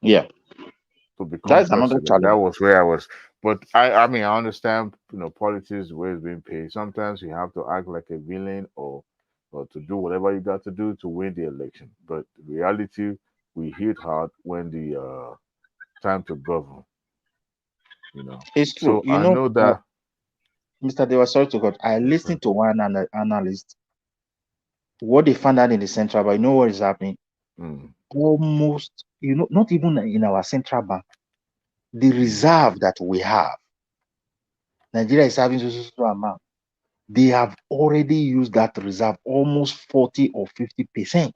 To become That's another challenge. That was where I was. But I mean, I understand politics, the way it's being paid. Sometimes you have to act like a villain or to do whatever you got to do to win the election. But in reality, we hit hard when the time to govern. It's true. So I know that. Mr. Dewa, sorry to God. I listened to one analyst. What they found out in the central bank, you know what is happening? Almost, not even in our central bank, the reserve that we have, Nigeria is having so amount. They have already used that reserve almost 40 or 50%.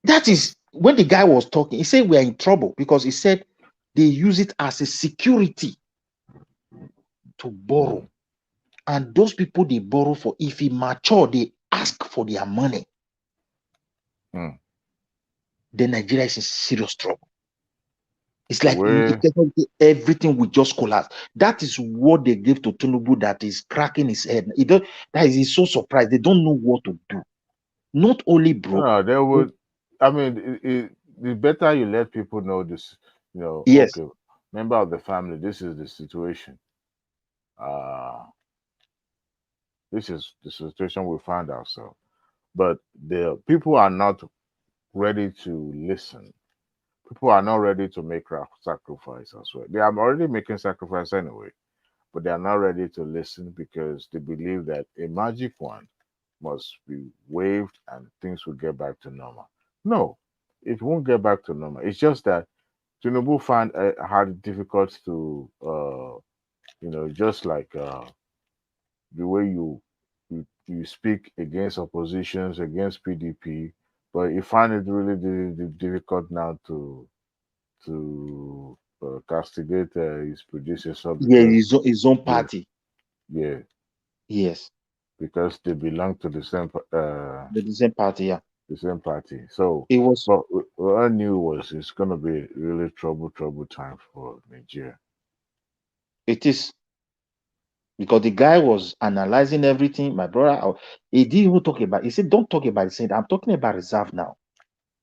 That is when the guy was talking, he said we are in trouble because he said they use it as a security to borrow. And those people they borrow for, if it mature, they ask for their money. Then Nigeria is in serious trouble. It's like everything will just collapse. That is what they give to Tinubu that is cracking his head. He's so surprised. They don't know what to do. Not only broke. No, they would. I mean, the better you let people know this, Yes. Okay, member of the family, this is the situation. This is the situation we find ourselves. But the people are not ready to listen. People are not ready to make sacrifice as well. They are already making sacrifice anyway, but they are not ready to listen because they believe that a magic wand must be waved and things will get back to normal. No, it won't get back to normal. It's just that Tinubu had it difficult to, just like the way you speak against oppositions, against PDP, but he find it really difficult now to castigate his predecessor because his own party. Yeah. Yes. Because they belong to the same same party, yeah. The same party. So it was. But what I knew was it's gonna be really trouble time for Nigeria. It is. Because the guy was analyzing everything. My brother, he didn't even talk about. He said, "Don't talk about it." I'm talking about reserve now.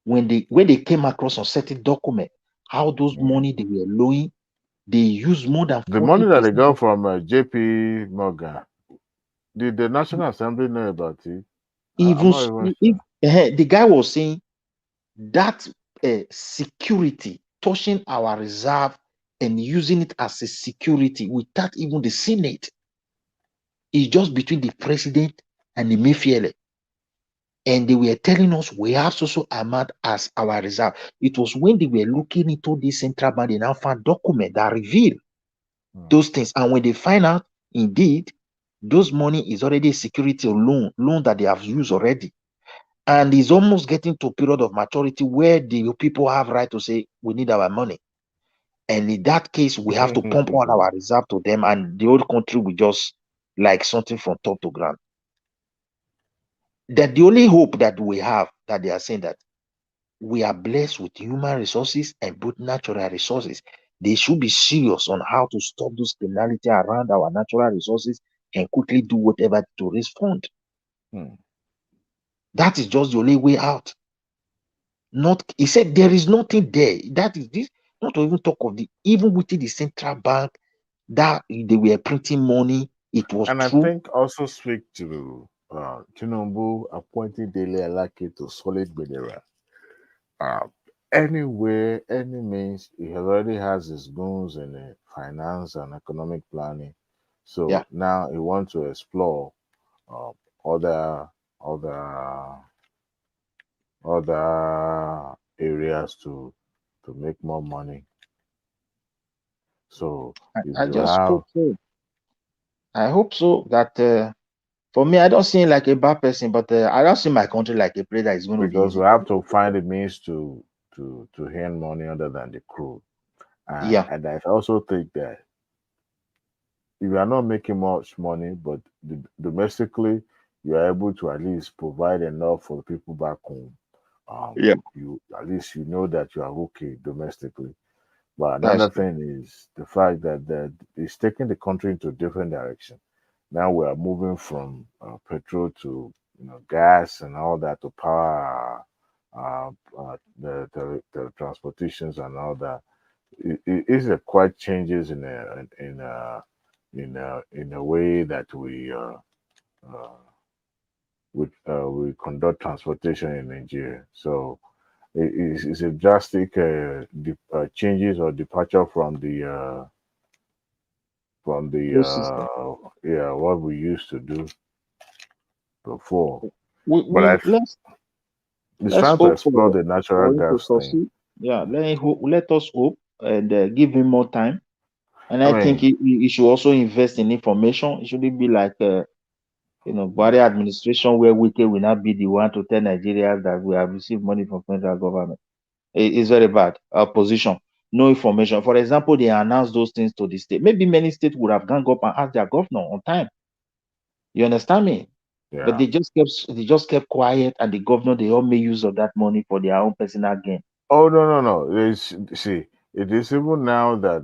When they came across a certain document, how those money they were loaning, they use more than 40%. The money that they got from JP Morgan, did the National Assembly know about it? Even the guy was saying that security touching our reserve and using it as a security without even the Senate is just between the president and the Mayfield. And they were telling us we have so amount as our reserve. It was when they were looking into this central bank, they now found document that reveal those things. And when they find out, indeed, those money is already a security or loan that they have used already. And it's almost getting to a period of maturity where the people have right to say, we need our money. And in that case, we have to pump all our reserve to them, and the whole country will just like something from top to ground. That the only hope that we have, that they are saying that we are blessed with human resources and both natural resources. They should be serious on how to stop those criminality around our natural resources and quickly do whatever to raise fund. That is just the only way out. He said there is nothing there. That is this, not to even talk of even within the central bank that they were printing money. It was and true. I think also speak to Tinubu appointing Dele Alake to solid Bedera. Anywhere, any means, he already has his goons in finance and economic planning. So now he wants to explore other areas to make more money. So I just hope so. I hope so that for me, I don't see him like a bad person, but I don't see my country like a place that is going to be easy. Because we have to find a means to earn money other than the crude. And I also think that if you are not making much money, but domestically you are able to at least provide enough for the people back home. You at least you know that you are okay domestically. But another thing is the fact that it's taking the country into a different direction. Now we are moving from petrol to gas and all that to power the transportations and all that. It is quite changes in a way that we conduct transportation in Nigeria. So It's a drastic changes or departure from the what we used to do before. Let's trying to hope explore the natural for him to gas thing. succeed. Yeah, let us hope and give him more time. And I think mean, he should also invest in information. It shouldn't be like Buhari administration where Wike will not be the one to tell Nigerians that we have received money from federal government. It's very bad. Position, no information. For example, they announced those things to the state. Maybe many states would have gone up and asked their governor on time. You understand me? Yeah. But they just kept quiet, and the governor, they all made use of that money for their own personal gain. Oh no. See, it is even now that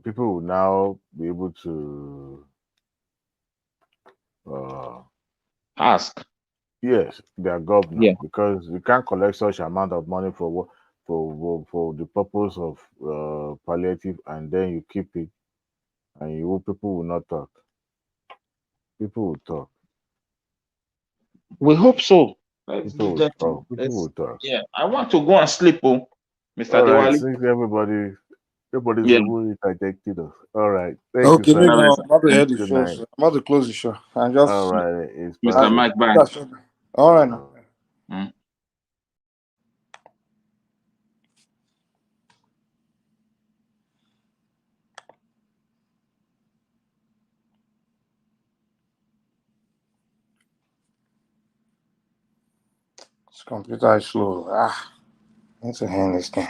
people will now be able to ask. Yes, their governor, Yeah. because you can't collect such amount of money for the purpose of palliative, and then you keep it, and people will not talk. People will talk. We hope so. People will talk. Yeah, I want to go and sleep, Mr. All right, Diwali. since everybody's Yeah. really interjected us. All right, thank Okay, you, sir. I'm about to end the Good show. night. I'm about to close the show. I'm just All right, it's Mr. Mike, bye. All right now. This computer is slow. I need to hand this thing.